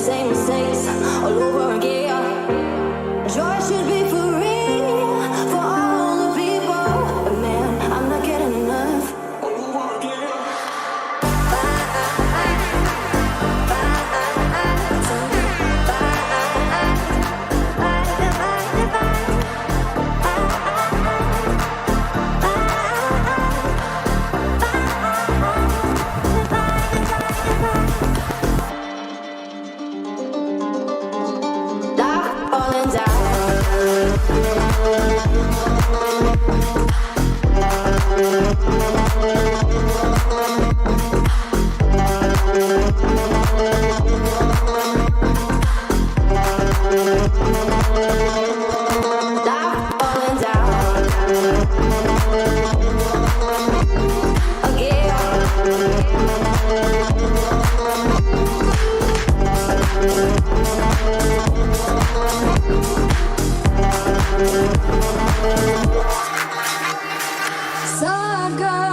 same mistakes all over again. Joy should be free for all the people, but man, I'm not getting enough. All over again. So I've got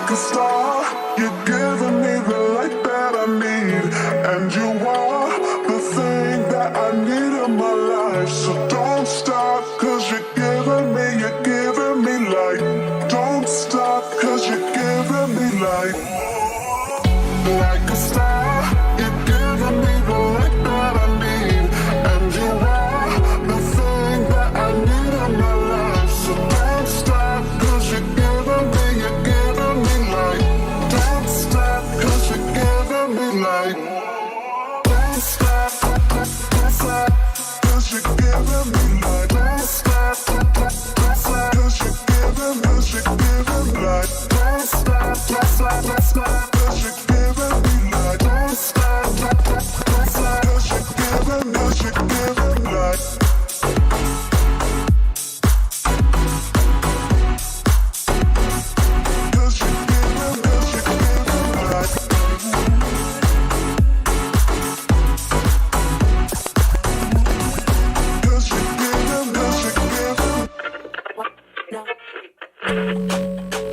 like a star. You're giving me the light that I need, and you are the thing that I need in my life. So don't stop, cause you're giving me light. Don't stop, cause you're giving me light. Like a star, you're giving me the light that I need, and you are the thing that I need in my life. So don't stop, cause you're giving me light. Don't stop, cause you're giving me light. Don't stop, cause you're giving me light. Don't stop, cause you're giving me light. Don't stop, cause you're giving me light. Don't stop, cause you're giving light.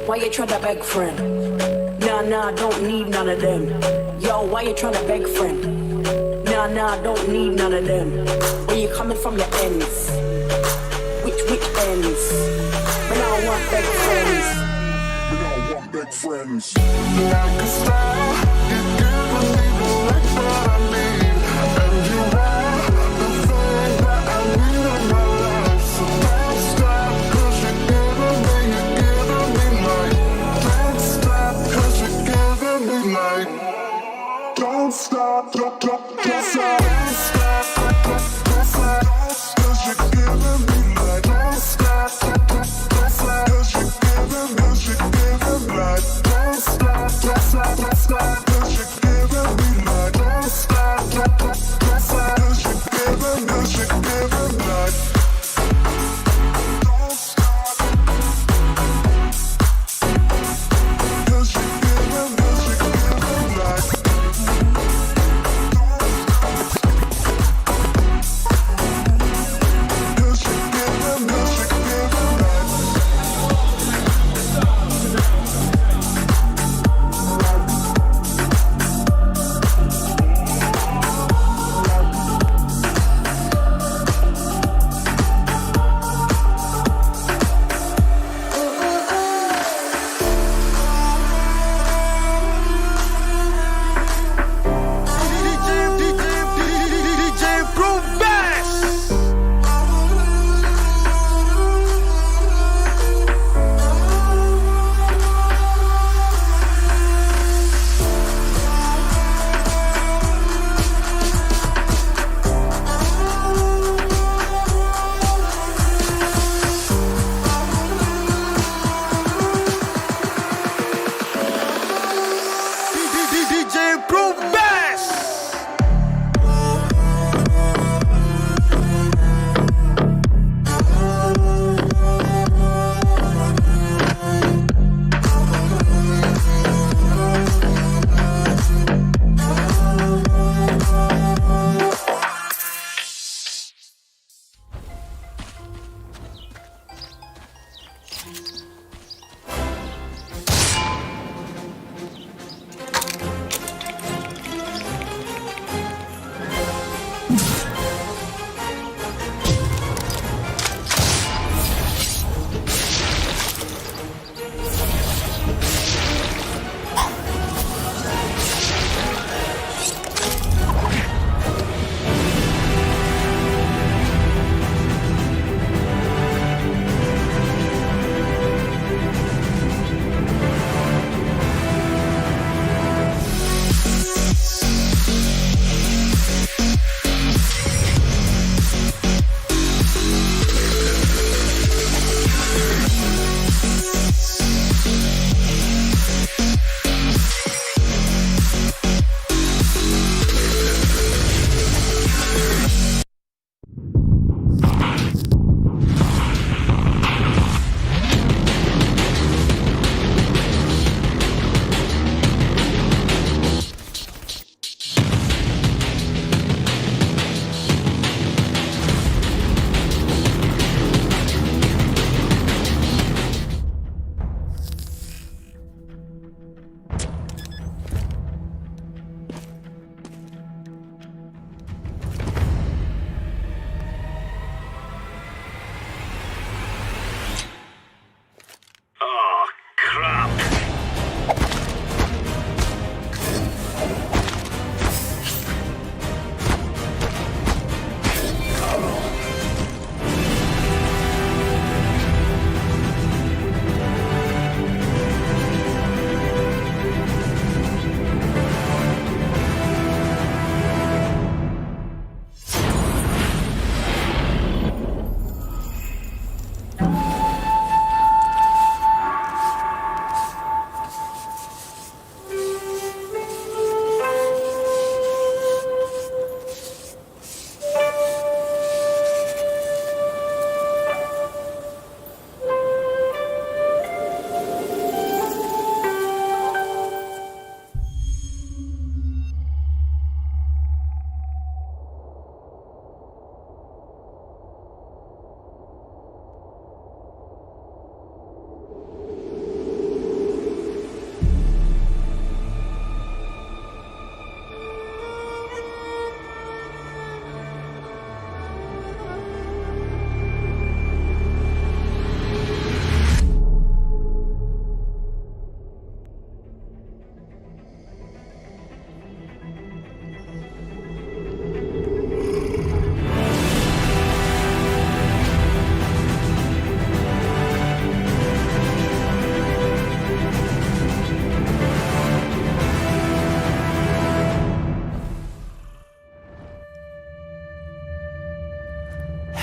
Why you tryna beg, friend? Nah, don't need none of them. Yo, why you tryna beg, friend? Nah, don't need none of them. Where you coming from your ends? Which ends? But I don't want beg friends. Like a star, you're giving me the light that I need, and you are the thing that I need in my life. So don't stop, cause you're giving me light. Don't stop, cause you're giving me light. Don't stop, don't stop, cause you're giving me light. Don't stop, cause you're giving light. Don't stop, cause you're giving me light. Don't stop.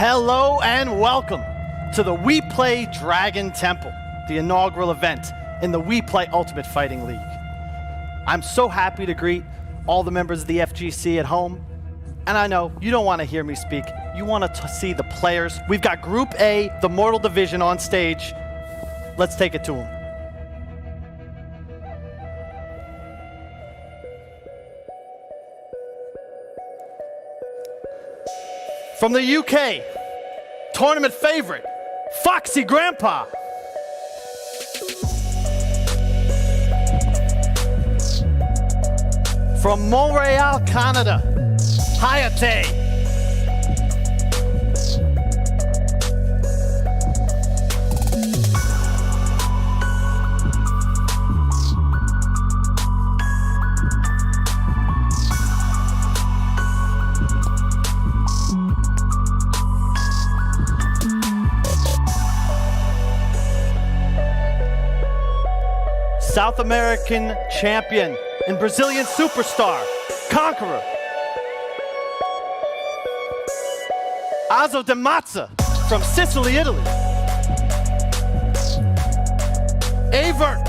Hello and welcome to the WePlay Dragon Temple, the inaugural event in the WePlay Ultimate Fighting League. I'm so happy to greet all the members of the FGC at home. And I know you don't want to hear me speak. You want to see the players. We've got Group A, the Mortal Division, on stage. Let's take it to them. From the UK, tournament favorite, Foxy Grampa. From Montreal, Canada, Hayatei. South American champion and Brazilian superstar, conqueror, Asodimazze from Sicily, Italy. AVirk.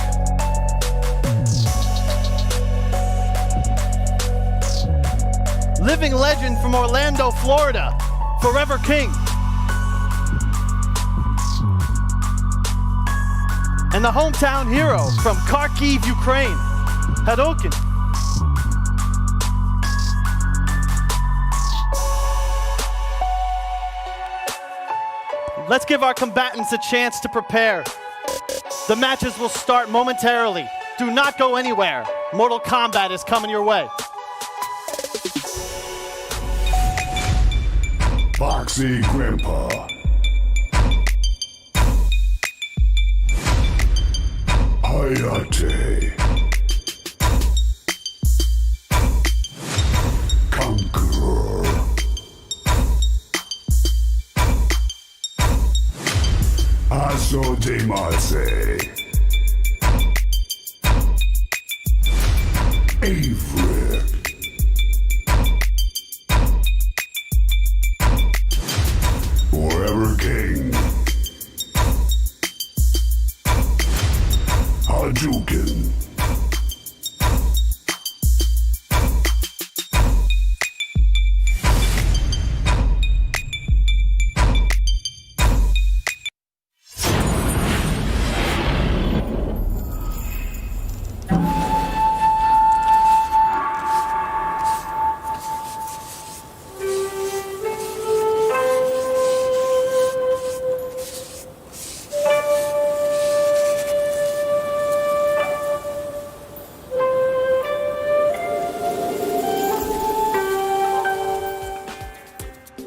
Living legend from Orlando, Florida, Forever King. And the hometown hero from Kharkiv, Ukraine, Hadoken. Let's give our combatants a chance to prepare. The matches will start momentarily. Do not go anywhere. Mortal Kombat is coming your way. Foxy Grampa. Hayatei. Conqueror. Asodimazze. AVirk. Forever King. Hadoken.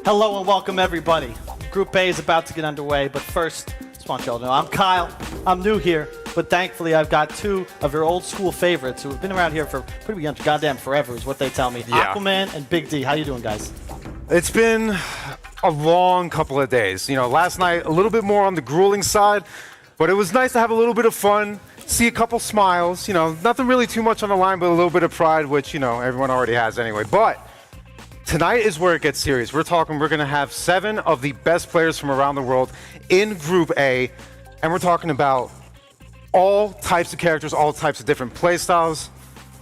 Hello and welcome everybody. Group A is about to get underway, but first, just want y'all to know, I'm Kyle. I'm new here, but thankfully I've got two of your old school favorites who have been around here for pretty much goddamn forever is what they tell me. Yeah. Aquaman and Big D. How you doing, guys? It's been a long couple of days. You know, last night a little bit more on the grueling side, but it was nice to have a little bit of fun, see a couple smiles. You know, nothing really too much on the line, but a little bit of pride, which, you know, everyone already has anyway. But tonight is where it gets serious. We're going to have 7 of the best players from around the world in Group A, and we're talking about all types of characters, all types of different play styles.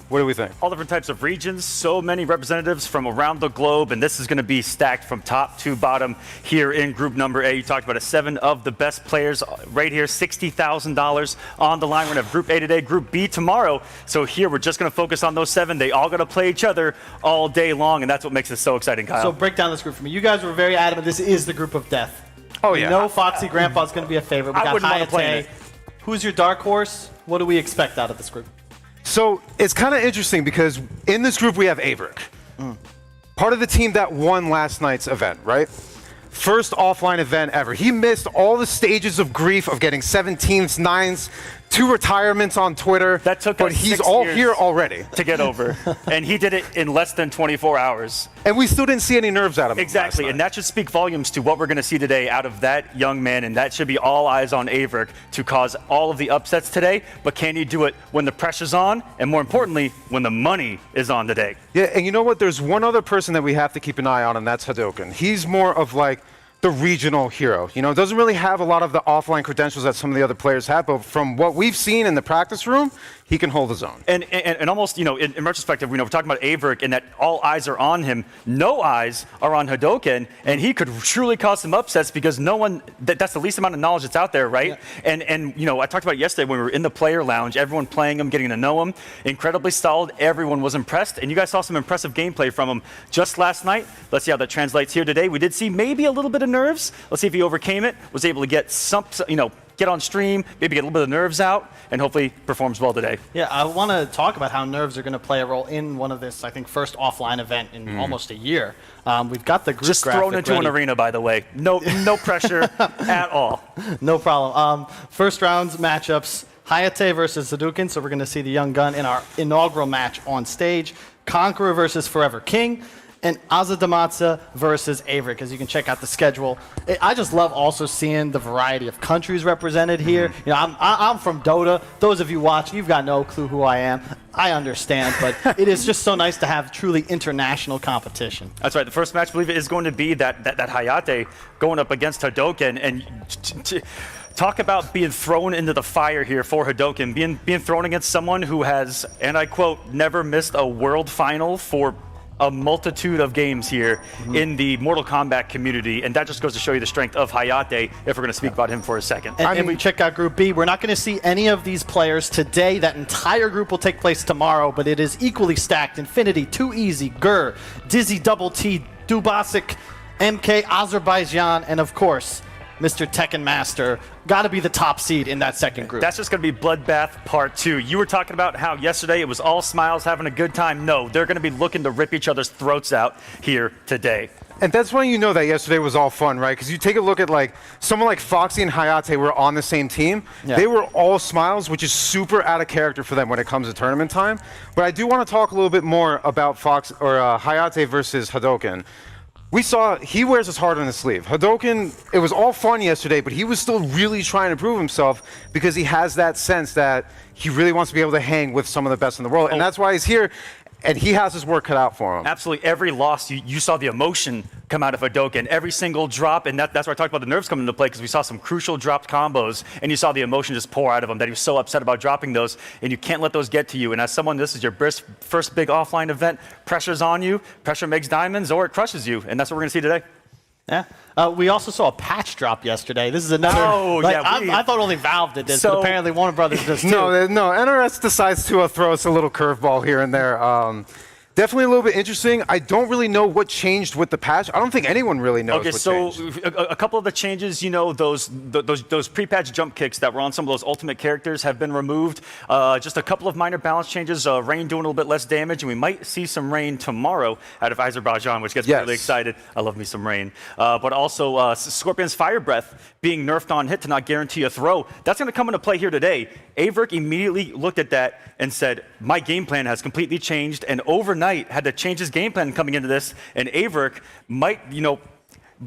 What do we think? All different types of regions, so many representatives from around the globe, and this is going to be stacked from top to bottom here in Group Number A. You talked about 7 of the best players right here, $60,000 on the line. We're going to have Group A today, Group B tomorrow. So here we're just going to focus on those 7. They all got to play each other all day long, and that's what makes it so exciting, Kyle. So break down this group for me. You guys were very adamant this is the group of death. Oh, yeah. We know Foxy Grandpa is going to be a favorite. We I got wouldn't want to play in Hayatei. it. Who's your dark horse? What do we expect out of this group? So it's kind of interesting because in this group we have AVirk, part of the team that won last night's event, right? First offline event ever. He missed all the stages of grief of getting 17s, 9s, 2 retirements on Twitter. That took but us he's 6 all years here already. to get over. And he did it in less than 24 hours. And we still didn't see any nerves out of him. Exactly, last and night. that should speak volumes to what we're going to see today out of that young man, and that should be all eyes on AVirk to cause all of the upsets today. But can he do it when the pressure's on, and more importantly, when the money is on today? Yeah, and you know what? There's one other person that we have to keep an eye on, and that's Hadoken. He's more of like the regional hero. You know, doesn't really have a lot of the offline credentials that some of the other players have, but from what we've seen in the practice room, he can hold his own. And almost, you know, in retrospective, we're talking about AVirk and that all eyes are on him. No eyes are on Hadoken, and he could truly cause some upsets because no one, that's the least amount of knowledge that's out there, right? Yeah. And you know, I talked about it yesterday when we were in the player lounge, everyone playing him, getting to know him, incredibly solid. Everyone was impressed, and you guys saw some impressive gameplay from him just last night. Let's see how that translates here today. We did see maybe a little bit of nerves. Let's see if he overcame it, was able to get some, you know, get on stream, maybe get a little bit of nerves out, and hopefully performs well today. Yeah, I want to talk about how nerves are going to play a role in one of this, I think, first offline event in almost a year. We've got the group just thrown into ready. An arena, by the way. No pressure at all. No problem. First rounds matchups, Hayatei versus Hadoken, so we're going to see the young gun in our inaugural match on stage. Conqueror versus Forever King. And Asodimazze versus AVirk, as you can check out the schedule. I just love also seeing the variety of countries represented here. You know, I'm from Dota. Those of you watching, you've got no clue who I am. I understand, but it is just so nice to have truly international competition. That's right. The first match, I believe, is going to be that Hayatei going up against Hadoken. And talk about being thrown into the fire here for Hadoken, being thrown against someone who has, and I quote, never missed a world final for a multitude of games here in the Mortal Kombat community, and that just goes to show you the strength of Hayatei if we're going to speak about him for a second. And we check out Group B. We're not going to see any of these players today. That entire group will take place tomorrow, but it is equally stacked. Infinity, Too Easy, Gur, Dizzy Double T, Dubasic, MK, Azerbaijan, and of course, Mr. Tekken Master, got to be the top seed in that second group. That's just going to be Bloodbath Part 2. You were talking about how yesterday it was all smiles, having a good time. No, they're going to be looking to rip each other's throats out here today. And that's when you know that yesterday was all fun, right? Because you take a look at like someone like Foxy and Hayatei were on the same team. Yeah. They were all smiles, which is super out of character for them when it comes to tournament time. But I do want to talk a little bit more about Hayatei versus Hadoken. We saw he wears his heart on his sleeve. Hadoken, it was all fun yesterday, but he was still really trying to prove himself because he has that sense that he really wants to be able to hang with some of the best in the world. And that's why he's here, and he has his work cut out for him. Absolutely. Every loss, you saw the emotion come out of Hadoken. Every single drop, and that's why I talked about the nerves coming into play, because we saw some crucial dropped combos, and you saw the emotion just pour out of him, that he was so upset about dropping those, and you can't let those get to you. And as someone, this is your first big offline event, pressure's on you, pressure makes diamonds, or it crushes you, and that's what we're going to see today. Yeah. We also saw a patch drop yesterday. This is another. Oh, like, yeah. I thought only Valve did this, but apparently Warner Brothers does too. No, NRS decides to throw us a little curveball here and there. Definitely a little bit interesting. I don't really know what changed with the patch. I don't think anyone really knows what changed. Okay, so a couple of the changes, you know, those pre-patch jump kicks that were on some of those ultimate characters have been removed. Just a couple of minor balance changes. Rain doing a little bit less damage, and we might see some Rain tomorrow out of Azerbaijan, which gets me really excited. I love me some Rain. But also Scorpion's Fire Breath being nerfed on hit to not guarantee a throw. That's going to come into play here today. AVirk immediately looked at that and said, my game plan has completely changed, and overnight had to change his game plan coming into this, and AVirk might, you know,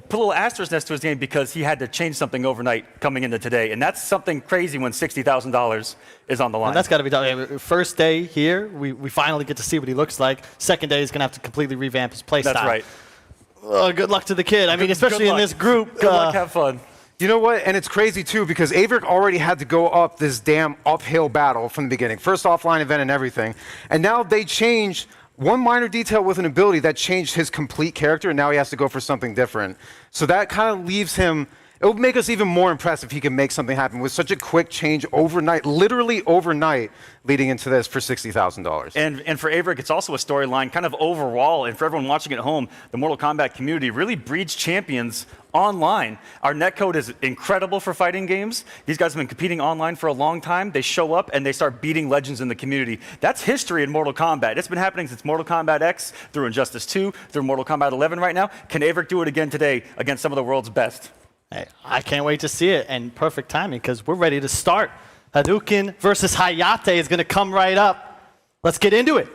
put a little asterisk next to his name because he had to change something overnight coming into today, and that's something crazy when $60,000 is on the line. And that's got to be done. First day here, we finally get to see what he looks like. Second day, he's going to have to completely revamp his play style. That's right. Good luck to the kid. I mean, especially in this group. Good luck, have fun. You know what? And it's crazy, too, because AVirk already had to go up this damn uphill battle from the beginning. First offline event and everything. And now they changed one minor detail with an ability that changed his complete character, and now he has to go for something different. So that kind of leaves him. It would make us even more impressed if he could make something happen with such a quick change overnight, literally overnight, leading into this for $60,000. And for AVirk, it's also a storyline kind of overall, and for everyone watching at home, the Mortal Kombat community really breeds champions online. Our netcode is incredible for fighting games. These guys have been competing online for a long time. They show up and they start beating legends in the community. That's history in Mortal Kombat. It's been happening since Mortal Kombat X, through Injustice 2, through Mortal Kombat 11 right now. Can AVirk do it again today against some of the world's best? Hey, I can't wait to see it, and perfect timing because we're ready to start. Hadoken versus Hayatei is going to come right up. Let's get into it.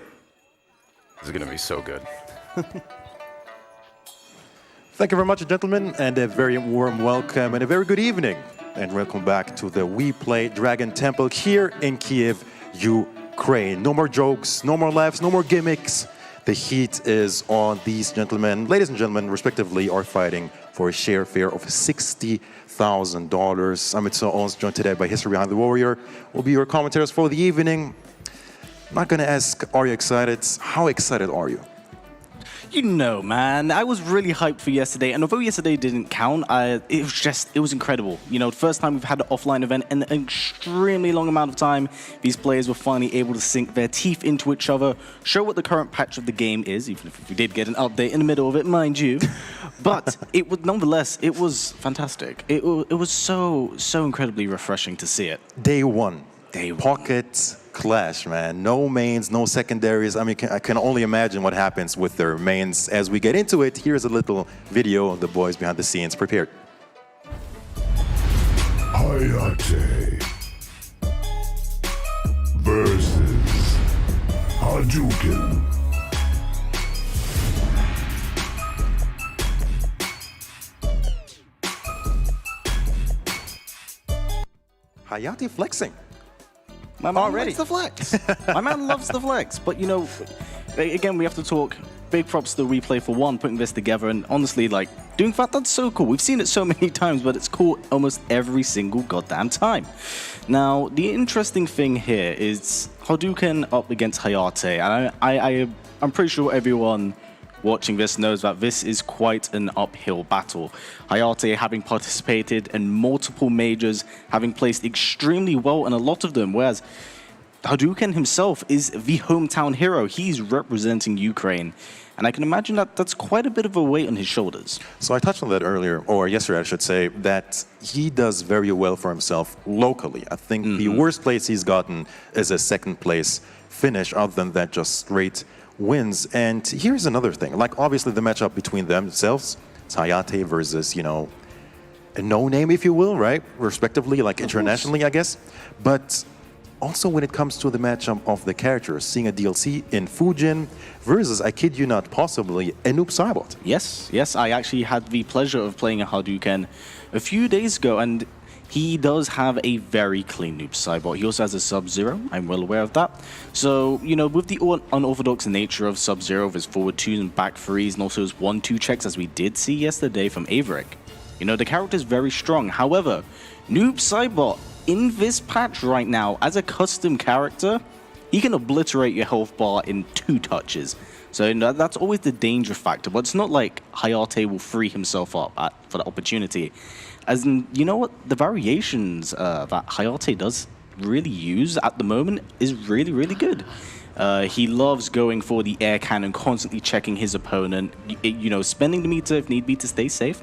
This is going to be so good. Thank you very much, gentlemen, and a very warm welcome and a very good evening. And welcome back to the WePlay Dragon Temple here in Kiev, Ukraine. No more jokes, no more laughs, no more gimmicks. The heat is on. These gentlemen, ladies and gentlemen, respectively, are fighting for a share fare of $60,000. I'm also joined today by History Behind the Warrior. Will be your commentators for the evening. I'm not going to ask, are you excited? How excited are you? You know, man, I was really hyped for yesterday, and although yesterday didn't count, it was incredible. You know, the first time we've had an offline event in an extremely long amount of time, these players were finally able to sink their teeth into each other, show what the current patch of the game is, even if we did get an update in the middle of it, mind you. But it was, nonetheless, it was fantastic. It was so incredibly refreshing to see it. Day one. Day one. Pocket clash, man. No mains, no secondaries. I mean, I can only imagine what happens with their mains. As we get into it, here's a little video of the boys behind the scenes prepared. Hayatei versus Hadoken. Hayatei flexing. My man Already. likes the flex. My man loves the flex. But, you know, again, we have to talk. Big props to WePlay for one, putting this together. And honestly, like, doing that, that's so cool. We've seen it so many times, but it's cool almost every single goddamn time. Now, the interesting thing here is Hadoken up against Hayatei. And I'm pretty sure everyone watching this knows that this is quite an uphill battle. Hayatei having participated in multiple majors, having placed extremely well in a lot of them, whereas Hadoken himself is the hometown hero. He's representing Ukraine. And I can imagine that that's quite a bit of a weight on his shoulders. So I touched on that earlier, or yesterday I should say, that he does very well for himself locally. I think the worst place he's gotten is a second place finish, other than that just straight wins. And here's another thing, like obviously the matchup between themselves, it's Hayatei versus, you know, a no-name, if you will, right? Respectively, like internationally, I guess. But also when it comes to the matchup of the characters, seeing a DLC in Fujin versus, I kid you not, possibly a Noob Saibot. Yes, I actually had the pleasure of playing a Hadoken a few days ago, and he does have a very clean Noob Saibot. He also has a Sub-Zero, I'm well aware of that. So, you know, with the unorthodox nature of Sub-Zero, with his forward 2s and back 3s, and also his 1-2 checks, as we did see yesterday from AVirk, you know, the character is very strong. However, Noob Saibot, in this patch right now, as a custom character, he can obliterate your health bar in 2 touches. So you know, that's always the danger factor. But it's not like Hayatei will free himself up for the opportunity. As in, you know what? The variations that Hayatei does really use at the moment is really, really good. He loves going for the air cannon, constantly checking his opponent, you know, spending the meter if need be to stay safe.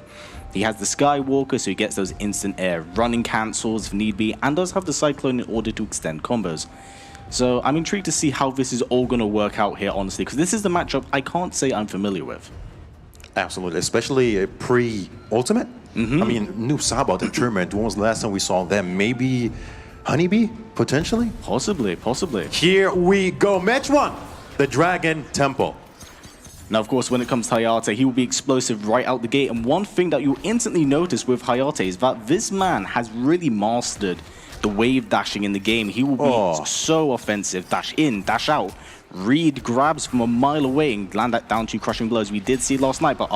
He has the Skywalker, so he gets those instant air running cancels if need be, and does have the Cyclone in order to extend combos. So I'm intrigued to see how this is all going to work out here, honestly, because this is the matchup I can't say I'm familiar with. Absolutely, especially pre-Ultimate. I mean, Noob Saibot in tournament, when was the last time we saw them? Maybe Honeybee, potentially? Possibly. Here we go, match 1, the Dragon Temple. Now, of course, when it comes to Hayatei, he will be explosive right out the gate. And one thing that you'll instantly notice with Hayatei is that this man has really mastered the wave dashing in the game. He will be so offensive. Dash in, dash out. Read grabs from a mile away and land that down to crushing blows. We did see last night, but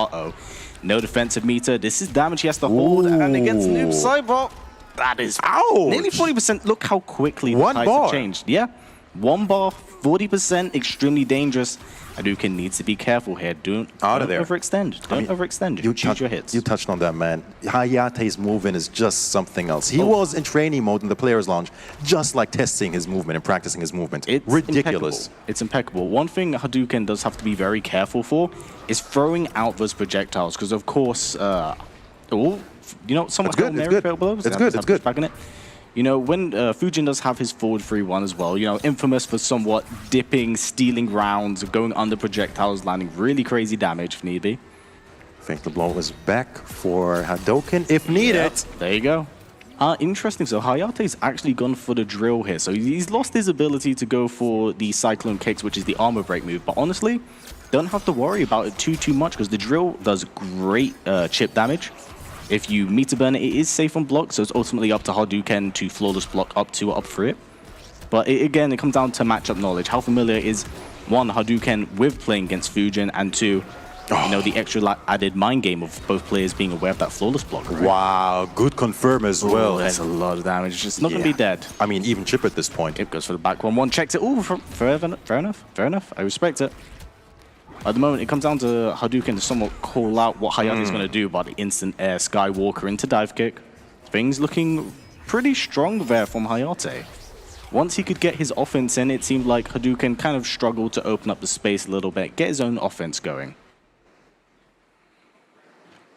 no defensive meter. This is damage he has to hold. And against Noob Saibot, that is nearly 40%. Look how quickly the tides have changed. Yeah, 1 bar, 40%, extremely dangerous. Hadoken needs to be careful here. Don't overextend. Don't overextend. Choose your hits. You touched on that, man. Hayatei's movement is just something else. He was in training mode in the player's lounge, just like testing his movement and practicing his movement. It's ridiculous. It's impeccable. One thing Hadoken does have to be very careful for is throwing out those projectiles, because of course, you know, someone It's good. Back in it. You know, when Fujin does have his forward 3-1 as well, you know, infamous for somewhat dipping, stealing rounds, going under projectiles, landing really crazy damage if need be. I think the blow is back for Hadoken if needed. There you go. Interesting. So Hayatei's actually gone for the drill here. So he's lost his ability to go for the Cyclone Kicks, which is the armor break move. But honestly, don't have to worry about it too much, because the drill does great chip damage. If you meter burn it, it is safe on block, so it's ultimately up to Hadoken to flawless block up to or up through it. But again, it comes down to matchup knowledge. How familiar is, 1, Hadoken with playing against Fujin, and 2, You know, the extra added mind game of both players being aware of that flawless block. Right? Wow, good confirm as well. That's a lot of damage. It's not going to be dead. I mean, even chip at this point. It goes for the back 1-1, checks it. Ooh, fair enough. I respect it. At the moment, it comes down to Hadoken to somewhat call out what Hayatei's going to do about the instant air Skywalker into dive kick. Things looking pretty strong there from Hayatei. Once he could get his offense in, it seemed like Hadoken kind of struggled to open up the space a little bit, get his own offense going.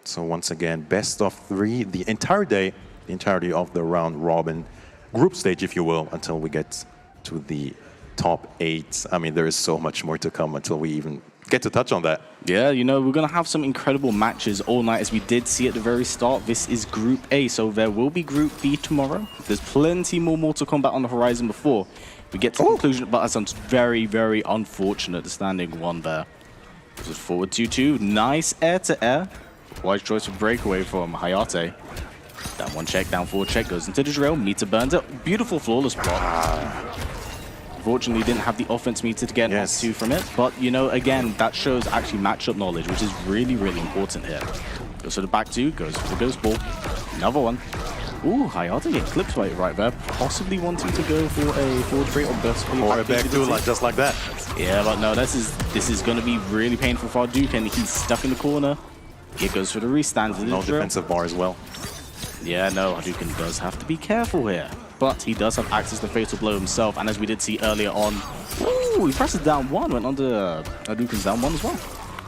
So once again, best of 3 the entire day, the entirety of the round robin group stage, if you will, until we get to the top 8. I mean, there is so much more to come until we even get to touch on that. Yeah, you know, we're going to have some incredible matches all night, as we did see at the very start. This is Group A, so there will be Group B tomorrow. There's plenty more Mortal Kombat on the horizon before we get to the conclusion, but that's very, very unfortunate, the standing 1 there. This is forward 2-2, nice air-to-air. Wise choice for breakaway from Hayatei. Down 1 check, down 4 check, goes into the drill, meter burns it. Beautiful flawless block. Unfortunately, didn't have the offense meter to get off 2 from it. But, you know, again, that shows actually matchup knowledge, which is really, really important here. Goes for the back 2, goes for the ghost ball. Another one. Ooh, Hayatei get clipped right there. Possibly wanting to go for a forward 3 or burst Or a back 2, like just like that. Yeah, but no, this is going to be really painful for Hadoken. He's stuck in the corner. It goes for the restand. No defensive bar as well. Yeah, no, Hadoken does have to be careful here. But he does have access to Fatal Blow himself. And as we did see earlier on, ooh, he presses down 1, went under Hadoken's down 1 as well.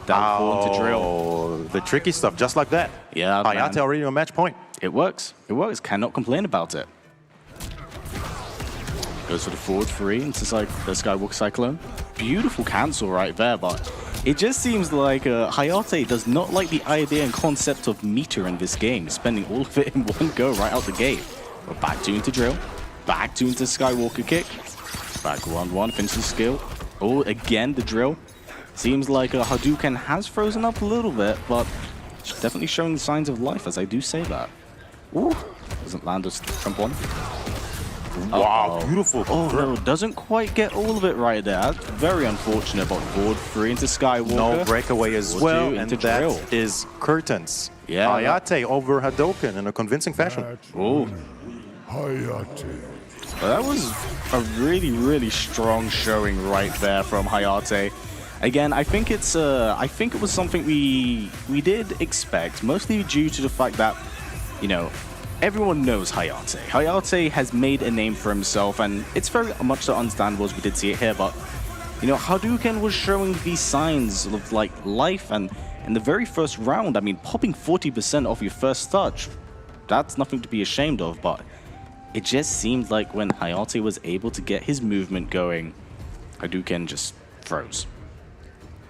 Down 4 into drill. The tricky stuff, just like that. Yeah, Hayatei already on match point. It works. It works. Cannot complain about it. Goes for the forward 3 into the Skywalker Cyclone. Beautiful cancel right there, but it just seems like Hayatei does not like the idea and concept of meter in this game, spending all of it in one go right out the gate. But back 2 into drill, back 2 into Skywalker kick, back 1-1, finishes skill. Oh, again the drill. Seems like Hadoken has frozen up a little bit, but definitely showing signs of life, as I do say that. Ooh, doesn't land us Trump 1. Wow, beautiful. Oh no, doesn't quite get all of it right there. That's very unfortunate, but forward 3 into Skywalker. No breakaway as well, and that is curtains. Yeah. Hayatei over Hadoken in a convincing fashion. Oh. Hayatei. Well, that was a really, really strong showing right there from Hayatei. Again, I think it was something we did expect, mostly due to the fact that, you know, everyone knows Hayatei. Hayatei has made a name for himself, and it's very much so understandable, as we did see it here, but, you know, Hadoken was showing these signs of, like, life, and in the very first round, I mean, popping 40% off your first touch, that's nothing to be ashamed of, but it just seemed like when Hayatei was able to get his movement going, Hadoken just froze.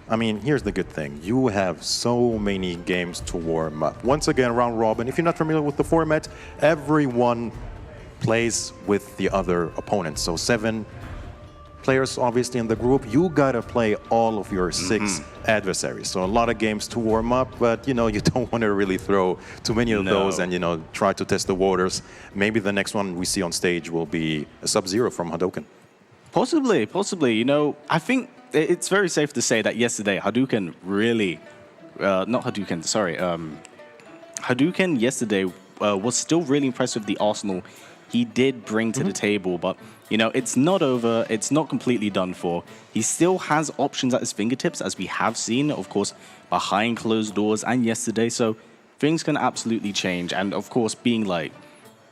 I mean, here's the good thing. You have so many games to warm up. Once again, round robin. If you're not familiar with the format, everyone plays with the other opponents. So 7 players, obviously, in the group. You gotta play all of your 6 adversaries. So a lot of games to warm up, but, you know, you don't want to really throw too many of those and, you know, try to test the waters. Maybe the next one we see on stage will be a Sub-Zero from Hadoken. Possibly. You know, I think it's very safe to say that yesterday Hadoken really, Hadoken yesterday was still really impressed with the arsenal he did bring to the table, but, you know, it's not over, it's not completely done for. He still has options at his fingertips, as we have seen, of course, behind closed doors and yesterday, so things can absolutely change, and of course, being like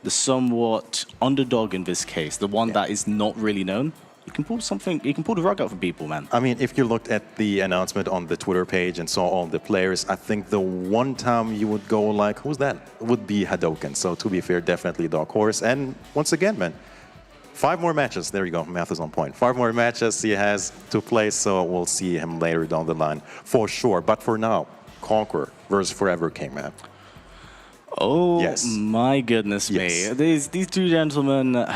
the somewhat underdog in this case, the one that is not really known, you can pull the rug out for people, man. I mean, if you looked at the announcement on the Twitter page and saw all the players, I think the one time you would go like, who's that? Would be Hadoken. So to be fair, definitely dark horse. And once again, man, 5 more matches. There you go. Math is on point. 5 more matches he has to play. So we'll see him later down the line for sure. But for now, Conqueror versus Forever King, man. Oh, yes. My goodness me. These 2 gentlemen,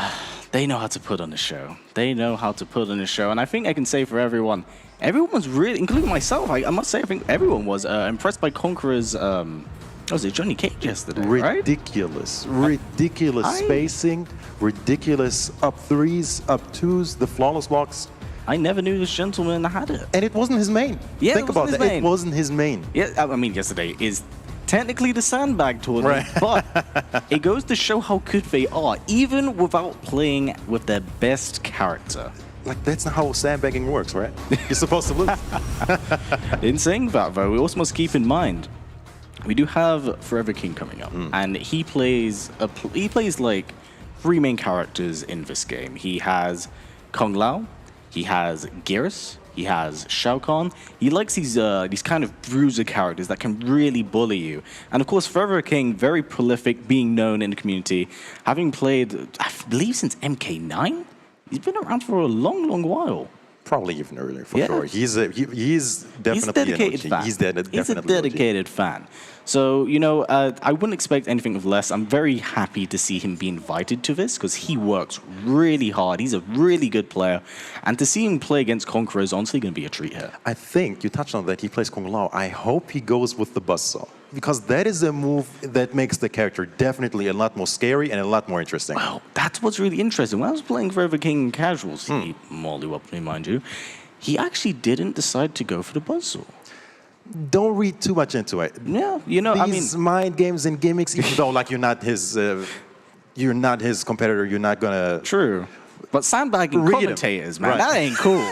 they know how to put on a show. And I think I can say for everyone was really, including myself, I must say, I think everyone was impressed by Conqueror's, was it Johnny Cage yesterday, Ridiculous. Ridiculous spacing, ridiculous up 3s, up 2s, the flawless blocks. I never knew this gentleman had it. And it wasn't his main. Yeah, Think it about wasn't that. his main. It wasn't his main. Yeah, I mean, yesterday is technically the sandbag tournament, but it goes to show how good they are, even without playing with their best character. Like, that's not how sandbagging works, right? You're supposed to lose. In saying that, though, we also must keep in mind we do have Forever King coming up, and he plays like 3 main characters in this game. He has Kung Lao, he has Geras, he has Shao Kahn. He likes these kind of bruiser characters that can really bully you. And of course, Forever King, very prolific, being known in the community, having played, I believe, since MK9. He's been around for a long, long while. Probably even earlier, for Yeah. sure. He's definitely He's a dedicated fan. He's definitely He's a dedicated fan. So, you know, I wouldn't expect anything of less. I'm very happy to see him be invited to this because he works really hard. He's a really good player. And to see him play against Conqueror is honestly going to be a treat here. I think you touched on that. He plays Kung Lao. I hope he goes with the buzzsaw because that is a move that makes the character definitely a lot more scary and a lot more interesting. Well, that's what's really interesting. When I was playing Forever King casuals, he Molly up me, mind you, he actually didn't decide to go for the buzzsaw. Don't read too much into it. Yeah, you know, These mind games and gimmicks, even though like you're not his competitor, you're not gonna. True. But sandbagging Read 'em. commentators, man, Right. that ain't cool.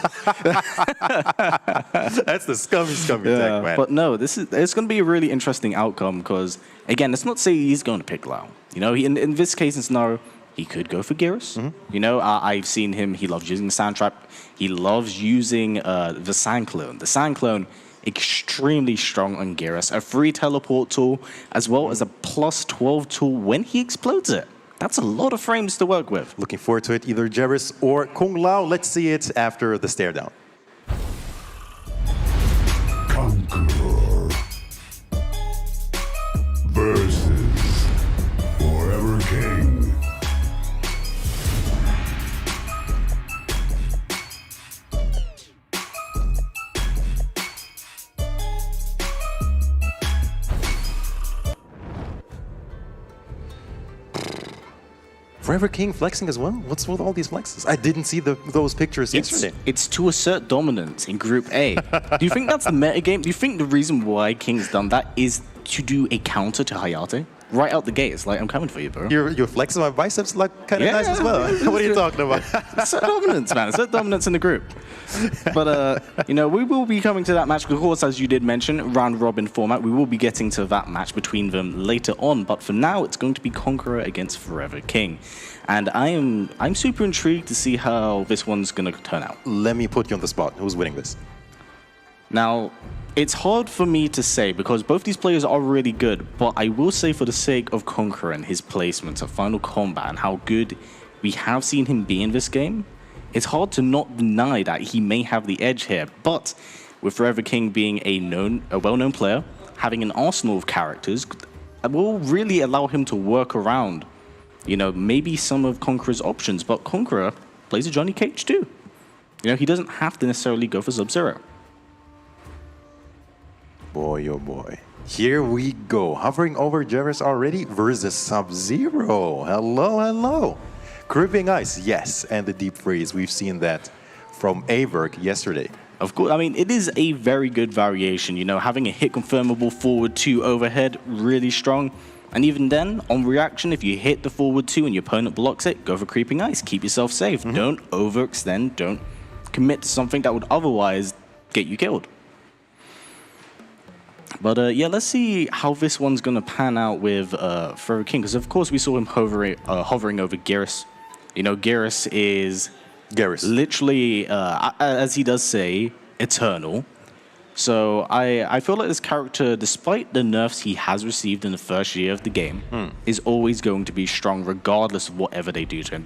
That's the scummy tech, man. But no, it's going to be a really interesting outcome because, again, let's not say he's going to pick Lao. You know, in this case and scenario, he could go for Geras. You know, I've seen him. He loves using the sand trap. He loves using the sand clone. The sand clone, extremely strong on Geras. A free teleport tool as well as a plus 12 tool when he explodes it. That's a lot of frames to work with. Looking forward to it, either Geras or Kung Lao. Let's see it after the stare down. Conqueror versus Forever King. Forever King flexing as well? What's with all these flexes? I didn't see those pictures yesterday. It's to assert dominance in Group A. Do you think that's the meta game? Do you think the reason why King's done that is to do a counter to Hayatei? Right out the gate, it's like, I'm coming for you, bro. You're flexing my biceps like kind of Yeah. nice as well. What are you talking about? Assert dominance, man. Assert dominance in the group. But, you know, we will be coming to that match. Of course, as you did mention, round-robin format. We will be getting to that match between them later on. But for now, it's going to be Conqueror against Forever King. And I'm super intrigued to see how this one's going to turn out. Let me put you on the spot. Who's winning this? Now, it's hard for me to say because both these players are really good, but I will say for the sake of Conqueror and his placements at Final Combat and how good we have seen him be in this game, it's hard to not deny that he may have the edge here. But with Forever King being a well-known player, having an arsenal of characters will really allow him to work around, you know, maybe some of Conqueror's options. But Conqueror plays a Johnny Cage too. You know, he doesn't have to necessarily go for Sub-Zero. Boy, oh boy. Here we go. Hovering over Geras already versus Sub-Zero. Hello, hello. Cripping Ice, yes, and the Deep Freeze. We've seen that from AVirk yesterday. Of course, I mean, it is a very good variation. You know, having a hit confirmable forward 2 overhead, really strong. And even then, on reaction, if you hit the forward 2 and your opponent blocks it, go for Creeping Ice. Keep yourself safe. Don't overextend. Don't commit to something that would otherwise get you killed. But yeah, let's see how this one's going to pan out with Forever King. Because, of course, we saw him hovering over Geras. You know, Geras is literally, as he does say, eternal. So I feel like this character, despite the nerfs he has received in the first year of the game, is always going to be strong regardless of whatever they do to him.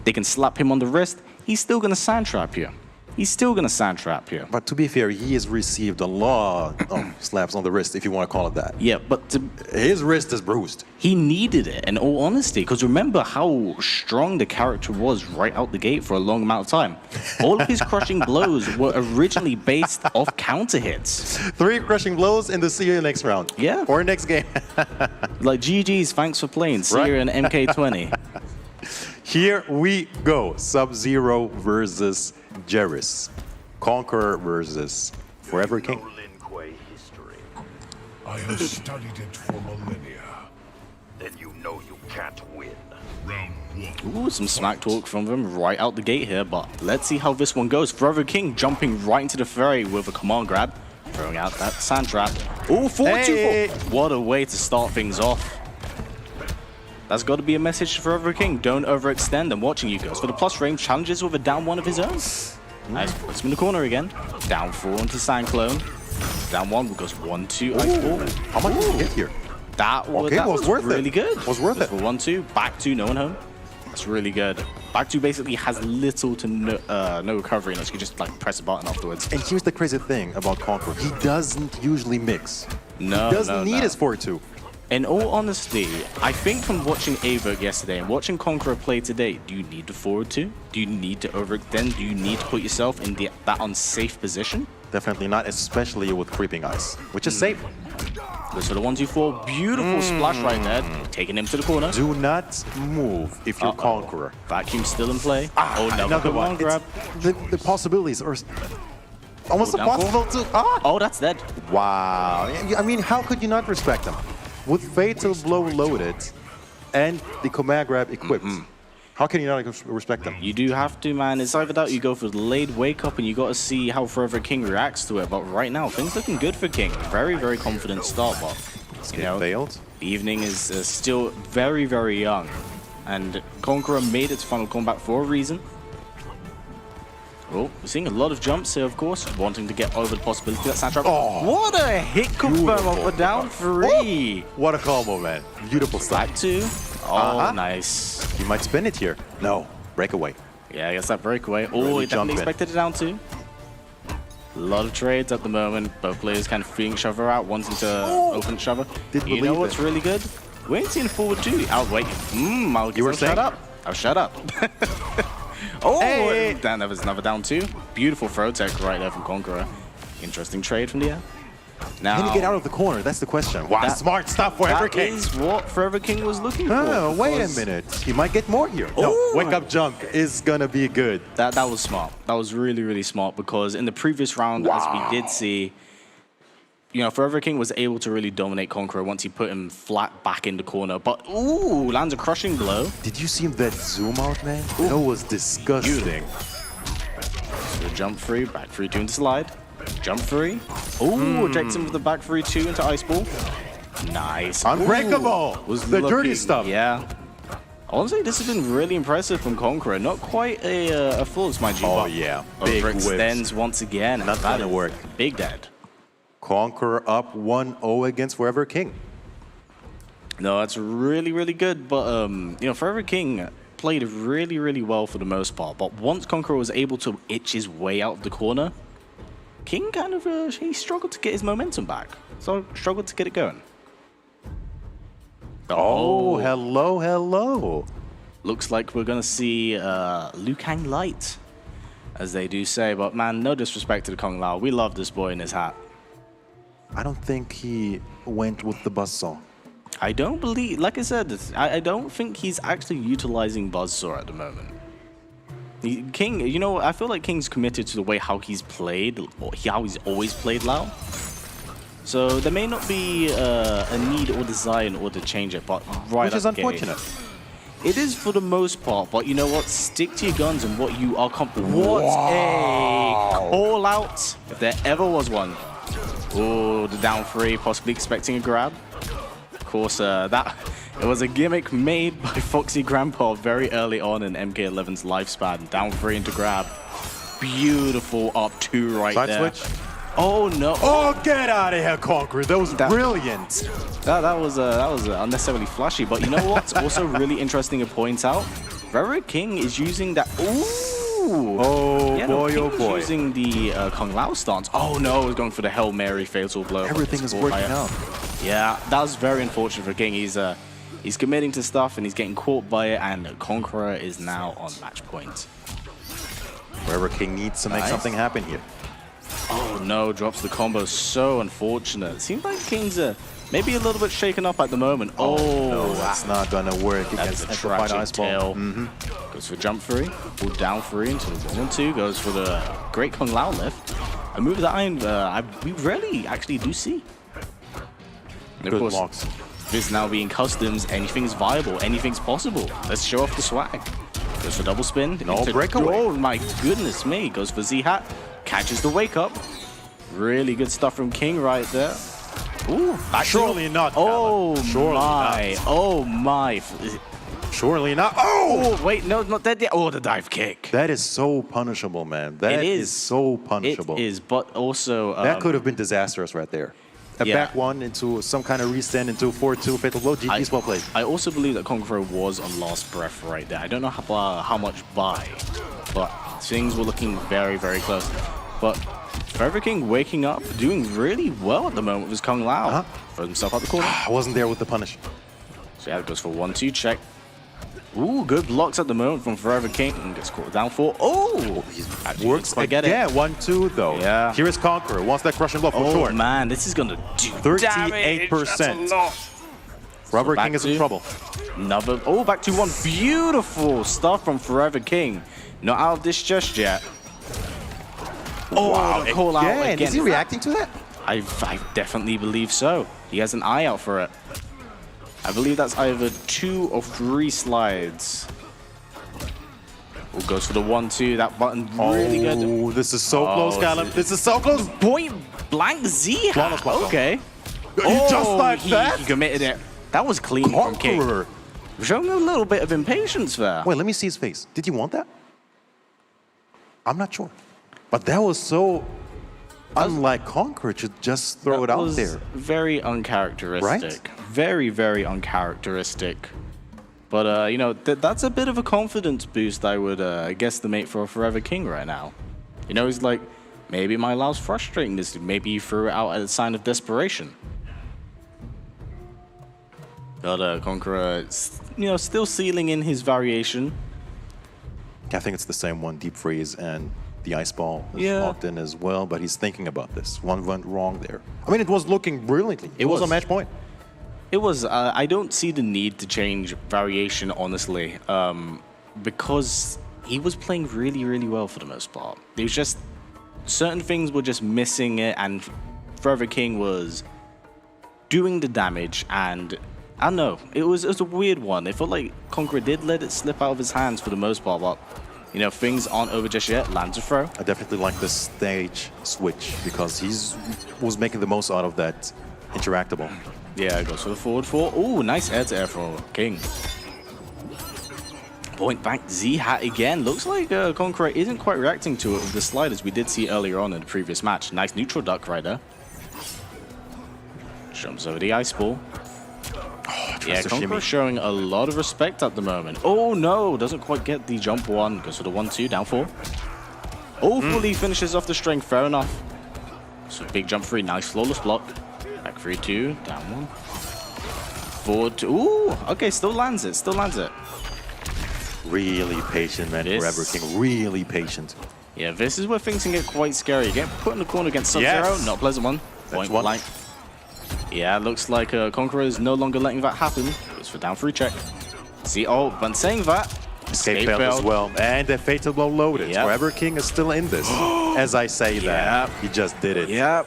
They can slap him on the wrist, he's still going to sand trap you. He's still going to sand trap you. But to be fair, he has received a lot of slaps on the wrist, if you want to call it that. Yeah, but His wrist is bruised. he needed it, in all honesty, because remember how strong the character was right out the gate for a long amount of time. All of his crushing blows were originally based off counter hits. 3 crushing blows and see you next round. Yeah. Or next game. Like, GG's, thanks for playing. See you in MK20. Here we go. Sub-Zero versus Jerris. Conqueror versus Forever King. I have studied it for millennia. Then you know you can't win. Round one. Ooh, some smack talk from them right out the gate here, but let's see how this one goes. Forever King jumping right into the fray with a command grab, throwing out that sand trap. Ooh, 4-2-4. What a way to start things off. That's got to be a message to Forever King. Don't overextend. I'm watching you guys. For the plus range, challenges with a down one of his own. Nice. Puts him in the corner again. Down 4 into Sand Clone. Down 1 goes 1-2 ice ball. How much did you get here? That was, Okay, was worth it. really good. Was worth it. For 1-2, back 2, no one home. That's really good. Back 2 basically has little to no recovery unless you just like press a button afterwards. And here's the crazy thing about Conqueror. He doesn't usually mix. No, He doesn't need his 4-2. In all honesty, I think from watching AVirk yesterday and watching Conqueror play today, do you need to forward 2? Do you need to overextend? Do you need to put yourself in that unsafe position? Definitely not, especially with creeping ice, which is safe. Goes for the 1-2-4. Beautiful splash right there. Taking him to the corner. Do not move if you're Conqueror. Vacuum still in play. Oh, Another one. grab. The possibilities are almost Oh, down impossible to... Oh, that's dead. Wow. I mean, how could you not respect them? With Fatal Blow loaded and the command grab equipped, how can you not respect them? You do have to, man. It's either that or you go for the late wake up and you got to see how Forever King reacts to it. But right now, things looking good for King. Very, very confident start, but you know, Failed. the evening is still very, very young. And Conqueror made it to Final Combat for a reason. Oh, we're seeing a lot of jumps here, of course, wanting to get over the possibility that Sandtrap. Oh, what a hit confirm off a down 3. What a combo, man. Beautiful stuff. Back 2. Oh, nice. He might spin it here. No. Breakaway. Yeah, I guess that breakaway. Oh, Really he definitely jump in. expected it down 2. A lot of trades at the moment. Both players kind of feeling each other out, wanting to open each other. Didn't You know believe what's it. really good? We ain't seen forward 2. Outwait. You were saying? Shut up. I'll shut up. Oh, Hey. Dan, that was another down 2. Beautiful throw tech right there from Conqueror. Interesting trade from the air. Now, Can he get out of the corner? That's the question. Wow, That- smart stuff, Forever that King. is what Forever King was looking Oh, for. wait a because minute. He might get more here. No, Oh. wake up junk is gonna be good. That was smart. That was really, really smart because in the previous round, as we did see, you know, Forever King was able to really dominate Conqueror once he put him flat back in the corner. But, ooh, lands a crushing blow. Did you see that zoom out, man? That was disgusting. So jump 3, back 3-2 into slide. Jump 3. Ooh, ejects him with the back 3-2 into ice ball. Nice. Unbreakable. Ooh, was The dirty looking- stuff. Yeah. Honestly, this has been really impressive from Conqueror. Not quite a flawless, mind you. Oh, but yeah. Big overextends once again. Not That gonna is work. Big dead. Conqueror up 1-0 against Forever King. No, that's really, really good. But, you know, Forever King played really, really well for the most part. But once Conqueror was able to itch his way out of the corner, King kind of, he struggled to get his momentum back. So, struggled to get it going. Oh, hello, hello. Looks like we're going to see Liu Kang Light, as they do say. But, man, no disrespect to the Kung Lao. We love this boy in his hat. I don't think he went with the buzzsaw. I don't believe, like I said, I don't think he's actually utilizing Buzzsaw at the moment. King, you know, I feel like King's committed to the way how he's played, or how he's always played Lao. So there may not be a need or desire in order to change it, but right Which is at the gate, unfortunate. it is for the most part, but you know what? Stick to your guns and what you are comfortable with. What a call out, if there ever was one. Oh, the down 3, possibly expecting a grab. Of course, it was a gimmick made by Foxy Grampa very early on in MK11's lifespan. Down 3 into grab. Beautiful up 2 right Side there. switch. Oh no! Oh, get out of here, Conqueror. That was brilliant. That was unnecessarily flashy. But you know what's also really interesting to point out? Forever King is using that. Ooh! Oh, Yeah, boy, King oh, was boy. using the Kung Lao stance. Oh no, he's going for the Hail Mary fatal blow. Everything is working out. Yeah, that was very unfortunate for King. He's committing to stuff and he's getting caught by it, and Conqueror is now on match point. Forever King needs to make Nice. something happen here. Oh no, drops the combo. So unfortunate. Seems like King's Maybe a little bit shaken up at the moment. No, that's not gonna work That's against a Amplified tragic Ice Ball. tail. Goes for jump free, pull down free into the 1-1-2. Goes for the great Kung Lao lift. A move that we rarely actually do see. And of Good course, blocks. this now being customs, anything's viable, anything's possible. Let's show off the swag. Goes for double spin. No breakaway. Oh my goodness me. Goes for Z-Hat. Catches the wake up. Really good stuff from King right there. Ooh, Surely not. Oh Alan. Surely my. not. Oh my. Surely not. Oh! Oh, wait, no, not dead yet. Oh, the dive kick. That is so punishable, man. That is so punishable. It is, but also... That could have been disastrous right there. A Yeah. back one into some kind of restand into 4-2 fatal blow. GG's well played. I also believe that Conqueror was on last breath right there. I don't know how much by, but things were looking very, very close. But Forever King waking up, doing really well at the moment with his Kung Lao. Throws himself out the corner. I wasn't there with the punish. So yeah, it goes for 1-2 check. Ooh, good blocks at the moment from Forever King. And gets caught down for. Oh! He Works quite get it. again. 1-2 though. Yeah. Here is Conqueror. Wants that crushing blow for Oh sure. man, this is gonna do 38%. Forever back King is to- in trouble. Another. Oh, back to one. Beautiful stuff from Forever King. Not out of this just yet. Oh, the call out again. Is he reacting to that? I definitely believe so. He has an eye out for it. I believe that's either 2 or 3 slides. Oh, goes for the 1-2. That button really good. Oh, this is so close, Callum. This is so close. Point blank Z. Flawless block, though. Okay. Just like that? He committed it. That was clean from King. Conqueror. Showing a little bit of impatience there. Wait, let me see his face. Did you want that? I'm not sure. But that was so unlike Conqueror to just throw it That out was there. very uncharacteristic. Right? Very, very uncharacteristic. But, you know, that's a bit of a confidence boost, I would guesstimate for a Forever King right now. You know, he's like, maybe my Lao's frustrating this. Maybe he threw it out as a sign of desperation. But Conqueror, you know, still sealing in his variation. I think it's the same one, Deep Freeze, and the Ice Ball is Yeah. locked in as well, but he's thinking about this. One went wrong there. I mean, it was looking brilliantly. It was a was. match point. It was. I don't see the need to change variation, honestly, because he was playing really, really well for the most part. It was just certain things were just missing it, and Forever King was doing the damage, and I don't know. It was a weird one. It felt like Conqueror did let it slip out of his hands for the most part, but you know, things aren't over just yet. Lands a throw. I definitely like the stage switch because was making the most out of that interactable. Yeah, goes for the forward 4. Ooh, nice air to air for King. Point back Z-Hat again. Looks like Conqueror isn't quite reacting to it with the sliders we did see earlier on in the previous match. Nice neutral duck right there. Jumps over the ice ball. Yeah, to Conqueror shimmy. showing a lot of respect at the moment. Oh no, doesn't quite get the jump one. Goes for the 1-2, down 4. Oh, fully finishes off the string, fair enough. So big jump 3, nice flawless block. Back 3-2, down 1. Forward 2, ooh, okay, still lands it, Really patient, man. This- Forever King, really patient. Yeah, this is where things can get quite scary. Get put in the corner against Sub-Zero, Yes. not a pleasant one. Point one. blank. Yeah, looks like Conqueror is no longer letting that happen. Goes for down 3 check. See, oh, but saying that, Escape failed as well. And the fatal blow loaded. Yep. Forever King is still in this. As I say that, he just did it. Yeah,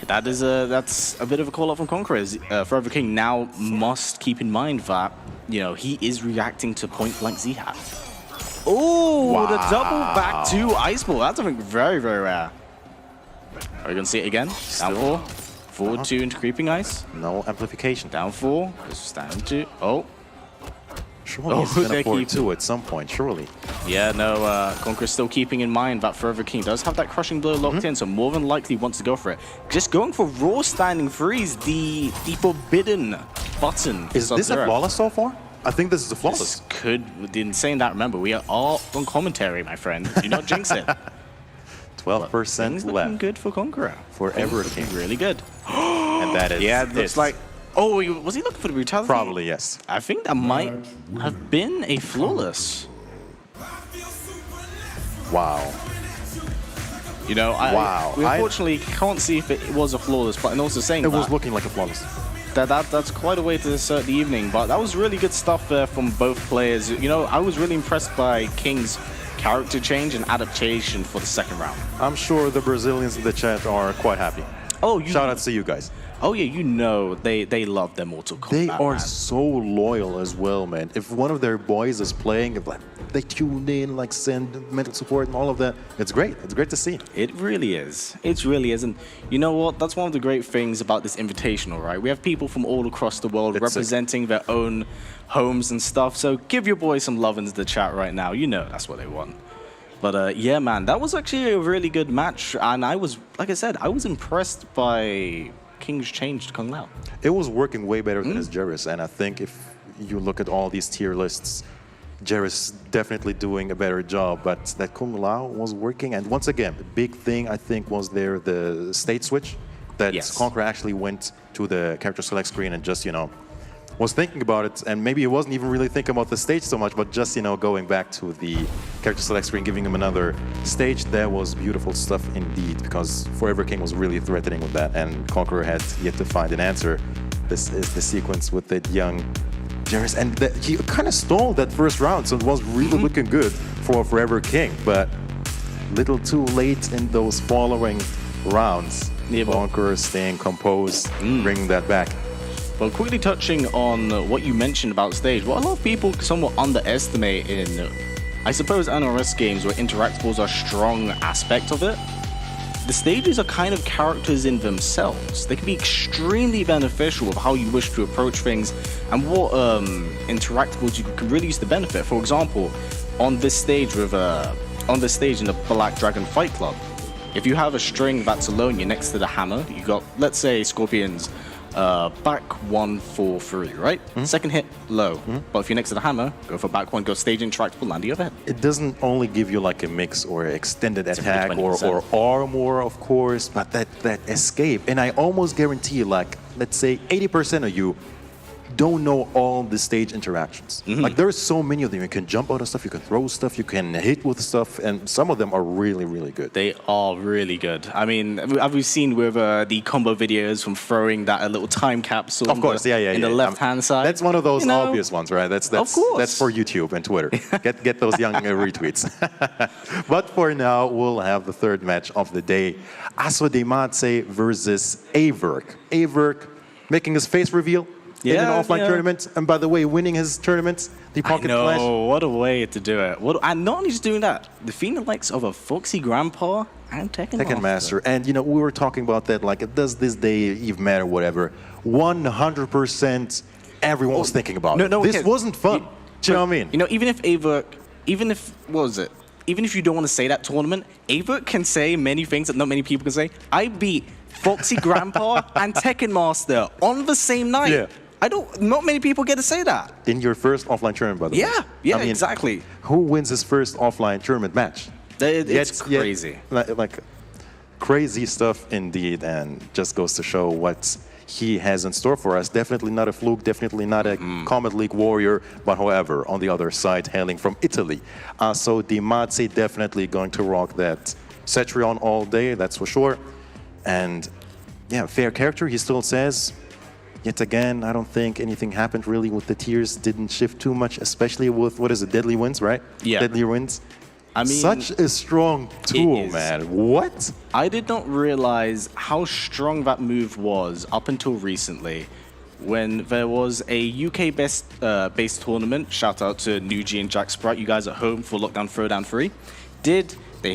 that's a bit of a call out from Conqueror. Forever King now must keep in mind that, you know, he is reacting to point blank Z-Hat. Oh, the double back to Ice Ball. That's something very, very rare. Are we going to see it again? Down 4. Forward 2 into creeping ice. No amplification. Down 4. Down 2. Oh. Surely he's Oh, gonna they're forward keeping- 2 at some point, surely. Yeah, no, Conqueror's still keeping in mind that Forever King does have that crushing blow locked in, so more than likely wants to go for it. Just going for raw standing freeze, the forbidden button. Is this a Sub-Zero. flawless so far? I think this is a flawless. This could, in saying that, remember, we are all on commentary, my friend. Do not jinx it. 12% Things looking left. good for Conqueror. Forever Looking King. really good. And that is Yeah, it looks like... Oh, was he looking for the brutality? Probably, yes. I think that might have been a flawless. Wow. You know, Wow. we unfortunately can't see if it was a flawless, but and also saying It that, was looking like a flawless. That's quite a way to start the evening, but that was really good stuff there from both players. You know, I was really impressed by King's character change and adaptation for the second round. I'm sure the Brazilians in the chat are quite happy. Oh, Shout out to you guys. Oh yeah, you know they love their Mortal Kombat. They are man. so loyal as well, man. If one of their boys is playing, like, they tune in, like send mental support and all of that. It's great. It's great to see. It really is. It really is. And you know what? That's one of the great things about this invitational, right? We have people from all across the world representing their own homes and stuff. So give your boys some love into the chat right now. You know that's what they want. But yeah, man, that was actually a really good match. And I was, like I said, I was impressed by King's change to Kung Lao. It was working way better than his Jarrus, and I think if you look at all these tier lists, Jarrus definitely doing a better job, but that Kung Lao was working. And once again, the big thing I think was there the state switch, that Conqueror actually went to the character select screen and just, you know, was thinking about it, and maybe he wasn't even really thinking about the stage so much, but just, you know, going back to the character select screen, giving him another stage. That was beautiful stuff indeed, because Forever King was really threatening with that, and Conqueror had yet to find an answer. This is the sequence with that young Jarrus, and he kind of stole that first round, so it was really looking good for Forever King, but little too late in those following rounds. Conqueror staying composed, bringing that back. Well, quickly touching on what you mentioned about stage, what a lot of people somewhat underestimate in, I suppose, NRS games where interactables are a strong aspect of it. The stages are kind of characters in themselves. They can be extremely beneficial with how you wish to approach things and what interactables you can really use to benefit. For example, on this stage in the Black Dragon Fight Club, if you have a string that's alone, you're next to the hammer. You got, let's say, Scorpion's back 1, 4, 3, right? Second hit, low. But if you're next to the hammer, go for back 1, go stage interactable, land the overhead. It doesn't only give you like a mix or extended attack or armor, of course, but that escape. And I almost guarantee, like, let's say 80% of you don't know all the stage interactions. Like, there's so many of them. You can jump out of stuff, you can throw stuff, you can hit with stuff, and some of them are really, really good. They are really good. I mean, have we seen with the combo videos from throwing that little time capsule? Of course, in the left-hand side. That's one of those you know, obvious ones, right? That's of course. That's for YouTube and Twitter. Get those young retweets. But for now, we'll have the third match of the day: Asodimazze versus AVirk. AVirk making his face reveal in an offline tournament, and by the way, winning his tournament, the Pocket Flash. What a way to do it. And not only just doing that, defeating the likes of a Foxy Grampa and Tekken Master. And, you know, we were talking about that, like, does this day even matter, whatever. 100% everyone was thinking about it. This wasn't fun. Do you know what I mean? You know, even if AVirk, even if you don't want to say that tournament, AVirk can say many things that not many people can say. I beat Foxy Grandpa and Tekken Master on the same night. Yeah. Not many people get to say that. In your first offline tournament, by the way. Yeah, I mean, exactly. Who wins his first offline tournament match? It's crazy. Like crazy stuff indeed, and just goes to show what he has in store for us. Definitely not a fluke, definitely not a Comet League warrior, but however, on the other side, hailing from Italy. So Asodimazze definitely going to rock that Cetrion all day, that's for sure. And yeah, fair character, he still says. Yet again, I don't think anything happened really with the tiers. Didn't shift too much, especially with, what is it, Deadly Winds, right? Yeah. Deadly Winds. I mean, such a strong tool, man. What? I did not realize how strong that move was up until recently, when there was a UK-based tournament. Shout out to Nuji and Jack Sprite, you guys at home for Lockdown Throwdown 3.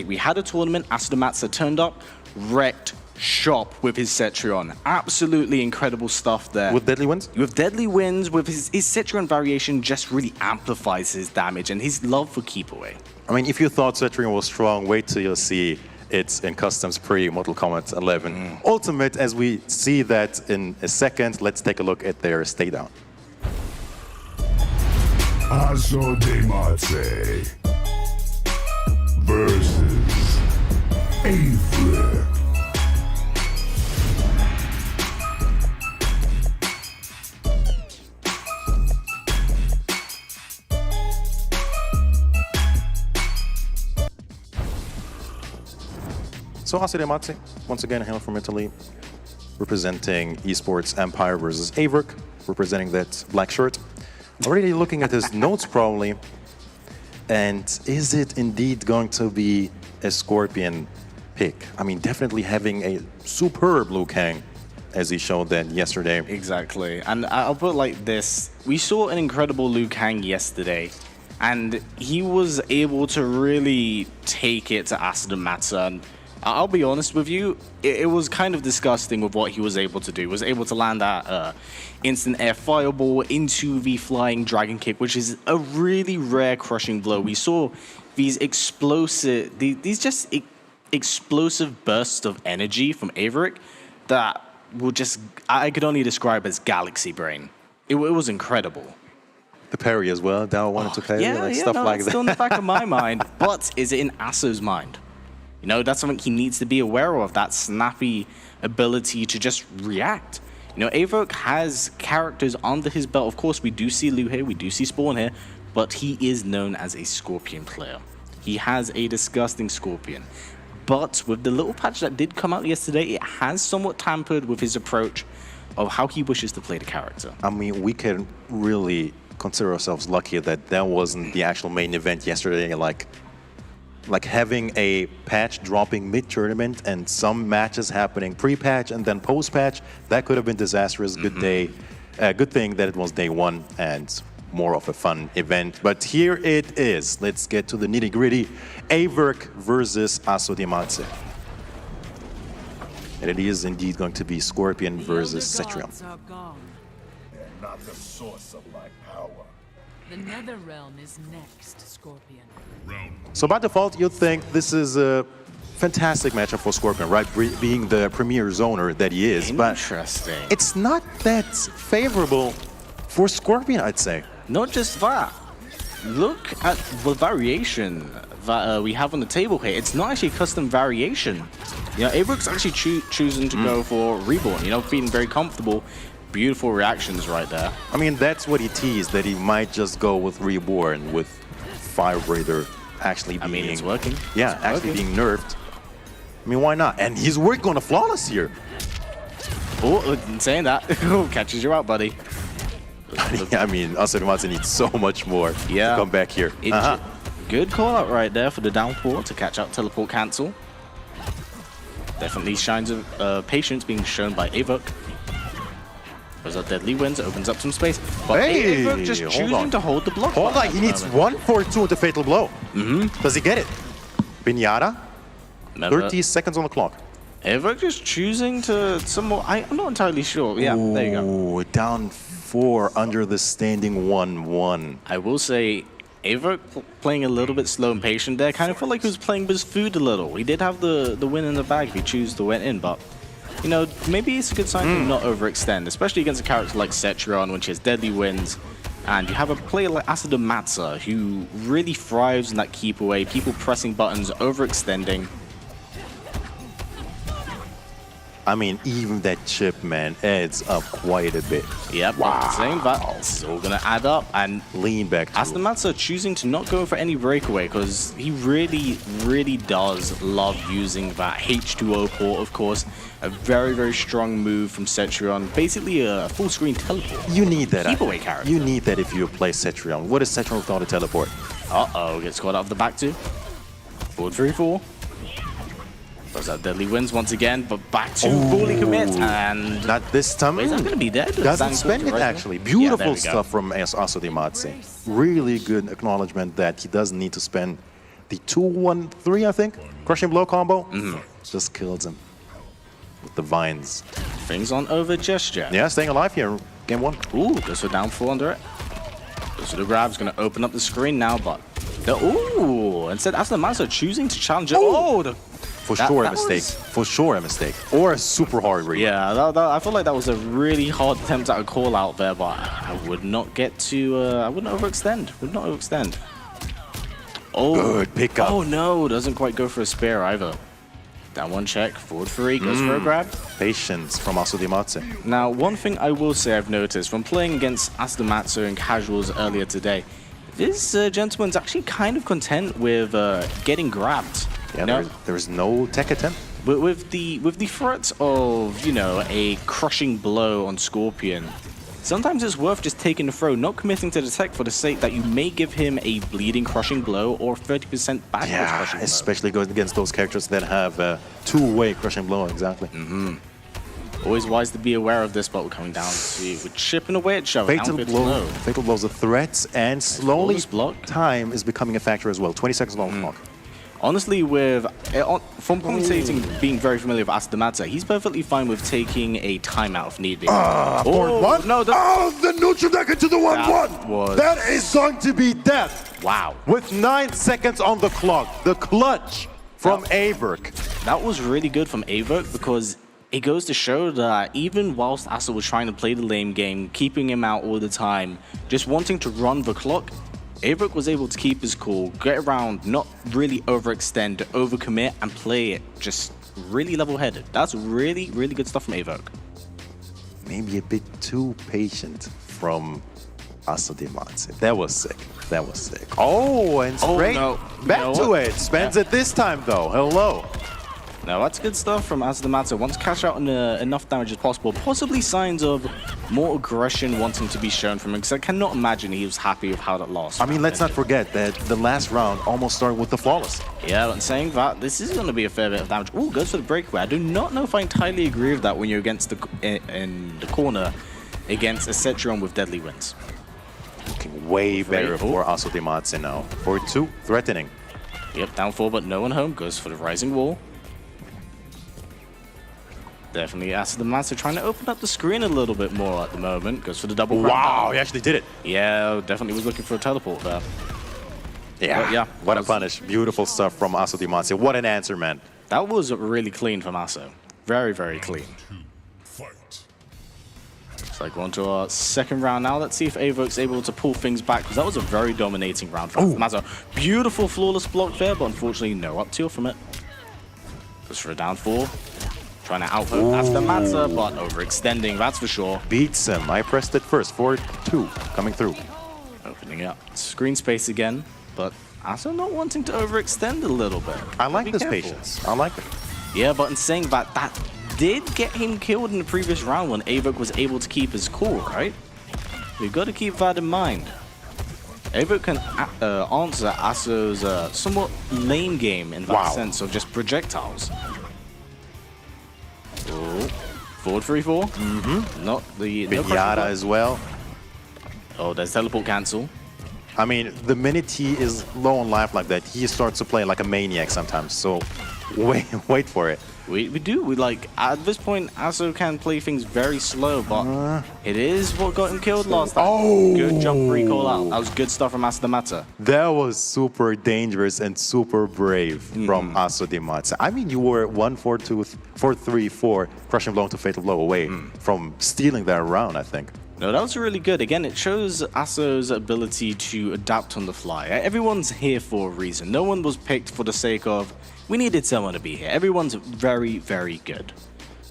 We had a tournament, Asodimazze turned up, wrecked shop with his Cetrion. Absolutely incredible stuff there. With Deadly Winds? With Deadly Winds, with his Cetrion variation just really amplifies his damage and his love for Keep Away. I mean, if you thought Cetrion was strong, wait till you see it's in Customs pre-Mortal Kombat 11. Ultimate, as we see that in a second, let's take a look at their stay down. Asodimazze versus AVirk. So Asodimazze, once again, hail from Italy. representing Esports Empire versus AVirk, representing that black shirt. Already looking at his notes probably. And is it indeed going to be a Scorpion pick? I mean, definitely having a superb Liu Kang, as he showed that yesterday. Exactly. And I'll put it like this. We saw an incredible Liu Kang yesterday, and he was able to really take it to Asodimazze. And I'll be honest with you, it was kind of disgusting with what he was able to do. He was able to land that instant air fireball into the flying dragon kick, which is a really rare crushing blow. We saw these explosive bursts of energy from AVirk that I could only describe as galaxy brain. It was incredible. The parry as well, Dow wanted to parry, stuff like it's that. still in the back of my mind. But is it in Aso's mind? You know, that's something he needs to be aware of, that snappy ability to just react. You know, AVirk has characters under his belt. Of course, we do see Liu here, we do see Spawn here, but he is known as a Scorpion player. He has a disgusting Scorpion. But with the little patch that did come out yesterday, it has somewhat tampered with his approach of how he wishes to play the character. I mean, we can really consider ourselves lucky that wasn't the actual main event yesterday. Like having a patch dropping mid-tournament and some matches happening pre-patch and then post-patch, that could have been disastrous. Good day. Good thing that it was day one and more of a fun event. But here it is. Let's get to the nitty-gritty. AVirk versus Asodimazze. And it is indeed going to be Scorpion versus Cetrion. They're not the source of my power. The Nether Realm is next, Scorpion. So by default, you'd think this is a fantastic matchup for Scorpion, right? Being the premier zoner that he is. Interesting. But it's not that favorable for Scorpion, I'd say. Not just that. Look at the variation that we have on the table here. It's not actually custom variation. You know, AVirk's actually choosing to go for Reborn. You know, feeling very comfortable. Beautiful reactions right there. I mean, that's what he teased, that he might just go with Reborn, with Fire Breather actually being... I mean, it's working. Yeah, it's actually working. being nerfed. I mean, why not? And he's working on a Flawless here. Oh, saying that. Catches you out, buddy. I mean, Asodimazze needs so much more to come back here. Good call out right there for the down four to catch out teleport cancel. Definitely signs of patience being shown by AVirk. Goes up deadly wins, opens up some space. But AVirk just choosing to hold the block. Hold on, he needs 1-4-2 with the Fatal Blow. Does he get it? Pinata? 30 seconds on the clock. AVirk just choosing to somewhat... I'm not entirely sure. Yeah, there you go. Ooh, down 4 under the standing 1-1. I will say, AVirk playing a little bit slow and patient there. Kind of felt like he was playing with his food a little. He did have the win in the bag if he chose to win in, but... You know, maybe it's a good sign to not overextend, especially against a character like Cetrion, which has deadly wins. And you have a player like Asodimazze, who really thrives in that keep away, people pressing buttons, overextending. I mean, even that chip, man, adds up quite a bit. Yep, saying that, it's all going to add up. And lean back to Asodimazze choosing to not go for any breakaway because he really, really does love using that H2O port, of course. A very, very strong move from Cetrion. Basically a full screen teleport. You need that. Keep away character. You need that if you play Cetrion. What is Cetrion without a teleport? Uh-oh, gets caught out of the back two. Forward 3-4. Does that deadly wins once again, but back to fully commit, and... Not this time. Is that going to be dead? Doesn't spend it, actually. Beautiful stuff from Asodimazze. Really good acknowledgement that he doesn't need to spend the 2-1-3, I think, crushing blow combo. Just kills him with the vines. Things on over just yet. Yeah, staying alive here, game 1. Ooh, goes for down 4 under it. Goes for the grab's going to open up the screen now, but... Ooh, instead Asodimazze choosing to challenge it. Oh, For sure a mistake. For sure a mistake. Or a super hard read. Yeah, I feel like that was a really hard attempt at a call out there, but I would not get to... I wouldn't overextend. Oh, good pickup. Oh no, doesn't quite go for a spare either. Down one check, forward 3, goes for a grab. Patience from Asodimazze. Now, one thing I will say I've noticed from playing against Asodimazze in casuals earlier today, this gentleman's actually kind of content with getting grabbed. Yeah, there's no tech attempt. But with the threats of, you know, a crushing blow on Scorpion, sometimes it's worth just taking the throw, not committing to the tech for the sake that you may give him a bleeding crushing blow or 30% backwards crushing blow. Especially going against those characters that have a two-way crushing blow, exactly. Always wise to be aware of this, but we're coming down to we're chipping away at Show. Fatal blows, the threats, and slowly time is becoming a factor as well. 20 seconds long clock. Honestly, from commentating, being very familiar with Asodimazze, he's perfectly fine with taking a timeout if needed. Forward one. No, the neutral deck into the 1-1. That is going to be death. Wow. With 9 seconds on the clock, the clutch from AVirk. That was really good from AVirk because it goes to show that even whilst Aso was trying to play the lame game, keeping him out all the time, just wanting to run the clock, AVirk was able to keep his cool, get around, not really overextend, overcommit, and play it just really level-headed. That's really, really good stuff from AVirk. Maybe a bit too patient from Asodimazze. That was sick. That was sick. Oh, and straight back to it. Spends it this time, though. Hello. Now that's good stuff from Asodimazze. Wants to cash out enough damage as possible. Possibly signs of more aggression wanting to be shown from him, because I cannot imagine he was happy with how that lost. I mean, let's not forget that the last round almost started with the flawless. Yeah, but saying that, this is going to be a fair bit of damage. Oh, goes for the breakaway. I do not know if I entirely agree with that when you're against in the corner against a Cetrion with deadly winds. Looking way better for Asodimazze now. 4-2, threatening. Yep, down 4, but no one home. Goes for the rising wall. Definitely Asodimazze trying to open up the screen a little bit more at the moment. Goes for the double. Wow, he actually did it. Yeah, definitely was looking for a teleport there. Yeah, what a punish. Beautiful stuff from Asodimazze. What an answer, man. That was really clean from Aso. Very, very clean. It's like going to our second round now. Let's see if AVirk's able to pull things back, because that was a very dominating round for Asodimazze. Beautiful flawless block there, but unfortunately no up tilt from it. Goes for a down 4. Trying to outvote Asodimazze, but overextending, that's for sure. Beats him. I pressed it first. 4-2 coming through. Opening up screen space again, but Aso not wanting to overextend a little bit. I like this patience. I like it. Yeah, but in saying that, that did get him killed in the previous round when AVirk was able to keep his cool, right? We've got to keep that in mind. AVirk can answer Aso's somewhat lame game in that sense of just projectiles. Oh, forward 3-4. Not the Yada as well. Oh, there's teleport cancel. I mean, the minute he is low on life like that, he starts to play like a maniac sometimes. So wait for it. We do. We like at this point, Aso can play things very slow, but it is what got him killed last time. Oh, good jump recall out. That was good stuff from Asodimazze. That was super dangerous and super brave from Asodimazze. I mean, you were 1-4-2, 4-3-4, crushing blow to fatal blow away from stealing that round, I think. No, that was really good. Again, it shows Aso's ability to adapt on the fly. Everyone's here for a reason. No one was picked for the sake of, we needed someone to be here. Everyone's very, very good.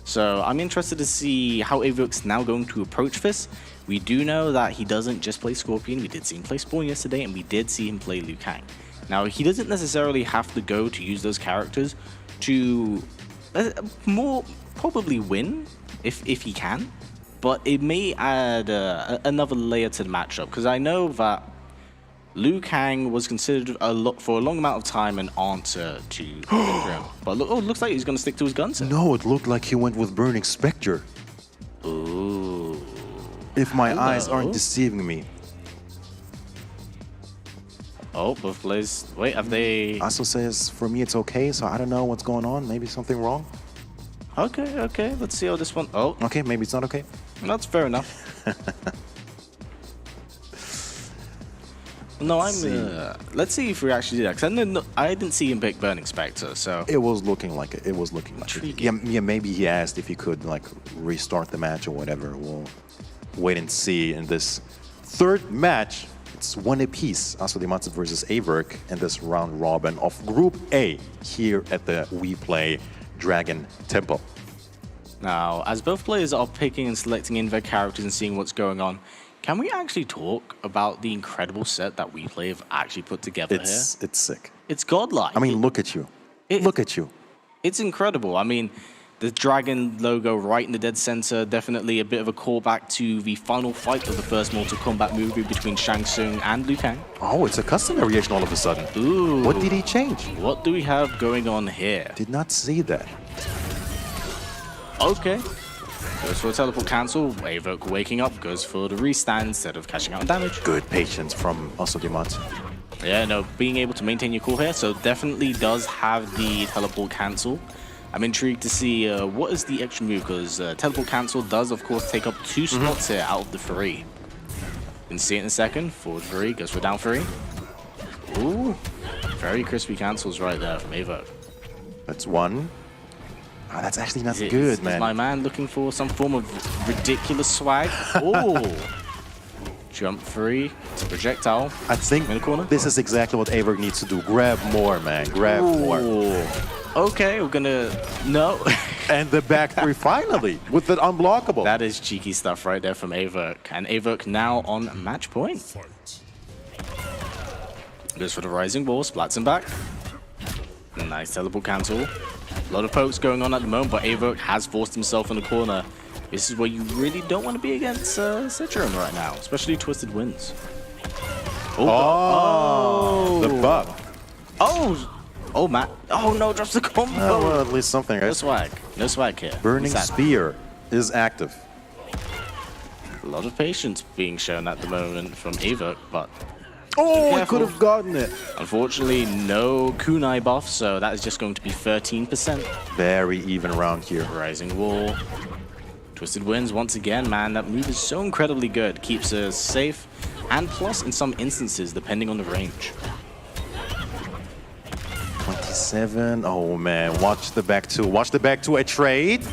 So I'm interested to see how AVirk's now going to approach this. We do know that he doesn't just play Scorpion. We did see him play Spawn yesterday, and we did see him play Liu Kang. Now, he doesn't necessarily have to go to use those characters to more probably win, if he can. But it may add another layer to the matchup, because I know that Liu Kang was considered for a long amount of time an answer to Earthrealm. But look, looks like he's going to stick to his guns. No, it looked like he went with Burning Spectre. Ooh. If my eyes aren't deceiving me. Oh, both plays. Wait, have they... Aso says, for me it's okay, so I don't know what's going on. Maybe something wrong. Okay. Let's see how this one... Oh. Okay, maybe it's not okay. That's fair enough. No, let's see if we actually did that. Because I didn't see him pick Burning Spectre, so... It was looking like it. It was looking like it. Yeah, maybe he asked if he could, like, restart the match or whatever. We'll wait and see in this third match. It's one apiece, Asodimazze versus AVirk in this round robin of Group A here at the WePlay Dragon Temple. Now, as both players are picking and selecting in their characters and seeing what's going on, can we actually talk about the incredible set that WePlay have actually put together here? It's sick. It's godlike. I mean, look at you. Look at you. It's incredible. I mean, the dragon logo right in the dead center, definitely a bit of a callback to the final fight of the first Mortal Kombat movie between Shang Tsung and Liu Kang. Oh, it's a custom variation all of a sudden. Ooh. What did he change? What do we have going on here? Did not see that. Okay. Goes for a teleport cancel. AVirk waking up, goes for the restand instead of cashing out on damage. Good patience from Asodimazze. Yeah, no, being able to maintain your cool here, so definitely does have the teleport cancel. I'm intrigued to see what is the extra move, because teleport cancel does, of course, take up 2 slots here out of the 3. Can see it in a second. Forward 3, goes for down 3. Ooh, very crispy cancels right there from AVirk. That's 1. Oh, that's actually not good, Is man. my man looking for some form of ridiculous swag? Oh, jump 3, projectile. I think in the corner. this is exactly what AVirk needs to do. Grab more, man. Grab more. Ooh. Okay, we're gonna no. And the back 3 finally with the unblockable. That is cheeky stuff right there from AVirk. And AVirk now on match point. Goes for the rising wall, splats him back. Nice teleport cancel. A lot of pokes going on at the moment, but AVirk has forced himself in the corner. This is where you really don't want to be against Citron right now, especially Twisted Winds. Oh, the buff. Oh, Matt. Oh, no, drops the combo. Oh, well, at least something, No right? swag. No swag here. Burning What's that? Spear is active. A lot of patience being shown at the moment from AVirk, but Oh, I careful. could have gotten it. unfortunately no kunai buff, so that is just going to be 13%. Very even round here. Rising Wall. Twisted Winds once again, man. That move is so incredibly good. Keeps us safe, and plus in some instances, depending on the range. 27. Oh, man. Watch the back 2. Watch the back 2. A trade.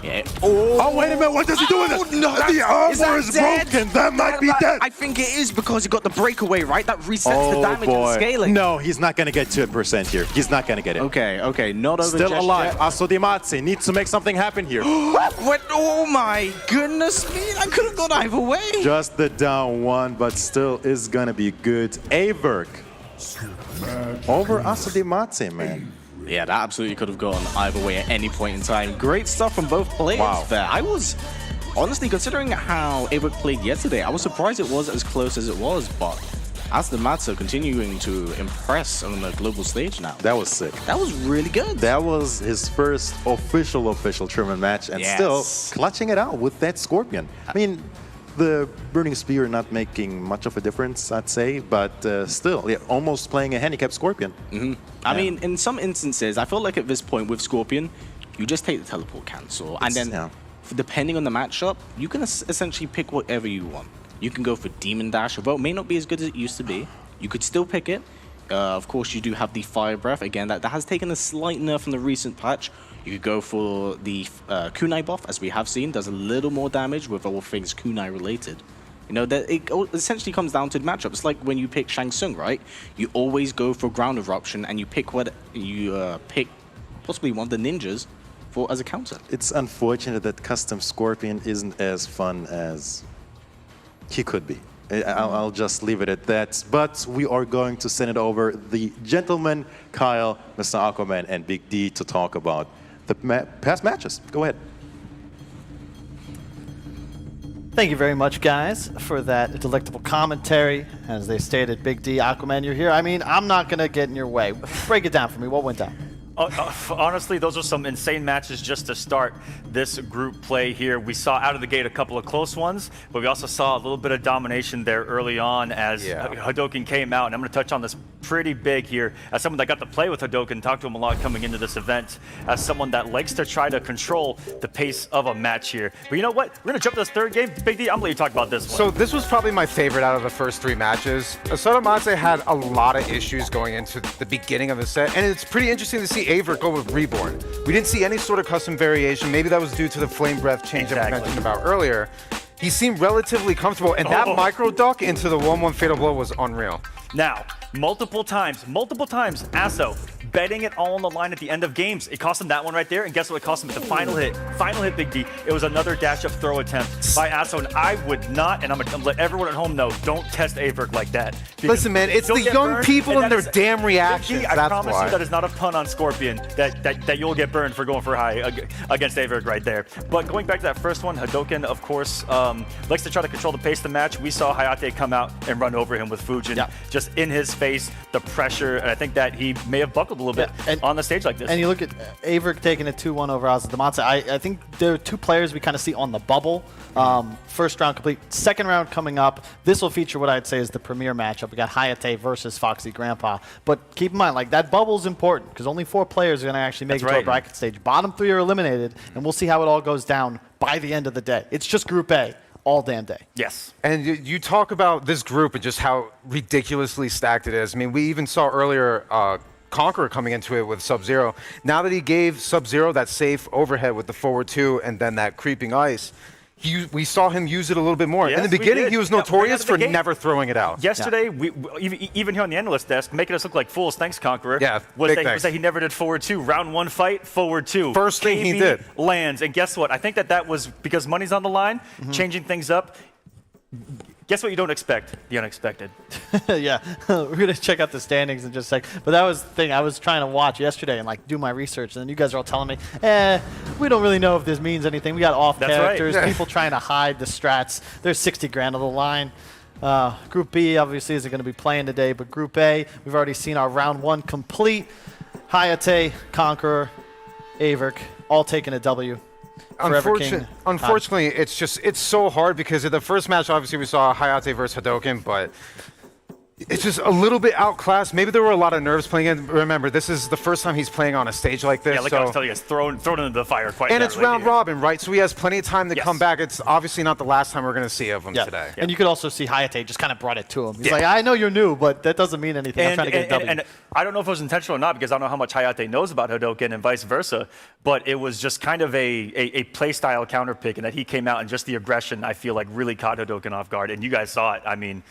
Yeah. Oh, wait a minute. What does he do with it? No, The armor is broken. That might be dead. I think it is because he got the breakaway, right? That resets the damage and the scaling. No, he's not going to get 2% here. He's not going to get it. Okay, not over Still just alive. yet. Asodimazze needs to make something happen here. What? Oh my goodness me, I could have gone either way. Just the down 1, but still is going to be good. AVirk over Asodimazze, man. Yeah, that absolutely could have gone either way at any point in time. Great stuff from both players there. I was, honestly, considering how AVirk played yesterday, I was surprised it was as close as it was, but Asodimazze continuing to impress on the global stage now. That was sick. That was really good. That was his first official tournament match, and still clutching it out with that Scorpion. I mean, the Burning Spear not making much of a difference, I'd say, but still, yeah, almost playing a handicapped Scorpion. I mean, in some instances, I feel like at this point with Scorpion, you just take the teleport cancel, and then depending on the matchup, you can essentially pick whatever you want. You can go for Demon Dash, although it may not be as good as it used to be. You could still pick it. Of course, you do have the Fire Breath. Again, that has taken a slight nerf from the recent patch. You could go for the kunai buff, as we have seen, does a little more damage with all things kunai related. You know, that it essentially comes down to the matchup. It's like when you pick Shang Tsung, right? You always go for Ground Eruption, and you pick pick possibly one of the ninjas for as a counter. It's unfortunate that custom Scorpion isn't as fun as he could be. I'll just leave it at that. But we are going to send it over the gentlemen, Kyle, Mr. Aquaman, and Big D to talk about the past matches. Go ahead. Thank you very much, guys, for that delectable commentary. As they stated, Big D, Aquaman, you're here. I mean, I'm not going to get in your way. Break it down for me. What went down? Honestly, those are some insane matches just to start this group play here. We saw out of the gate a couple of close ones, but we also saw a little bit of domination there early on as Hadoken came out. And I'm going to touch on this pretty big here. As someone that got to play with Hadoken, talked to him a lot coming into this event, as someone that likes to try to control the pace of a match here. But you know what? We're going to jump to this third game. Big D, I'm going to let you talk about this one. So this was probably my favorite out of the first 3 matches. Asodimazze had a lot of issues going into the beginning of the set, and it's pretty interesting to see AVirk go with Reborn. We didn't see any sort of custom variation. Maybe that was due to the Flame Breath change that we mentioned about earlier. He seemed relatively comfortable, and that micro duck into the 1-1 Fatal Blow was unreal. Now, multiple times, Aso betting it all on the line at the end of games. It cost him that one right there, and guess what it cost him at the final hit? Final hit, Big D. It was another dash-up throw attempt by Aso, and I would not, and I'm gonna let everyone at home know, don't test AVirk like that. Listen, man, it's the young people and their damn reactions. Big D, I promise you that is not a pun on Scorpion, that you'll get burned for going for high against AVirk right there. But going back to that first one, Hadoken, of course, likes to try to control the pace of the match. We saw Hayatei come out and run over him with Fujin, just in his face, the pressure, and I think that he may have buckled a little bit on the stage like this. And you look at AVirk taking a 2-1 over Asodimazze. I think there are two players we kind of see on the bubble. First round complete. Second round coming up. This will feature what I'd say is the premier matchup. We got Hayatei versus Foxy Grampa. But keep in mind, like, that bubble's important because only 4 players are going to actually make it to a bracket stage. Bottom 3 are eliminated, and we'll see how it all goes down by the end of the day. It's just Group A all damn day. Yes. And you talk about this group and just how ridiculously stacked it is. I mean, we even saw earlier Conqueror coming into it with Sub-Zero. Now that he gave Sub-Zero that safe overhead with the forward 2 and then that creeping ice, we saw him use it a little bit more. Yes, in the beginning, he was notorious for gate. never throwing it out. Yesterday, even here on the analyst desk, making us look like fools, thanks Conqueror, was that he never did forward 2. Round 1 fight, forward 2. First thing he did. Lands, and guess what? I think that was because money's on the line, changing things up. Guess what you don't expect? The unexpected. Yeah, we're going to check out the standings in just a sec. But that was the thing I was trying to watch yesterday and like do my research. And then you guys are all telling me, we don't really know if this means anything. We got off characters, people trying to hide the strats. There's 60 grand on the line. Group B obviously isn't going to be playing today, but Group A, we've already seen our round 1 complete. Hayatei, Conqueror, AVirk, all taking a W. Unfortunately, it's so hard because in the first match, obviously, we saw Hayatei versus Hadoken, but it's just a little bit outclassed. Maybe there were a lot of nerves playing in. Remember, this is the first time he's playing on a stage like this. Yeah, like I was telling you, it's thrown into the fire quite And it's round robin, right? So he has plenty of time to come back. It's obviously not the last time we're going to see of him today. And you could also see Hayatei just kind of brought it to him. He's like, I know you're new, but that doesn't mean anything. I'm trying to get a W. And I don't know if it was intentional or not because I don't know how much Hayatei knows about Hadoken and vice versa, but it was just kind of a play style counter pick, and that he came out and just the aggression, I feel like, really caught Hadoken off guard. And you guys saw it. I mean,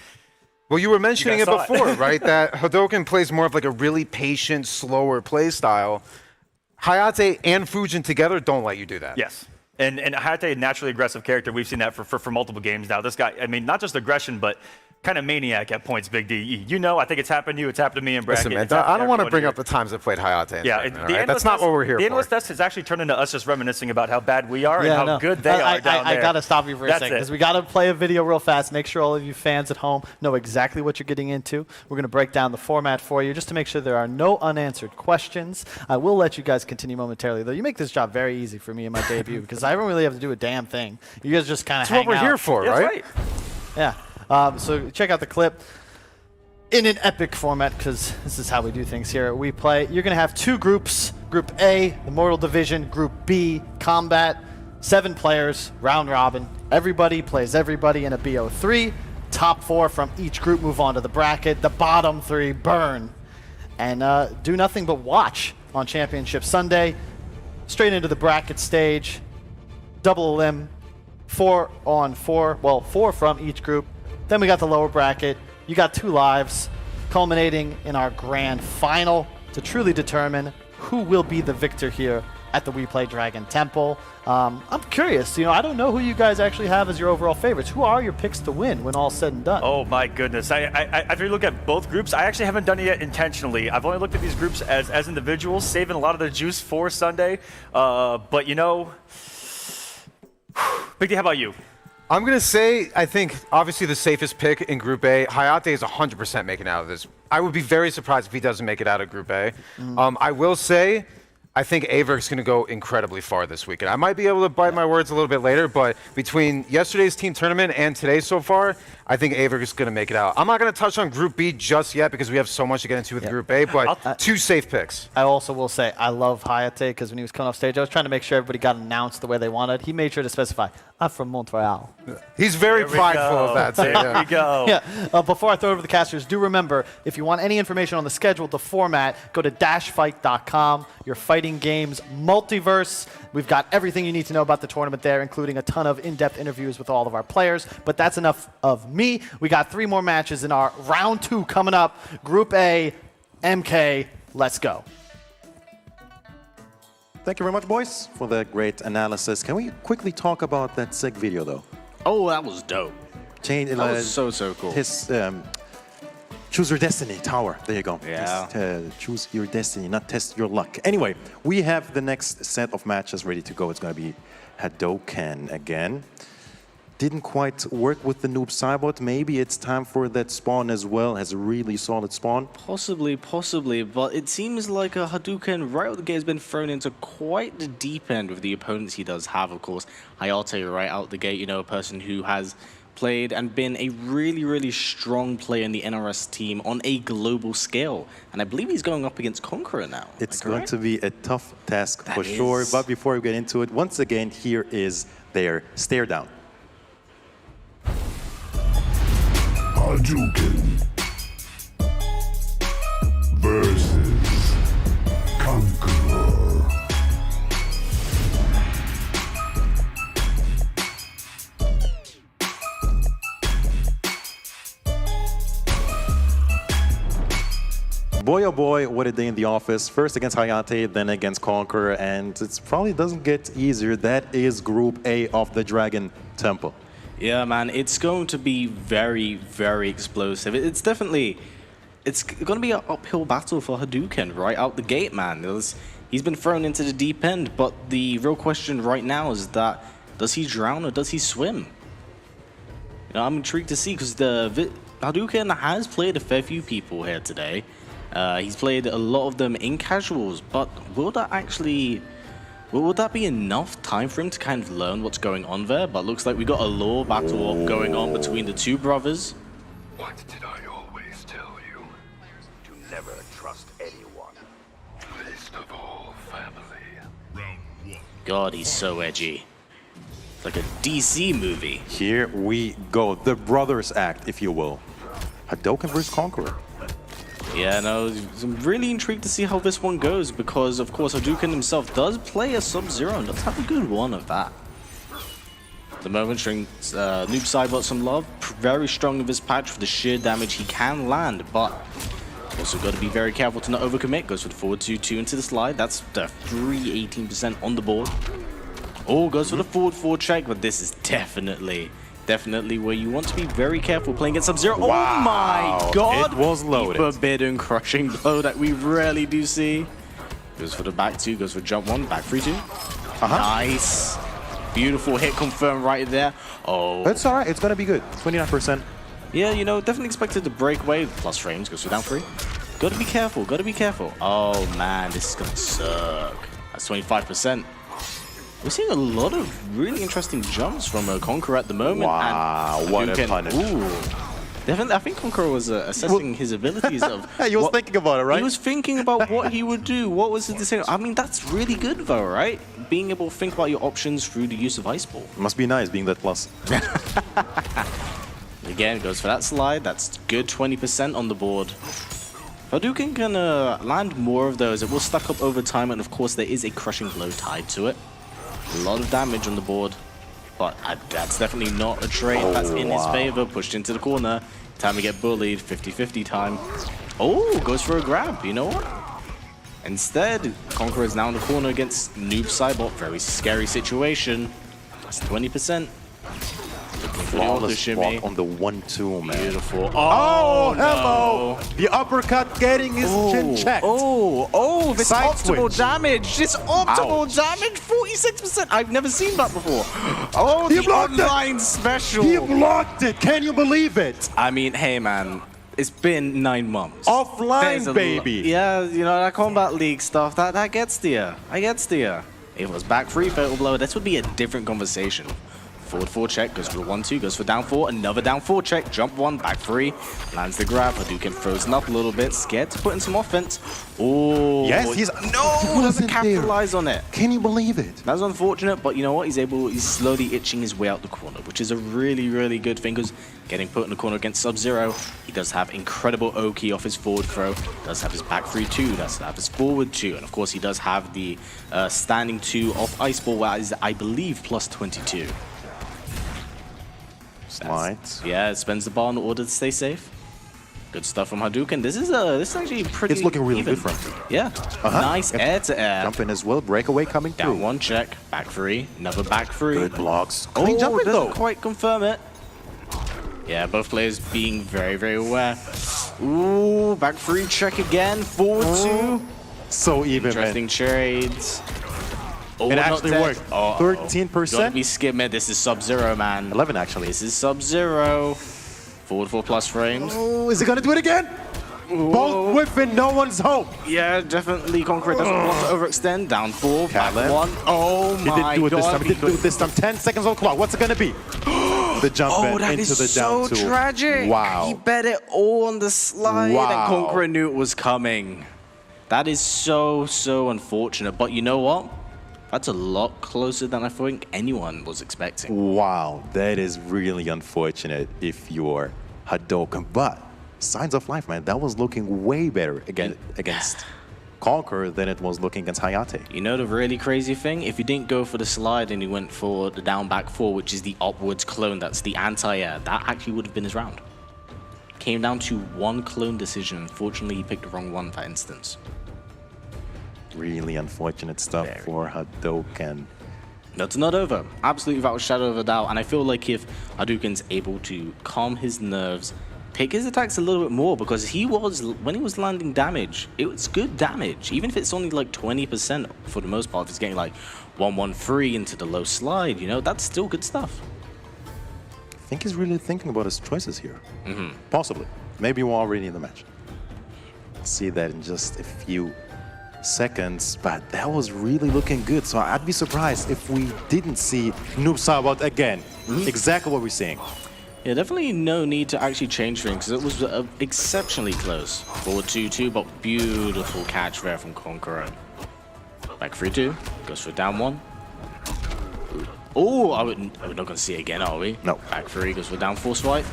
well, you were mentioning it before, right? That Hadoken plays more of like a really patient, slower play style. Hayatei and Fujin together don't let you do that. Yes. And Hayatei, a naturally aggressive character. We've seen that for multiple games now. This guy, I mean, not just aggression, but kind of maniac at points, Big D. You know, I think it's happened to you. It's happened to me in bracket. Listen, man, I don't want to bring up the times I played Hayatei. Yeah, right? That's not what we're here for. The analyst test has actually turned into us just reminiscing about how bad we are and how good they are down there. I got to stop you for a second because we got to play a video real fast. Make sure all of you fans at home know exactly what you're getting into. We're going to break down the format for you just to make sure there are no unanswered questions. I will let you guys continue momentarily, though. You make this job very easy for me in my debut because I don't really have to do a damn thing. You guys just kind of hang out. That's what we're here for, right? Yeah. So check out the clip. In an epic format, because this is how we do things here at WePlay, you're going to have 2 groups. Group A, the Mortal Division. Group B, Combat. 7 players, round robin. Everybody plays everybody in a BO3. Top 4 from each group move on to the bracket. The bottom 3 burn. And do nothing but watch on Championship Sunday. Straight into the bracket stage. Double elim. 4 on 4. Well, 4 from each group. Then we got the lower bracket. You got 2 lives, culminating in our grand final to truly determine who will be the victor here at the WePlay Dragon Temple. I'm curious, I don't know who you guys actually have as your overall favorites. Who are your picks to win when all's said and done? Oh my goodness. After you look at both groups, I actually haven't done it yet intentionally. I've only looked at these groups as individuals, saving a lot of the juice for Sunday. But Big D, how about you? I'm going to say, I think, obviously the safest pick in Group A, Hayatei is 100% making it out of this. I would be very surprised if he doesn't make it out of Group A. I will say, I think AVirk's going to go incredibly far this weekend. I might be able to bite my words a little bit later, but between yesterday's team tournament and today so far, I think AVirk is going to make it out. I'm not going to touch on Group B just yet because we have so much to get into with Group A, but 2 safe picks. I also will say I love Hayatei because when he was coming off stage, I was trying to make sure everybody got announced the way they wanted. He made sure to specify, I'm from Montreal. He's very prideful of that. There we go. Yeah. Before I throw it over to the casters, do remember, if you want any information on the schedule, the format, go to dashfight.com. Your fighting Fighting Games Multiverse. We've got everything you need to know about the tournament there, including a ton of in-depth interviews with all of our players. But that's enough of me. We got 3 more matches in our round 2 coming up. Group A, MK, let's go. Thank you very much, boys, for the great analysis. Can we quickly talk about that sick video, though? Oh, that was dope. That was so cool. His Choose Your Destiny tower. There you go. Yeah. Choose your destiny, not test your luck. Anyway, we have the next set of matches ready to go. It's going to be Hadoken again. Didn't quite work with the noob Cybot. Maybe it's time for that spawn as well. Has a really solid spawn. Possibly, but it seems like a Hadoken right out of the gate has been thrown into quite the deep end with the opponents he does have, of course. Hayatei right out the gate, you know, a person who has played and been a really strong player in the NRS team on a global scale. And I believe he's going up against Conqueror now. It's going to be a tough task for sure. But before we get into it, once again, here is their stare down. Hadoken versus Conqueror. Boy, oh boy, what a day in the office. First against Hayatei, then against Conqueror, and it probably doesn't get easier. That is Group A of the Dragon Temple. Yeah, man, it's going to be very explosive. It's going to be an uphill battle for Hadoken right out the gate, man. He's been thrown into the deep end, but the real question right now is that, does he drown or does he swim? You know, I'm intrigued to see, because Hadoken has played a fair few people here today. He's played a lot of them in casuals, but will that be enough time for him to kind of learn what's going on there? But looks like we got a lore battle going on between the two brothers. What did I always tell you? To never trust anyone. Least of all family. Round 1. God, he's so edgy. It's like a DC movie. Here we go. The Brothers Act, if you will. Hadoken versus Conqueror. Yeah, no, I'm really intrigued to see how this one goes, because, of course, Hadoken himself does play a Sub-Zero and does have a good one of that. At the moment, showing Noob Cybot some love. Very strong with his patch for the sheer damage he can land, but also got to be very careful to not overcommit. Goes for the forward 2-2 into the slide. That's the 318% on the board. Oh, goes for the forward check, but this is definitely where you want to be very careful playing against Sub-Zero. Wow. Oh my god! It was loaded. The forbidden crushing blow that we rarely do see. Goes for the back 2, goes for jump 1, back 3-2. Nice. Beautiful hit confirmed right there. Oh. It's alright, it's gonna be good. 29%. Yeah, you know, definitely expected to break away. Plus frames, goes for down 3. Gotta be careful. Oh man, this is gonna suck. That's 25%. We're seeing a lot of really interesting jumps from Conqueror at the moment. Wow, and what a punish. Definitely, I think Conqueror was assessing his abilities of... He was thinking about it, right? He was thinking about what he would do. What was his decision? I mean, that's really good, though, right? Being able to think about your options through the use of Ice Ball. Must be nice being that plus. Again, goes for that slide. That's good 20% on the board. Hadoken can land more of those. It will stack up over time, and of course, there is a crushing blow tied to it. A lot of damage on the board, but that's definitely not a trade that's in his favor. Pushed into the corner. Time to get bullied. 50-50 time. Oh, goes for a grab. You know what? Instead, Conqueror is now in the corner against Noob Cybot. Very scary situation. That's 20%. Flawless shimmy on the 1-2, man. Beautiful. Oh, no. hello! The uppercut getting his chin checked. Oh, this Side optimal switch. damage. This optimal Ouch. damage, 46%. I've never seen that before. Oh, He the blocked it. online special. He blocked it. Can you believe it? I mean, hey, man. It's been 9 months. Offline, baby. Yeah, you know, that Combat League stuff, that gets to you. It was back 3 fatal blow. This would be a different conversation. Forward 4 check, goes for the 1-2, goes for down 4, another down 4 check, jump 1, back 3, lands the grab. Hadoken frozen up a little bit, scared to put in some offense. Oh, Yes, he's doesn't wasn't capitalize on it. Can you believe it? That's unfortunate, but you know what? He's slowly itching his way out the corner, which is a really, really good thing because getting put in the corner against Sub-Zero, he does have incredible Oki off his forward throw, does have his back 3-2, does have his forward 2, and of course he does have the standing 2 off Ice Ball, where is, I believe, plus 22. Smart. Yeah, it spends the ball in order to stay safe. Good stuff from Hadoken. This is actually pretty. It's looking really even. good from him. Yeah. Nice air to air. Jump in as well. Breakaway coming Down through. 1 check, back 3, another back 3. Good blocks. Clean jumping doesn't though. quite confirm it. Yeah, both players being very, very aware. Ooh, back 3 check again, forward 2. So even, Interesting man. trades. Oh, It not actually dead. worked. Uh-oh. 13%? Gotta be skimming. This is Sub-Zero, man. 11 actually. This is Sub-Zero. Forward 4+ frames. Oh, is he gonna do it again? Both whipping, no one's home. Yeah, definitely Conqueror doesn't want to overextend. Down 4, back Caleb. 1. Oh He my didn't do it this god. time. He didn't do it this time. 10 seconds on clock. What's it gonna be? The jump in That into is the down so 2. tragic. Wow. He bet it all on the slide, Wow. and Conqueror knew it was coming. That is so, so unfortunate. But you know what? That's a lot closer than I think anyone was expecting. Wow, that is really unfortunate if you're Hadoken. But signs of life, man. That was looking way better against Conqueror than it was looking against Hayatei. You know the really crazy thing? If you didn't go for the slide and you went for the down back 4, which is the upwards clone, that's the anti-air, that actually would have been his round. Came down to 1 clone decision. Unfortunately, he picked the wrong one for instance. Really unfortunate stuff for Hadoken. That's not over. Absolutely without a shadow of a doubt. And I feel like if Hadoken's able to calm his nerves, pick his attacks a little bit more, because when he was landing damage, it was good damage. Even if it's only like 20% for the most part, if it's getting like 1-1-3 into the low slide, you know, that's still good stuff. I think he's really thinking about his choices here. Possibly. Maybe we're already in the match. See that in just a few seconds, but that was really looking good. So I'd be surprised if we didn't see Noob Saibot again. Exactly what we're seeing. Yeah, definitely no need to actually change things, because it was exceptionally close. Forward 2-2, but beautiful catch there from Conqueror. Back 3-2, goes for down 1. Oh, we're not going to see it again, are we? No. Back 3, goes for down 4 swipe.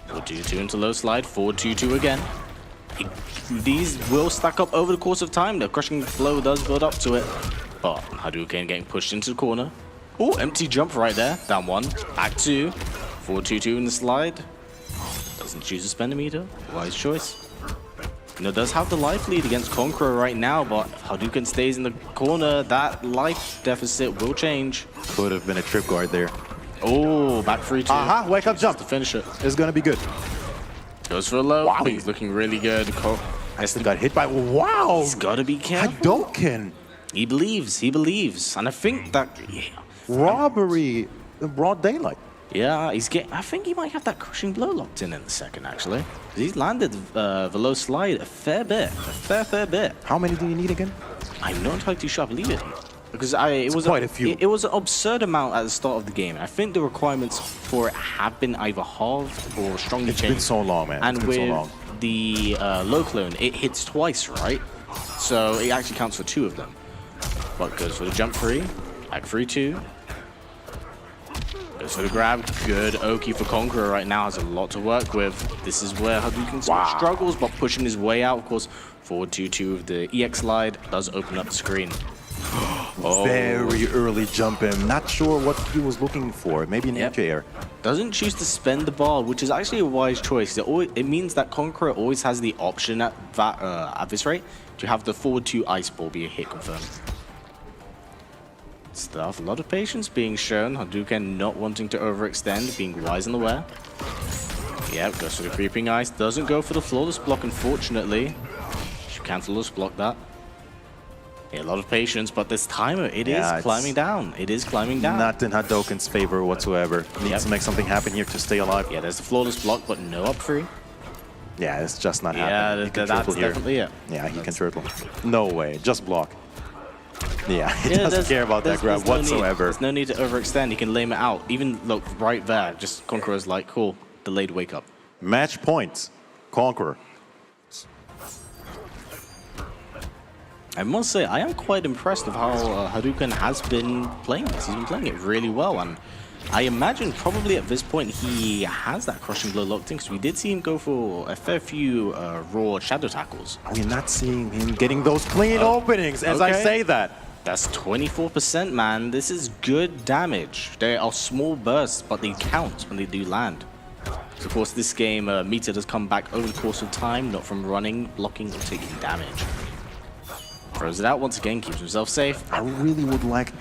Forward 2-2 into low slide, forward 2-2 again. These will stack up over the course of time. The crushing flow does build up to it. But Hadoken getting pushed into the corner. Oh, empty jump right there. Down 1, back 2. Forward 2-2 in the slide. Doesn't choose to spend a meter. Wise choice. You know, does have the life lead against Conqueror right now, but if Hadoken stays in the corner, that life deficit will change. Could have been a trip guard there. Oh, back 3-2. Wake up jump. To finish it. It's gonna be good. Goes for a low. Wow. He's looking really good. I still got hit by. Wow. He's got to be careful. Hadoken. He believes. He believes. And I think that... Robbery in broad daylight. Yeah, he's getting... I think he might have that crushing blow locked in a second, actually. He's landed the low slide a fair bit. A fair bit. How many do you need again? I'm not entirely too sure. I believe it. Because it was quite a few. It was an absurd amount at the start of the game. I think the requirements for it have been either halved or strongly changed. It's been so long, man. And it's with been so long. the low clone, it hits twice, right? So it actually counts for 2 of them. But goes for the jump 3, back 3-2. Goes for the grab. Good Oki for Conqueror right now. Has a lot to work with. This is where Hadoken struggles, but pushing his way out. Of course, forward 2-2 with the EX slide does open up the screen. Very early jump in. Not sure what he was looking for. Maybe an air. Doesn't choose to spend the ball, which is actually a wise choice. It means that Conqueror always has the option at this rate to have the forward 2 ice ball be a hit confirmed. Stuff. A lot of patience being shown. Hadoken not wanting to overextend, being wise and aware. Yeah, goes for the creeping ice. Doesn't go for the flawless block, unfortunately. You can flawless block that. Yeah, a lot of patience, but this timer, it is climbing down. It is climbing down. Not in Hadoken's favor whatsoever. Needs to make something happen here to stay alive. Yeah, there's the flawless block, but no up 3. Yeah, it's just not happening. He can that's turtle here. definitely it. Yeah, he can turtle. No way. Just block. Yeah, he doesn't care about that grab whatsoever. There's no need to overextend. He can lame it out. Even look right there. Just Conqueror's like, cool, delayed wake up. Match point, Conqueror. I must say, I am quite impressed with how Hadoken has been playing this. He's been playing it really well, and I imagine probably at this point he has that crushing blow locked in, because we did see him go for a fair few raw shadow tackles. We're not seeing him getting those clean openings as I say that. That's 24%, man. This is good damage. They are small bursts, but they count when they do land. So of course, this game, meter does come back over the course of time, not from running, blocking, or taking damage. Throws it out once again, keeps himself safe. I really would like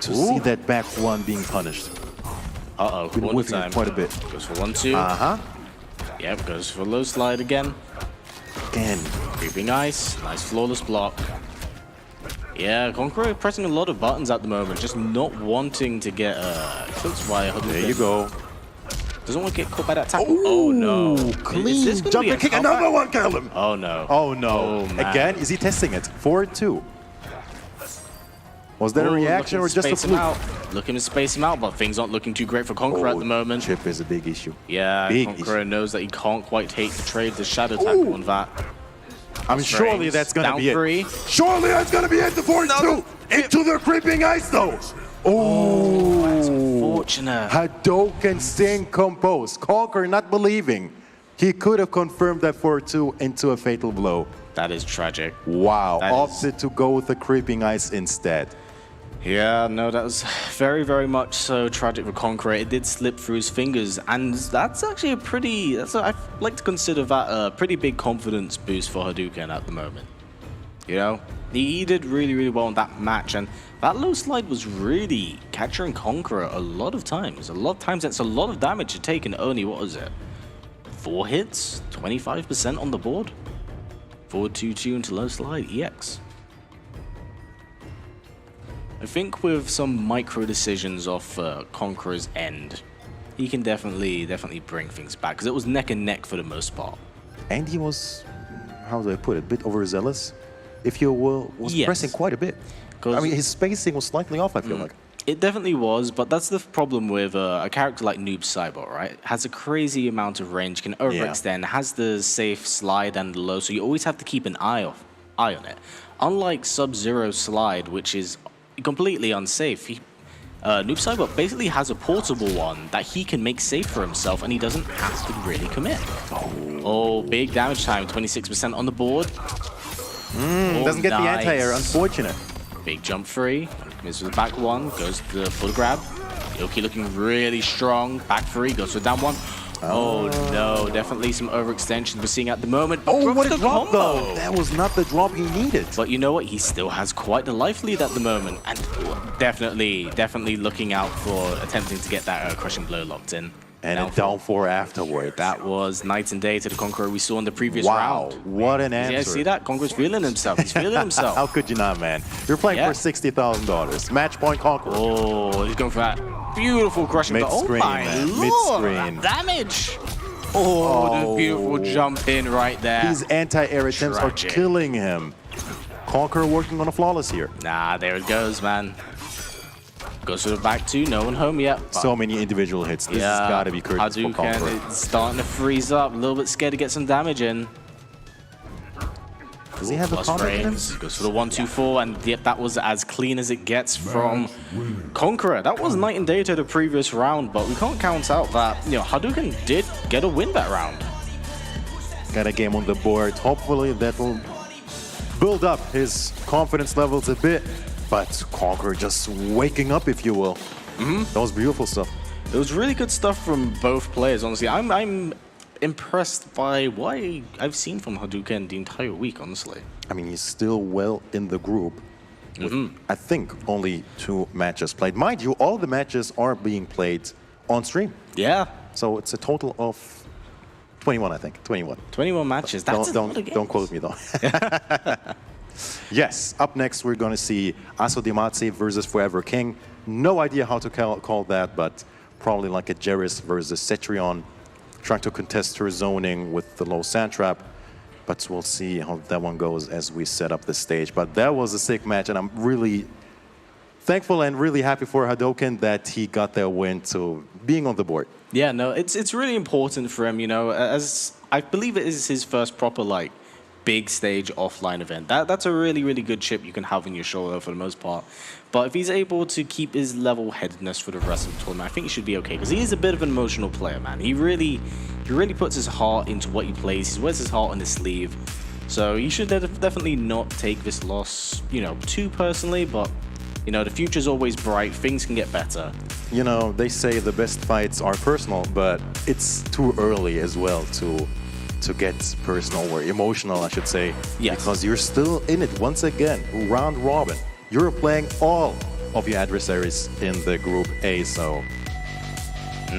to see that back one being punished. Uh-oh, Been one whiffing time. quite a bit. Goes for 1-2. Uh-huh. Yep, goes for low slide again. Again. Creeping ice, nice flawless block. Yeah, Conqueror pressing a lot of buttons at the moment, just not wanting to get close via Hadoken. There you go. Doesn't want to get caught by that tackle. Oh no. Clean jumping kick, another one, kill him. Oh no. Oh no. Oh, Again, is he testing it? 4-2. Was that a reaction or just a fluke? Looking to space him out, but things aren't looking too great for Conqueror at the moment. Chip is a big issue. Yeah, Big Conqueror knows that he can't quite take the trade the shadow tackle on that. I mean, surely that's going to be three. it. Surely that's going to be it, the 4-2. Into the creeping ice, though. Oh, that's unfortunate. Hadoken staying composed. Conqueror not believing. He could have confirmed that 4-2 into a fatal blow. That is tragic. Wow, opted to go with the creeping ice instead. Yeah, no, that was very, very much so tragic for Conqueror. It did slip through his fingers, and that's actually a pretty, I'd like to consider that a pretty big confidence boost for Hadoken at the moment. You know, he did really, really well in that match, and that low slide was really capturing Conqueror a lot of times. It's a lot of damage to take in only, what was it? 4 hits, 25% on the board. Forward 2-2 into low slide, EX. I think with some micro decisions off Conqueror's end, he can definitely bring things back, because it was neck and neck for the most part. And he was, how do I put it, a bit overzealous, if you will, was pressing quite a bit. I mean, his spacing was slightly off, I feel like. It definitely was, but that's the problem with a character like Noob Saibot, right? Has a crazy amount of range, can overextend, has the safe slide and the low, so you always have to keep an eye on it. Unlike Sub-Zero slide, which is completely unsafe, Noob Saibot basically has a portable one that he can make safe for himself, and he doesn't have to really commit. Oh, big damage time, 26% on the board. Doesn't get the anti-air, unfortunate. Big jump free, commits to the back one, goes to the full grab. Yoki looking really strong, back free, goes for the down one. Oh no, definitely some overextension we're seeing at the moment. Oh, what a drop though! That was not the drop he needed. But you know what? He still has quite the life lead at the moment, and definitely looking out for attempting to get that crushing blow locked in. And a down 4 afterwards. That was night and day to the Conqueror we saw in the previous round. Wow, what an answer. Yeah, see that? Conqueror's feeling himself. He's feeling himself. How could you not, man? You're playing for $60,000. Match point Conqueror. Oh, he's going for that beautiful crushing blow. Mid-screen, man. Mid-screen. Damage. Oh, the beautiful jump in right there. These anti-air attempts are killing him. Conqueror working on a flawless here. Nah, there it goes, man. Goes to the back two, no one home yet. So many individual hits. This has got to be courteous for Conqueror. It's starting to freeze up. A little bit scared to get some damage in. Does he have the confidence? Goes for the 1-2-4, and yep, that was as clean as it gets from Conqueror. That was night and day to the previous round, but we can't count out that, you know, Hadoken did get a win that round. Got a game on the board. Hopefully that will build up his confidence levels a bit. But Conqueror just waking up, if you will. That was beautiful stuff. It was really good stuff from both players, honestly. I'm impressed by what I've seen from Hadoken the entire week, honestly. I mean, he's still well in the group. With, I think, only 2 matches played. Mind you, all the matches are being played on stream. Yeah. So it's a total of 21, I think. 21. 21 matches. That's don't quote me, though. Yes, up next we're going to see Asodimazze versus Forever King. No idea how to call that, but probably like a Jeris versus Cetrion, trying to contest her zoning with the low sand trap. But we'll see how that one goes as we set up the stage. But that was a sick match, and I'm really thankful and really happy for Hadoken that he got that win to being on the board. Yeah, no, it's really important for him, you know, as I believe it is his first proper, like, big stage offline event. That's a really, really good chip you can have on your shoulder for the most part. But if he's able to keep his level-headedness for the rest of the tournament, I think he should be okay, because he is a bit of an emotional player, man. He really puts his heart into what he plays. He wears his heart on his sleeve. So he should definitely not take this loss, you know, too personally, but you know, the future's always bright, things can get better. You know, they say the best fights are personal, but it's too early as well to get personal or emotional, I should say. Yes. Because you're still in it once again, round robin. You're playing all of your adversaries in the Group A, so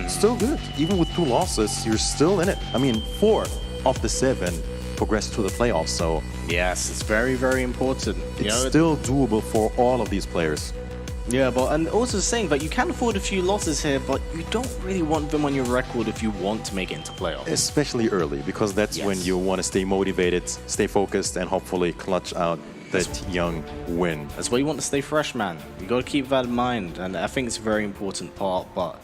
still good. Even with 2 losses, you're still in it. I mean, 4 of the 7 progressed to the playoffs, so Yes, it's very, very important. it's still doable for all of these players. Yeah, but and also saying that you can afford a few losses here, but you don't really want them on your record if you want to make it into playoffs. Especially early, because that's when you want to stay motivated, stay focused, and hopefully clutch out that young win. That's why you want to stay fresh, man. You got to keep that in mind, and I think it's a very important part. But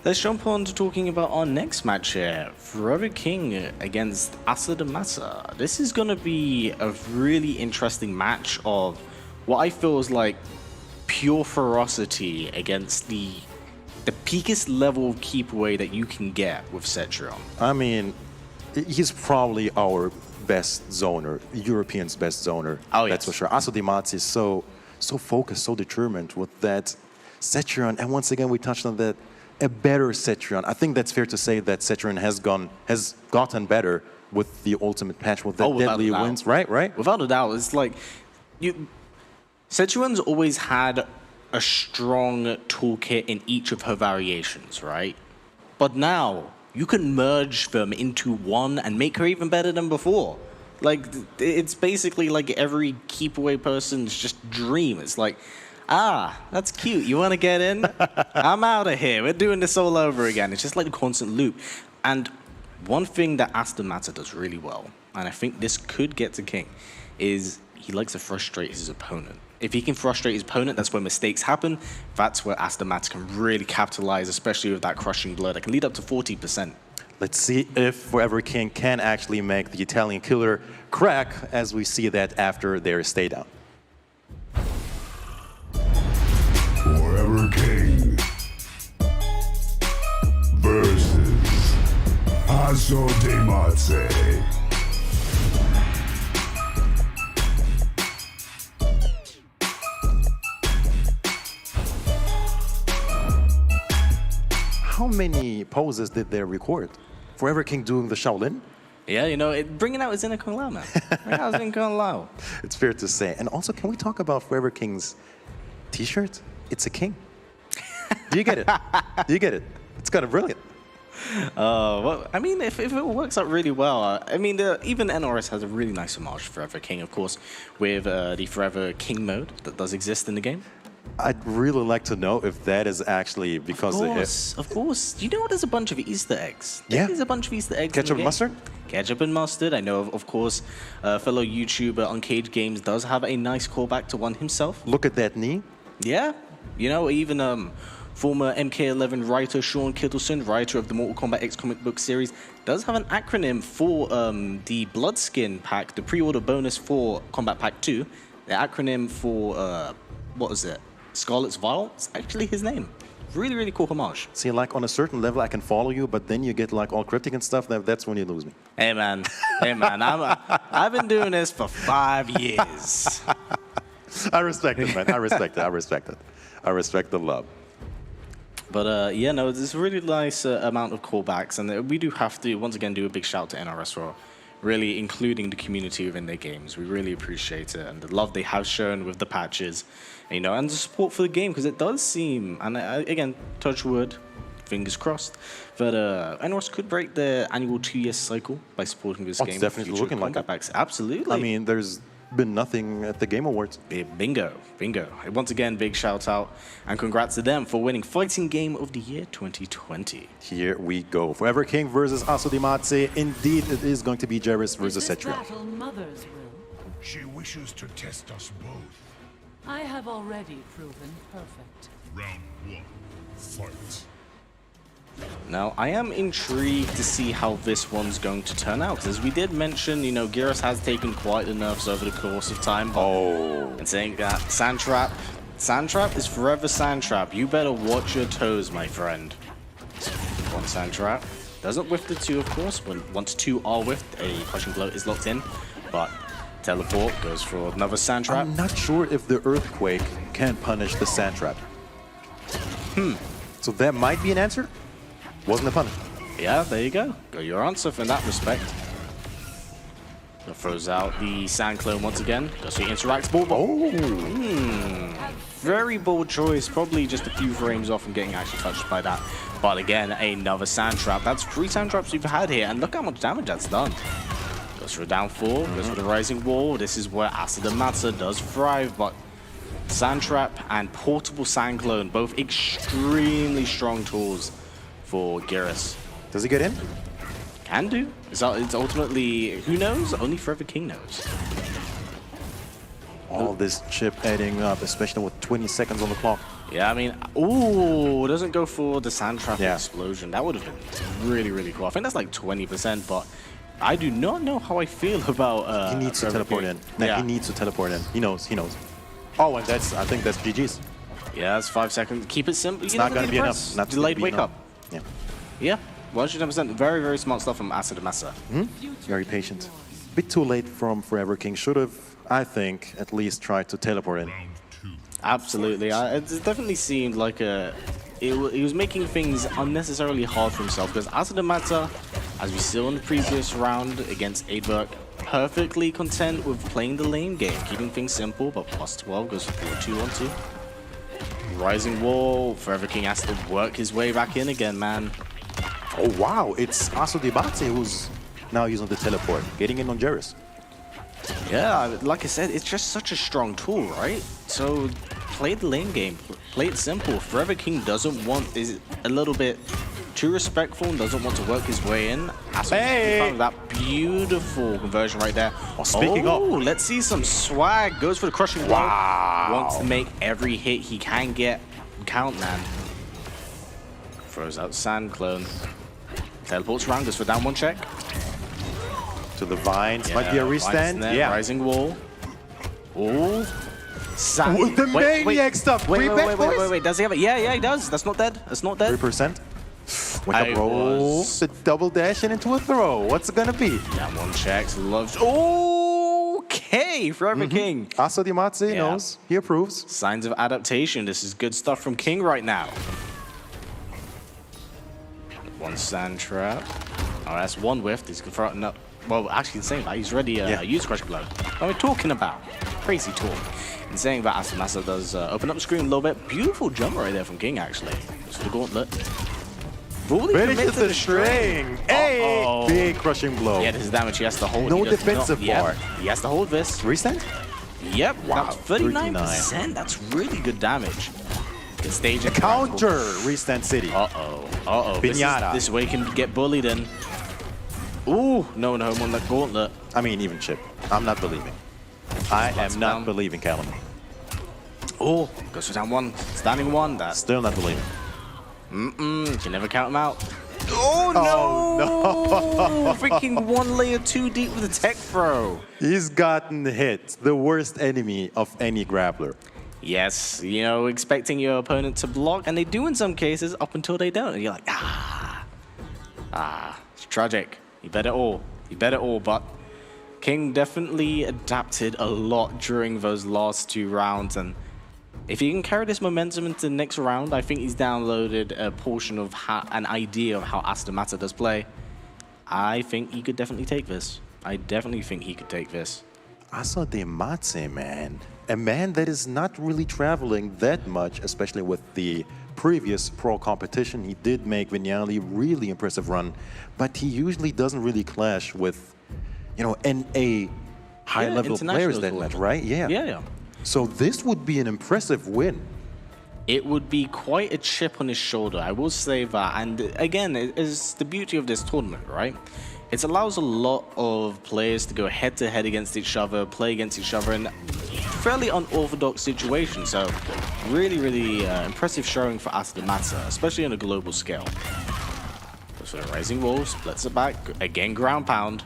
let's jump on to talking about our next match here. Forever King against Asodimazze. This is going to be a really interesting match of what I feel is like pure ferocity against the peakest level of keep away that you can get with Cetrion. I mean, he's probably our best zoner, European's best zoner. Oh, yes. That's for sure. Asodimazze is so focused, so determined with that Cetrion. And once again, we touched on that, a better Cetrion. I think that's fair to say that Cetrion has gotten better with the ultimate patch, with that deadly wins. Right? Without a doubt, it's like Cetrion's always had a strong toolkit in each of her variations, right? But now you can merge them into one and make her even better than before. Like, it's basically like every keep away person's just dream. It's like, that's cute. You want to get in? I'm out of here. We're doing this all over again. It's just like a constant loop. And one thing that Asodimazze does really well, and I think this could get to King, is he likes to frustrate his opponent. If he can frustrate his opponent, that's where mistakes happen. That's where Asodimazze can really capitalize, especially with that crushing blow that can lead up to 40%. Let's see if Forever King can actually make the Italian killer crack, as we see that after their stay down. Forever King versus Asodimazze. How many poses did they record? Forever King doing the Shaolin? Yeah, you know, bringing out his inner Kung Lao, man. Bringing out his inner Kung Lao. It's fair to say. And also, can we talk about Forever King's t-shirt? It's a king. Do you get it? Do you get it? It's kind of brilliant. Well, I mean, if it works out really well, I mean, even NRS has a really nice homage to Forever King, of course, with the Forever King mode that does exist in the game. I'd really like to know if that is actually because of it. Of course. Do you know there's a bunch of Easter eggs? Yeah. There's a bunch of Easter eggs. Ketchup and mustard? Ketchup and mustard. I know, of course, fellow YouTuber Uncaged Games does have a nice callback to one himself. Look at that knee. Yeah. You know, even former MK11 writer Sean Kittleson, writer of the Mortal Kombat X comic book series, does have an acronym for the Bloodskin pack, the pre-order bonus for Combat Pack 2. The acronym for, what was it? Scarlet's Vial? It's actually his name. Really, really cool homage. See, like on a certain level, I can follow you, but then you get like all cryptic and stuff. That's when you lose me. Hey, man. Hey, man. I've been doing this for 5 years. I respect it, man. I respect it. I respect it. I respect the love. But yeah, no, there's a really nice amount of callbacks, and we do have to once again do a big shout to NRS for really including the community within their games. We really appreciate it, and the love they have shown with the patches, you know, and the support for the game, because it does seem, and again, touch wood, fingers crossed, that NRS could break their annual 2-year cycle by supporting this game. It's definitely looking like it. Packs. Absolutely. I mean, there's been nothing at the Game Awards. Bingo, bingo. Once again, big shout out and congrats to them for winning Fighting Game of the Year 2020. Here we go. Forever King versus Asodimazze. Indeed, it is going to be Jarvis versus Is this Earthrealm. battle Mother's will? She wishes to test us both. I have already proven perfect. Round 1. Fight. Now, I am intrigued to see how this one's going to turn out, because as we did mention, you know, Gyros has taken quite the nerfs over the course of time. And saying that Sandtrap is forever Sandtrap. You better watch your toes, my friend. One Sandtrap. Doesn't whiff the 2, of course. Once 2 are whiffed, a crushing blow is locked in. But teleport goes for another Sandtrap. I'm not sure if the Earthquake can punish the Sandtrap. So that might be an answer. Wasn't a punish. Yeah, there you go. Got your answer in that respect. Throws out the Sand Clone once again. Goes for the Interact Ball. Very bold choice. Probably just a few frames off from getting actually touched by that. But again, another Sand Trap. That's 3 Sand Traps we've had here. And look how much damage that's done. Goes for a down 4. Goes for the Rising Wall. This is where Asodimazze does thrive. But Sand Trap and Portable Sand Clone, both extremely strong tools for Gyros. Does he get in? Can do. It's ultimately, who knows? Only Forever King knows. All this chip adding up, especially with 20 seconds on the clock. Yeah, I mean, ooh, doesn't go for the Sand Trap Yeah. explosion. That would have been really, really cool. I think that's like 20%, but I do not know how I feel about He needs to Forever teleport King. in. Nah, Yeah. He needs to teleport in. He knows. He knows. Oh, and I think that's GG's. Yeah, that's 5 seconds. Keep it simple. It's not going to be enough. Not Delayed gonna be wake enough. up. Yeah. Yeah, 110%. Very, very smart stuff from Asodimazze. Very patient. Bit too late from Forever King. Should have, I think, at least tried to teleport in. Round 2. Absolutely. It definitely seemed like he was making things unnecessarily hard for himself, because Asodimazze, as we saw in the previous round against AVirk, perfectly content with playing the lane game, keeping things simple, but plus 12 goes for 4-2-1-2. Rising Wall, Forever King has to work his way back in again, man. Oh, wow. It's Asodimazze who's now using the teleport, getting in on Jarvis. Yeah, like I said, it's just such a strong tool, right? So play the lane game, play it simple. Forever King is a little bit too respectful and doesn't want to work his way in. Hey! That beautiful conversion right there. Oh, speaking of. Let's see some swag. Goes for the crushing blow. Wow. Wants to make every hit he can get count, man. Throws out Sand Clone. Teleports around, goes for down 1 check. To the vines. Might be a restand. Yeah. Rising Wall. Oh. Sand. With the maniac stuff. Wait, Reback, boys. wait. Does he have it? Yeah, he does. That's not dead. That's not dead. 3%. Wake up roll. The double dash and into a throw. What's it gonna be? Down 1 checks. Loves. Okay, Forever King. Asodimazze knows. He approves. Signs of adaptation. This is good stuff from King right now. 1 Sand Trap. Oh, that's 1 whiff. He's confronting up. Well, actually, saying that he's ready use Crush Blow. What are we talking about? Crazy talk. And saying that Asodimazze does open up the screen a little bit. Beautiful jump right there from King, actually. Just the gauntlet. Fully Finishes the string. Hey! Big crushing blow. Yeah, this is damage he has to hold. No He does defensive not- bar. He has to hold this. Restand? Yep, Wow, that's 39%. That's really good damage. Can stage a Counter Restand City. Uh-oh. Pinata. This way can get bullied in. Ooh, no home on that gauntlet. I mean, even Chip. I'm not believing. I am not down. believing, Callum. Oh, goes for down 1. Standing 1. That's Still not believing. you can never count him out. Oh no! Freaking 1 layer too deep with a tech throw. He's gotten hit. The worst enemy of any grappler. Yes, you know, expecting your opponent to block, and they do in some cases up until they don't. And you're like, it's tragic. You bet it all. But King definitely adapted a lot during those last 2 rounds, and if he can carry this momentum into the next round, I think he's downloaded a portion of an idea of how Asodimazze does play. I think he could definitely take this. Asodimazze, man. A man that is not really traveling that much, especially with the previous pro competition. He did make Vignali really impressive run, but he usually doesn't really clash with, NA high-level players that met, right? Yeah. Yeah. So this would be an impressive win. It would be quite a chip on his shoulder, I will say that. And again, it is the beauty of this tournament, right? It allows a lot of players to go head-to-head against each other, play against each other in fairly unorthodox situations. So really impressive showing for Asodimazze, especially on a global scale. So Rising Wall splits it back, again ground pound.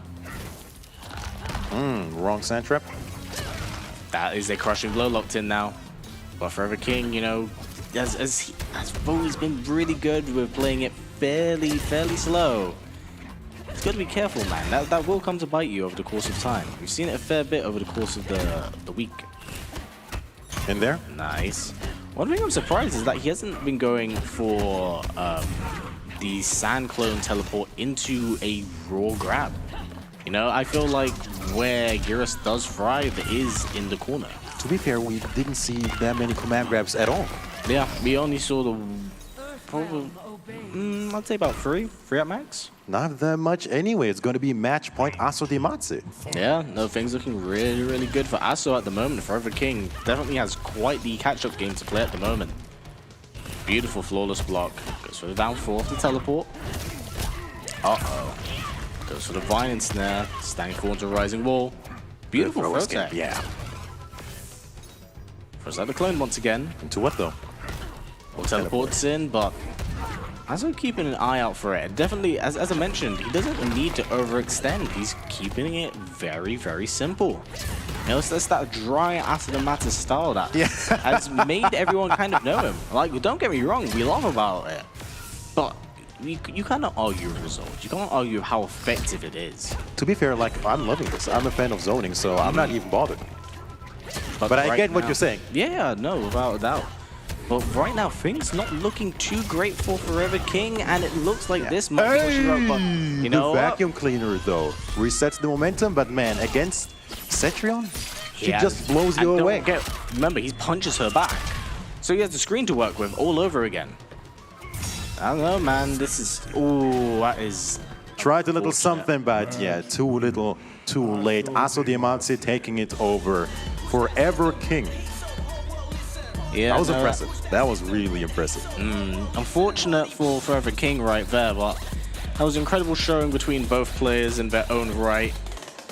Wrong sand trap. That is a crushing blow locked in now. But Forever King, you know, has always been really good with playing it fairly slow. It's got to be careful, man. That will come to bite you over the course of time. We've seen it a fair bit over the course of the week. In there? Nice. One thing I'm surprised is that he hasn't been going for the sand clone teleport into a raw grab. You know, I feel like where Gyros does thrive is in the corner. To be fair, we didn't see that many command grabs at all. Yeah, we only saw the probably, I'd say about three at max. Not that much anyway. It's going to be match point Asodimazze. Yeah, no, things looking really good for Aso at the moment. Forever King definitely has quite the catch-up game to play at the moment. Beautiful flawless block. Goes for the down four, the teleport. Uh-oh. Goes for the vine and snare. Standing forward to Rising Wall. Beautiful throw tech. Yeah. Throws out the clone once again. Into what though? Well, teleports in, but Aso keeping an eye out for it. Definitely, as I mentioned, he doesn't need to overextend. He's keeping it very simple. You know, that's that dry Asodimazze style that has made everyone kind of know him. Like, don't get me wrong, we love about it, but you cannot argue with results. You can't argue how effective it is. To be fair, like, I'm loving this. I'm a fan of zoning, so I'm not even bothered. But I get what you're saying. Yeah, no, without a doubt. But right now, things not looking too great for Forever King, and it looks like this might be pushing up. But you know, the vacuum cleaner though resets the momentum, but man, against Cetrion, she just blows you away. Remember, he punches her back, so he has the screen to work with all over again. I don't know, man. This is that is. Tried a little something, but yeah, too little, too late. Asodimazze taking it over. Forever King. Yeah, that was impressive. That was really impressive. Unfortunate for Forever King right there, but that was incredible showing between both players in their own right.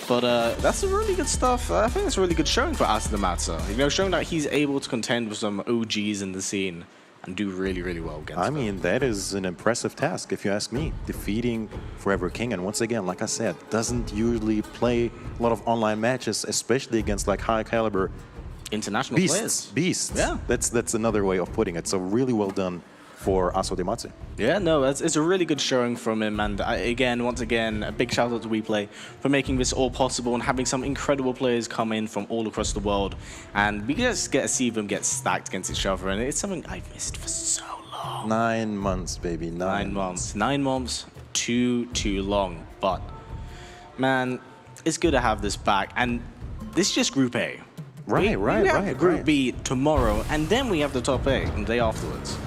But that's really good stuff. I think it's a really good showing for Asodimazze. You know, showing that he's able to contend with some OGs in the scene and do really well against them. I mean, that is an impressive task, if you ask me. Defeating Forever King, and once again, like I said, doesn't usually play a lot of online matches, especially against like high caliber international players. Beasts. Yeah. That's another way of putting it. So really well done for Asodimazze. Yeah, no, it's a really good showing from him. And once again, a big shout out to WePlay for making this all possible and having some incredible players come in from all across the world. And we just get to see them get stacked against each other. And it's something I've missed for so long. 9 months, baby. 9 months. 9 months. Too long. But, man, it's good to have this back. And this is just Group A. We have Group B tomorrow, and then we have the top 8 the day afterwards.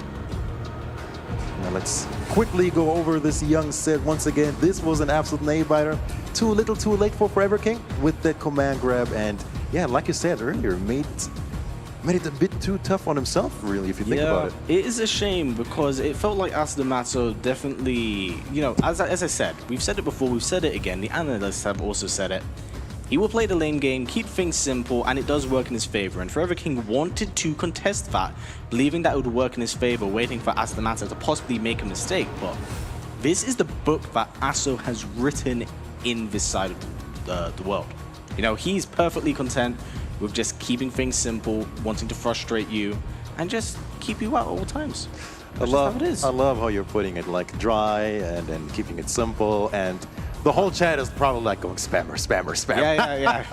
Now let's quickly go over this young set once again. This was an absolute nail-biter. Too little, too late for Forever King with that command grab, and yeah, like you said earlier, made it a bit too tough on himself, really, if you think about it. It is a shame because it felt like Asodimazze definitely, you know, as I said, we've said it before, we've said it again, the analysts have also said it. He will play the lane game, keep things simple, and it does work in his favor. And Forever King wanted to contest that, believing that it would work in his favor, waiting for Asodimazze to possibly make a mistake. But this is the book that Aso has written in this side of the world. You know, he's perfectly content with just keeping things simple, wanting to frustrate you, and just keep you out at all times. I love how you're putting it, like dry and then keeping it simple, and the whole chat is probably like going spammer. Yeah.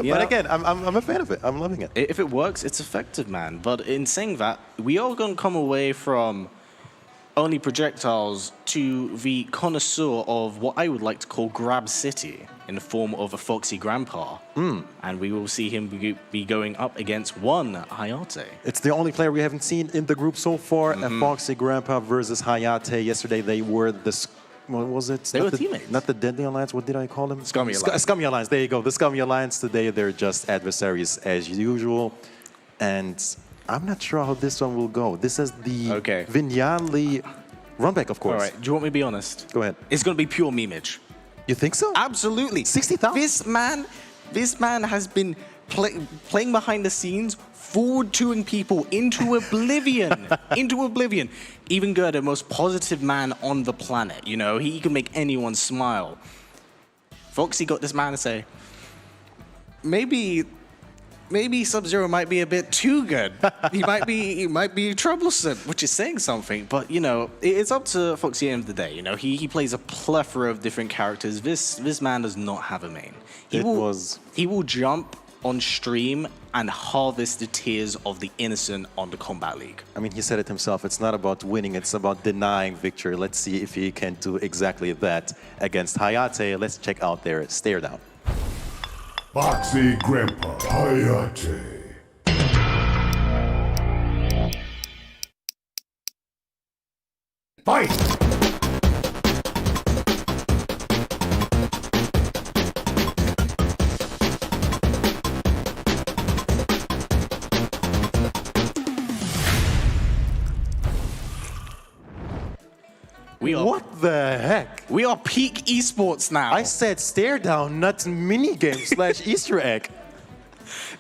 But again, I'm a fan of it. I'm loving it. If it works, it's effective, man. But in saying that, we are going to come away from only projectiles to the connoisseur of what I would like to call Grab City in the form of a Foxy Grampa. And we will see him be going up against one Hayatei. It's the only player we haven't seen in the group so far, a Foxy Grampa versus Hayatei. Yesterday they were the what was it? They were teammates. Not the Deadly Alliance. What did I call them? Scummy Alliance. Scummy Alliance. There you go. The Scummy Alliance today. They're just adversaries as usual, and I'm not sure how this one will go. This is the Vignali run back, of course. All right. Do you want me to be honest? Go ahead. It's going to be pure memeage. You think so? Absolutely. 60,000. This man has been playing behind the scenes, forward-toing people into oblivion. Into oblivion. Even Gerda, the most positive man on the planet. You know, he can make anyone smile. Foxy got this man to say, maybe Sub-Zero might be a bit too good. he might be troublesome, which is saying something. But you know, it's up to Foxy at the end of the day. You know, he plays a plethora of different characters. This man does not have a main. He will jump on stream and harvest the tears of the innocent on the Combat League. I mean, he said it himself. It's not about winning. It's about denying victory. Let's see if he can do exactly that against Hayatei. Let's check out their stare down. Foxy Grampa, Hayatei. Fight! What the heck? We are peak esports now. I said stare down, not minigame / Easter egg.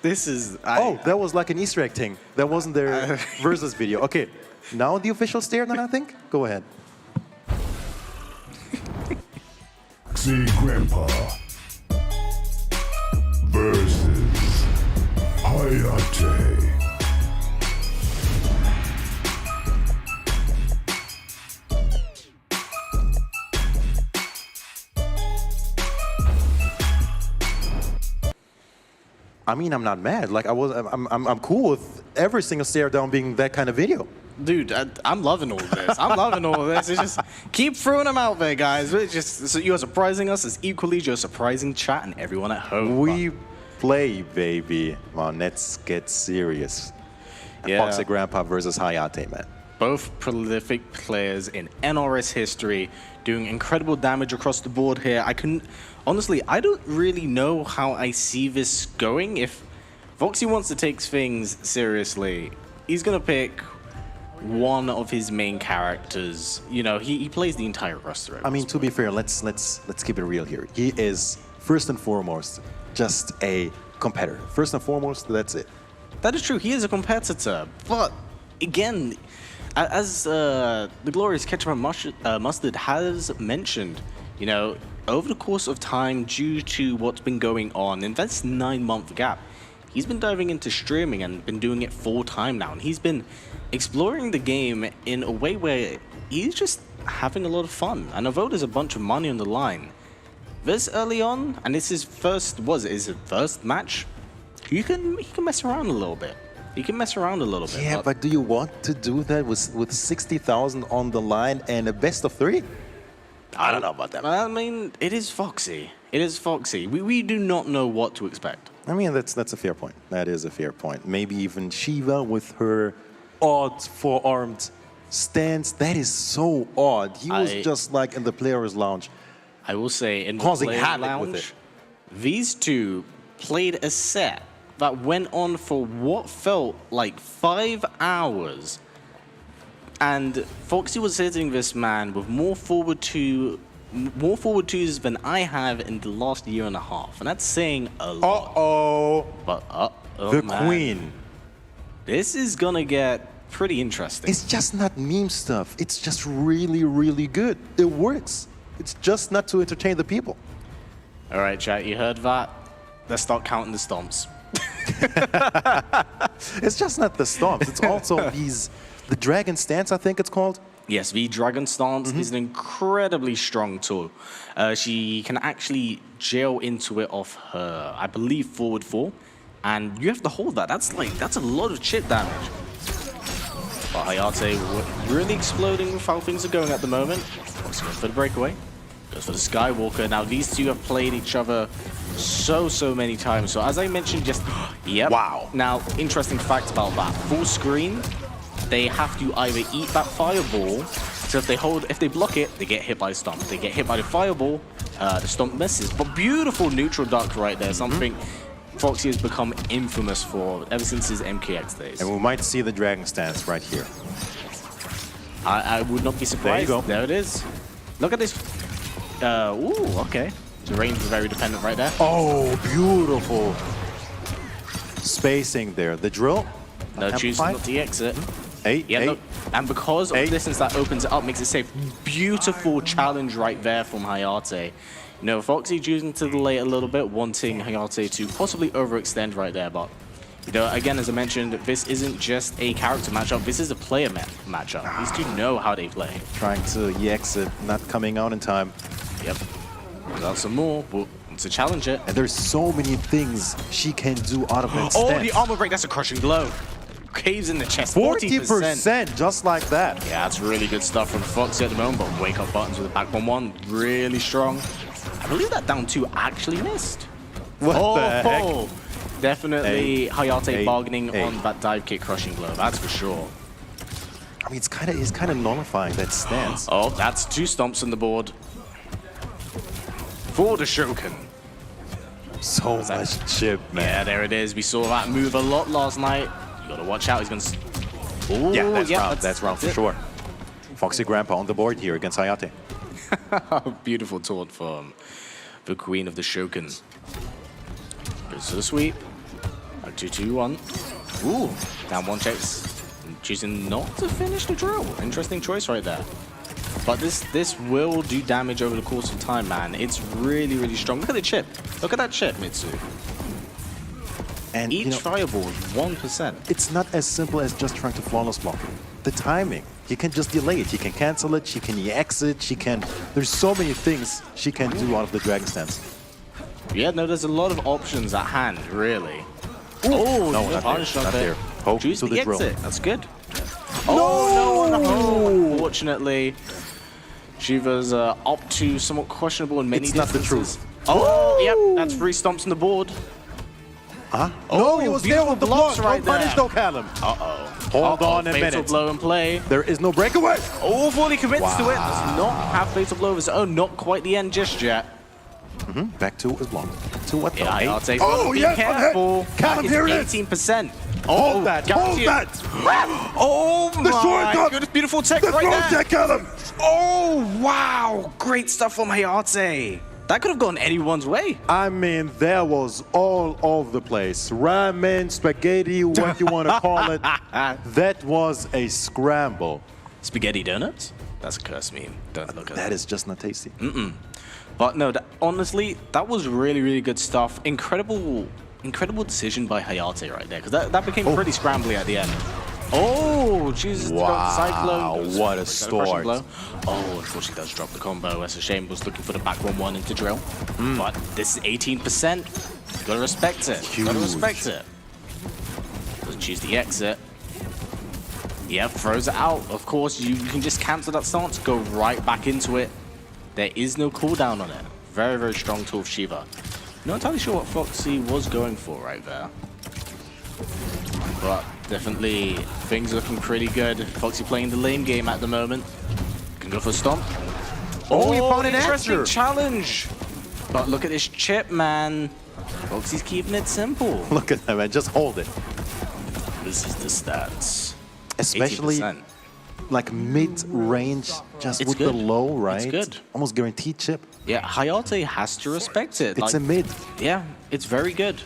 This is... Oh, that was like an Easter egg thing. That wasn't their versus video. Okay, now the official stare down, I think? Go ahead. See Grampa versus Hayatei. I mean, I'm not mad. Like I'm cool with every single stare down being that kind of video. Dude, I'm loving all of this. I'm loving all of this. It's just keep throwing them out there, guys. It's just so you're surprising us as equally you're surprising chat and everyone at home. We play, baby. Well, let's get serious. Yeah. Foxy Grampa versus Hayatei, man. Both prolific players in NRS history, doing incredible damage across the board here. Honestly, I don't really know how I see this going. If Foxy wants to take things seriously, he's gonna pick one of his main characters. You know, he plays the entire roster. I mean, to be fair, let's keep it real here. He is first and foremost just a competitor. First and foremost, that's it. That is true. He is a competitor, but again, as the glorious Ketchup and Mustard has mentioned, you know, over the course of time, due to what's been going on in this 9-month gap, he's been diving into streaming and been doing it full-time now. And he's been exploring the game in a way where he's just having a lot of fun. And although there's a bunch of money on the line, this early on, and this is his first match, he can mess around a little bit. He can mess around a little bit. Yeah, but do you want to do that with 60,000 on the line and a best of 3? I don't know about that. I mean, it is Foxy. It is Foxy. We do not know what to expect. I mean, that's a fair point. That is a fair point. Maybe even Shiva with her odd four-armed stance. That is so odd. He was just like in the players' lounge. I will say, in the causing players' havoc lounge, with it. These two played a set that went on for what felt like 5 hours. And Foxy was hitting this man with more forward twos than I have in the last year and a half. And that's saying a lot. Uh-oh. But the man, queen. This is gonna get pretty interesting. It's just not meme stuff. It's just really, really good. It works. It's just not to entertain the people. All right, chat, you heard that? Let's start counting the stomps. It's just not the stomps. It's also the dragon stance, I think it's called. Yes, the Dragon Stance is an incredibly strong tool. She can actually jail into it off her, I believe, forward 4. And you have to hold that. That's a lot of chip damage. But Hayatei really exploding with how things are going at the moment. Foxy goes for the breakaway. Goes for the Skywalker. Now, these two have played each other so many times. So as I mentioned just... Yep. Wow. Now, interesting fact about that. Full screen, they have to either eat that fireball So if they block it, they get hit by the stomp. They get hit by the fireball, the stomp misses. But beautiful neutral duck right there, something Foxy has become infamous for ever since his MKX days. And we might see the dragon stance right here. I would not be surprised. There you go. There it is. Look at this. Ooh, okay. The range is very dependent right there. Oh, beautiful spacing there. The drill. No, choosing not to exit. Yeah, Eight. look, and because of the distance that opens it up, makes it safe. Beautiful challenge right there from Hayatei. You know, Foxy choosing to delay a little bit, wanting Hayatei to possibly overextend right there, but you know, again, as I mentioned, this isn't just a character matchup, this is a player matchup. These two know how they play. Trying to exit, not coming out in time. Yep. Without some more, but to challenge it. And there's so many things she can do out of that Oh, stance. the armor break, that's a crushing blow. Caves in the chest, 40%, just like that. Yeah, that's really good stuff from Foxy at the moment, but wake up buttons with the back 1-1, really strong. I believe that down 2 actually missed. What the heck? Definitely Hayatei bargaining on that dive kick crushing blow, that's for sure. I mean, it's kind of nullifying that stance. Oh, that's 2 stomps on the board. For the Shoken. So much chip, man. Yeah, there it is. We saw that move a lot last night. You gotta watch out. He's gonna. Ooh, Yeah, that's round for sure. Foxy Grampa on the board here against Hayatei. Beautiful taunt from the Queen of the Shoken. Goes to the sweep. 2-2-1. Ooh, down 1 checks. Choosing not to finish the drill. Interesting choice right there. But this will do damage over the course of time, man. It's really, really strong. Look at the chip. Look at that chip, Mitsu. And Each fireball is 1%. It's not as simple as just trying to flawless block. The timing, he can just delay it. He can cancel it. She can exit. She can. There's so many things she can do out of the dragon stance. Yeah, no, there's a lot of options at hand, really. Oh, no, not there. Hope Choose to the the drill. exit. That's good. Oh, no! Unfortunately, Shiva's up to somewhat questionable in many It's not the distances. truth. Oh, yep, that's 3 stomps on the board. Huh? Oh, No, he was there with the blocks block. right Don't punish there. though, Callum. Uh-oh. Hold on a Fatal minute. blow in play. There is no breakaway. Oh, fully commits to it. Does not have fatal blow of his own. Not quite the end just yet. Back 2 is blocked. 2 what the? Yeah, I'll say Oh, be yes, careful. Callum, That here it is. 18%. Hold that. guarantee Hold it. that. Oh The short my up. goodness, beautiful tech The right throw there. check, Callum. Oh, wow. Great stuff from Hayatei. That could have gone anyone's way. I mean, that was all over the place. Ramen, spaghetti, what you want to call it. That was a scramble. Spaghetti donuts? That's a curse meme. Don't look at That is just not tasty. But no, honestly, that was really, really good stuff. Incredible decision by Hayatei right there, because that became pretty scrambly at the end. Oh, chooses to go for Cyclone. What a Crushing start. blow. Oh, unfortunately does drop the combo. That's a shame. Was looking for the back 1-1 into drill. But this is 18%. You gotta respect it. You gotta respect it. Doesn't choose the exit. Yeah, throws it out. Of course, you can just cancel that stance, go right back into it. There is no cooldown on it. Very, very strong tool of Shiva. Not entirely sure what Foxy was going for right there. But definitely things looking pretty good. Foxy playing the lane game at the moment. Can go for a stomp. Oh, he found an interesting answer. challenge. But look at this chip, man. Foxy's keeping it simple. Look at that, man. Just hold it. This is the stats. Especially 80%. like mid-range, just It's with good. the low, right? It's good. Almost guaranteed chip. Yeah, Hayatei has to respect it. It's a mid. Yeah, it's very good.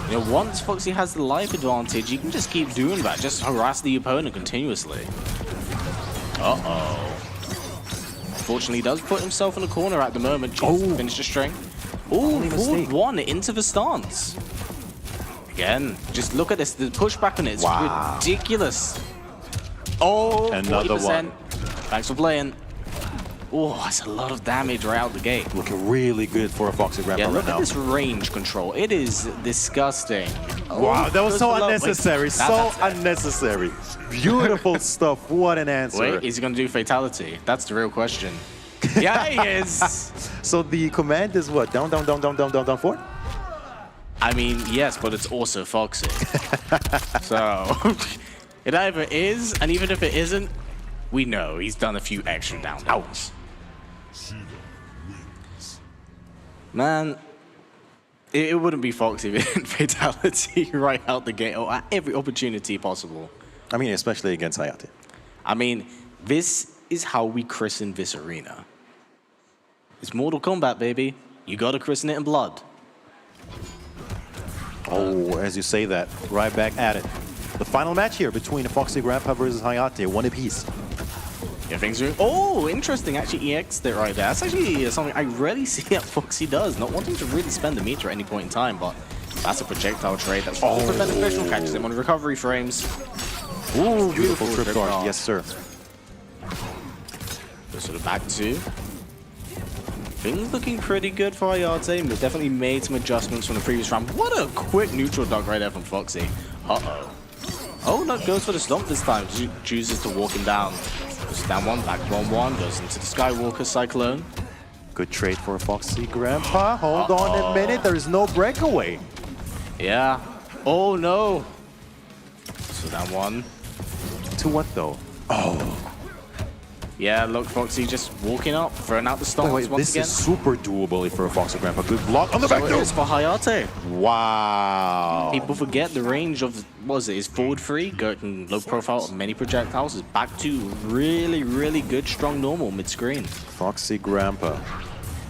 You know, once Foxy has the life advantage, you can just keep doing that. Just harass the opponent continuously. Uh-oh. Unfortunately, he does put himself in a corner at the moment. Just finish the string. Oh, mistake. 1 into the stance. Again, just look at this. The pushback on it is ridiculous. Oh, Another 40%. one. Thanks for playing. Oh, that's a lot of damage right out the gate. Looking really good for a Foxy Grampa Yeah, right look now. at this range control. It is disgusting. Wow, that was goes so below. Wait, unnecessary. that's it. Unnecessary. Beautiful stuff. What an answer. Wait, is he going to do fatality? That's the real question. Yeah, he is. So the command is what? Down, down, down, down, down, down, down, 4? I mean, yes, but it's also Foxy. So, it either is, and even if it isn't, We know he's done a few extra down downs. Man, it wouldn't be Foxy if it didn't fatality right out the gate, or at every opportunity possible. I mean, especially against Hayatei. I mean, this is how we christen this arena. It's Mortal Kombat, baby. You gotta christen it in blood. Oh, as you say that, right back at it. The final match here between Foxy Grampa versus Hayatei, one apiece. Yeah, things are... Oh, interesting. Actually, EX'd it right there. That's actually something I rarely see that Foxy does. Not wanting to really spend the meter at any point in time, but that's a projectile trade. That's super beneficial. Catches him on recovery frames. Ooh, beautiful trip guard. Yes, sir. Sort of back two. Things looking pretty good for Hayatei. We've definitely made some adjustments from the previous round. What a quick neutral dog right there from Foxy. Uh-oh. Oh, no, goes for the stomp this time. Chooses to walk him down. Goes down one, back 1-1, goes into the Skywalker Cyclone. Good trade for Foxy Grampa. Hold on a minute, there is no breakaway. Yeah. Oh, no. So down one. To what, though? Oh. Yeah, look, Foxy just walking up, throwing out the stomps once this again. Is super doable for a Foxy Grampa. Good block on the back So door. it is for Hayatei. Wow. People forget the range of, what is it, is forward 3, going low profile of many projectiles, is back to really, really good, strong normal mid-screen. Foxy Grampa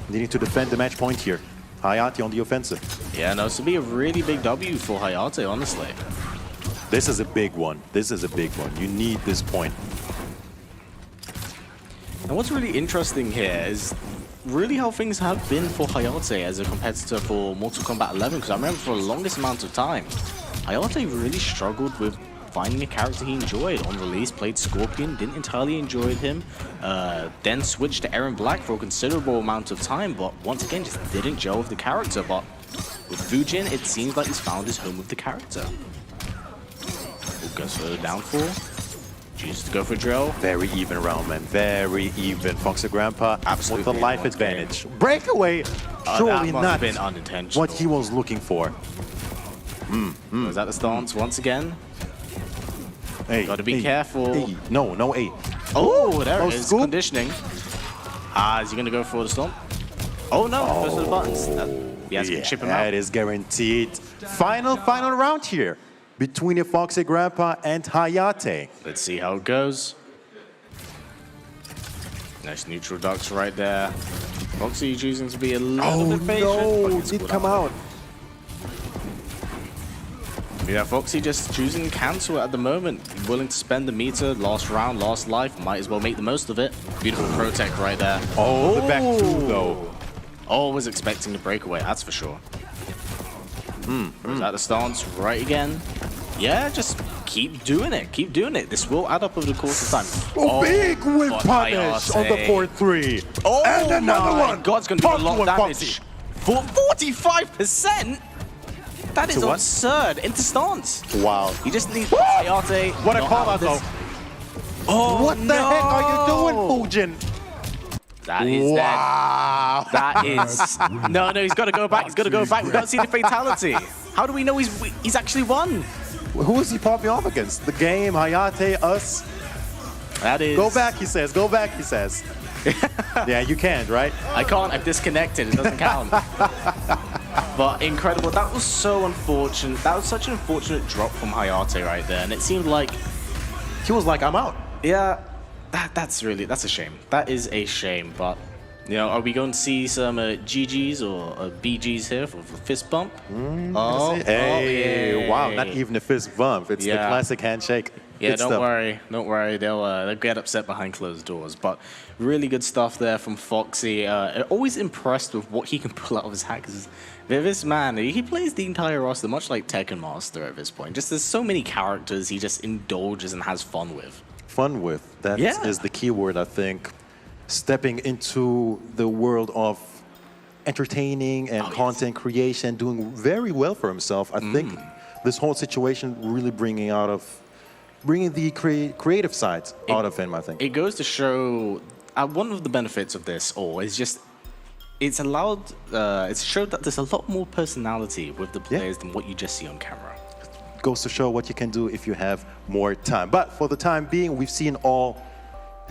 needing to defend the match point here. Hayatei on the offensive. Yeah, no, this will be a really big W for Hayatei, honestly. This is a big one. This is a big one. You need this point. And what's really interesting here is really how things have been for Hayatei as a competitor for Mortal Kombat 11, because I remember for the longest amount of time, Hayatei really struggled with finding a character he enjoyed. On release, played Scorpion, didn't entirely enjoy him, then switched to Aaron Black for a considerable amount of time, but once again just didn't gel with the character. But with Fujin, it seems like he's found his home with the character. Goes for the downfall. Chooses to go for drill. Very even round, man. Very even. Foxy Grampa Absolutely with the life advantage. Breakaway! Surely that must not have been unintentional. what he was looking for. Was that the stance once again? Hey, Gotta be careful. Hey. No, no, hey. Oh, there it is. Scoop. Conditioning. Is he gonna go for the stomp? Oh no, goes for the buttons. Yeah, can chip him out. That is guaranteed. Final round here between the Foxy Grampa and Hayatei. Let's see how it goes. Nice neutral ducks right there. Foxy choosing to be a little bit patient. Oh but no, gets did caught come up. out. Yeah, Foxy just choosing to cancel it at the moment. Willing to spend the meter, last round, last life. Might as well make the most of it. Beautiful protect right there. Oh, the back two though. Always expecting the breakaway, that's for sure. Was that the stance right again? Yeah, just keep doing it. Keep doing it. This will add up over the course of time. Oh, big whip but punish on the Hayatei. 4-3. Oh, and another my one. God, it's going to be a Top lot of one, damage. Foxy. For 45%? That is To what? absurd. Into stance. Wow. You just need Hayatei. What a not call out out of though. this. Oh, What the heck are you doing, Fujin? That is dead. Wow. That is... No, he's got to go back. He's got to go back. We don't see the fatality. How do we know he's actually won? Who is he popping off against? The game, Hayatei, us? That is... Go back, he says. Go back, he says. Yeah, you can't, right? I can't. I've disconnected. It doesn't count. But incredible. That was so unfortunate. That was such an unfortunate drop from Hayatei right there. And it seemed like... He was like, I'm out. Yeah, that's a shame. That is a shame. But, you know, are we going to see some GGs or BGs here for fist bump? Hey, wow, not even a fist bump. It's the classic handshake. Yeah, Good don't stuff. worry. Don't worry. They'll get upset behind closed doors. But really good stuff there from Foxy. Always impressed with what he can pull out of his hat. 'Cause this man, he plays the entire roster much like Tekken Master at this point. Just there's so many characters he just indulges and has fun with. Fun with. That is the key word, I think. Stepping into the world of entertaining and content creation, doing very well for himself. I think this whole situation really bringing the creative side out of him, I think. It goes to show one of the benefits of this is just it's showed that there's a lot more personality with the players than what you just see on camera. Goes to show what you can do if you have more time. But for the time being, we've seen all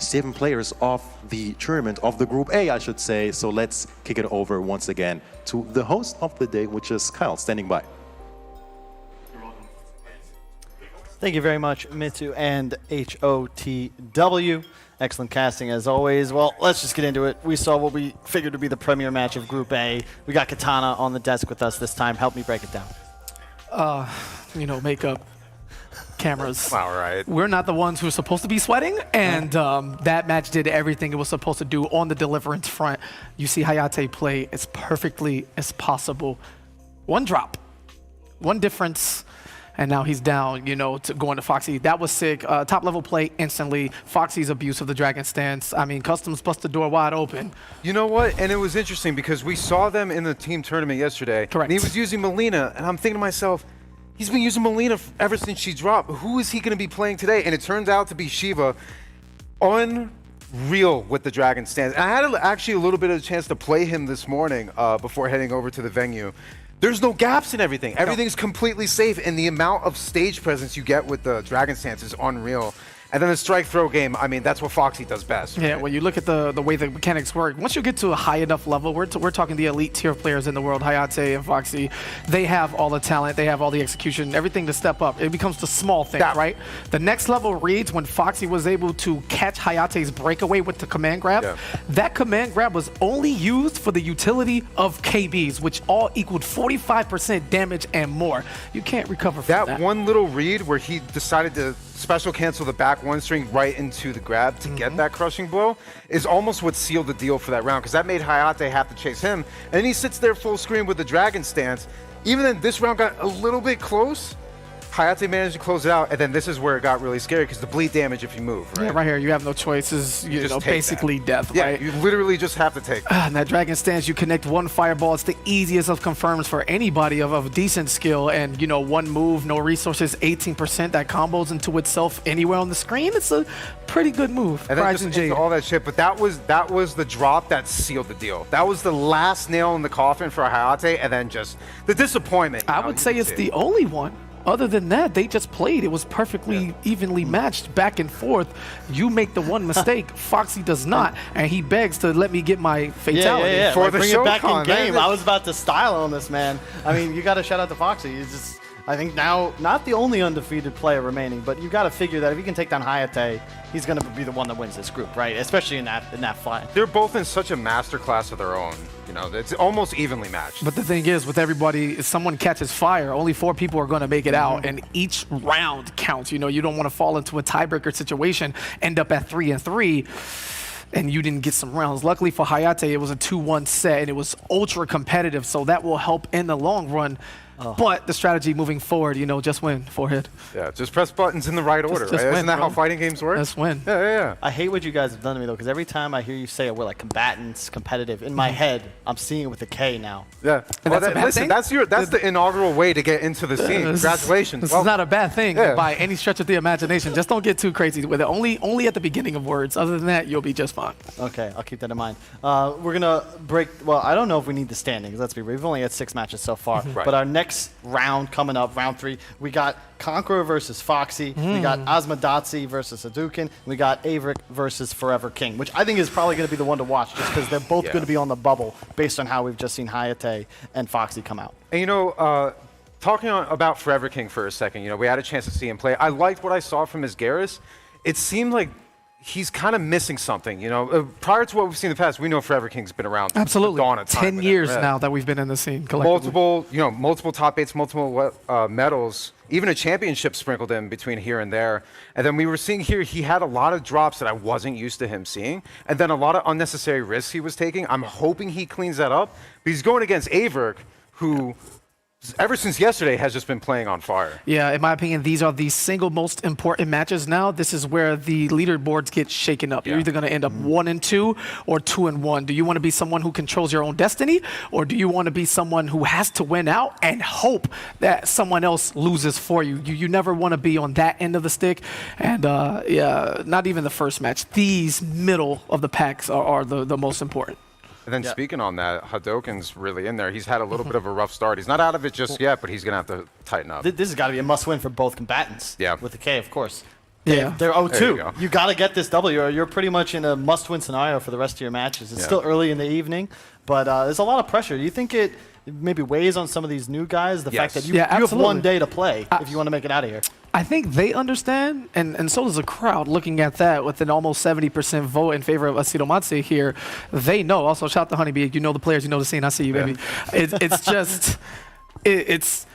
7 players of the tournament, of the Group A, I should say. So let's kick it over once again to the host of the day, which is Kyle, standing by. Thank you very much, Mitsu and HOTW. Excellent casting as always. Well, let's just get into it. We saw what we figured to be the premier match of Group A. We got Katana on the desk with us this time. Help me break it down. You know, makeup, cameras. All right. We're not the ones who are supposed to be sweating, and that match did everything it was supposed to do on the deliverance front. You see Hayatei play as perfectly as possible. One drop, one difference, and now he's down, you know, to going to Foxy. That was sick. Top level play instantly. Foxy's abuse of the Dragon stance. I mean, Customs bust the door wide open. You know what? And it was interesting because we saw them in the team tournament yesterday. Correct. And he was using Melina, and I'm thinking to myself, he's been using Melina ever since she dropped. Who is he going to be playing today? And it turns out to be Shiva. Unreal with the Dragon stance. And I had actually a little bit of a chance to play him this morning before heading over to the venue. There's no gaps in everything. Everything's completely safe, and the amount of stage presence you get with the Dragon stance is unreal. And then the strike throw game, I mean, that's what Foxy does best. Yeah, when you look at the way the mechanics work, once you get to a high enough level, we're talking the elite tier players in the world, Hayatei and Foxy, they have all the talent, they have all the execution, everything to step up. It becomes the small things, right? The next level reads when Foxy was able to catch Hayatei's breakaway with the command grab. Yeah. That command grab was only used for the utility of KBs, which all equaled 45% damage and more. You can't recover from that. That one little read where he decided to special cancel the back one string right into the grab to get that crushing blow is almost what sealed the deal for that round, because that made Hayatei have to chase him. And then he sits there full screen with the Dragon stance. Even then, this round got a little bit close. Hayatei managed to close it out, and then this is where it got really scary because the bleed damage if you move, right? Yeah, right here, you have no choices, you know, basically death, right? You literally just have to take and that Dragon stance, you connect one fireball, it's the easiest of confirms for anybody of decent skill, and, you know, one move, no resources, 18%, that combos into itself anywhere on the screen. It's a pretty good move. And then just into all that shit, but that was the drop that sealed the deal. That was the last nail in the coffin for Hayatei, and then just the disappointment. I would say it's the only one. Other than that, they just played. It was perfectly evenly matched back and forth. You make the one mistake, Foxy does not, and he begs to let me get my fatality. For like, bring it back in game. I was about to style on this, man. I mean, you got to shout out to Foxy. He's just, I think now, not the only undefeated player remaining, but you got to figure that if he can take down Hayatei, he's going to be the one that wins this group, right? Especially in that fight. They're both in such a masterclass of their own. You know, it's almost evenly matched. But the thing is, with everybody, if someone catches fire, only 4 people are going to make it out, and each round counts. You know, you don't want to fall into a tiebreaker situation, end up at 3-3, and you didn't get some rounds. Luckily for Hayatei, it was a 2-1 set, and it was ultra competitive, so that will help in the long run. But the strategy moving forward, you know, just win, forehead. Yeah, just press buttons in the right order, right? Win, Isn't that how fighting games work? Just win. Yeah. I hate what you guys have done to me, though, because every time I hear you say it, we're like combatants, competitive, in my head, I'm seeing it with a K now. Yeah. And listen, that's the inaugural way to get into the scene. Congratulations. This is not a bad thing by any stretch of the imagination. Just don't get too crazy with it. Only at the beginning of words. Other than that, you'll be just fine. Okay, I'll keep that in mind. We're going to break, well, I don't know if we need the standings. Let's be real. We've only had 6 matches so far. Right. But our next round coming up, round 3, we got Conqueror versus Foxy. We got Asodimazze versus Hadoken. We got AVirk versus Forever King, which I think is probably going to be the one to watch just because they're both going to be on the bubble based on how we've just seen Hayatei and Foxy come out. And you know, talking about Forever King for a second, you know, we had a chance to see him play. I liked what I saw from his Garrus. It seemed like he's kind of missing something, you know. Prior to what we've seen in the past, we know Forever King's been around. Absolutely. Dawn of time 10 years now that we've been in the scene collectively. Multiple top 8s, multiple medals, even a championship sprinkled in between here and there. And then we were seeing here, he had a lot of drops that I wasn't used to him seeing. And then a lot of unnecessary risks he was taking. I'm hoping he cleans that up. But he's going against AVirk, who ever since yesterday has just been playing on fire. Yeah, in my opinion, these are the single most important matches now. This is where the leaderboards get shaken up. You're either going to end up 1-2 or 2-1. Do you want to be someone who controls your own destiny, or do you want to be someone who has to win out and hope that someone else loses for you? You never want to be on that end of the stick. And yeah, not even the first match. These middle of the packs are the most important. And then speaking on that, Hadoken's really in there. He's had a little bit of a rough start. He's not out of it just yet, but he's going to have to tighten up. This has got to be a must-win for both combatants. Yeah. With the K, of course. Yeah. They're There you 0-2. go. You got to get this W. You're pretty much in a must-win scenario for the rest of your matches. It's still early in the evening, but there's a lot of pressure. Do you think it maybe weighs on some of these new guys, the fact that you have absolutely. one day to play if you want to make it out of here? I think they understand, and so does the crowd looking at that with an almost 70% vote in favor of Asodimazze here. They know. Also, shout out to Honeybee. You know the players, you know the scene. I see you, baby. It's just, it's,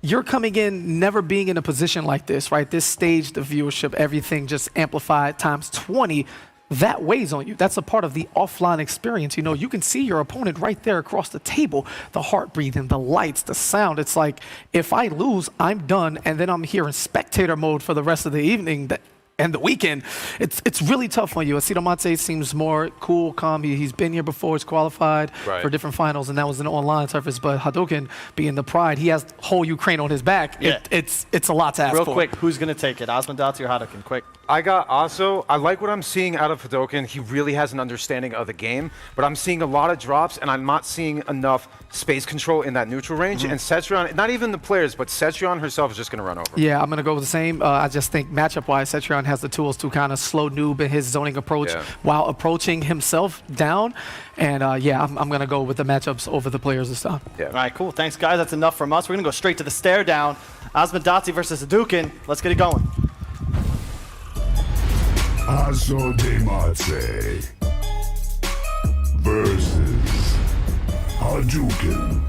you're coming in never being in a position like this, right? This stage, the viewership, everything just amplified times 20. That weighs on you. That's a part of the offline experience. You know, you can see your opponent right there across the table, the heart breathing, the lights, the sound. It's like, if I lose, I'm done, and then I'm here in spectator mode for the rest of the evening and the weekend. It's really tough on you. Asodimazze seems more cool, calm. He's been here before. He's qualified for different finals, and that was an online surface. But Hadoken, being the pride, he has whole Ukraine on his back. Yeah. It's a lot to ask for. Real quick, who's going to take it? Asodimazze or Hadoken? Quick. I got Aso. I like what I'm seeing out of Hadoken. He really has an understanding of the game, but I'm seeing a lot of drops, and I'm not seeing enough space control in that neutral range. And Cetrion, not even the players, but Cetrion herself is just going to run over. Yeah, I'm going to go with the same. I just think matchup-wise, Cetrion has the tools to kind of slow Noob in his zoning approach while approaching himself down. And yeah, I'm going to go with the matchups over the players this time. Yeah. All right, cool. Thanks, guys. That's enough from us. We're going to go straight to the stare down. Asodimazze versus Hadoken. Let's get it going. Asodimazze versus Hadoken.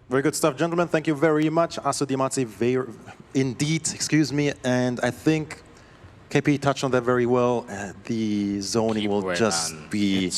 Very good stuff, gentlemen. Thank you very much. Asodimazze, indeed, excuse me. And I think KP touched on that very well. The zoning will just be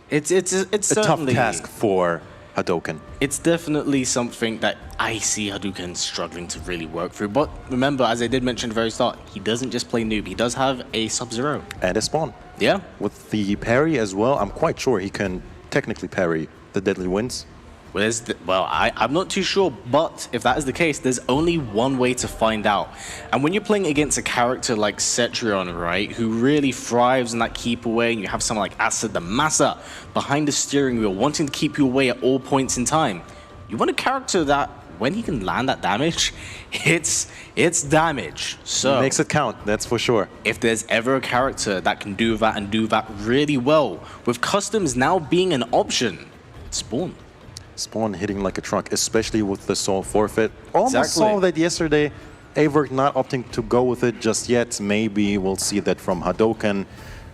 it's a tough task for Hadoken. It's definitely something that I see Hadoken struggling to really work through. But remember, as I did mention at the very start, he doesn't just play noob. He does have a Sub-Zero. And a spawn. Yeah. With the parry as well, I'm quite sure he can technically parry the Deadly Winds. Well, I'm not too sure, but if that is the case, there's only one way to find out. And when you're playing against a character like Cetrion, right, who really thrives in that keep away, and you have someone like Asodimazze behind the steering wheel wanting to keep you away at all points in time, you want a character that, when he can land that damage, it's damage. So makes it count, that's for sure. If there's ever a character that can do that and do that really well, with customs now being an option, it's Spawn. Spawn hitting like a truck, especially with the soul forfeit. Almost saw that yesterday. AVirk not opting to go with it just yet. Maybe we'll see that from Hadoken,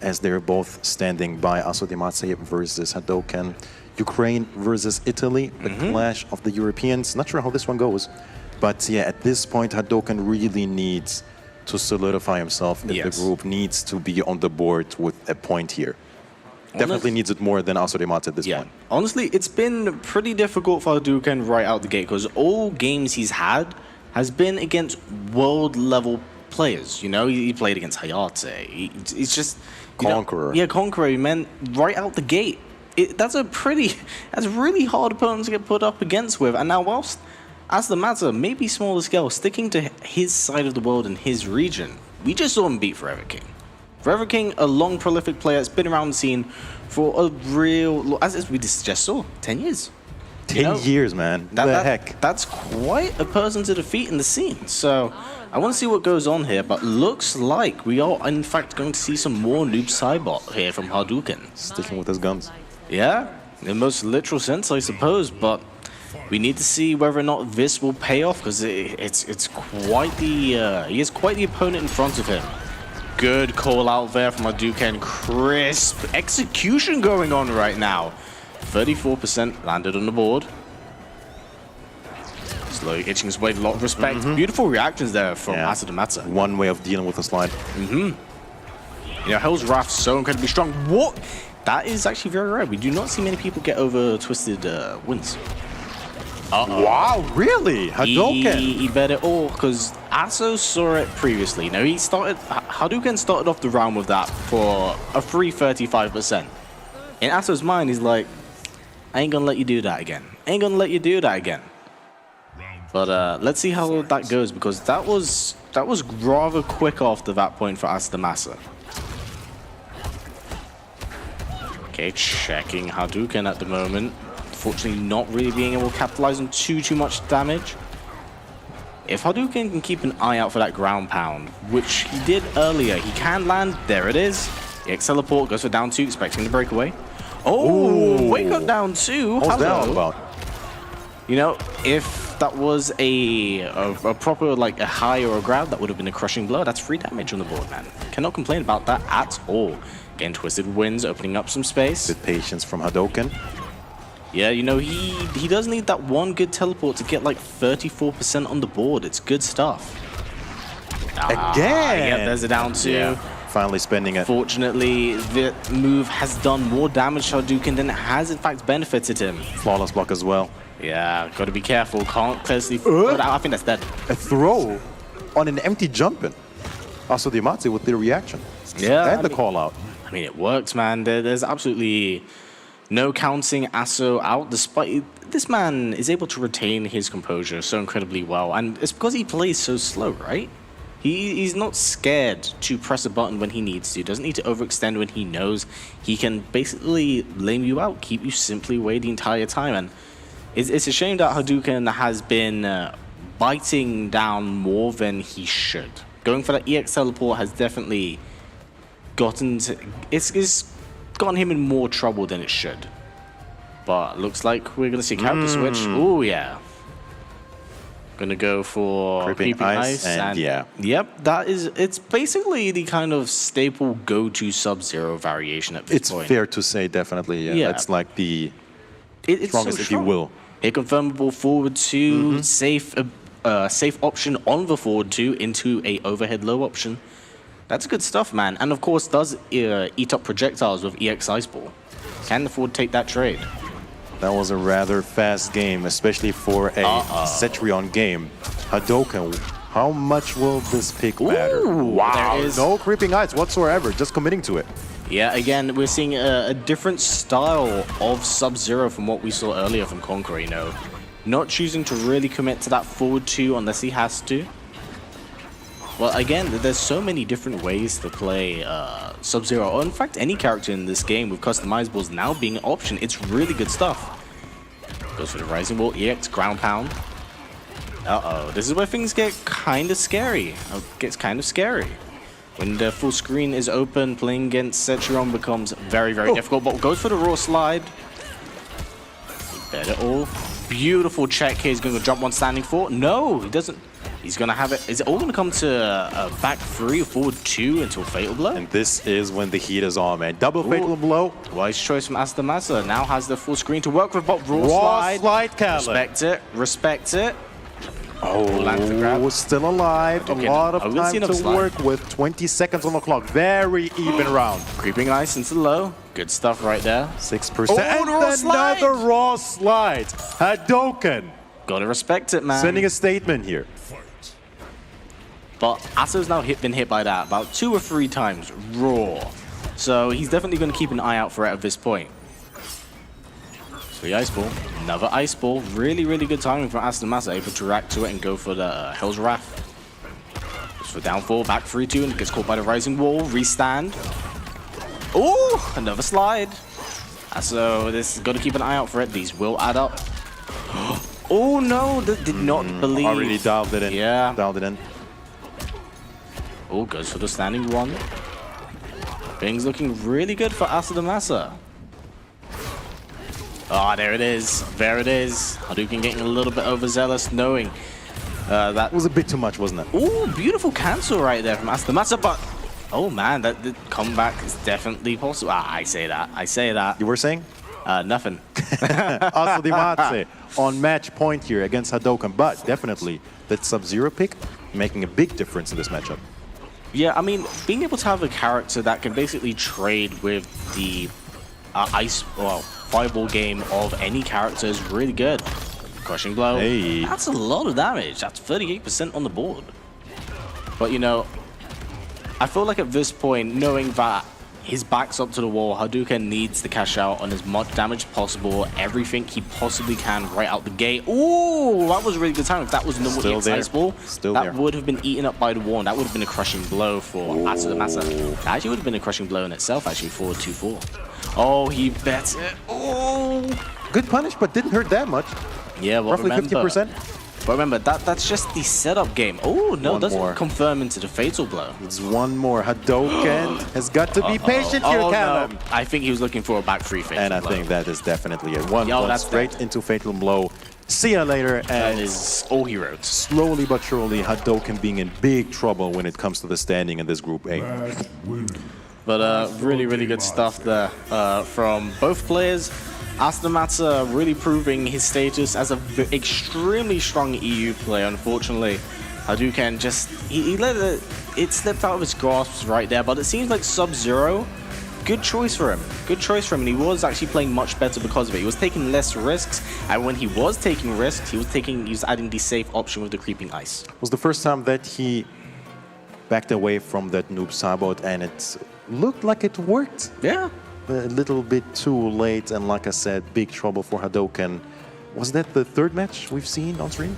as they're both standing by Asodimazze versus Hadoken. Ukraine versus Italy, the clash of the Europeans. Not sure how this one goes. But yeah, at this point, Hadoken really needs to solidify himself in the group, needs to be on the board with a point here. Definitely needs it more than Asodimazze at this point. Honestly, it's been pretty difficult for Hadoken right out the gate because all games he's had has been against world-level players. You know, he played against Hayatei. He's just Conqueror. Yeah, Conqueror, man. Right out the gate, that's a really hard opponent to get put up against with. And now, whilst Asodimazze, maybe smaller scale, sticking to his side of the world and his region, we just saw him beat Forever King. Forever King, a long, prolific player, that's been around the scene for a real, as we just saw, 10 years. 10 years, man. What the heck? That's quite a person to defeat in the scene. So I want to see what goes on here, but looks like we are, in fact, going to see some more noob Cybot here from Hadoken. Sticking with his guns. Yeah, in the most literal sense, I suppose, but we need to see whether or not this will pay off, because it's quite the, he is quite the opponent in front of him. Good call out there from Hadoken. Crisp execution going on right now. 34% landed on the board. Slowly itching his way with a lot of respect. Beautiful reactions there from Asodimazze. One way of dealing with the slide. You know, Hell's Wrath so incredibly strong. What? That is actually very rare. We do not see many people get over twisted wins. Wow, really? Hadoken? He bet it all, because Aso saw it previously. Now, Hadoken started off the round with that for a free 35%. In Aso's mind, he's like, I ain't gonna let you do that again. Ain't gonna let you do that again. But let's see how that goes, because that was rather quick after that point for Asodimazze. Okay, checking Hadoken at the moment. Fortunately, not really being able to capitalize on too much damage. If Hadoken can keep an eye out for that ground pound, which he did earlier, he can land. There it is. EX teleport goes for down 2, expecting the breakaway. Oh, wake up down 2. What's that all about? You know, if that was a proper, like a high or a grab, that would have been a crushing blow. That's 3 damage on the board, man. Cannot complain about that at all. Again, Twisted Winds opening up some space. Good patience from Hadoken. Yeah, you know, he does need that one good teleport to get like 34% on the board. It's good stuff. Again! Yeah, there's a down 2. Yeah, finally spending it. Fortunately, the move has done more damage to Hadoken than it has in fact benefited him. Flawless block as well. Yeah, gotta be careful. Can't closely. I think that's dead. A throw on an empty jumping. Asodimazze with the reaction. Yeah, And the call out. I mean, it works, man. There's absolutely no counting Aso out, despite this man is able to retain his composure so incredibly well. And it's because he plays so slow, right? He's not scared to press a button when he needs to. Doesn't need to overextend when he knows he can basically lame you out, keep you simply away the entire time. And it's a shame that Hadoken has been biting down more than he should. Going for that EX teleport has definitely gotten to, it's gotten him in more trouble than it should. But looks like we're gonna see character switch. Oh yeah. Gonna go for Creeping Ice and yeah. Yep, it's basically the kind of staple go-to Sub-Zero variation at this point. It's fair to say, definitely. Yeah. It's like the it's strongest, so if you will. A confirmable forward 2, safe option on the forward 2 into a overhead low option. That's good stuff, man. And of course, does eat up projectiles with EX Ice Ball. Can the forward take that trade? That was a rather fast game, especially for a Cetrion game. Hadoken, how much will this pick matter? Wow. There is no creeping eyes whatsoever, just committing to it. Yeah, again, we're seeing a different style of Sub-Zero from what we saw earlier from Conqueror, you know. Not choosing to really commit to that forward 2 unless he has to. Well, again, there's so many different ways to play Sub-Zero, or in fact, any character in this game with customizables now being an option. It's really good stuff. Goes for the Rising Wall, EX, Ground Pound. Uh-oh, this is where things get kind of scary. It gets kind of scary. When the full screen is open, playing against Cetrion becomes very, very difficult, but goes for the raw slide. Bet it all. Beautiful check here. He's going to jump one standing 4. No, he doesn't. He's going to have it. Is it all going to come to a back 3 or forward 2 until Fatal Blow? And this is when the heat is on, man. Double Fatal Blow. Wise choice from Asodimazze. Now has the full screen to work with, but raw slide. Callan. Respect it. Respect it. Oh, still alive. Okay, a lot of we'll time to work with. 20 seconds on the clock. Very even round. Creeping Ice into the low. Good stuff right there. 6%. Oh, and another raw slide. Hadoken. Gotta respect it, man. Sending a statement here. But Aso's now been hit by that about 2 or 3 times raw. So he's definitely going to keep an eye out for it at this point. 3 Ice Ball. Another Ice Ball. Really, really good timing from Asodimazze, able to react to it and go for the Hell's Wrath. Goes for down 4, back 3-2, and gets caught by the Rising Wall. Restand. Oh, another slide. So this is got to keep an eye out for it. These will add up. Oh no, did not believe. Already dialed it in. Yeah. Dialed it in. Oh, goes for the standing 1. Things looking really good for Asodimazze. Ah, there it is. There it is. Hadoken getting a little bit overzealous, knowing that was a bit too much, wasn't it? Oh, beautiful cancel right there from Asodimazze, but oh man, that the comeback is definitely possible. I say that. I say that. You were saying? Nothing. Asodimazze on match point here against Hadoken, but definitely that Sub-Zero pick making a big difference in this matchup. Yeah, I mean, being able to have a character that can basically trade with the fireball game of any character is really good. Crushing Blow. Hey. That's a lot of damage. That's 38% on the board. But, you know, I feel like at this point, knowing that His back's up to the wall. Hadoken needs to cash out on as much damage as possible. Everything he possibly can right out the gate. Ooh, that was a really good time. If that was normal EX Ice Ball, that would have been eaten up by the wall. And that would have been a crushing blow for Asodimazze. That actually would have been a crushing blow in itself, actually, for 2-4. Oh, he bet it. Oh. Good punish, but didn't hurt that much. Yeah, well, Roughly remember, 50%. But remember, that's just the setup game. Oh, no, doesn't confirm into the fatal blow. It's one more. Hadoken has got to be patient here, Callum. No. I think he was looking for a back free fatal blow. And I think that is definitely it. One that's straight dead. into fatal blow. See ya later. That And is all he wrote. slowly but surely, Hadoken being in big trouble when it comes to the standing in this Group A. Last winner. But really, really good stuff there from both players. Asodimazze really proving his status as an extremely strong EU player. Unfortunately, Hadoken just he let it slipped out of his grasp right there. But it seems like Sub-Zero, good choice for him. Good choice for him. And he was actually playing much better because of it. He was taking less risks, and when he was taking risks, he was adding the safe option with the creeping ice. It was the first time that he backed away from that noob Sabot, and it looked like it worked. Yeah. A little bit too late, and like I said, big trouble for Hadoken. Was that the third match we've seen on stream?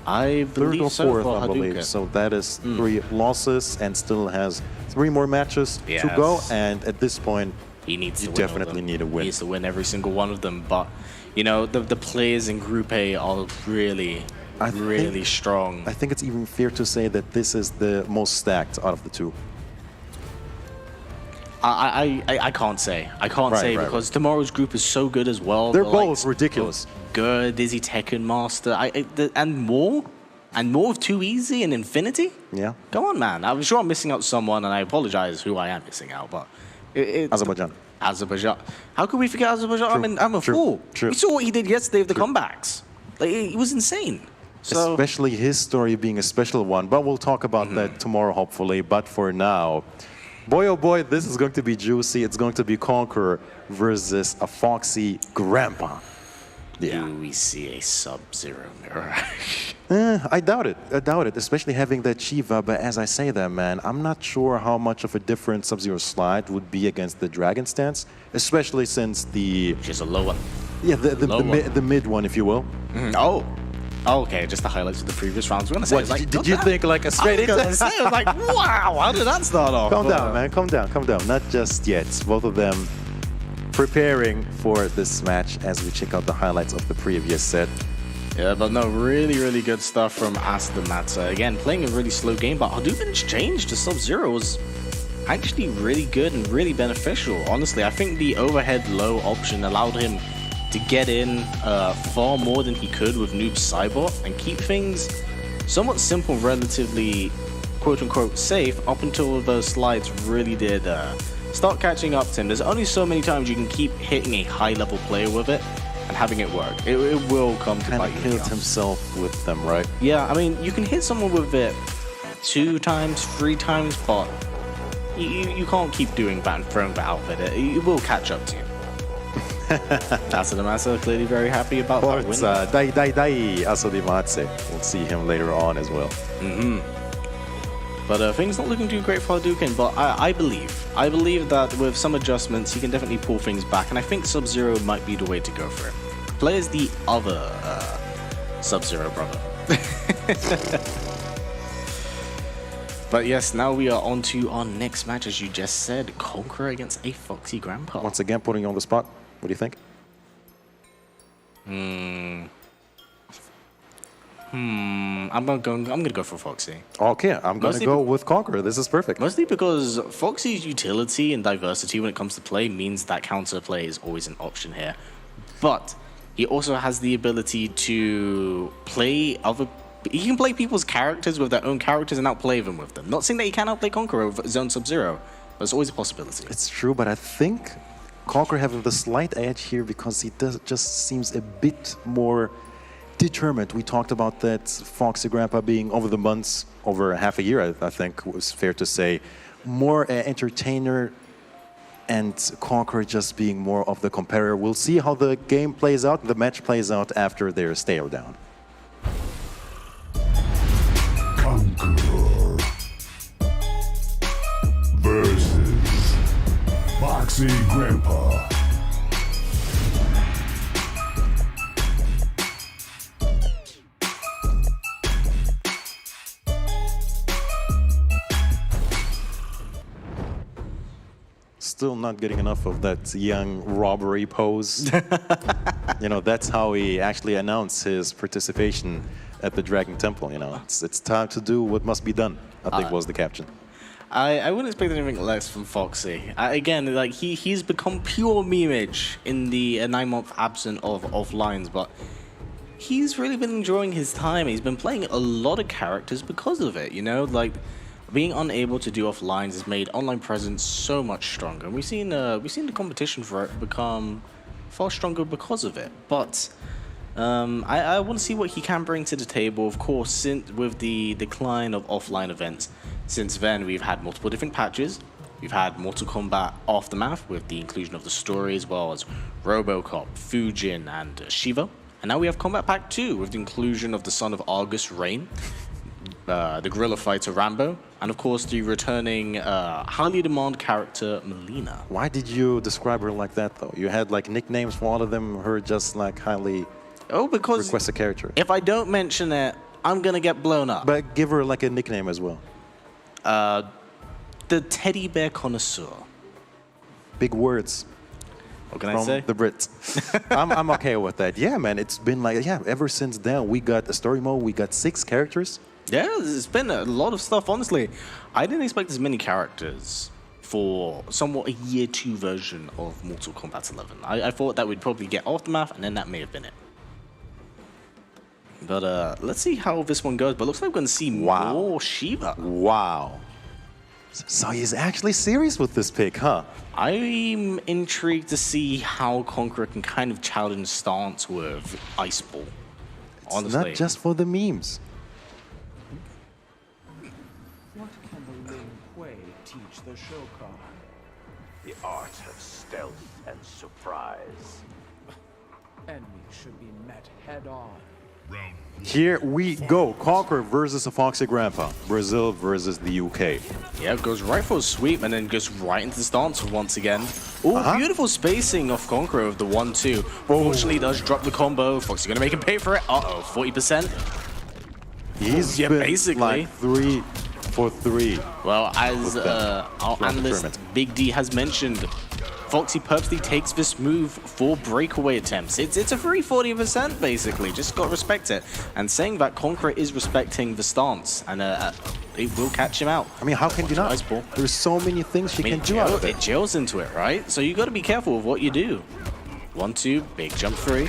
I Third believe or so fourth, for I believe. Hadoken. So that is 3 losses, and still has 3 more matches to go. And at this point, he needs to you win all definitely them. need a win. He needs to win every single one of them. But you know, the players in Group A are really strong. I think it's even fair to say that this is the most stacked out of the two. I can't say. I can't say because tomorrow's group is so good as well. They're both ridiculous. Good, Dizzy Tekken Master, and more of Too Easy and Infinity. Yeah. Come on, man. I'm sure I'm missing out someone, and I apologize who I am missing out, but Azerbaijan. How could we forget Azerbaijan? I'm a fool. True. We saw what he did yesterday with the comebacks. Like, it was insane. So, especially his story being a special one, but we'll talk about that tomorrow, hopefully. But for now, boy, oh boy, this is going to be juicy. It's going to be Conqueror versus a Foxy Grampa. Yeah. Do we see a Sub-Zero mirror? I doubt it. I doubt it, especially having that Shiva. But as I say that, man, I'm not sure how much of a different Sub-Zero slide would be against the Dragon stance, especially since the... Just a low one. Yeah, the mid one, if you will. Oh, okay, just the highlights of the previous rounds. We're gonna say, What, did you think like a straight into? I was like, wow, how did that start off? Calm down, man. Calm down. Calm down. Not just yet. Both of them preparing for this match as we check out the highlights of the previous set. Yeah, but no, really, really good stuff from Asodimazze. Again, playing a really slow game, but Hadoken's change to Sub-Zero was actually really good and really beneficial. Honestly, I think the overhead low option allowed him to get in far more than he could with Noob Cybot and keep things somewhat simple, relatively quote-unquote safe up until those slides really did start catching up to him. There's only so many times you can keep hitting a high-level player with it and having it work. It will come to bite you. Kind of killed himself with them, right? Yeah, I mean, you can hit someone with it 2 times, 3 times, but you can't keep doing that and throwing that out with it. It will catch up to you. Asodimazze clearly very happy about that win. Asodimazze. We'll see him later on as well. But things not looking too great for Hadoken, but I believe that with some adjustments, he can definitely pull things back, and I think Sub-Zero might be the way to go for him. Play as the other Sub-Zero brother. But yes, now we are on to our next match, as you just said, Conqueror against a Foxy Grampa. Once again, putting you on the spot. What do you think? I'm gonna go for Foxy. Okay, I'm gonna go with Conqueror. This is perfect. Mostly because Foxy's utility and diversity when it comes to play means that counter play is always an option here. But he also has the ability to play he can play people's characters with their own characters and outplay them with them. Not saying that he can outplay Conqueror with his own Sub-Zero, but it's always a possibility. It's true, but I think Conqueror having the slight edge here because he just seems a bit more determined. We talked about that Foxy Grampa being over the months, over half a year, I think was fair to say, more entertainer, and Conqueror just being more of the competitor. We'll see how the game plays out, the match plays out after their stare down. Conqueror versus still not getting enough of that young robbery pose. You know, that's how he actually announced his participation at the Dragon Temple. You know, it's time to do what must be done, I think was the caption. I wouldn't expect anything less from Foxy. Again, like he's become pure memeage in the 9-month absence of offlines, but he's really been enjoying his time. He's been playing a lot of characters because of it, you know? Like, being unable to do offlines has made online presence so much stronger. And we've seen the competition for it become far stronger because of it. But I want to see what he can bring to the table. Of course, since with the decline of offline events, since then we've had multiple different patches. We've had Mortal Kombat Aftermath with the inclusion of the story, as well as Robocop, Fujin, and Shiva. And now we have Combat Pack 2 with the inclusion of the son of Argus, Rain, the gorilla fighter Rambo, and of course the returning highly demanded character Melina. Why did you describe her like that, though? You had like nicknames for all of them, her just like highly because requested character. If I don't mention it, I'm gonna get blown up. But give her like a nickname as well. The Teddy Bear Connoisseur. Big words. What can from I say? The Brits. I'm okay with that. Yeah, man, it's been like, ever since then, we got a story mode, we got 6 characters. Yeah, it's been a lot of stuff, honestly. I didn't expect as many characters for somewhat a year 2 version of Mortal Kombat 11. I thought that we'd probably get Aftermath, and then that may have been it. But let's see how this one goes. But looks like we're going to see more Shiva. Wow. So he's actually serious with this pick, huh? I'm intrigued to see how Conqueror can kind of challenge stance with Ice Ball. It's not just for the memes. What can the Ling Hui teach the Shokan? The art of stealth and surprise. Enemies should be met head on. Here we go. Conqueror versus a Foxy Grampa. Brazil versus the UK. Yeah, goes right for a sweep and then goes right into the stance once again. Oh, beautiful spacing of Conqueror with the 1-2. Fortunately, does drop the combo. Foxy gonna make him pay for it. Uh-oh, 40%. He's been basically like 3 for 3. Well, as our analyst Big D has mentioned, Foxy purposely takes this move for breakaway attempts. It's a free 40% basically, just got to respect it. And saying that Conqueror is respecting the stance, and it will catch him out. I mean, how can you not? There's so many things she can do out of it. It jails into it, right? So you got to be careful with what you do. 1-2, big jump 3.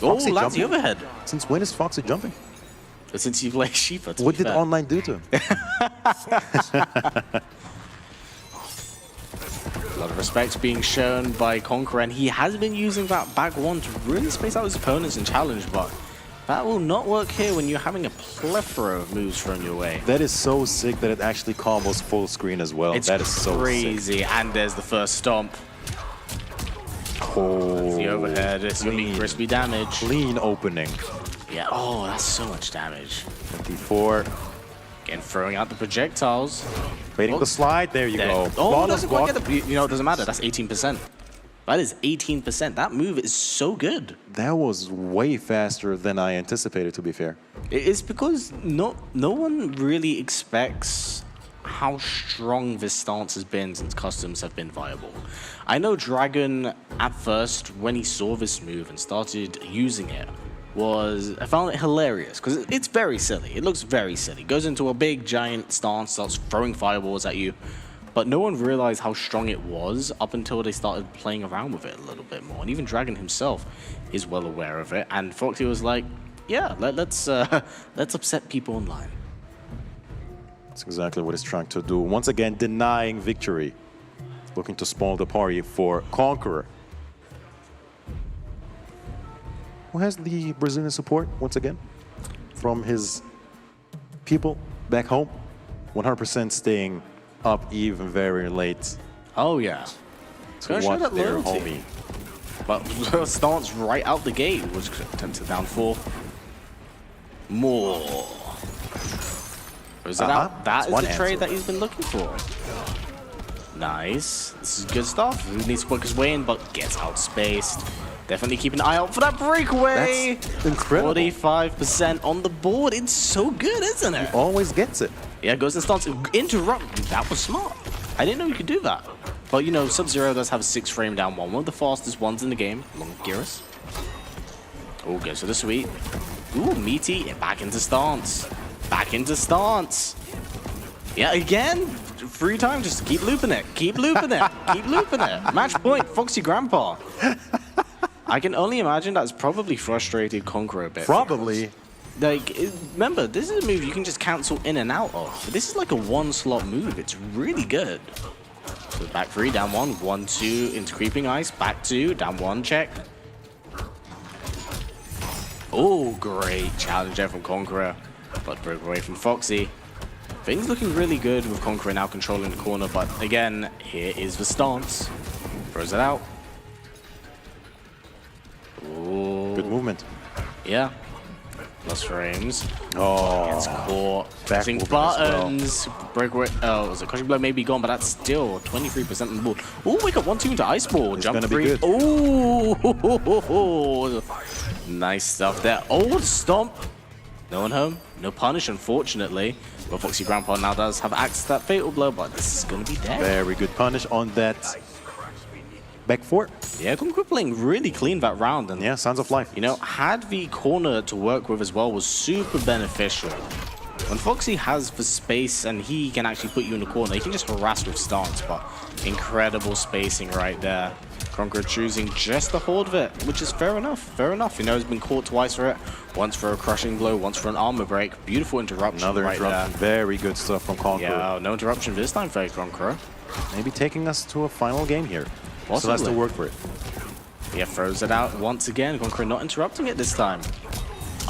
Oh, lands the overhead. Since when is Foxy jumping? Since you play Shiva. What did online do to him? A lot of respect being shown by Conqueror, and he has been using that back 1 to really space out his opponents and challenge, but that will not work here when you're having a plethora of moves thrown your way. That is so sick that it actually combos full screen as well. It's that is so crazy, sick. And there's the first stomp. Oh, the overhead, it's going to be crispy damage. Clean opening. Yeah, oh, that's so much damage. 24. Again, throwing out the projectiles. Waiting the slide, there you go. Oh, doesn't quite get the, you know, it doesn't matter, that's 18%. That is 18%. That move is so good. That was way faster than I anticipated, to be fair. It's because no one really expects how strong this stance has been since customs have been viable. I know Dragon, at first, when he saw this move and started using it, I found it hilarious because it's very silly. It looks very silly. Goes into a big giant stance, starts throwing fireballs at you, but no one realized how strong it was up until they started playing around with it a little bit more. And even Dragon himself is well aware of it. And Foxy was like, "Yeah, let's upset people online." That's exactly what he's trying to do. Once again, denying victory, looking to spoil the party for Conqueror. Who has the Brazilian support, once again, from his people back home. 100% staying up even very late. Oh, yeah. To watch their homie. But stance right out the gate was attempted down 4. More. Is that that is the trade that he's been looking for. Nice. This is good stuff. He needs to work his way in, but gets outspaced. Definitely keep an eye out for that breakaway. That's incredible. 45% on the board. It's so good, isn't it? He always gets it. Yeah, goes and starts interrupt. That was smart. I didn't know you could do that. But, you know, Sub-Zero does have a 6-frame down one of the fastest ones in the game, along with Geras. Oh, goes for the sweep. Ooh, meaty, and back into stance. Back into stance. Yeah, again, free time, just keep looping it. Keep looping it. Keep looping it. Match point, Foxy Grampa. I can only imagine that's probably frustrated Conqueror a bit. Probably. Like, remember, this is a move you can just cancel in and out of. This is like a one-slot move. It's really good. So back 3, down 1, 1, 2, into creeping ice, back 2, down 1, check. Oh, great challenge there from Conqueror, but broke away from Foxy. Things looking really good with Conqueror now controlling the corner, but again, here is the stance. Throws it out. Ooh. Good movement. Yeah. Plus frames. Oh, Gets caught. back Pressing movement buttons. Breakaway. Oh, was it crushing blow? Maybe gone, but that's still 23% on the board. Oh, we got 1-2 into ice ball. It's Jump gonna be 3. good. Oh, nice stuff there. Oh, stomp. No one home. No punish, unfortunately. But Foxy Grampa now does have access to that fatal blow, but this is going to be dead. very good punish on that back 4. Yeah, Conqueror playing really clean that round. And Yeah, Sons of Life. you know, had the corner to work with as well was super beneficial. When Foxy has the space and he can actually put you in the corner, he can just harass with stance, but incredible spacing right there. Conqueror choosing just to hold it, which is fair enough, fair enough. You know, he's been caught twice for it. Once for a crushing blow, once for an armor break. Beautiful interruption Another right interruption. Very good stuff from Conqueror. there. Yeah, no interruption this time for Conqueror. Maybe taking us to a final game here. So Possibly. that's to work for it. Yeah, throws it out once again. Conqueror not interrupting it this time.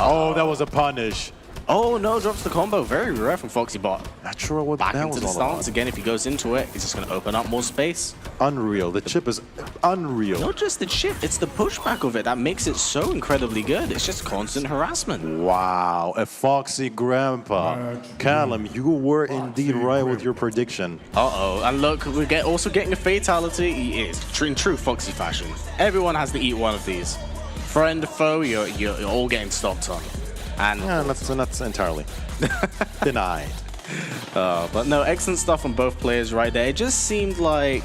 Oh, that was a punish. Oh no, drops the combo. Very rare from Foxy Bot. Not sure what Back that into was the all stance about. again. If he goes into it, he's just going to open up more space. Unreal. The chip is unreal. Not just the chip, it's the pushback of it that makes it so incredibly good. It's just constant harassment. Wow, a Foxy Grandpa. Callum, you were indeed right with your prediction. Uh-oh, and look, we're also getting a fatality. He is, in true Foxy fashion. Everyone has to eat one of these. Friend, foe, you're all getting stopped on. And Yeah, not entirely. Denied. but no, excellent stuff from both players right there. It just seemed like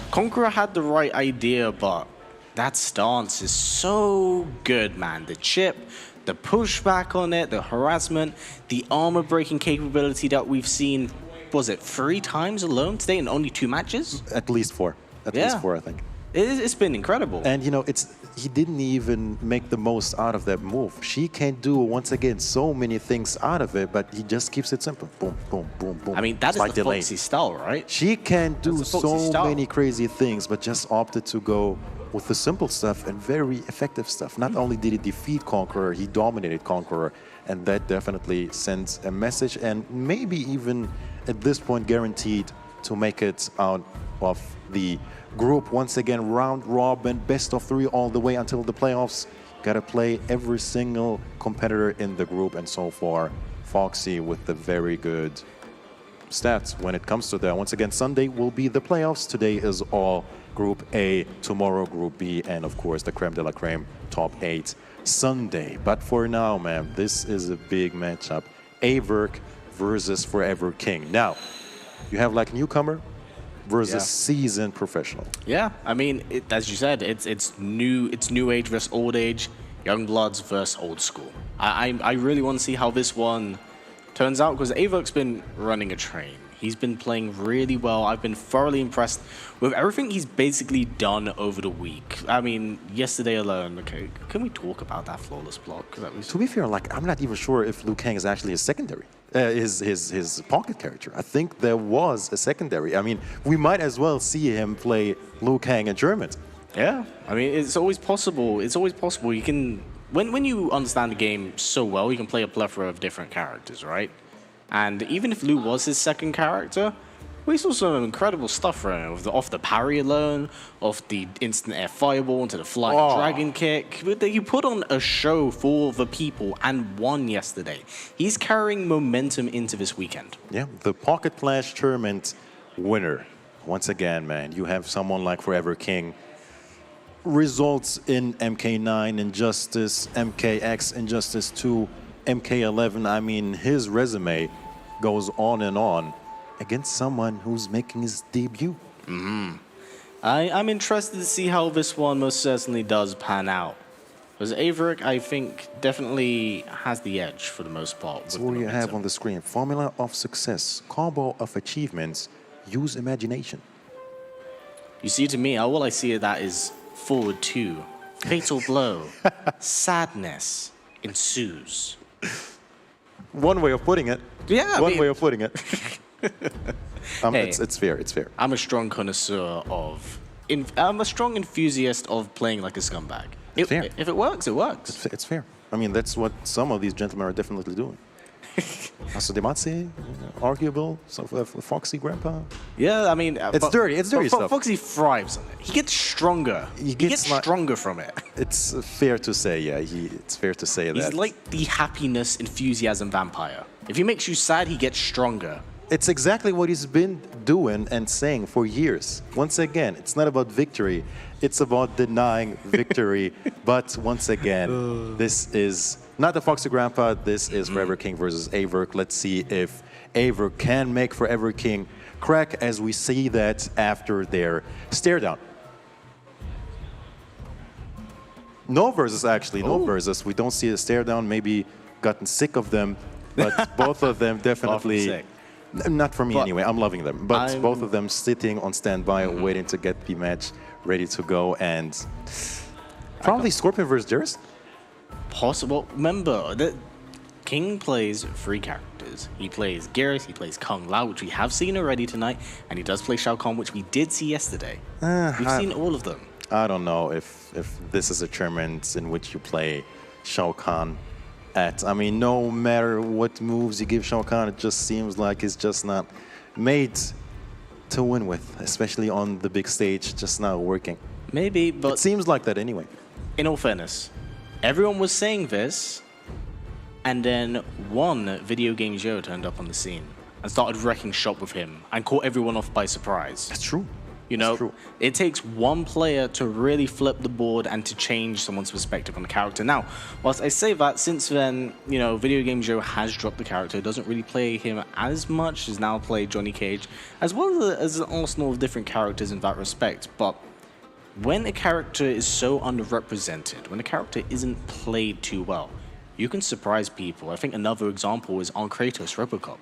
Conqueror had the right idea, but that stance is so good, man. The chip, the pushback on it, the harassment, the armor breaking capability that we've seen, was it 3 times alone today in only 2 matches? At least 4. At Yeah. least 4, I think. It's been incredible. And you know, he didn't even make the most out of that move. She can't do, once again, so many things out of it, but he just keeps it simple. Boom, boom, boom, boom. I mean, that is Spike the delay. Foxy style, right? She can do That's the Foxy so style. many crazy things, but just opted to go with the simple stuff and very effective stuff. Not only did he defeat Conqueror, he dominated Conqueror, and that definitely sends a message, and maybe even at this point guaranteed to make it out of the group. Once again, round robin, best of 3 all the way until the playoffs. Gotta play every single competitor in the group, and so far, Foxy with the very good stats when it comes to that. Once again, Sunday will be the playoffs. Today is all Group A, tomorrow Group B, and of course the creme de la creme, top 8 Sunday. But for now, man, this is a big matchup. AVirk versus Forever King. Now, you have like newcomer versus seasoned professional. Yeah, I mean, as you said, it's new age versus old age, young bloods versus old school. I really want to see how this one turns out, because AVirk's been running a train. He's been playing really well. I've been thoroughly impressed with everything he's basically done over the week. I mean, yesterday alone, okay, can we talk about that flawless block? 'Cause that was... To be fair, like, I'm not even sure if Liu Kang is actually a secondary, his pocket character. I think there was a secondary. I mean, we might as well see him play Liu Kang in German. Yeah, I mean, it's always possible. It's always possible. You can, when you understand the game so well, you can play a plethora of different characters, right? And even if Liu was his second character, we saw some incredible stuff from him. Off the parry alone, off the instant air fireball into the flying dragon kick. You put on a show for the people and won yesterday. He's carrying momentum into this weekend. Yeah, the Pocket Clash tournament winner. Once again, man, you have someone like Forever King. Results in MK9 Injustice, MKX Injustice 2, MK11. I mean, his resume goes on and on against someone who's making his debut. I'm interested to see how this one most certainly does pan out. Because AVirk, I think, definitely has the edge for the most part. That's what you have on the screen. Formula of success, combo of achievements, use imagination. You see, to me, all I see of that is forward two, fatal blow, sadness ensues. One way of putting it. Yeah, One way of putting it. Hey, it's fair. It's fair. I'm a strong connoisseur of. I'm a strong enthusiast of playing like a scumbag. Fair. If it works, it works. It's fair. I mean, that's what some of these gentlemen are definitely doing. Asodimazze, arguable. So Foxy, Grampa. Yeah, I mean, It's dirty. It's dirty stuff. Foxy thrives on it. He gets stronger. He gets stronger from it. It's fair to say, yeah. It's fair to say that. He's like the happiness, enthusiasm vampire. If he makes you sad, he gets stronger. It's exactly what he's been doing and saying for years. Once again, it's not about victory. It's about denying victory. But once again, this is not the Foxy Grandpa. This is Forever King versus AVirk. Let's see if AVirk can make Forever King crack as we see that after their stare down. No versus, actually. No versus. We don't see a stare down. Maybe gotten sick of them. But both of them definitely... Not for me anyway, I'm loving them. But both of them sitting on standby, waiting to get the match ready to go. And probably Scorpion versus Jarrus? Possible. Remember, that King plays 3 characters. He plays Garrus, he plays Kung Lao, which we have seen already tonight, and he does play Shao Kahn, which we did see yesterday. We've seen all of them. I don't know if this is a tournament in which you play Shao Kahn. I mean, no matter what moves you give Shao Kahn, it just seems like he's just not made to win with, especially on the big stage, just not working. Maybe, but... It seems like that anyway. In all fairness, everyone was saying this, and then one Video Game Joe turned up on the scene and started wrecking shop with him and caught everyone off by surprise. That's true. You know, it takes one player to really flip the board and to change someone's perspective on the character. Now, whilst I say that, since then, you know, Video Game Joe has dropped the character, doesn't really play him as much, has now played Johnny Cage, as well as an arsenal of different characters in that respect. But when a character is so underrepresented, when a character isn't played too well, you can surprise people. I think another example is on Kratos Robocop.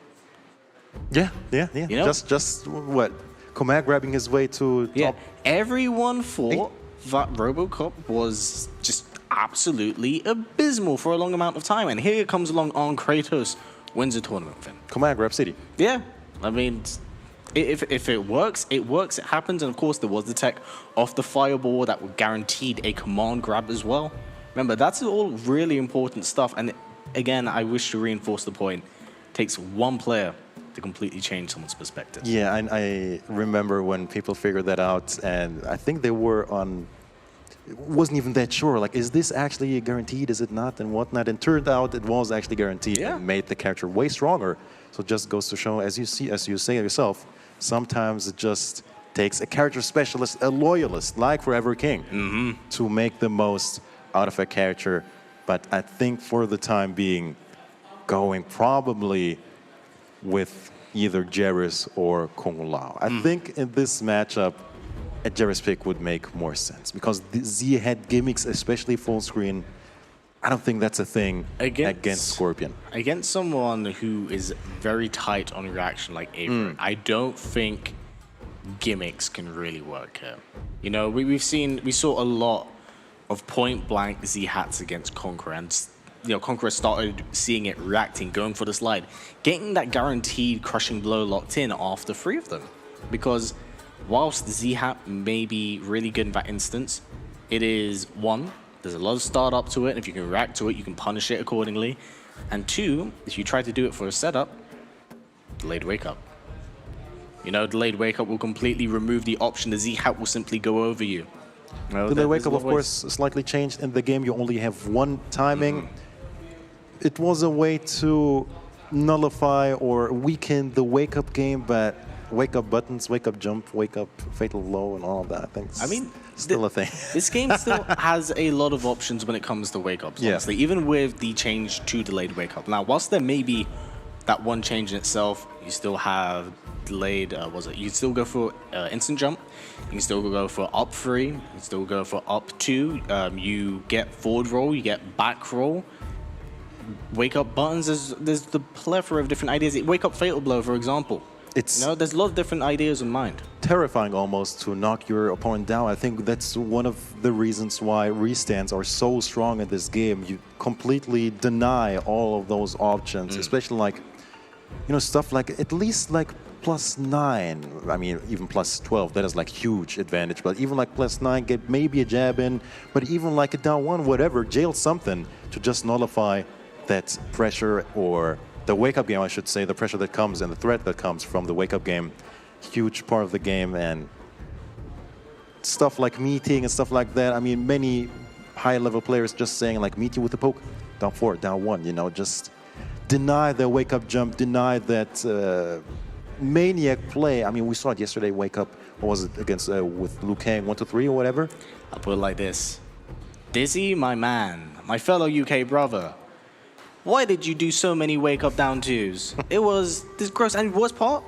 Yeah. You know? Just what? Command grabbing his way to top. Everyone thought that Robocop was just absolutely abysmal for a long amount of time, and here comes along on Kratos, wins a tournament with him. Command grab city. Yeah, I mean, if it works, it works, it happens, and of course there was the tech off the fireball that guaranteed a command grab as well. Remember, that's all really important stuff, and again, I wish to reinforce the point, it takes one player to completely change someone's perspective. Yeah, I remember when people figured that out, and I think they were wasn't even that sure, like, is this actually guaranteed, is it not, and whatnot, and turned out it was actually guaranteed and made the character way stronger. So it just goes to show, as you say yourself, sometimes it just takes a character specialist, a loyalist, like Forever King, to make the most out of a character. But I think for the time being, going probably with either Jarrus or Kung Lao. I think in this matchup, a Jarrus pick would make more sense because the Z had gimmicks, especially full screen. I don't think that's a thing against Scorpion. Against someone who is very tight on reaction like AVirk, I don't think gimmicks can really work here. You know, we saw a lot of point blank Z hats against Conqueror, and you know, Conqueror started seeing it, reacting, going for the slide, getting that guaranteed crushing blow locked in after 3 of them. Because whilst the Z-Hat may be really good in that instance, it is, 1, there's a lot of startup to it, and if you can react to it, you can punish it accordingly. And 2, if you try to do it for a setup, delayed wake up. You know, delayed wake up will completely remove the option, the Z-Hat will simply go over you. Delayed wake up, of course, slightly changed in the game. You only have 1 timing. It was a way to nullify or weaken the wake-up game, but wake-up buttons, wake-up jump, wake-up fatal low, and all of that, I think still a thing. This game still has a lot of options when it comes to wake-ups, honestly, even with the change to delayed wake-up. Now, whilst there may be that one change in itself, you still have delayed, you can still go for instant jump, you can still go for up 3, you can still go for up 2, you get forward roll, you get back roll, wake up buttons, there's the plethora of different ideas. Wake up fatal blow, for example. It's there's a lot of different ideas in mind. terrifying almost to knock your opponent down. I think that's one of the reasons why restands are so strong in this game. You completely deny all of those options, especially like, stuff like at least like +9. I mean, even +12, that is like huge advantage. But even like +9, get maybe a jab in, but even like a down 1, whatever, jail something to just nullify that pressure, or the wake-up game, I should say, the pressure that comes and the threat that comes from the wake-up game. Huge part of the game, and stuff like meeting and stuff like that. I mean, many high-level players just saying like meeting with the poke, down 4, down 1, just deny the wake-up jump, deny that maniac play. I mean, we saw it yesterday, wake up, what was it, against with Liu Kang 1-3 or whatever? I'll put it like this. Dizzy, my man, my fellow UK brother, why did you do so many wake up down 2s? It was this gross, and worst part,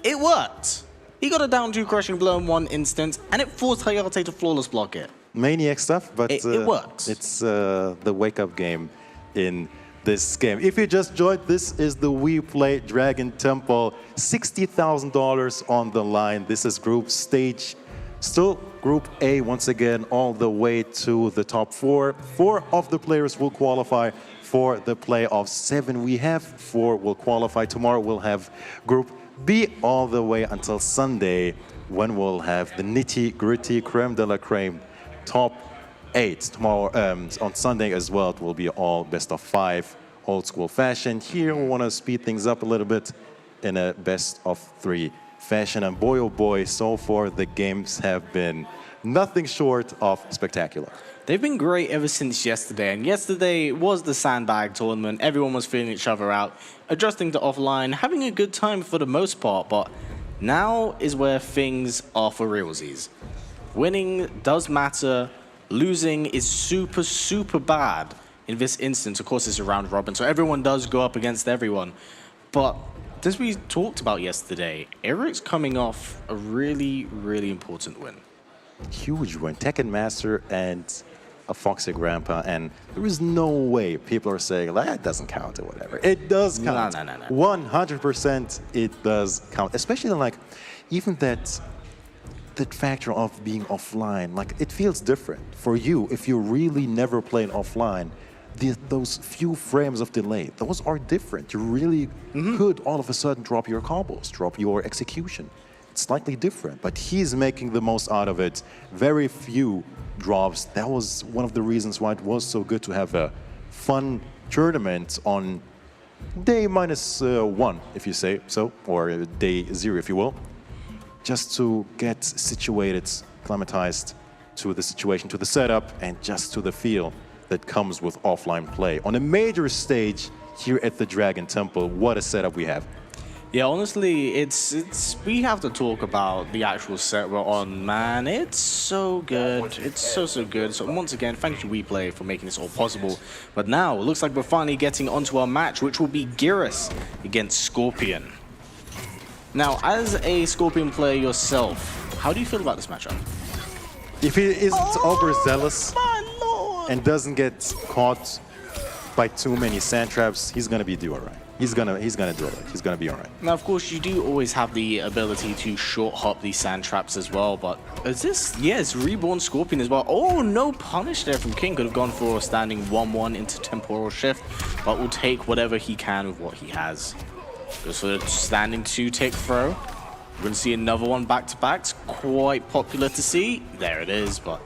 it worked. He got a down 2 crushing blow in 1 instance, and it forced Hayatei to flawless block it. Maniac stuff, but it works. It's the wake-up game in this game. If you just joined, this is the WePlay Dragon Temple. $60,000 on the line. This is group stage. Still Group A once again, all the way to the top 4. 4 of the players will qualify for the playoffs. 7 we have, 4 will qualify. Tomorrow we'll have Group B all the way until Sunday, when we'll have the nitty-gritty creme de la creme top 8. Tomorrow, on Sunday as well, it will be all best of 5, old school fashion. Here we want to speed things up a little bit in a best of 3 fashion. And boy, oh boy, so far the games have been nothing short of spectacular. They've been great ever since yesterday, and yesterday was the sandbag tournament. Everyone was feeling each other out, adjusting to offline, having a good time for the most part, but now is where things are for realsies. Winning does matter, losing is super, super bad. In this instance, of course, it's a round robin, so everyone does go up against everyone. But as we talked about yesterday, AVirk's coming off a really, really important win. Huge win, Tekken Master and a Foxy Grampa, and there is no way people are saying like, that doesn't count or whatever. It does count. No. 100% it does count, especially like even that factor of being offline. Like, it feels different for you if you really never played offline. Those few frames of delay, those are different. You really could all of a sudden drop your combos, drop your execution. It's slightly different, but he's making the most out of it. Very few drops. That was one of the reasons why it was so good to have a fun tournament on day -1, if you say so, or day 0, if you will, just to get situated, acclimatized to the situation, to the setup, and just to the feel that comes with offline play. On a major stage here at the Dragon Temple, what a setup we have. Yeah, honestly, it's we have to talk about the actual set we're on, man. It's so good. It's so good. So once again, thank you WePlay for making this all possible. But now, it looks like we're finally getting onto our match, which will be Geras against Scorpion. Now, as a Scorpion player yourself, how do you feel about this matchup? If he isn't overzealous and doesn't get caught by too many sand traps, he's gonna be do alright. He's gonna do it. He's gonna be alright. Now, of course, you do always have the ability to short hop these sand traps as well, but is this, yes, Reborn Scorpion as well. Oh, no punish there from King. Could have gone for a standing 1-1 into Temporal Shift, but will take whatever he can with what he has. Goes for the standing 2-tick throw. We're going to see another one back-to-back. It's quite popular to see. There it is, but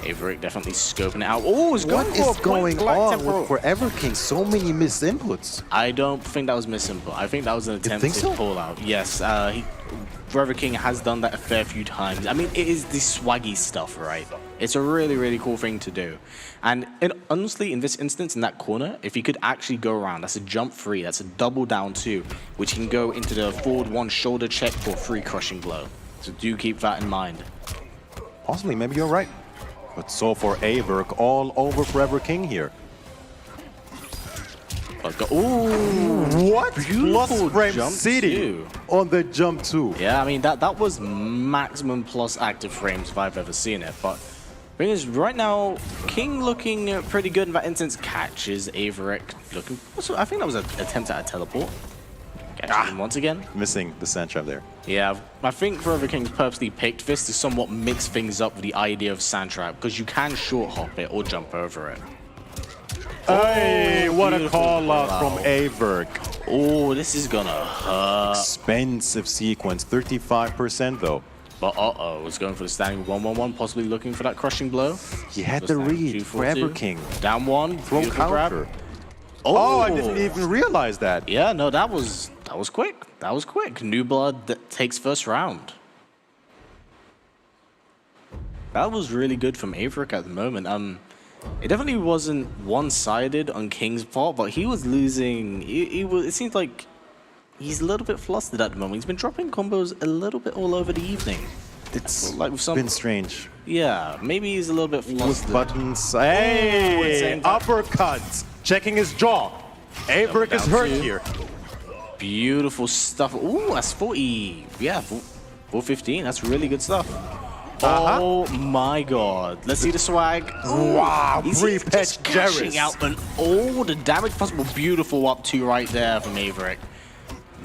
AVirk definitely scoping it out. Oh, it's going What is going on with Forever King? So many missed inputs. I don't think that was misinput. I think that was an attempt to pull out. Yes, Forever King has done that a fair few times. I mean, it is the swaggy stuff, right? It's a really, really cool thing to do. And honestly, in this instance, in that corner, if he could actually go around, that's a jump 3, that's a double down 2, which can go into the forward 1 shoulder check for 3 crushing blow. So do keep that in mind. Possibly, maybe you're right. But so for AVirk, all over Forever King here. Ooh, What? beautiful Plus frame jump city too. on the jump too. Yeah, I mean, that was maximum plus active frames if I've ever seen it. But thing is, right now, King looking pretty good in that instance. Catches AVirk looking. I think that was an attempt at a teleport. Catches him once again. Missing the sand trap there. Yeah, I think Forever King purposely picked this to somewhat mix things up with the idea of sand trap, because you can short hop it or jump over it. Hey, what a beautiful call out pull from out. AVirk. Oh, this is gonna hurt. Expensive sequence, 35% though. But it's going for the standing 1-1-1, possibly looking for that crushing blow. He had So the standing read, 2-4-2. Forever King. Down one, Throw beautiful counter. grab. Oh, I didn't even realize that. Yeah, no, that was quick. That was quick. New Blood that takes first round. That was really good from AVirk at the moment. It definitely wasn't one-sided on King's part, but he was losing. It seems like he's a little bit flustered at the moment. He's been dropping combos a little bit all over the evening. It's like with some, been strange. Yeah, maybe he's a little bit flustered. With buttons. Hey, same time. uppercuts. Checking his jaw. AVirk is Down hurt two. here. Beautiful stuff. Ooh, that's 40. Yeah, 415. That's really good stuff. Oh my god. Let's see the swag. Wow, He's pre-patch just cashing Jarrus. out and all the damage possible. Beautiful up two right there from AVirk.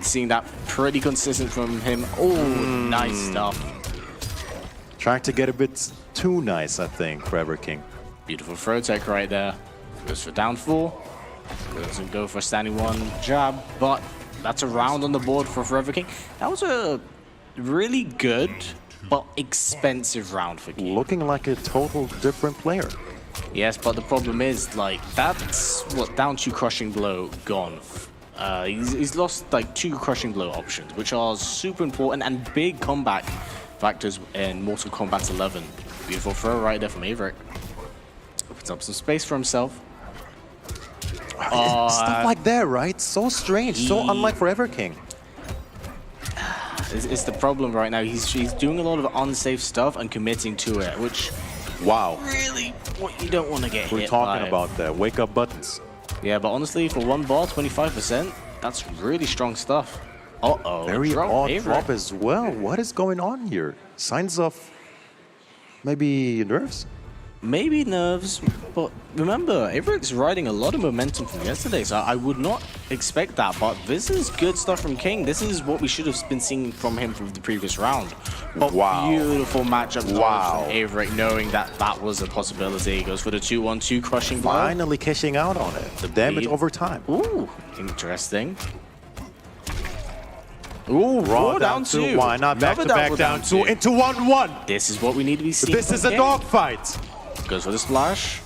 Seeing that pretty consistent from him. Oh, nice stuff. Trying to get a bit too nice, I think, Forever King. Beautiful throw tech right there. Goes for down four. Doesn't go for standing one jab, but that's a round on the board for Forever King. That was a really good but expensive round for King. Looking like a total different player. Yes, but the problem is, like, that's what down two crushing blow gone. He's lost like 2 crushing blow options, which are super important and big comeback factors in Mortal Kombat 11. Beautiful throw right there from AVirk. Opens up some space for himself. Stuff like that, right? So strange, so unlike Forever King. It's the problem right now. He's doing a lot of unsafe stuff and committing to it, which really what you don't want to get We're hit talking by. about the wake up buttons. Yeah, but honestly, for one bar, 25%, that's really strong stuff. Very drop, odd AVirk. drop as well. What is going on here? Signs of maybe nerves? Maybe nerves, but remember, AVirk's riding a lot of momentum from yesterday, so I would not expect that. But this is good stuff from King. This is what we should have been seeing from him from the previous round. But beautiful matchup from AVirk, knowing that that was a possibility. He goes for the 2-1-2 crushing blow. Finally cashing out on it. The damage over time. Ooh, interesting. Ooh, Raw down two. Why not back to Another back down two into 1-1? This is what we need to be seeing. This is from a King. dogfight. Goes for the splash.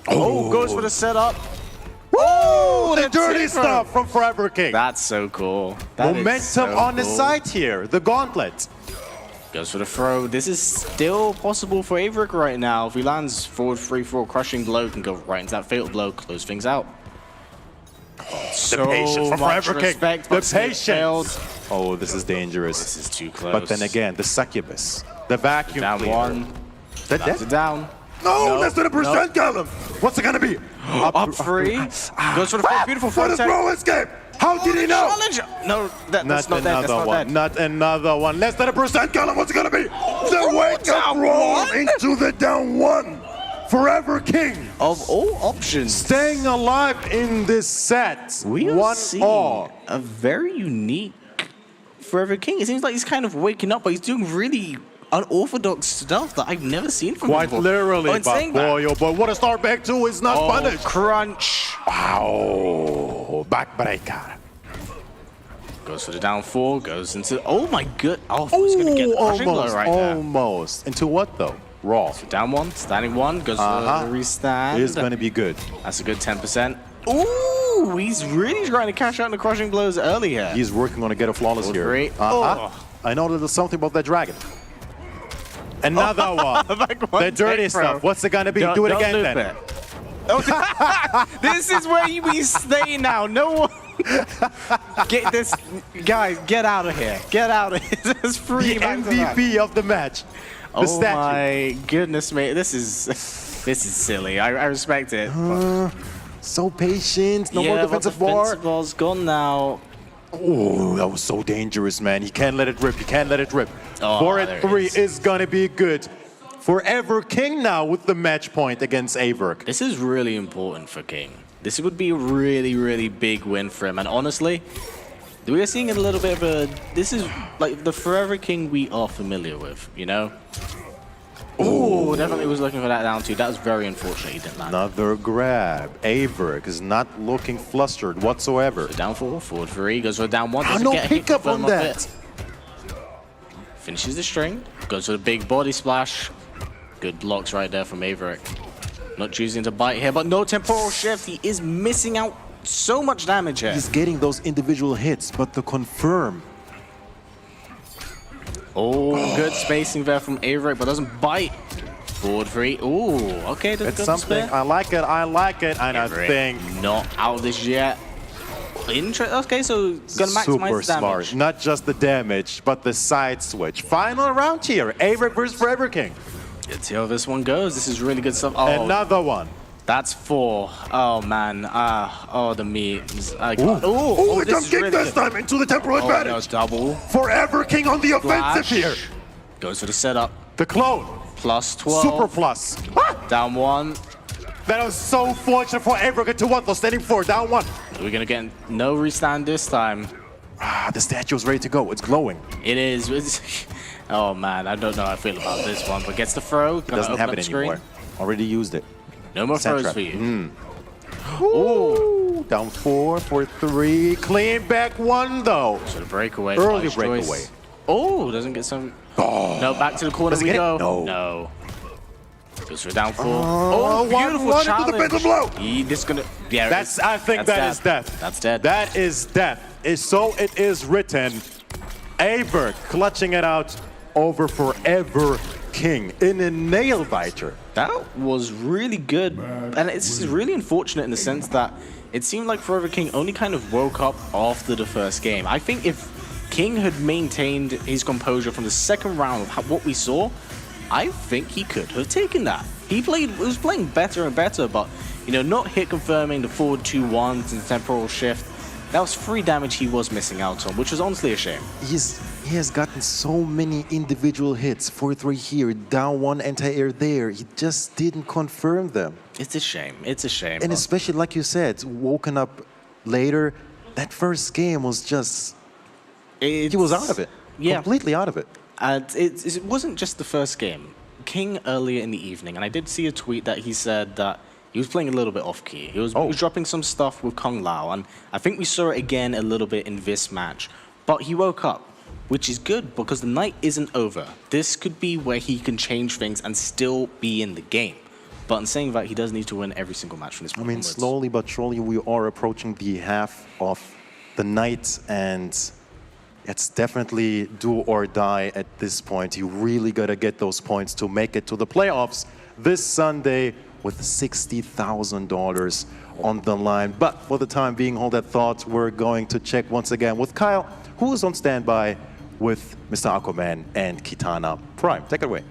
Oh, goes for the setup. Woo! The that's dirty it, bro. stuff from Forever King. That's so cool. That is Momentum so on the cool. side here. The gauntlet. Goes for the throw. This is still possible for AVirk right now. If he lands forward 3-4 crushing blow, can go right into that fatal blow, close things out. The patience from much Forever King. respect, The but still failed. patience. Oh, this is dangerous. This is too close. But then again, the succubus. The vacuum Down cleaner. one. That That's it down. No, No, less than a percent, no. Callum. What's it gonna be? Up three. Goes for the first beautiful For front the tech. throw escape. How did he know? Challenger. No, that's not dead. That's not one. dead. Not another one. Less than a percent, Callum. What's it gonna be? The wake up down roll one. into the down one. Forever King. Of all options, Staying alive in this set. we are One seeing all. a very unique Forever King. It seems like he's kind of waking up, but he's doing really unorthodox stuff that I've never seen from him Quite before. literally, in saying that- boy, oh boy. What a start back to is not punished. crunch. Wow. Backbreaker. Goes for the down four, goes into, oh my good, he's gonna get the crushing blow almost, right there. almost. Into what though? Raw. Down one, standing one, goes for the restand. It is going to be good. That's a good 10%. Ooh, he's really trying to cash out on the crushing blows early here. He's working on to get a flawless Forward here. three. Oh. I know that there's something about that dragon. Another one. Back one The dirty tech, bro. stuff. What's it going to be? Don't- Do it don't again loop then. it. Oh, this is where you be staying now. No one. Get this, guys. Get out of here. Get out of here. This is free. The back to back. MVP of the match. The Oh statue. my goodness, mate. This is silly. I respect it. But So patient. No yeah, more but defensive bar. defensive bar's gone now. Oh, that was so dangerous, man. He can't let it rip. He can't let it rip. Oh, 4 there and it 3 is. is going to be good. Forever King now with the match point against AVirk. This is really important for King. This would be a really, really big win for him. And honestly, we are seeing a little bit of a... This is like the Forever King we are familiar with, you know? Oh, definitely was looking for that down two. That was very unfortunate he didn't land. Another grab. AVirk is not looking flustered whatsoever. So down 4, forward 3, goes for a down 1. Oh, doesn't no get a hit pickup confirm on off that. it. Finishes the string, goes for the big body splash. Good blocks right there from AVirk. Not choosing to bite here, but no temporal shift. He is missing out so much damage here. He's getting those individual hits, but to confirm. Oh, good spacing there from AVirk, but doesn't bite. Forward 3. Ooh, okay. It's something. I like it. I like it. And I think not out of this yet. Okay, so gonna maximize super the damage. smart. Not just the damage, but the side switch. Final round here. AVirk versus Forever King. Let's see how this one goes. This is really good stuff. Oh, Another one. that's 4. Oh man. Oh, the memes. Oh, this jump is kick really this good. time into the temporal Oh, no, advantage. double. Forever King on the offensive Flash. here. Goes for the setup. The clone. Plus 12. Super plus. Ah! Down 1. That was so fortunate for AVirk to 1 though. Standing 4, down 1. We're gonna get no restand this time. Ah, the statue is ready to go. It's glowing. It is. Oh man, I don't know how I feel about this one, but gets the throw. Doesn't have it anymore. Already used it. No more Sand throws trap. for you. Ooh, down 4 for 3. Clean back 1 though. So the breakaway. Early flash choice. breakaway. Oh, doesn't get some. No, back to the corner Does it we get it? go. No. No. Goes for a down 4. Oh, beautiful one into the challenge. phantom blow. This gonna. Yeah. That's. I think that is death. That's dead. That is death. So it is written. AVirk clutching it out over Forever King in a nail biter. That was really good, and it's really unfortunate in the sense that it seemed like Forever King only kind of woke up after the first game. I think if King had maintained his composure from the second round of what we saw, I think he could have taken that. He was playing better and better, but not hit confirming the forward 2-1s and the temporal shift. That was 3 damage he was missing out on, which was honestly a shame. He has gotten so many individual hits. 4-3 here, down 1 anti-air there. He just didn't confirm them. It's a shame. It's a shame. And especially, like you said, woken up later. That first game was just... He was out of it. Yeah. Completely out of it. It wasn't just the first game. King earlier in the evening, and I did see a tweet that he said that he was playing a little bit off key. He was dropping some stuff with Kung Lao, and I think we saw it again a little bit in this match. But he woke up, which is good because the night isn't over. This could be where he can change things and still be in the game. But in saying that, he does need to win every single match from this point onwards. Slowly but surely, we are approaching the half of the night, and it's definitely do or die at this point. You really got to get those points to make it to the playoffs this Sunday with $60,000 on the line. But for the time being, hold that thought. We're going to check once again with Kyle, who is on standby with Mr. Aquaman and Kitana Prime. Take it away.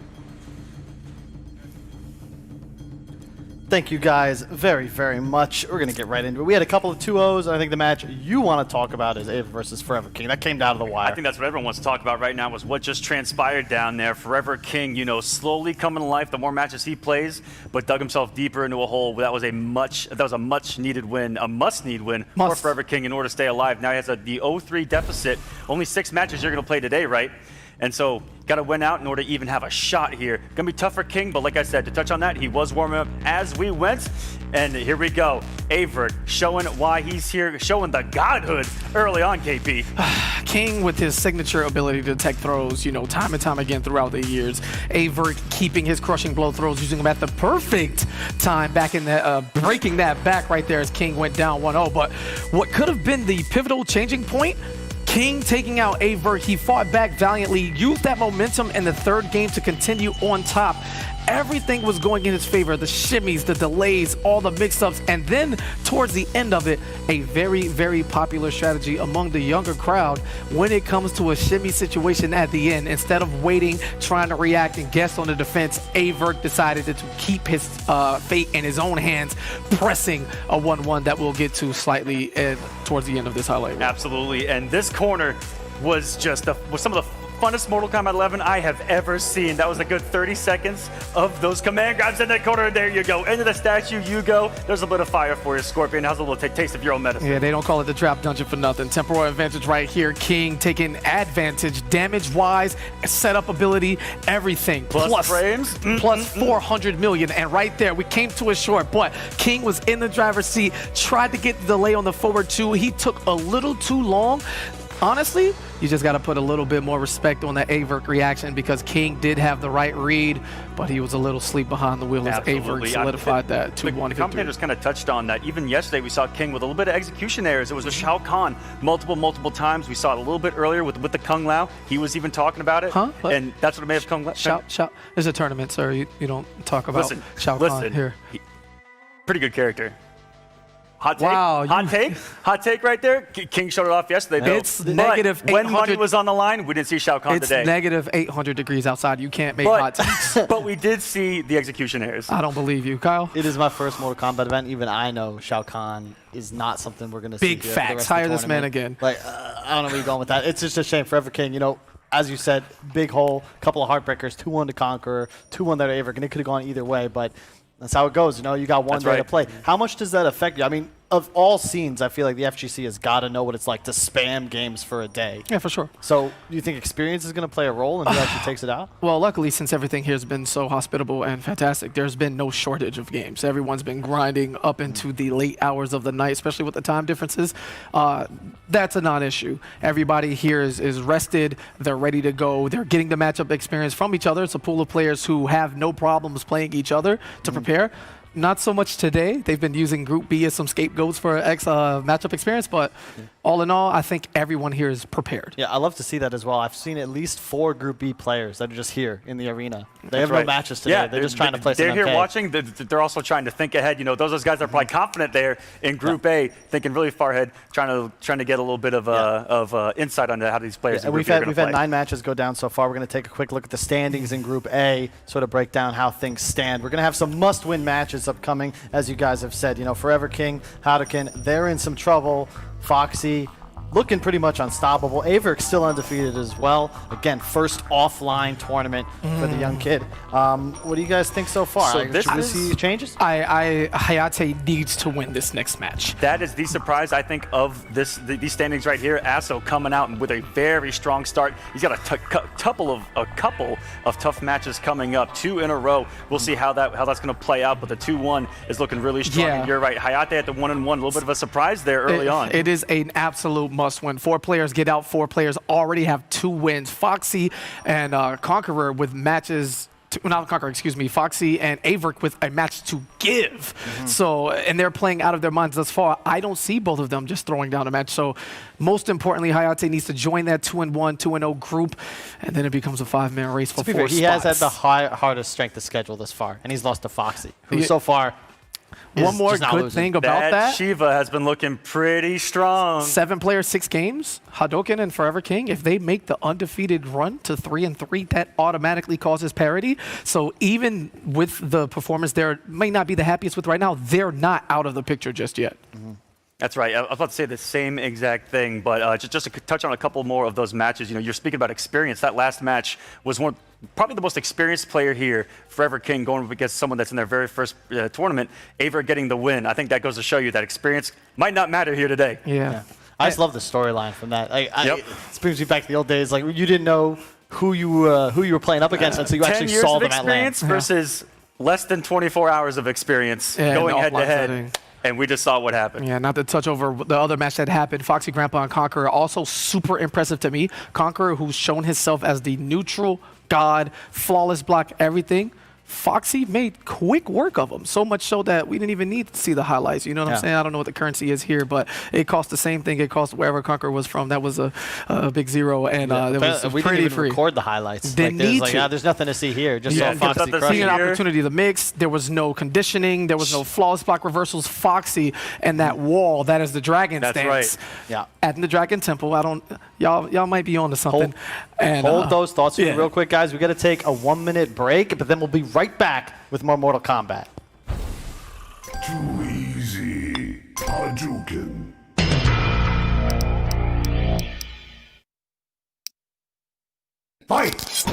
Thank you guys very, very much. We're going to get right into it. We had a couple of 2-0s, and I think the match you want to talk about is AVirk versus Forever King. That came down to the wire. I think that's what everyone wants to talk about right now was what just transpired down there. Forever King, slowly coming to life the more matches he plays, but dug himself deeper into a hole. That was a much needed win, a must-need win for Forever King in order to stay alive. Now he has the 0-3 deficit. Only 6 matches you're going to play today, right? And so, got to win out in order to even have a shot here. Gonna be tough for King, but like I said, to touch on that, he was warming up as we went. And here we go. AVirk showing why he's here, showing the godhood early on, KP. King with his signature ability to detect throws, time and time again throughout the years. AVirk keeping his crushing blow throws, using them at the perfect time back in the, breaking that back right there as King went down 1-0. But what could have been the pivotal changing point, King taking out AVirk, he fought back valiantly, used that momentum in the third game to continue on top. Everything was going in his favor. The shimmies, the delays, all the mix-ups, and then towards the end of it, a very, very popular strategy among the younger crowd when it comes to a shimmy situation at the end. Instead of waiting, trying to react and guess on the defense, AVirk decided to keep his fate in his own hands, pressing a 1-1 that we'll get to slightly towards the end of this highlight. Absolutely, and this corner was just was some of the funnest Mortal Kombat 11 I have ever seen. That was a good 30 seconds of those command grabs in that corner, and there you go. Into the statue you go. There's a bit of fire for you, Scorpion. How's a little taste of your own medicine? Yeah, they don't call it the trap dungeon for nothing. Temporal advantage right here. King taking advantage damage-wise, setup ability, everything. Plus frames. Plus 400 million, and right there, we came to a short, but King was in the driver's seat, tried to get the delay on the forward two. He took a little too long. Honestly, you just got to put a little bit more respect on that AVirk reaction because King did have the right read, but he was a little sleep behind the wheel as AVirk solidified that 2-1 victory. The commentators kind of touched on that. Even yesterday, we saw King with a little bit of execution errors. It was with Shao Kahn multiple times. We saw it a little bit earlier with the Kung Lao. He was even talking about it. Huh? What? And that's what it may have Kung Lao. Shao. There's a tournament, sir. You don't talk about Shao Kahn here. Pretty good character. Hot take. Wow, hot take right there. King showed it off yesterday. Though. It's negative 800. When money was on the line, we didn't see Shao Kahn today. It's negative 800 degrees outside. You can't make hot takes. But we did see the execution errors. I don't believe you, Kyle. It is my first Mortal Kombat event. Even I know Shao Kahn is not something we're going to see. Big facts. Hire this man again. Like, I don't know where you're going with that. It's just a shame. Forever King, you know, as you said, big hole, couple of heartbreakers, 2-1 to Conqueror, 2-1 there to AVirk, and it could have gone either way, but that's how it goes. You know, you got one day to play. How much does that affect you? I mean, of all scenes, I feel like the FGC has got to know what it's like to spam games for a day. Yeah, for sure. So do you think experience is going to play a role in who actually takes it out? Well, luckily, since everything here has been so hospitable and fantastic, there's been no shortage of games. Everyone's been grinding up into the late hours of the night, especially with the time differences. That's a non-issue. Everybody here is rested. They're ready to go. They're getting the matchup experience from each other. It's a pool of players who have no problems playing each other to prepare. Not so much today. They've been using Group B as some scapegoats for matchup experience, but all in all, I think everyone here is prepared. Yeah, I love to see that as well. I've seen at least 4 Group B players that are just here in the arena. They have no matches today. Yeah, they're just trying to play some They're here MK. watching. They're also trying to think ahead. You know, those guys are probably confident there in Group A, thinking really far ahead, trying to get a little bit of insight on how these players in Group B are going to play. We've had 9 matches go down so far. We're going to take a quick look at the standings in Group A, sort of break down how things stand. We're going to have some must-win matches upcoming, as you guys have said. You know, Forever King, Hadoken, they're in some trouble. Foxy, looking pretty much unstoppable. AVirk still undefeated as well. Again, first offline tournament for the young kid. What do you guys think so far? So Should we see changes? Hayatei needs to win this next match. That is the surprise, I think, of these standings right here. Aso coming out with a very strong start. He's got a couple of tough matches coming up, 2 in a row. We'll see how that's going to play out, but the 2-1 is looking really strong. Yeah. And you're right. Hayatei at the 1-1, a little bit of a surprise there early on. It is an absolute must-win. 4 players get out. 4 players already have 2 wins. Foxy and Conqueror with matches. Not Conqueror, excuse me. Foxy and AVirk with a match to give. So, and they're playing out of their minds thus far. I don't see both of them just throwing down a match. So, most importantly, Hayatei needs to join that 2-1, 2-0 group, and then it becomes a 5-man race for 4 spots. He has had the hardest strength of schedule this far, and he's lost to Foxy, who so far. One more good thing about that. Shiva has been looking pretty strong. 7 players, 6 games. Hadoken and Forever King, if they make the undefeated run to 3-3, that automatically causes parity. So even with the performance they may not be the happiest with right now, they're not out of the picture just yet. That's right. I was about to say the same exact thing, but just to touch on a couple more of those matches. You know, you're speaking about experience. That last match was probably the most experienced player here, Forever King, going up against someone that's in their very first tournament. AVirk getting the win. I think that goes to show you that experience might not matter here today. Yeah. I just love the storyline from that. It brings me back to the old days. Like, you didn't know who you were playing up against until you actually saw them at land. 10 years of experience versus less than 24 hours of experience going head-to-head. And we just saw what happened. Yeah, not to touch over the other match that happened. Foxy, Grampa, and Conqueror also super impressive to me. Conqueror, who's shown himself as the neutral god, flawless block, everything. Foxy made quick work of him, so much so that we didn't even need to see the highlights. You know what I'm saying? I don't know what the currency is here, but it cost the same thing it cost wherever Conqueror was from. That was a big zero, and it was we pretty didn't even free. record the highlights. Didn't need to. There's nothing to see here. Just saw Yeah, Foxy the crush seeing it. an opportunity to mix. There was no conditioning. There was no flawless block reversals. Foxy and that wall. That is the dragon That's stance. right. Yeah. At the Dragon Temple. Y'all might be on to something. Hold those thoughts for me yeah. real quick, guys. We got to take a 1-minute break, but then we'll be right back with more Mortal Kombat. Too easy. Hadouken. Fight!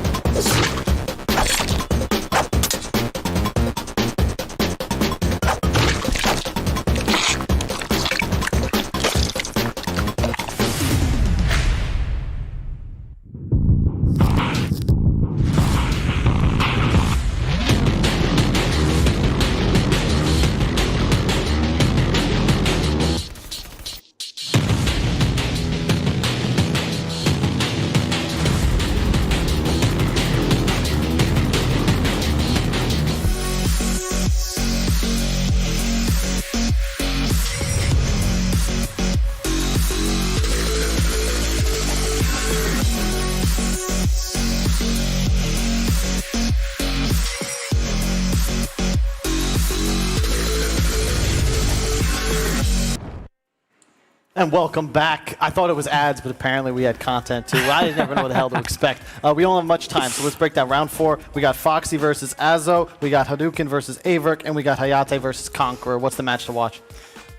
And welcome back. I thought it was ads, but apparently we had content too. I never know what the hell to expect. We don't have much time, so let's break down round 4. We got Foxy versus Azo, we got Hadoken versus AVirk, and we got Hayatei versus Conqueror. What's the match to watch?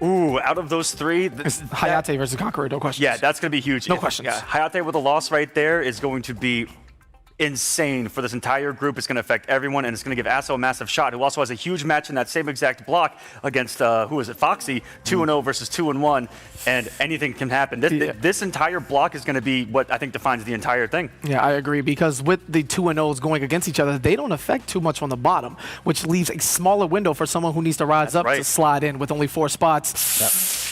Ooh, out of those three, Hayatei versus Conqueror, no questions. yeah, that's going to be huge. No questions. Yeah, Hayatei with a loss right there is going to be insane for this entire group. It's going to affect everyone, and it's going to give Aso a massive shot, who also has a huge match in that same exact block against, who is it, Foxy, 2-0 versus 2-1, and anything can happen. This entire block is going to be what I think defines the entire thing. Yeah, I agree, because with the 2-0s going against each other, they don't affect too much on the bottom, which leaves a smaller window for someone who needs to rise up to slide in with only 4 spots.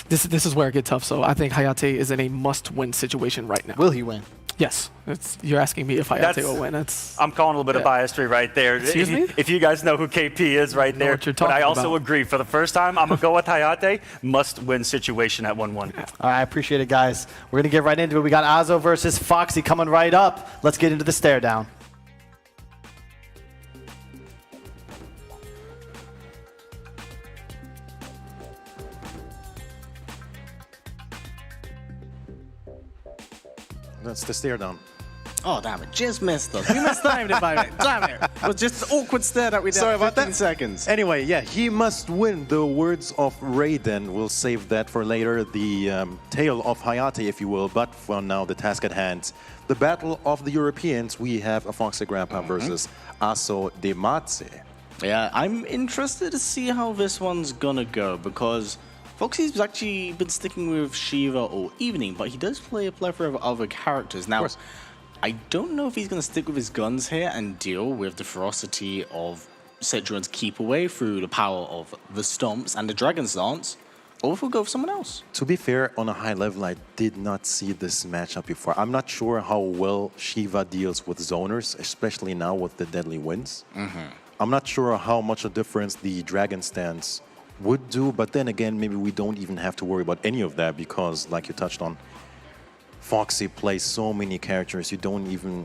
Yep. This is where it gets tough, so I think Hayatei is in a must-win situation right now. Will he win? Yes. You're asking me if Hayatei will win. I'm calling a little bit of biasry right there. Excuse me? If you guys know who KP is right there. What you're But I talking also about. agree. For the first time, I'm going to go with Hayatei. Must-win situation at 1-1. All right, I appreciate it, guys. We're going to get right into it. We got Azo versus Foxy coming right up. Let's get into the stare down. That's the stare down. Oh, damn it. Just missed us. We mistimed it by it. Damn it. It was just an awkward stare that we did. Sorry about 15 that. seconds. Anyway, yeah, he must win. The words of Raiden. We'll save that for later. The tale of Hayatei, if you will. But for now, the task at hand. The battle of the Europeans. We have a Foxy Grampa versus Asodimazze. Yeah, I'm interested to see how this one's gonna go, because Foxy's actually been sticking with Shiva all evening, but he does play a plethora of other characters. Now, I don't know if he's going to stick with his guns here and deal with the ferocity of Sejuani's Keep Away through the power of the Stomps and the Dragon Stance, or if we'll go for someone else. To be fair, on a high level, I did not see this matchup before. I'm not sure how well Shiva deals with zoners, especially now with the deadly winds. I'm not sure how much a difference the Dragon Stance would do, but then again, maybe we don't even have to worry about any of that because, like you touched on, Foxy plays so many characters, you don't even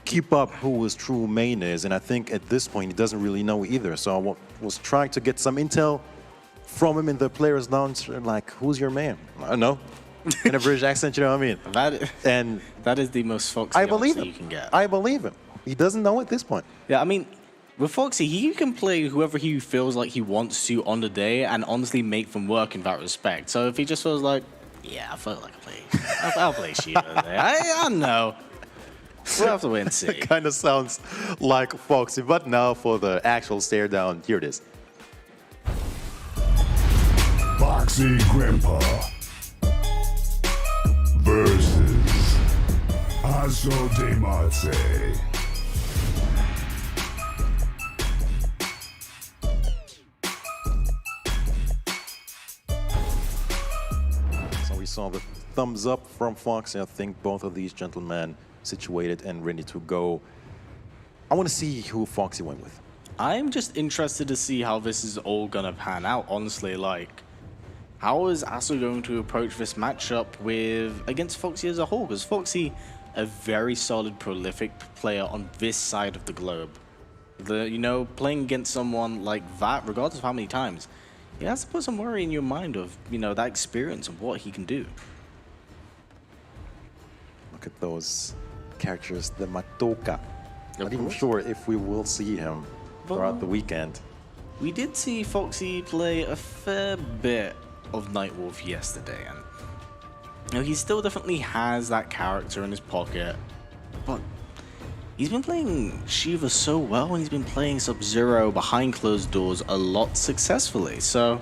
keep up who his true main is, and I think at this point he doesn't really know either. So I was trying to get some intel from him in the players' lounge, like, who's your man? I don't know. In a British accent, you know what I mean? That is the most Foxy I believe answer him. you can get. I believe him. He doesn't know at this point. Yeah, I mean, with Foxy, he can play whoever he feels like he wants to on the day and honestly make them work in that respect. So if he just feels like, yeah, I feel like I'll play Shiva today. I don't know. We'll have to wait and see. It kind of sounds like Foxy, but now for the actual stare down, here it is. Foxy Grampa versus Asodimazze. So we saw the thumbs up from Foxy. I think both of these gentlemen situated and ready to go. I want to see who Foxy went with. I'm just interested to see how this is all gonna pan out, honestly. Like, how is Aso going to approach this matchup against Foxy as a whole? Because Foxy, a very solid, prolific player on this side of the globe. Playing against someone like that, regardless of how many times, it has to put some worry in your mind of, that experience and what he can do. Look at those characters, the Matoka. Not even sure if we will see him throughout the weekend. We did see Foxy play a fair bit of Nightwolf yesterday, and he still definitely has that character in his pocket, but he's been playing Shiva so well, and he's been playing Sub-Zero behind closed doors a lot successfully, so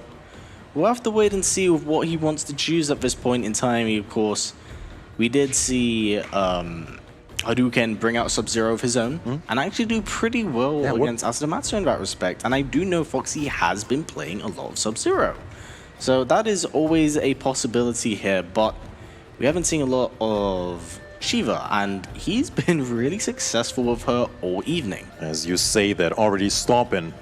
we'll have to wait and see with what he wants to choose at this point in time. Of course, we did see Hadoken bring out Sub-Zero of his own, and actually do pretty well against Asodimazze in that respect. And I do know Foxy has been playing a lot of Sub-Zero, so that is always a possibility here, but we haven't seen a lot of Shiva, and he's been really successful with her all evening. As you say that, already stomping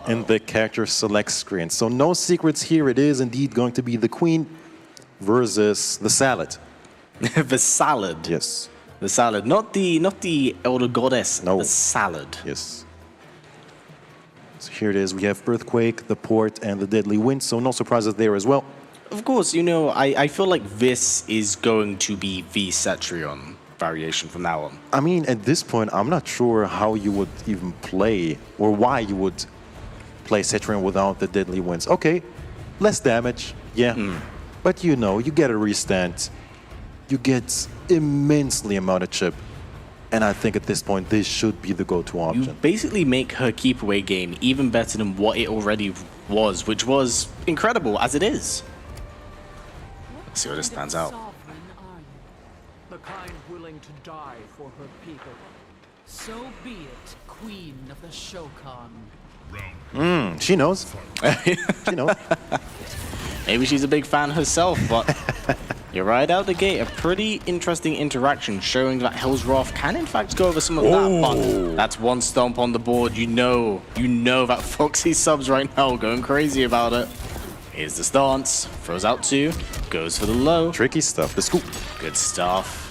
in the character select screen. So no secrets here. It is indeed going to be the Queen versus the Salad. The Salad. Yes. The Salad, not the Elder Goddess. No. The Salad. Yes. So here it is. We have Earthquake, the Port, and the Deadly Wind. So no surprises there as well. Of course, I feel like this is going to be the Cetrion variation from now on. I mean, at this point, I'm not sure how you would even play, or why you would play Cetrion without the Deadly Winds. Okay, less damage, yeah. But you get a restand. You get immensely amount of chip. And I think at this point, this should be the go-to option. You basically make her keep away game even better than what it already was, which was incredible as it is. Let's see what this stands out. The kind willing to die for her people. So be it, Queen of the Shokan. She knows. She knows. Maybe she's a big fan herself, but you're right out the gate. A pretty interesting interaction showing that Hell's Wrath can in fact go over some of that, but that's one stomp on the board. You know that Foxy subs right now going crazy about it. Here's the stance, throws out two, goes for the low. Tricky stuff, the scoop. Good stuff.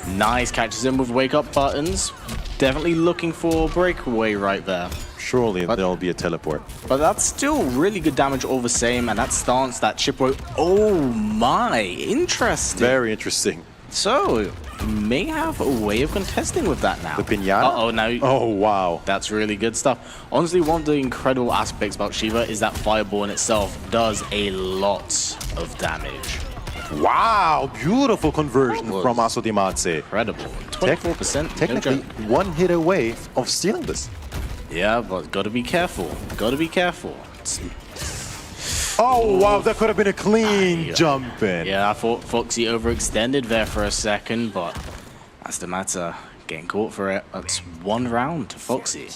Nice, catches him with wake up buttons. Definitely looking for breakaway right there. Surely there'll be a teleport. But that's still really good damage all the same, and that stance, that chip away. Oh my, interesting. Very interesting. So, may have a way of contesting with that now. The pinata? Now. Oh, wow. That's really good stuff. Honestly, one of the incredible aspects about Shiva is that Fireball in itself does a lot of damage. Wow, beautiful conversion from Asodimazze. Incredible. 24%. Technically, one hit away of stealing this. Yeah, but gotta be careful. Gotta be careful. Oh, wow, that could have been a clean jump in. Yeah, I thought Foxy overextended there for a second, but Asodimazze getting caught for it. That's one round to Foxy.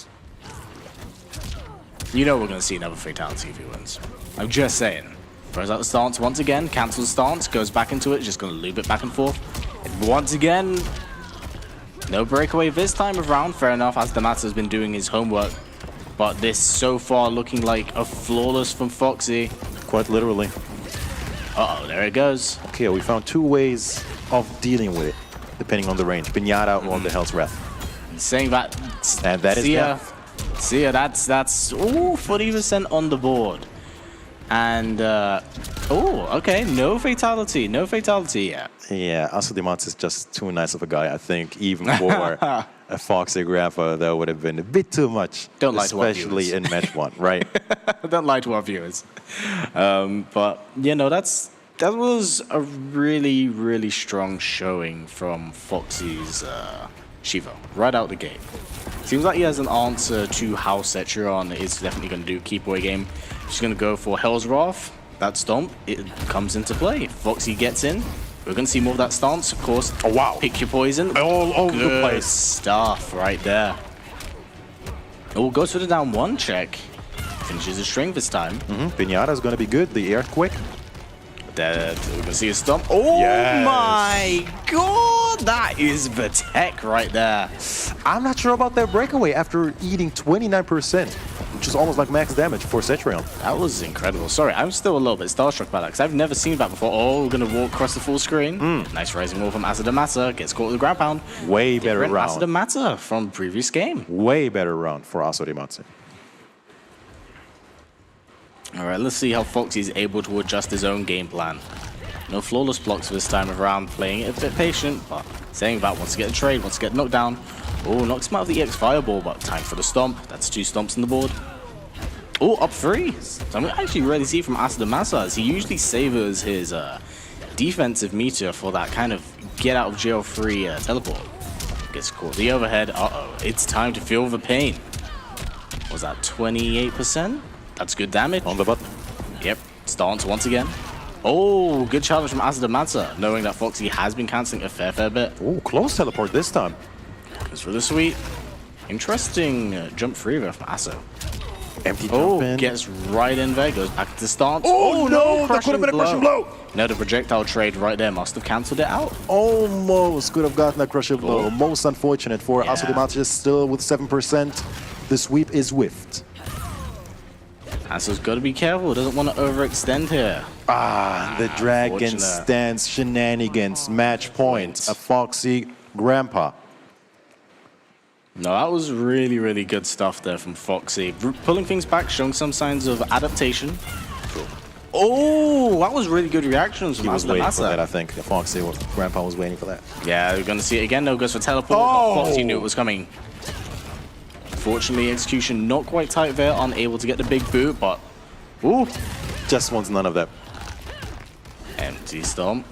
We're going to see another fatality if he wins. I'm just saying. Throws out the stance once again, cancels stance, goes back into it, just going to loop it back and forth. And once again, no breakaway this time around. Fair enough, Asodimazze has been doing his homework. But this so far looking like a flawless from Foxy. Quite literally. Uh-oh, there it goes. Okay, we found two ways of dealing with it, depending on the range. Pinata or the Hell's Wrath. Saying that... And that is death. See ya, that's 40% on the board. And, okay, no fatality yet. Yeah, Asodimazze is just too nice of a guy, I think, even for a Foxy Grampa, that would have been a bit too much. Don't lie to our viewers. Especially in match one, right? Don't lie to our viewers. But, that was a really, really strong showing from Foxy's Shiva, right out the gate. Seems like he has an answer to how Cetrion is definitely going to do keep away game. She's going to go for Hell's Wrath. That stomp, it comes into play. Foxy gets in. We're going to see more of that stance, of course. Oh, wow. Pick your poison. All over the place. Stuff right there. Oh, goes for the down one check. Finishes the string this time. Pinata is going to be good. The Earthquake. dead. We're gonna see a stomp. Oh Yes. my god, that is the tech right there. I'm not sure about that breakaway after eating 29%, which is almost like max damage for Earthrealm. That was incredible. Sorry, I'm still a little bit starstruck by that because I've never seen that before. Oh, we're gonna walk across the full screen. Nice rising wall from Asodimazze. Gets caught with the ground pound. Way better Different round. Asodimazze from previous game. Way better round for Asodimazze. All right, let's see how Foxy is able to adjust his own game plan. No flawless blocks this time around, playing it a bit patient, but saying that wants to get a trade, wants to get knocked down. Oh, knocks him out of the EX Fireball, but time for the stomp. That's 2 stomps on the board. Oh, up 3. So I'm actually really see from Asodimazze as he usually savors his defensive meter for that kind of get out of jail free teleport. Gets caught the overhead. Uh-oh, it's time to feel the pain. Was that 28%? That's good damage. On the button. Yep, stance once again. Oh, good challenge from Asodimazze, knowing that Foxy has been cancelling a fair bit. Oh, close teleport this time. Goes for the sweep. Interesting jump free there from Aso. Empty jump in. Gets right in there, goes back to the stance. Oh, no, that could have been a crushing blow. No, the projectile trade right there must have cancelled it out. Almost could have gotten a crushing blow. Most unfortunate for Asodimazze, still with 7%. The sweep is whiffed. Aso's got to be careful, doesn't want to overextend here. The Dragon unfortunate. Stance shenanigans. Match point. A Foxy Grampa. No, that was really good stuff there from Foxy. Pulling things back, showing some signs of adaptation. Oh, that was really good reactions from He was waiting for Asodimazze. that, I think. The Foxy Grampa was waiting for that. Yeah, we're going to see it again. No, goes for teleport. But Foxy knew it was coming. Unfortunately, execution not quite tight there, unable to get the big boot, but ooh, Just wants none of that. empty stomp.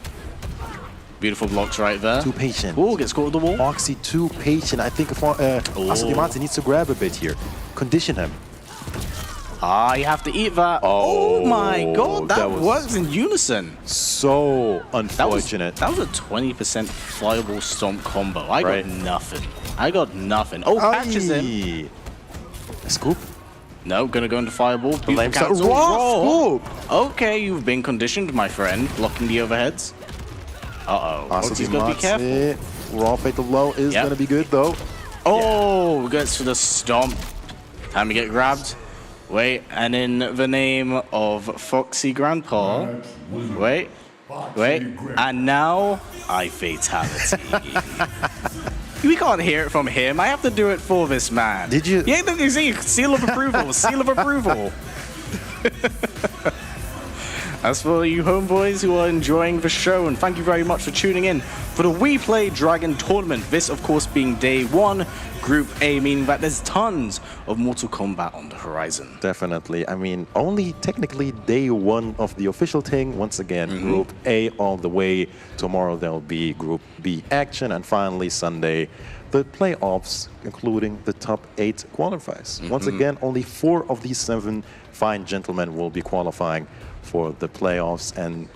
Beautiful blocks right there. Too patient. Ooh, gets caught with the wall. Foxy too patient. I think Asodimazze needs to grab a bit here. Condition him. You have to eat that. Oh my god, that was works in unison. So unfortunate. That was a 20% flyable stomp combo. I Right. got nothing. I got nothing. Oh, catches him. A scoop? No, gonna go into fireball. Beautiful Lame start. cancel. Raw scoop! Okay, you've been conditioned, my friend. Blocking the overheads. Uh-oh. Foxy's gotta be careful. Asodimazze. Raw fatal blow is Yep. gonna be good though. Oh, gets for the stomp. Time to get grabbed. Wait, and in the name of Foxy Grandpa. Wait, and now I fatality. We can't hear it from him. I have to do it for this man. Did you? Yeah, look, you see, seal of approval, seal of approval. As for you homeboys who are enjoying the show, and thank you very much for tuning in for the WePlay Dragon Tournament. This, of course, being day 1, Group A, meaning that there's tons of Mortal Kombat on the horizon. Definitely. I mean, only technically day 1 of the official thing. Once again, Group A all the way. Tomorrow there'll be Group B action, and finally Sunday, the playoffs, including the top 8 qualifiers. Once again, only 4 of these 7 fine gentlemen will be qualifying for the playoffs, and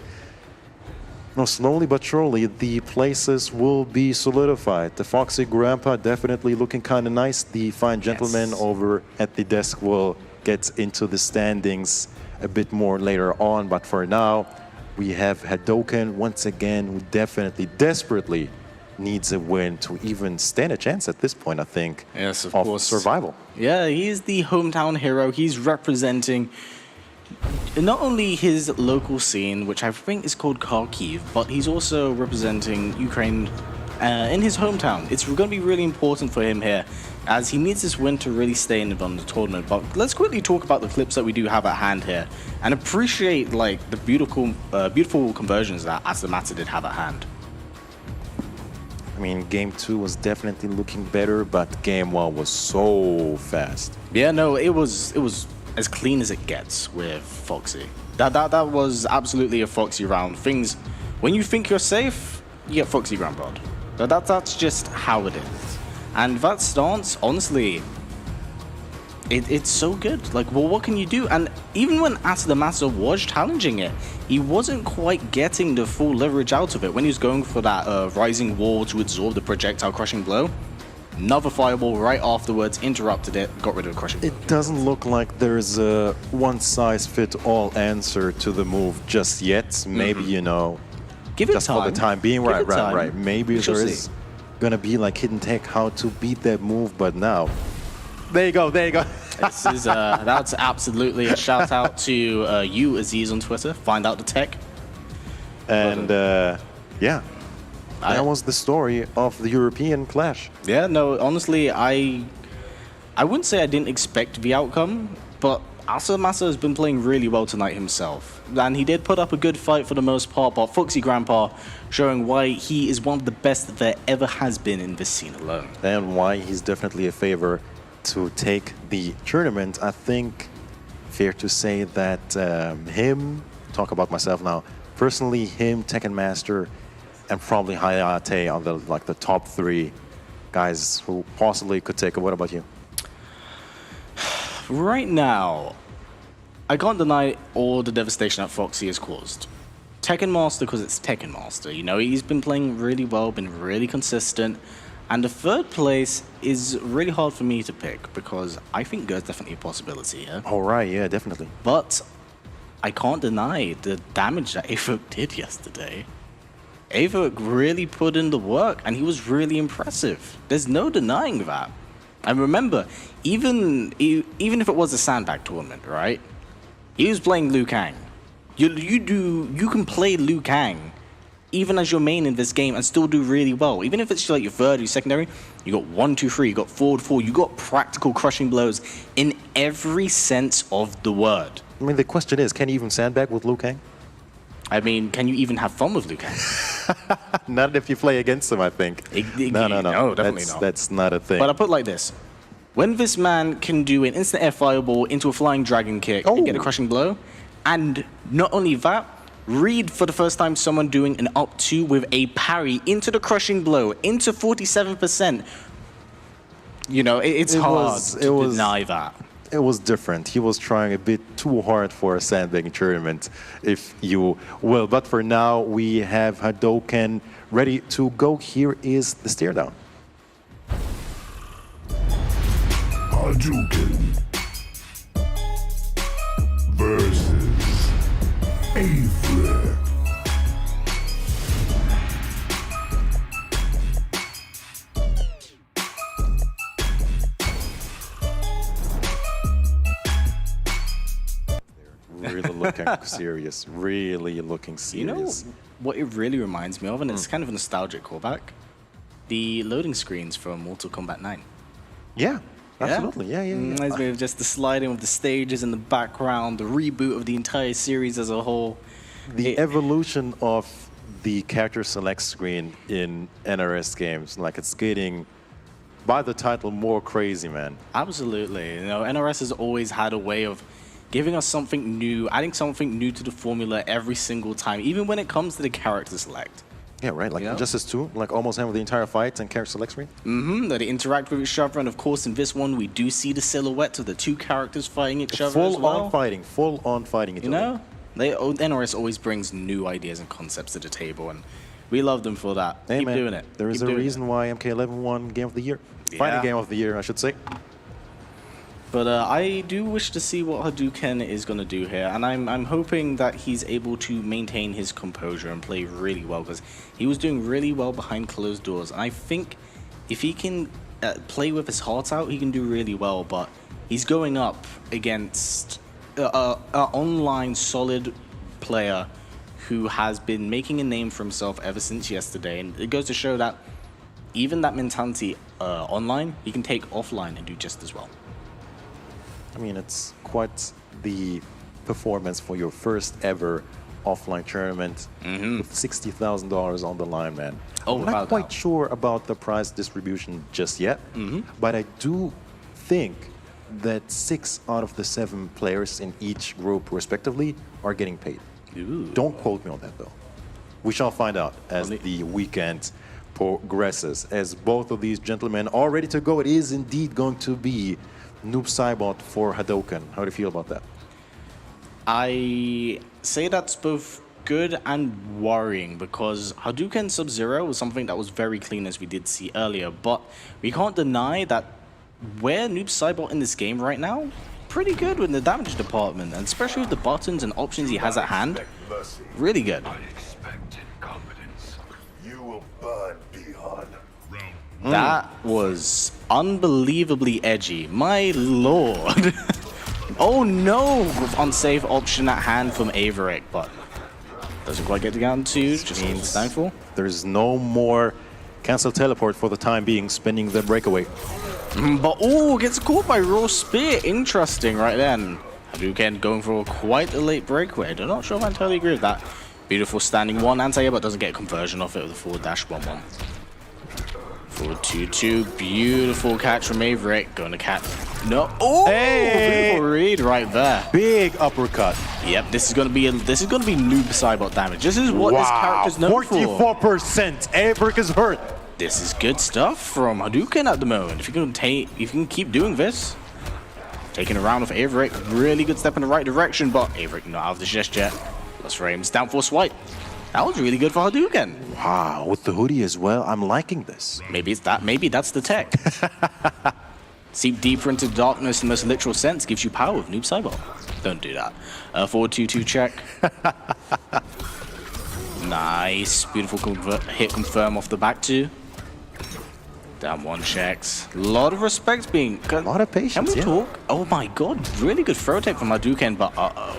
slowly but surely the places will be solidified. The Foxy Grandpa definitely looking kind of nice. The fine gentleman over at the desk will get into the standings a bit more later on, but for now we have Hadoken once again, who definitely desperately needs a win to even stand a chance at this point, I think, Yes, of course. survival. Yeah, he's the hometown hero. He's representing not only his local scene, which I think is called Kharkiv, but he's also representing Ukraine in his hometown. It's going to be really important for him here, as he needs this win to really stay in on the tournament. But let's quickly talk about the clips that we do have at hand here, and appreciate like the beautiful conversions that Asodimazze did have at hand. I mean, game 2 was definitely looking better, but game 1 was so fast. Yeah, no, it was as clean as it gets with Foxy. That was absolutely a Foxy round. Things, when you think you're safe, you get Foxy Grandpa. That's just how it is. And that stance, honestly, it's so good. Like, well, what can you do? And even when Asodimazze was challenging it, he wasn't quite getting the full leverage out of it. When he was going for that rising wall to absorb the projectile crushing blow, Another fireball right afterwards, interrupted it, got rid of the crushing blow. It doesn't look like there's a one-size-fit-all answer to the move just yet. Maybe, you know, Give it just time. for the time being. Give Right, it time. right. Maybe We shall there see. is gonna be like hidden tech how to beat that move, but now. There you go, there you go. This is that's absolutely a shout out to you, Aziz, on Twitter. Find out the tech. And yeah, that was the story of the European clash. Yeah, no, honestly, I wouldn't say I didn't expect the outcome, but Asodimazze has been playing really well tonight himself. And he did put up a good fight for the most part, but Foxy Grampa showing why he is one of the best that there ever has been in this scene alone. And why he's definitely a favor to take the tournament. I think fair to say that talk about myself now, personally, him, Tekken Master, and probably Hayatei are the top 3 guys who possibly could take it. What about you? Right now, I can't deny all the devastation that Foxy has caused. Tekken Master, because it's Tekken Master, you know, he's been playing really well, been really consistent, and the 3rd place is really hard for me to pick, because I think there's definitely a possibility here. All right, yeah, definitely. But I can't deny the damage that AVirk did yesterday. AVirk really put in the work, and he was really impressive. There's no denying that. And remember, even if it was a sandbag tournament, right? He was playing Liu Kang. You can play Liu Kang even as your main in this game and still do really well. Even if it's like your 3rd or your secondary, you got 1, 2, 3, you got forward 4, you got practical crushing blows in every sense of the word. I mean, the question is, can you even sandbag with Liu Kang? I mean, can you even have fun with Liu Kang? Not if you play against him, I think. No, definitely not. That's not a thing. But I put it like this. When this man can do an instant air fireball into a flying dragon kick and get a crushing blow, and not only that, read for the first time someone doing an up 2 with a parry into the crushing blow, into 47%. You know, it's hard to deny that. It was different. He was trying a bit too hard for a sandbagging tournament, if you will. But for now, we have Hadoken ready to go. Here is the stare down. Hadouken versus AVirk. Really looking serious. Really looking serious. You know what it really reminds me of, and it's kind of a nostalgic callback? The loading screens from Mortal Kombat 9. Yeah, absolutely. Yeah. Reminds me of just the sliding of the stages in the background, the reboot of the entire series as a whole. The evolution of the character select screen in NRS games, like it's getting, by the title, more crazy, man. Absolutely. You know, NRS has always had a way of giving us something new, adding something new to the formula every single time, even when it comes to the character select. Yeah, right. Like Injustice 2, like almost handle the entire fight and character select screen. That they interact with each other, and of course in this one we do see the silhouette of the 2 characters fighting each other as well. Full on fighting each other. You know, NRS always brings new ideas and concepts to the table, and we love them for that. Hey, Keep man, doing it. There is Keep a doing reason why MK11 won Game of the Year. Fighting Game of the Year, I should say. But I do wish to see what Hadoken is going to do here, and I'm hoping that he's able to maintain his composure and play really well, because he was doing really well behind closed doors, and I think if he can play with his heart out, he can do really well, but he's going up against an online solid player who has been making a name for himself ever since yesterday, and it goes to show that even that mentality online, he can take offline and do just as well. I mean, it's quite the performance for your first ever offline tournament with $60,000 on the line, man. I'm not quite sure about the prize distribution just yet, but I do think that 6 out of the 7 players in each group, respectively, are getting paid. Don't quote me on that, though. We shall find out as the weekend progresses. As both of these gentlemen are ready to go, it is indeed going to be Noob Saibot for Hadoken. How do you feel about that? I say that's both good and worrying because Hadouken Sub-Zero was something that was very clean as we did see earlier, but we can't deny that where Noob Saibot in this game right now, pretty good with the damage department, and especially with the buttons and options he has at hand, really good. You will burn beyond. That was unbelievably edgy. My lord. Oh no! Unsafe option at hand from AVirk, but doesn't quite get down to, just means thankful. There's no more cancel teleport for the time being, spinning the breakaway. But oh, gets caught by Raw Spear. Interesting right then. Hadouken going for quite a late breakaway. I'm not sure if I entirely agree with that. Beautiful standing one anti-air, but doesn't get a conversion off it with a forward dash 1-1. Forward 2-2. Beautiful catch from AVirk. Going to catch. No. Oh, hey! Beautiful read right there. Big uppercut. Yep, this is gonna be Noob Saibot damage. This is what this character's known for. 44%. AVirk is hurt. This is good stuff from Hadouken at the moment. If you can keep doing this, taking a round with AVirk, really good step in the right direction, but AVirk not out of the just yet. Plus frames, down for swipe. That was really good for Hadouken. Wow, with the hoodie as well, I'm liking this. Maybe it's that. Maybe that's the tech. Seep deeper into darkness in the most literal sense gives you power with Noob Saibot. Don't do that. Forward 2-2 check. Nice. Beautiful hit confirm off the back two. Down one checks. A lot of respect being... A lot of patience, Can we talk? Oh my god. Really good throw tech from Hadouken, but uh-oh.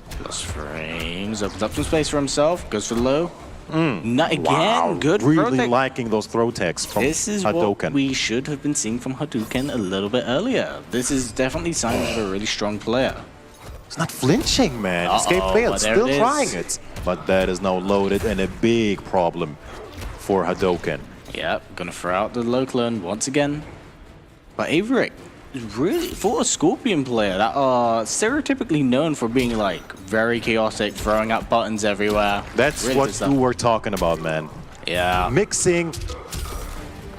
Plus frames. Opens up some space for himself. Goes for the low. Not again. Wow, Good really throw tech. liking those throw techs from This is Hadoken. what we should have been seeing from Hadouken a little bit earlier. This is definitely signs of a really strong player. It's not flinching, man. Escape failed. Still trying it. But that is now loaded and a big problem for Hadoken. Yep, gonna throw out the low clone once again. But AVirk, really, for a Scorpion player that are stereotypically known for being like very chaotic, throwing out buttons everywhere. That's really what you were talking about, man. Yeah. Mixing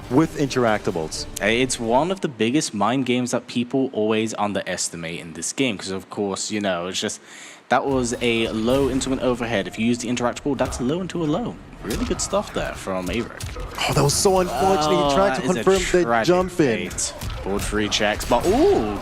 with interactables. It's one of the biggest mind games that people always underestimate in this game. Because of course, you know, it's just, that was a low into an overhead. If you use the interactable, that's a low into a low. Really good stuff there from AVirk. Oh, that was so unfortunate. He tried to confirm the jump in. Board 3 checks, but ooh!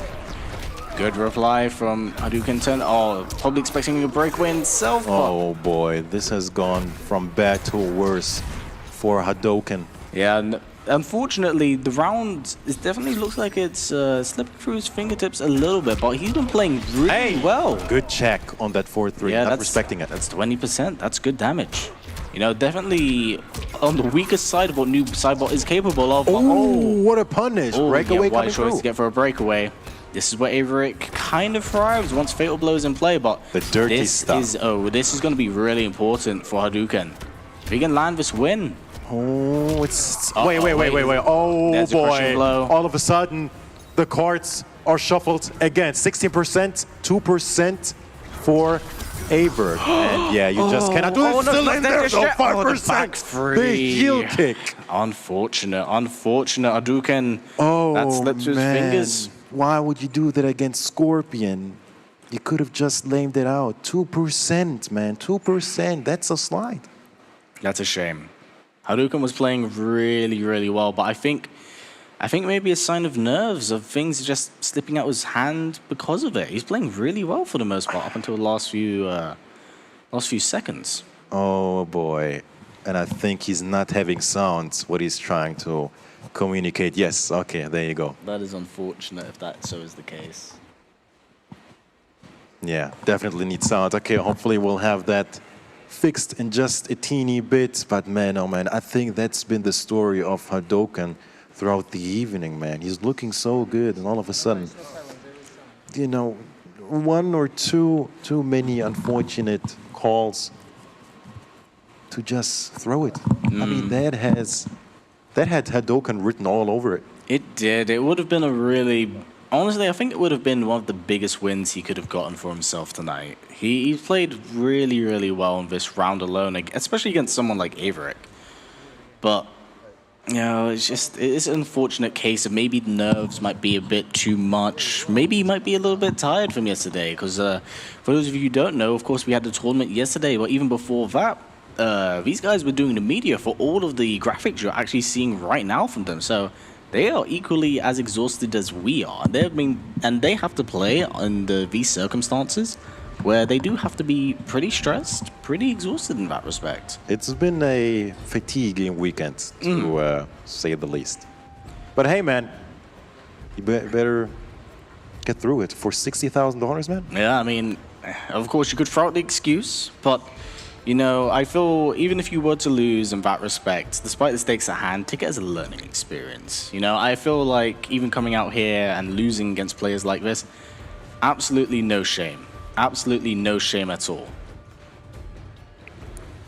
Good reply from Hadouken turn. Oh, probably expecting a breakaway himself. Oh boy, this has gone from bad to worse for Hadoken. Yeah, unfortunately, the round definitely looks like it's slipping through his fingertips a little bit, but he's been playing really well. Good check on that 4-3. Yeah, not respecting it. That's 20%. That's good damage. You know, definitely on the weakest side of what Noob Saibot is capable of. Oh, what a punish. Breakaway coming choice through. to get for a breakaway. This is where AVirk kind of thrives once Fatal Blow is in play, but the dirty stuff. This is going to be really important for Hadouken. If he can land this win. Oh, it's... Wait. Oh, boy. All of a sudden, the cards are shuffled again. 16%, 2% for AVirk. And yeah, you just cannot do it. Still in there, though. 5%. The heel kick. Unfortunate. Hadouken, that slipped through his fingers. Why would you do that against Scorpion? You could have just lamed it out. 2%, man. 2%. That's a slide. That's a shame. Hadouken was playing really, really well, but I think maybe a sign of nerves, of things just slipping out his hand because of it. He's playing really well for the most part up until the last few seconds. Oh boy, and I think he's not having sounds. What he's trying to communicate. Yes, okay, there you go. That is unfortunate if that so is the case. Yeah, definitely need sound. Okay, hopefully we'll have that fixed in just a teeny bit. But man, oh man, I think that's been the story of Hadoken throughout the evening, man. He's looking so good, and all of a sudden, you know, one or two too many unfortunate calls to just throw it. I mean, that had Hadoken written all over it. It did. It would have been a really... Honestly, I think it would have been one of the biggest wins he could have gotten for himself tonight. He played really, really well in this round alone, especially against someone like AVirk. But You know, it's an unfortunate case of maybe the nerves might be a bit too much. Maybe he might be a little bit tired from yesterday. Because for those of you who don't know, of course, we had the tournament yesterday. But even before that, these guys were doing the media for all of the graphics you're actually seeing right now from them. So they are equally as exhausted as we are. They have to play under these circumstances where they do have to be pretty stressed, pretty exhausted in that respect. It's been a fatiguing weekend, to say the least. But hey, man, you better get through it for $60,000, man. Yeah, I mean, of course, you could throw out the excuse, but, you know, I feel even if you were to lose in that respect, despite the stakes at hand, take it as a learning experience. You know, I feel like even coming out here and losing against players like this, absolutely no shame. Absolutely no shame at all.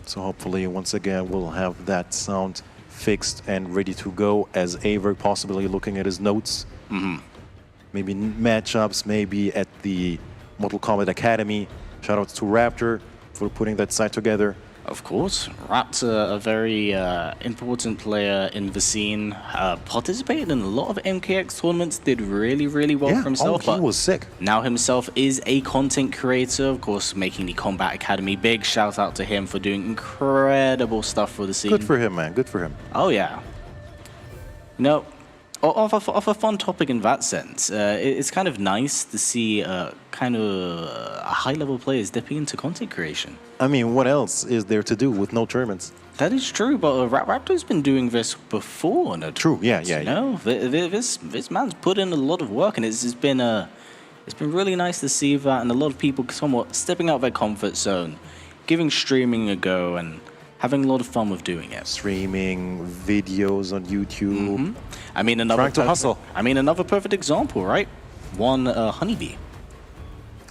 So hopefully, once again, we'll have that sound fixed and ready to go as AVirk possibly looking at his notes. Maybe matchups, maybe at the Mortal Kombat Academy. Shout out to Raptor for putting that site together. Of course, Raptor, a very important player in the scene, participated in a lot of MKX tournaments, did really, really well for himself. He was sick. Now himself is a content creator, of course, making the Combat Academy big. Shout out to him for doing incredible stuff for the scene. Good for him, man. Good for him. Oh, yeah. No. Of a fun topic in that sense, it's kind of nice to see high-level players dipping into content creation. I mean, what else is there to do with no tournaments? That is true, but Raptor's been doing this before. No true, yeah. No, this man's put in a lot of work, and it's been really nice to see that, and a lot of people somewhat stepping out of their comfort zone, giving streaming a go, and having a lot of fun with doing it. Streaming videos on YouTube. I mean, another perfect example, right? Honeybee.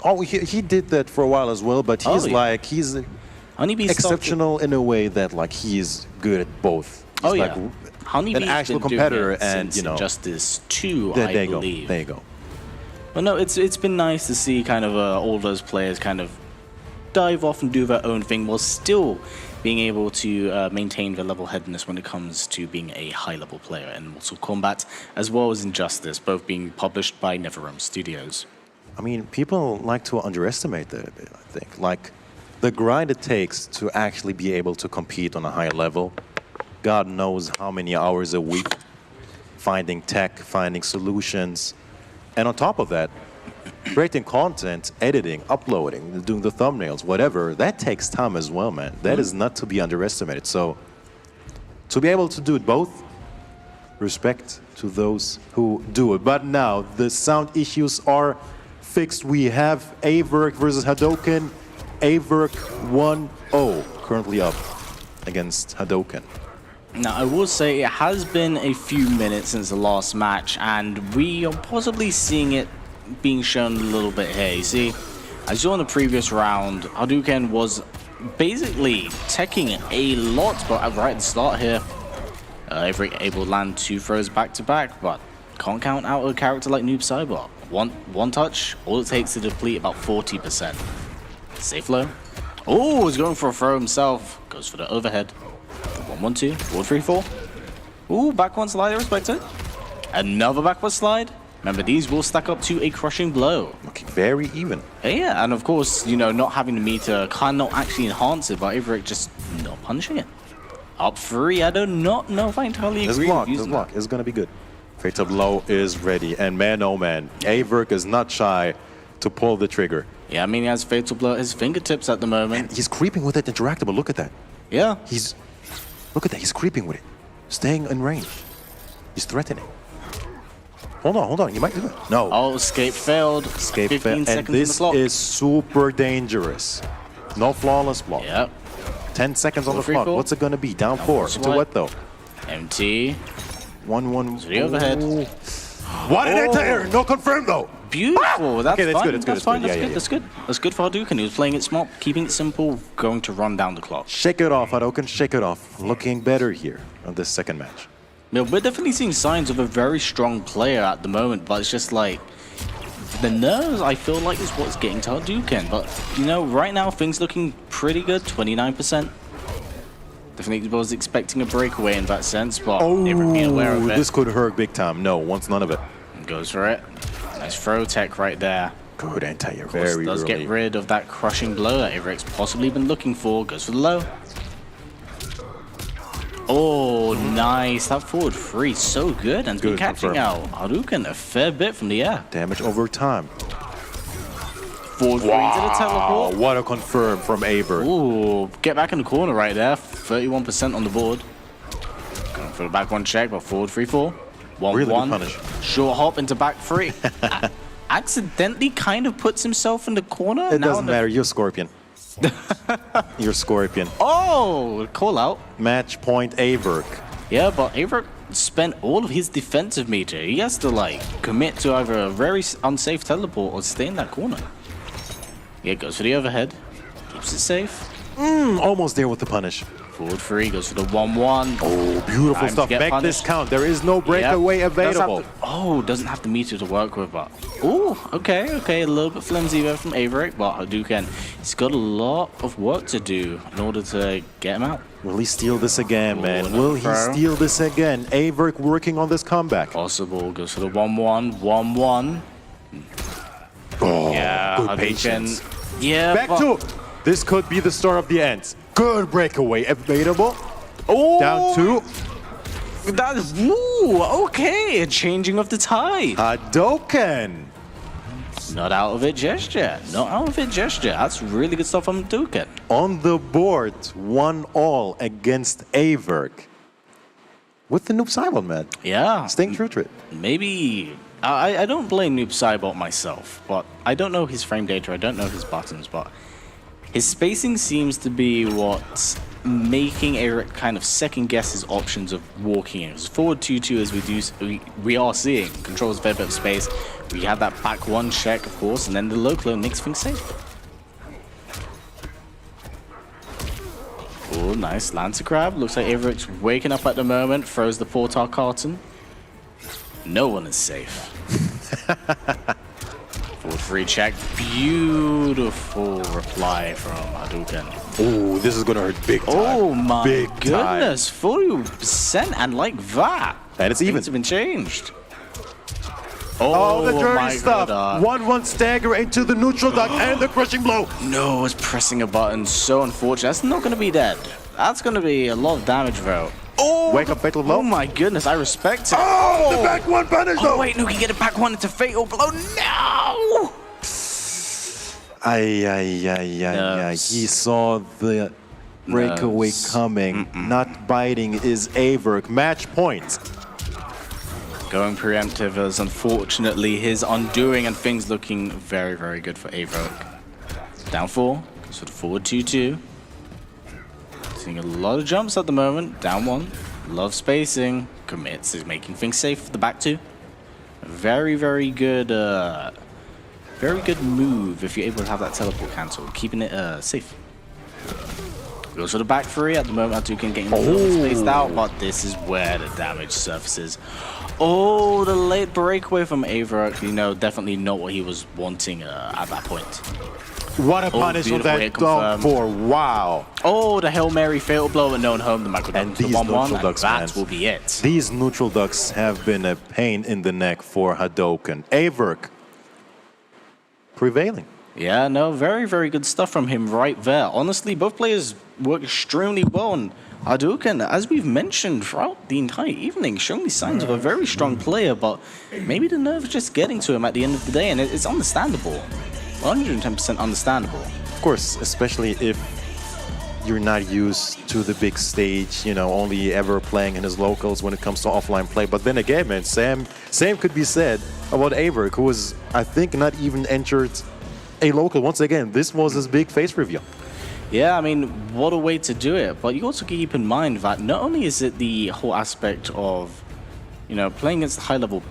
Oh, he did that for a while as well, but he's Honeybee exceptional in a way that he's good at both. He's Honeybee's an actual been competitor, doing it and since Injustice 2, there I you believe. go. There you go. Well, no, it's been nice to see kind of all those players kind of dive off and do their own thing while still being able to maintain the level-headedness when it comes to being a high-level player in Mortal Kombat, as well as Injustice, both being published by NetherRealm Studios. I mean, people like to underestimate that a bit, I think. Like, the grind it takes to actually be able to compete on a high level, God knows how many hours a week, finding tech, finding solutions, and on top of that, creating content, editing, uploading, doing the thumbnails, whatever, that takes time as well, man. That is not to be underestimated. So, to be able to do it both, respect to those who do it. But now, the sound issues are fixed. We have AVirk versus Hadoken. AVirk 1-0 currently up against Hadoken. Now, I will say it has been a few minutes since the last match, and we are possibly seeing it being shown a little bit here. You see, as you saw in the previous round, Hadoken was basically teching a lot, but right at the start here, AVirk able to land 2 throws back-to-back, but can't count out a character like Noob Saibot. One touch, all it takes to deplete about 40%. Safe low. Oh, he's going for a throw himself. Goes for the overhead. 1-1-2, 4-3-4. Ooh, back one slide, I respect it. Another backward slide. Remember, these will stack up to a crushing blow. Looking very even. Yeah, and of course, you know, not having the meter cannot actually enhance it, but AVirk just not punishing it. Up 3, I do not know if I entirely agree with using that. It's going to be good. Fatal Blow is ready, and man, oh man, AVirk is not shy to pull the trigger. Yeah, I mean, he has Fatal Blow at his fingertips at the moment. And he's creeping with it interactable, look at that. Yeah. Look at that, he's creeping with it. Staying in range. He's threatening. Hold on, you might do it. No. Oh, escape failed. Escape 15 failed. seconds And this on the clock. is super dangerous. No flawless block. Yep. 10 seconds on the clock. What's it gonna be? Down 4. Into what though? MT. 1-1. To the overhead. What an anti-air! No confirm though. Beautiful. That's okay, that's fine. good. It's good. That's fine. Yeah, That's good. That's good for Hadoken. He was playing it smart, keeping it simple, going to run down the clock. Shake it off, Hadoken. Shake it off. Looking better here on this second match. Yeah, we're definitely seeing signs of a very strong player at the moment, but it's just like the nerves, I feel like, is what's getting to Hadoken. But, you know, right now, things looking pretty good, 29%. Definitely was expecting a breakaway in that sense, but never being aware of it. This could hurt big time. No, wants none of it. Goes for it. Nice throw tech right there. Good anti-air, Of course, very does early. get rid of that crushing blow that AVirk's possibly been looking for. Goes for the low. Oh, nice. That forward three, so good. And been catching out Hadoken a fair bit from the air. Damage over time. Forward three to the teleport. What a confirm from AVirk. Ooh, get back in the corner right there. 31% on the board. Going for the back one check, but forward 3-4. 1-1. Really good punish. Short hop into back three. Accidentally kind of puts himself in the corner. It doesn't matter. You're Scorpion. You're Scorpion. Oh, call out. Match point AVirk. Yeah, but AVirk spent all of his defensive meter. He has to like commit to either a very unsafe teleport or stay in that corner. Yeah, goes for the overhead. Keeps it safe. Almost there with the punish. Forward three, goes for the 1-1. Oh, beautiful Time to stuff. get Make punished. this count. There is no breakaway available. Doesn't have the meter to work with, but... Oh, okay. A little bit flimsy there from AVirk, but Hadoken, he's got a lot of work to do in order to get him out. Will he steal this again, man? another Will he throw. steal this again? AVirk working on this comeback. Possible, goes for the 1-1, 1-1. Oh, Yeah, good Hadoken. patience. Yeah, Back but- to this could be the start of the end. Good breakaway available. Oh! Down two. That is... Ooh, okay, a changing of the tide. Hadoken. Not out of it just yet. Not out of it just yet. That's really good stuff from Hadoken. On the board, 1-all against AVirk. With the Noob Cybot, man. Yeah. Staying true to it. Maybe... I don't blame Noob Cybot myself, but I don't know his frame data, I don't know his buttons, but his spacing seems to be what's making AVirk kind of second guess his options of walking in. Because forward 2-2, as we are seeing, controls a fair bit of space. We have that back one check, of course, and then the low clone makes things safe. Oh, nice. Lancer Crab. Looks like AVirk's waking up at the moment. Throws the Portar carton. No one is safe. Forward free check. Beautiful reply from Hadoken. Oh, this is going to hurt big time. Oh my big goodness. 40% and like that. And it's even. Things have been changed. Oh, the dirty my stuff. God. 1-1 stagger into the neutral duck and the crushing blow. No, it's pressing a button. So unfortunate. That's not going to be dead. That's going to be a lot of damage, though. Oh! Wake up, fatal blow. Oh my goodness, I respect it. Oh, the back one punish, though. Oh, wait, no, he get it back one into fatal blow. No! Ay. He saw the breakaway coming. Not biting is AVirk. Match point. Going preemptive is unfortunately his undoing, and things looking very, very good for AVirk. Down 4, goes for the forward 2-2. Seeing a lot of jumps at the moment. Down 1, love spacing, commits, is making things safe for the back 2. Very, very good move if you're able to have that teleport cancel, keeping it safe. Goes for the back 3 at the moment. Hadoken getting a little spaced out, but this is where the damage surfaces. Oh, the late breakaway from AVirk, definitely not what he was wanting at that point. What a punish on that dog for. Wow. Oh, the Hail Mary fatal blow and known home, the micro And the these 1-1, neutral and ducks, that man. will be it. These neutral ducks have been a pain in the neck for Hadoken. AVirk prevailing. Yeah, no, very, very good stuff from him right there. Honestly, both players work extremely well, and Hadoken, as we've mentioned throughout the entire evening, showing the signs of a very strong player, but maybe the nerves just getting to him at the end of the day, and it's understandable. 110% understandable. Of course, especially if you're not used to the big stage, only ever playing in his locals when it comes to offline play. But then again, man, same could be said about AVirk, who was, I think, not even entered a local. Once again, this was his big face reveal. Yeah, I mean, what a way to do it. But you also keep in mind that not only is it the whole aspect of, playing against high-level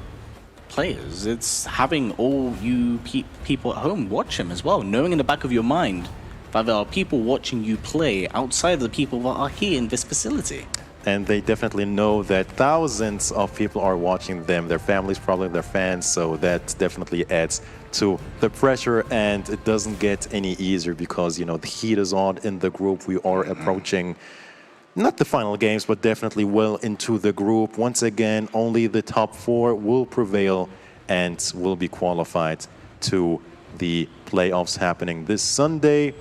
players, it's having all you people at home watch him as well, knowing in the back of your mind that there are people watching you play outside of the people that are here in this facility. And they definitely know that thousands of people are watching them, their families, probably their fans, so that definitely adds to the pressure, and it doesn't get any easier because, the heat is on in the group. We are approaching not the final games, but definitely well into the group. Once again, only the top 4 will prevail and will be qualified to the playoffs happening this Sunday.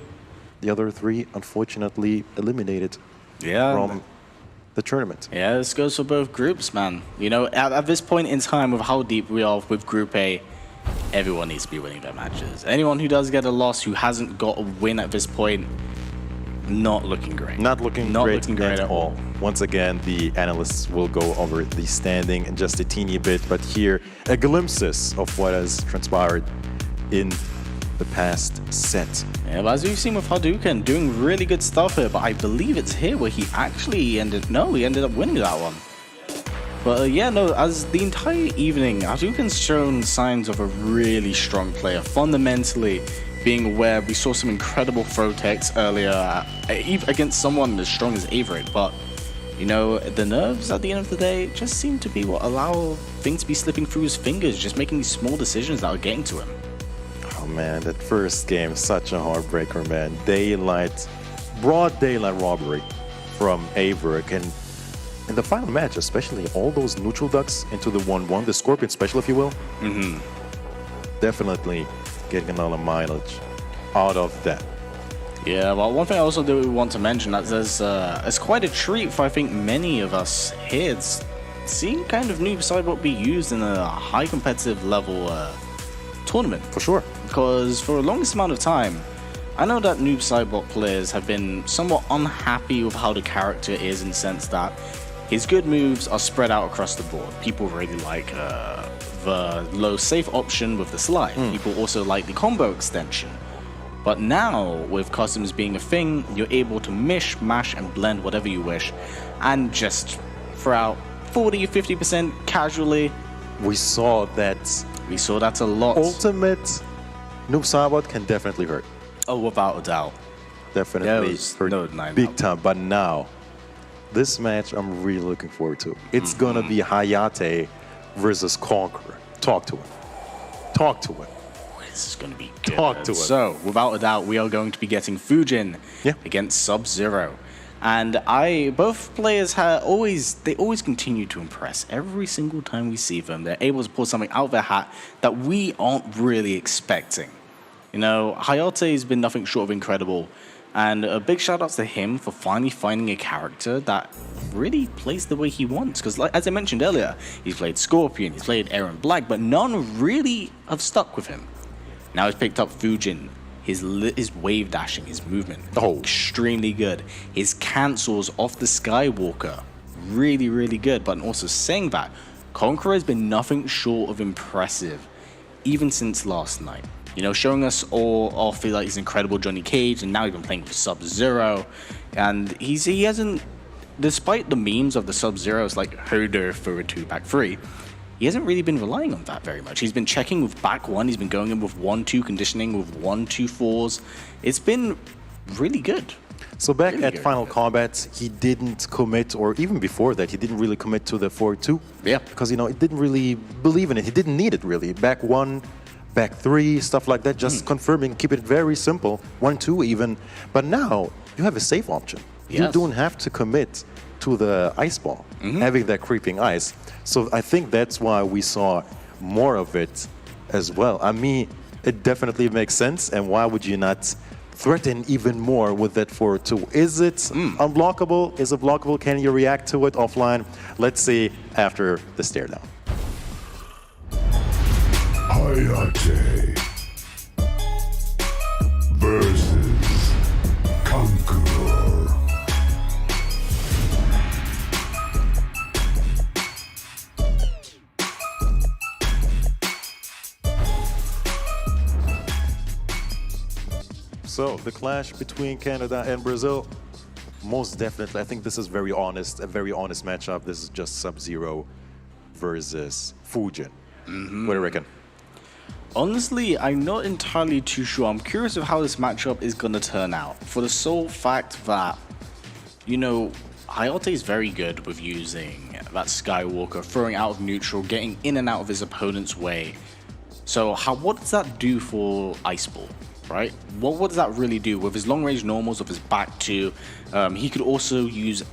The other 3, unfortunately, eliminated from the tournament. Yeah, this goes for both groups, man. You know, at this point in time, with how deep we are with Group A, everyone needs to be winning their matches. Anyone who does get a loss, who hasn't got a win at this point, not looking great. Not looking great at all. Once again, the analysts will go over the standing in just a teeny bit, but here, a glimpses of what has transpired in the past set. Yeah, but as we've seen with Hadoken, doing really good stuff here, but I believe it's here where he actually ended up winning that one. But yeah, no, as the entire evening, Hadoken's shown signs of a really strong player. Fundamentally, being aware, we saw some incredible throw techs earlier against someone as strong as AVirk, but you know, the nerves at the end of the day just seem to be what allow things to be slipping through his fingers, just making these small decisions that are getting to him. Oh man, that first game, such a heartbreaker, man. Broad daylight robbery from AVirk, and in the final match, especially all those neutral ducks into the 1-1, the Scorpion special, if you will. Definitely getting another mileage out of that. Yeah, well, one thing I also do want to mention that it's quite a treat for, I think, many of us here. It's seeing kind of Noob Saibot be used in a high competitive level tournament. For sure. Because for the longest amount of time, I know that Noob Saibot players have been somewhat unhappy with how the character is, in the sense that his good moves are spread out across the board. People really like the low safe option with the slide. People also like the combo extension. But now, with customs being a thing, you're able to mish, mash, and blend whatever you wish, and just throw out 40 or 50% casually. We saw that. We saw that a lot. Ultimate Noob Saibot can definitely hurt. Oh, without a doubt. Definitely hurt big time. But now, this match I'm really looking forward to. It's gonna be Hayatei versus Conqueror. Talk to him. Talk to him. This is going to be good. Talk to him. So, without a doubt, we are going to be getting Fujin against Sub-Zero. And both players always continue to impress. Every single time we see them, they're able to pull something out of their hat that we aren't really expecting. You know, Hayatei has been nothing short of incredible. And a big shout out to him for finally finding a character that really plays the way he wants. Because as I mentioned earlier, he's played Scorpion, he's played Aaron Black, but none really have stuck with him. Now he's picked up Fujin. His wave dashing, his movement, extremely good. His cancels off the Skywalker, really, really good. But also saying that, Conqueror has been nothing short of impressive, even since last night. You know, showing us all off like his incredible Johnny Cage, and now he's been playing for Sub-Zero. And he hasn't, despite the memes of the Sub-Zeros like Hoder for a 2-back 3, he hasn't really been relying on that very much. He's been checking with back 1, he's been going in with 1-2 conditioning, with 1-2-4s. It's been really good. So back at Final Combat, he didn't commit, or even before that, he didn't really commit to the 4-2. Yeah. Because, you know, he didn't really believe in it. He didn't need it, really. Back 1, back 3, stuff like that, just confirming, keep it very simple, 1-2 even. But now, you have a safe option. Yes. You don't have to commit to the ice ball, having that creeping ice. So I think that's why we saw more of it as well. I mean, it definitely makes sense, and why would you not threaten even more with that 4-2? Is it unblockable? Is it blockable? Can you react to it offline? Let's see after the stare down. Hayatei versus Conqueror. So the clash between Canada and Brazil, most definitely. I think this is very honest, a very honest matchup. This is just Sub-Zero versus Fujin. What do you reckon? Honestly, I'm not entirely too sure. I'm curious of how this matchup is going to turn out. For the sole fact that, you know, Hayatei is very good with using that Skywalker, throwing out of neutral, getting in and out of his opponent's way. So what does that do for Ice Ball, right? What does that really do? With his long range normals, with his back two, he could also use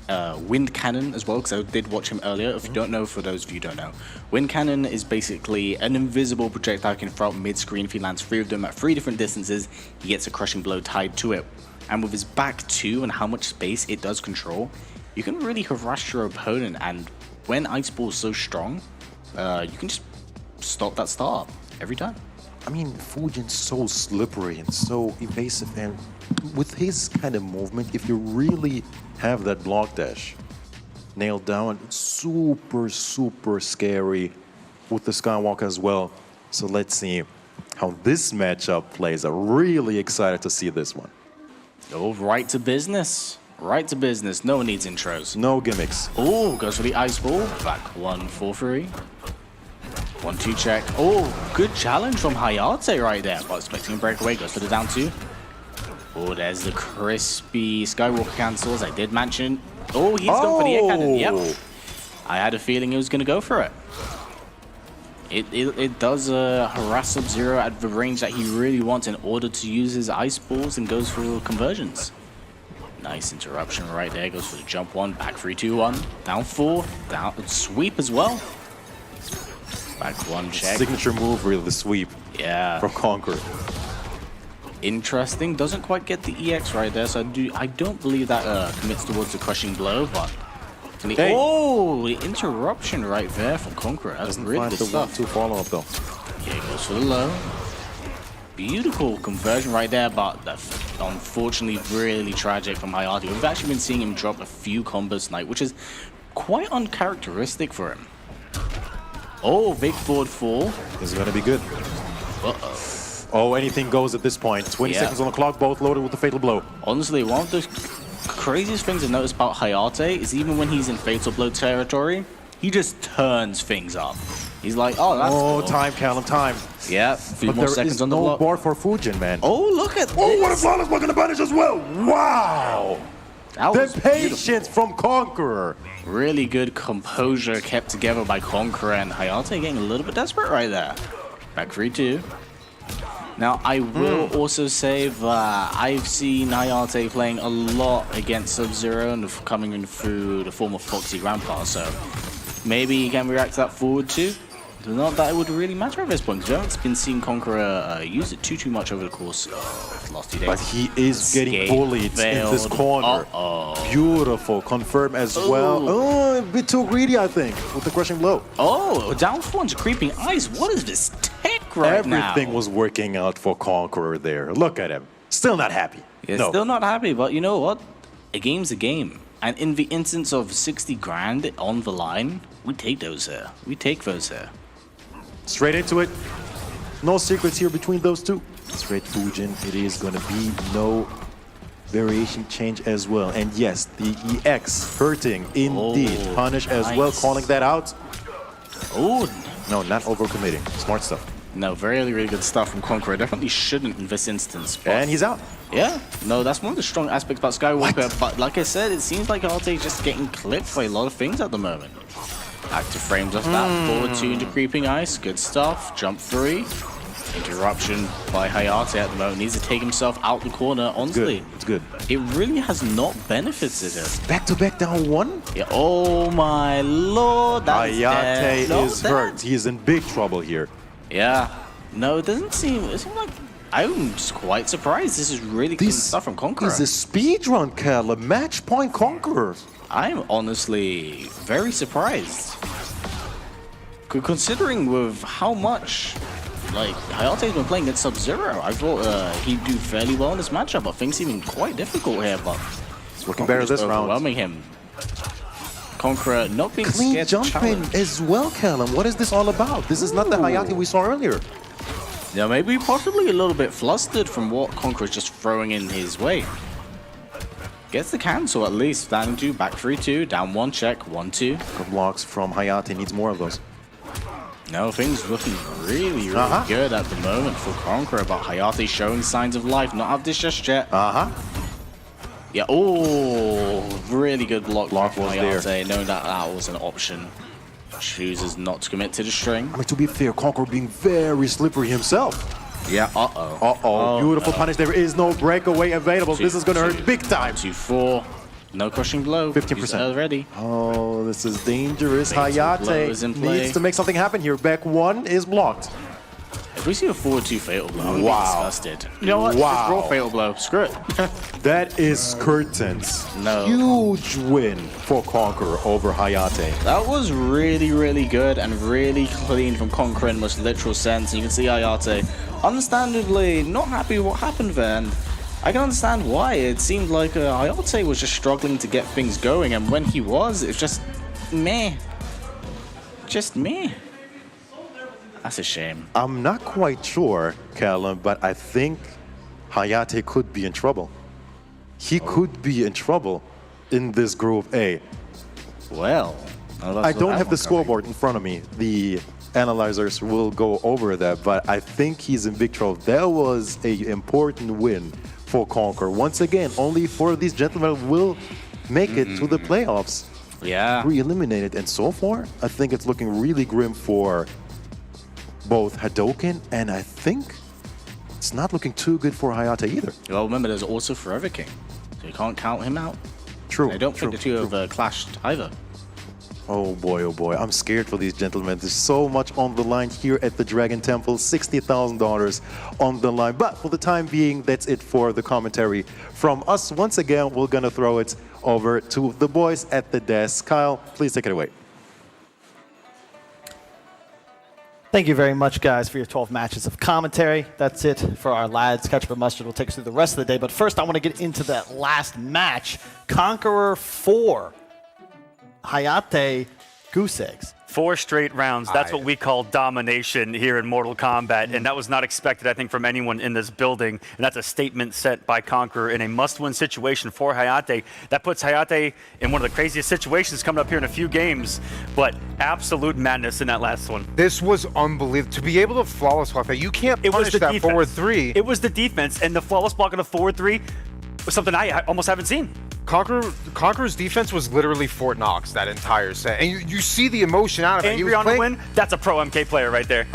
Wind Cannon as well, because I did watch him earlier. If you don't know, for those of you who don't know, Wind Cannon is basically an invisible projectile you can throw out mid-screen. If he lands 3 of them at 3 different distances, he gets a crushing blow tied to it. And with his back two and how much space it does control, you can really harass your opponent. And when Ice Ball is so strong, you can just stop that start every time. I mean, Fujin's so slippery and so evasive, and with his kind of movement, if you really have that block dash nailed down, it's super, super scary with the Skywalker as well. So let's see how this matchup plays. I'm really excited to see this one. Oh, right to business. Right to business. No one needs intros. No gimmicks. Oh, goes for the Ice Ball. Back 1-4-3. 1-2 check. Oh, good challenge from Hayatei right there. But expecting a breakaway. Goes for the down 2. Oh, there's the crispy Skywalker cancels. I did mention. Oh, he's going for the air cannon. Yep. I had a feeling he was going to go for it. It does harass Sub-Zero at the range that he really wants in order to use his Ice Balls, and goes for conversions. Nice interruption right there. Goes for the jump 1. Back 3-2-1. Down 4. Down sweep as well. Back 1 check. Signature move, really, the sweep. Yeah. From Conqueror. Interesting. Doesn't quite get the EX right there, so I don't believe that commits towards the crushing blow, but... Hey. Oh, the interruption right there from Conqueror. That's really good stuff. 1-2 follow-up, though. Yeah, he goes for the low. Beautiful conversion right there, but unfortunately really tragic from Hayatei. We've actually been seeing him drop a few combos tonight, which is quite uncharacteristic for him. Oh, big forward fall. This is going to be good. Uh-oh. Oh, anything goes at this point. 20 seconds on the clock, both loaded with the fatal blow. Honestly, one of the craziest things I've noticed about Hayatei is even when he's in fatal blow territory, he just turns things up. He's like, oh, that's cool. Time, Callum, time. Yeah, a few more seconds on the block. Board for Fujin, man. Oh, look at this. Oh, what a flawless block on the punish as well. Wow. The patience from Conqueror. Really good composure kept together by Conqueror, and Hayatei getting a little bit desperate right there. Back 3-2. Now, I will also say that I've seen Hayatei playing a lot against Sub-Zero and coming in through the form of Foxy Grampa, so maybe he can react to that forward too. Not that it would really matter at this point, because we haven't been seeing Conqueror use it too much over the course of the last 2 days. But he is getting bullied in this corner. Beautiful. Confirm as well. Oh, a bit too greedy, I think, with the crushing blow. Oh, down 4 into creeping ice. What is this tech right now? Everything was working out for Conqueror there. Look at him. Still not happy. Yeah, still not happy, but you know what? A game's a game. And in the instance of 60 grand on the line, we take those here. We take those here. Straight into it. No secrets here between those two. Straight Fujin. It is going to be no variation change as well. And yes, the EX hurting indeed. Punish as well, calling that out. Oh. No, not overcommitting. Smart stuff. No, very, really good stuff from Conqueror. Definitely shouldn't in this instance. And he's out. Yeah. No, that's one of the strong aspects about Skywalker. What? But like I said, it seems like Hayatei is just getting clipped by a lot of things at the moment. Active frames off that. Forward 2 into creeping ice. Good stuff. Jump 3. Interruption by Hayatei at the moment. Needs to take himself out the corner. Honestly, it's good. It really has not benefited him. Back-to-back down 1? Yeah. Oh my lord. Hayatei is hurt. He is in big trouble here. Yeah. No, it doesn't seem. It seems like I'm just quite surprised. This is really clean stuff from Conqueror. This is a speedrun, Cal. A match point Conqueror. I'm honestly very surprised. Considering with how much Hayatei's been playing against Sub-Zero, I thought he'd do fairly well in this matchup, but things seem quite difficult here, but it's looking better this round. Overwhelming him. Conqueror not being clean scared jumping as well, Callum. What is this all about? This is not the Hayatei we saw earlier. Yeah, maybe possibly a little bit flustered from what Conqueror's just throwing in his way. Gets the cancel at least. Down 2, back 3-2, down 1 check, 1-2. Good blocks from Hayatei. Needs more of those. No, things looking really good at the moment for Conqueror, but Hayatei showing signs of life. Not have this just yet. Yeah, oh, really good block from Hayatei, knowing that that was an option. chooses not to commit to the string. I mean, to be fair, Conqueror being very slippery himself. Yeah, Uh-oh. Beautiful punish. There is no breakaway available. This is going to hurt big time. 2-4. No crushing blow. 15%. Already. Oh, this is dangerous. Fatal blow is in Hayatei play. needs to make something happen here. Back one is blocked. If we see a forward 2 fatal blow, I'm gonna be disgusted. You know what? Wow. Just roll fatal blow. Screw it. That is curtains. No. Huge win for Conqueror over Hayatei. That was really, really good and really clean from Conqueror in most literal sense. And you can see Hayatei understandably not happy with what happened there. And I can understand why. It seemed like Hayatei was just struggling to get things going. And when he was, it's just meh. Just meh. That's a shame. I'm not quite sure, Callum, but I think Hayatei could be in trouble. He could be in trouble in this Group A. Well, I don't have the scoreboard in front of me. The analyzers will go over that, but I think he's in big trouble. That was an important win for Conqueror. Once again, only 4 of these gentlemen will make it to the playoffs. Yeah. Re-eliminated, and so far, I think it's looking really grim for both Hadoken, and I think it's not looking too good for Hayatei either. Well, remember, there's also Forever King, so you can't count him out. True. I don't think the two have clashed either. Oh boy, I'm scared for these gentlemen. There's so much on the line here at the Dragon Temple, $60,000 on the line. But for the time being, that's it for the commentary from us. Once again, we're gonna throw it over to the boys at the desk. Kyle, please take it away. Thank you very much, guys, for your 12 matches of commentary. That's it for our lads. Ketchup and Mustard will take us through the rest of the day. But first, I want to get into that last match. Conqueror 4, Hayatei Goose Eggs. 4 straight rounds. That's what we call domination here in Mortal Kombat. And that was not expected, I think, from anyone in this building. And that's a statement set by Conqueror in a must-win situation for Hayatei. That puts Hayatei in one of the craziest situations coming up here in a few games. But absolute madness in that last one. This was unbelievable. To be able to flawless block that, you can't punish that defense. forward 3. It was the defense, and the flawless block on the forward 3 was something I almost haven't seen. Conqueror's defense was literally Fort Knox that entire set. And you see the emotion out of it. Angry on the win, that's a pro MK player right there.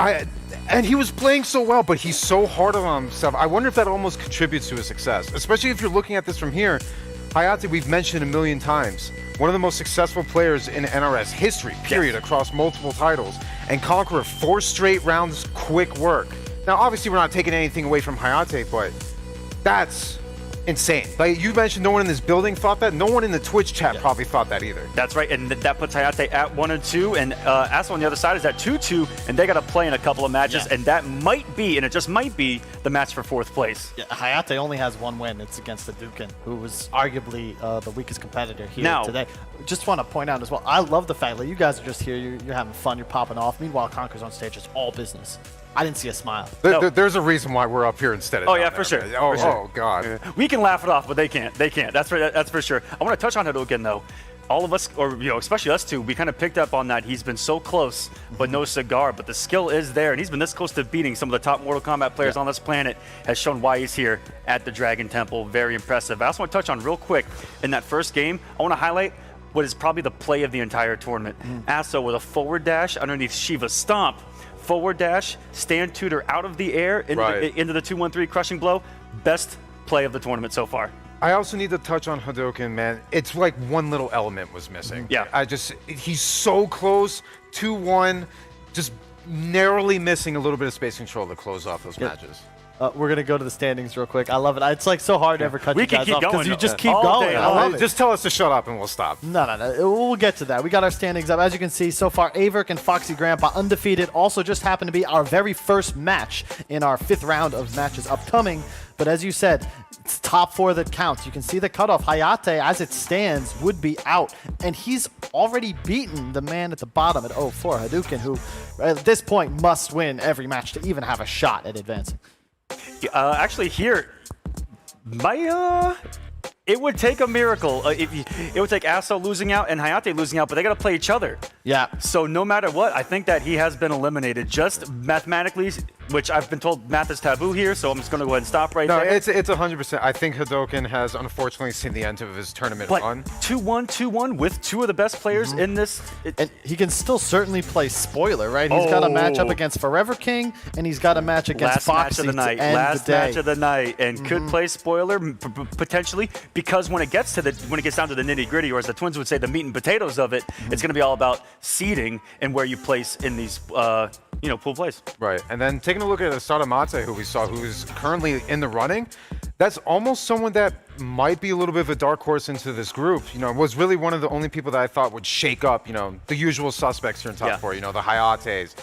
And he was playing so well, but he's so hard on himself. I wonder if that almost contributes to his success, especially if you're looking at this from here. Hayatei, we've mentioned a million times, one of the most successful players in NRS history, period, across multiple titles. And Conqueror, 4 straight rounds, quick work. Now, obviously, we're not taking anything away from Hayatei, but that's insane. Like you mentioned, no one in this building thought that. No one in the Twitch chat probably thought that either. That's right, and that puts Hayatei at 1-2, and Aso on the other side is at 2-2, and they got to play in a couple of matches, and that might be, and it just might be, the match for 4th place. Yeah, Hayatei only has 1 win. It's against Hadoken, who was arguably the weakest competitor here today. Just want to point out as well, I love the fact that you guys are just here, you're having fun, you're popping off. Meanwhile, Conqueror's on stage, it's all business. I didn't see a smile. There's a reason why we're up here instead of Oh, yeah, for sure. Oh, God. Yeah. We can laugh it off, but they can't. They can't. That's for sure. I want to touch on Hadoken, though. All of us, or especially us two, we kind of picked up on that. He's been so close, but no cigar. But the skill is there, and he's been this close to beating some of the top Mortal Kombat players on this planet. Has shown why he's here at the Dragon Temple. Very impressive. I also want to touch on real quick in that first game. I want to highlight what is probably the play of the entire tournament. Aso with a forward dash underneath Shiva's stomp. Forward dash, stand tutor out of the air into the 2-1-3 crushing blow. Best play of the tournament so far. I also need to touch on Hadoken, man. It's like one little element was missing. Yeah. He's so close, 2-1, just narrowly missing a little bit of space control to close off those matches. We're going to go to the standings real quick. I love it. It's like so hard to ever cut you guys off because you just keep all going. day. I love it. Just tell us to shut up and we'll stop. No. We'll get to that. We got our standings up. As you can see, so far, AVirk and Foxy Grampa undefeated. Also just happened to be our very first match in our 5th round of matches upcoming. But as you said, it's top 4 that counts. You can see the cutoff. Hayatei, as it stands, would be out. And he's already beaten the man at the bottom at 0-4, Hadoken, who at this point must win every match to even have a shot at advancing. Actually, here, it would take a miracle. It would take Aso losing out and Hayatei losing out, but they got to play each other. Yeah. So no matter what, I think that he has been eliminated just mathematically, which I've been told math is taboo here, so I'm just going to go ahead and stop right there. No, it's 100%. I think Hadoken has unfortunately seen the end of his tournament run. 2-1, 2-1 with two of the best players in this. And he can still certainly play spoiler, right? He's got a matchup against Forever King, and he's got a match against Foxy to end the day. Last match of the night, and could play spoiler potentially, because when it gets down to the nitty gritty, or as the Twins would say, the meat and potatoes of it, it's going to be all about seeding and where you place in these pool plays. Right, and then taking a look at Asodimazze, who we saw, who is currently in the running, that's almost someone that might be a little bit of a dark horse into this group. Was really one of the only people that I thought would shake up, the usual suspects here in top four, the Hayateis,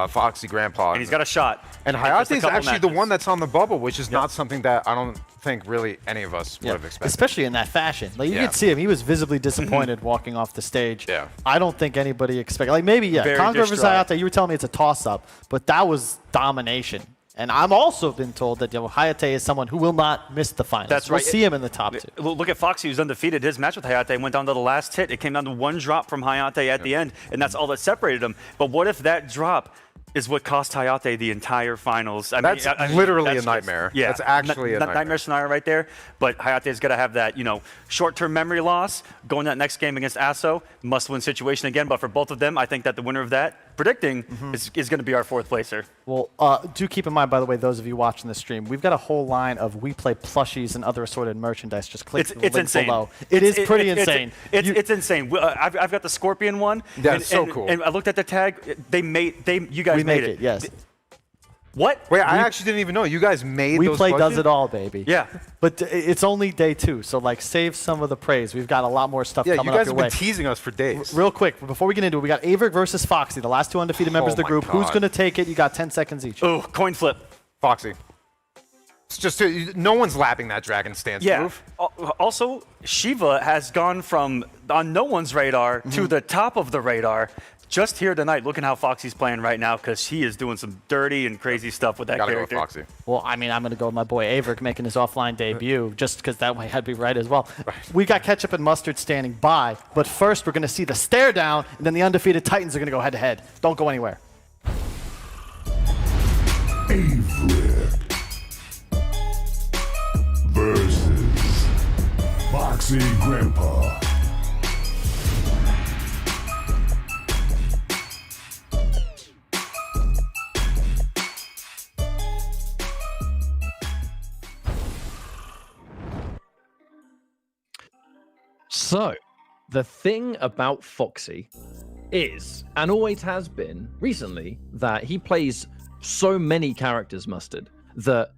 Foxy, Grampa. And he's got a shot. And Hayatei is actually the one that's on the bubble, which is not something that I don't think really any of us would have expected. Especially in that fashion. Like, you could see him. He was visibly disappointed walking off the stage. Yeah. I don't think anybody expected. Like, maybe, Congo versus Hayatei, you were telling me it's a toss-up, but that was domination. And I'm also been told that Hayatei is someone who will not miss the finals. That's right. We'll see him in the top two. Look at Foxy, who's undefeated. His match with Hayatei went down to the last hit. It came down to one drop from Hayatei at the end, and that's all that separated them. But what if that drop is what cost Hayatei the entire finals? That's literally a nightmare. Yeah, that's actually a nightmare scenario right there. But Hayatei's got to have that, short-term memory loss going that next game against Aso, must-win situation again. But for both of them, I think that the winner of that, predicting, is going to be our fourth placer. Well, do keep in mind, by the way, those of you watching the stream, we've got a whole line of WePlay plushies and other assorted merchandise. Just click the link insane. below. It's pretty insane. It's insane. I've got the Scorpion one. That's so cool. And I looked at the tag. You guys made it. Yes. What? Wait, I actually didn't even know. You guys made those WePlay does plushies? it all, baby. Yeah. But it's only day 2, so save some of the praise. We've got a lot more stuff coming up your way. Yeah, you guys have been teasing us for days. Real quick, before we get into it, we got AVirk versus Foxy, the last two undefeated members of the group. Who's going to take it? You got 10 seconds each. Oh, coin flip. Foxy. It's just no one's lapping that dragon stance move. Also, Shiva has gone from on no one's radar to the top of the radar. Just here tonight, looking how Foxy's playing right now, because he is doing some dirty and crazy stuff with that character. Gotta go with Foxy. Well, I mean, I'm going to go with my boy AVirk making his offline debut, just because that way I'd be right as well. We got Ketchup and Mustard standing by, but first we're going to see the stare down, and then the undefeated Titans are going to go head-to-head. Don't go anywhere. AVirk versus Foxy Grampa. So, the thing about Foxy is, and always has been recently, that he plays so many characters, Mustard, that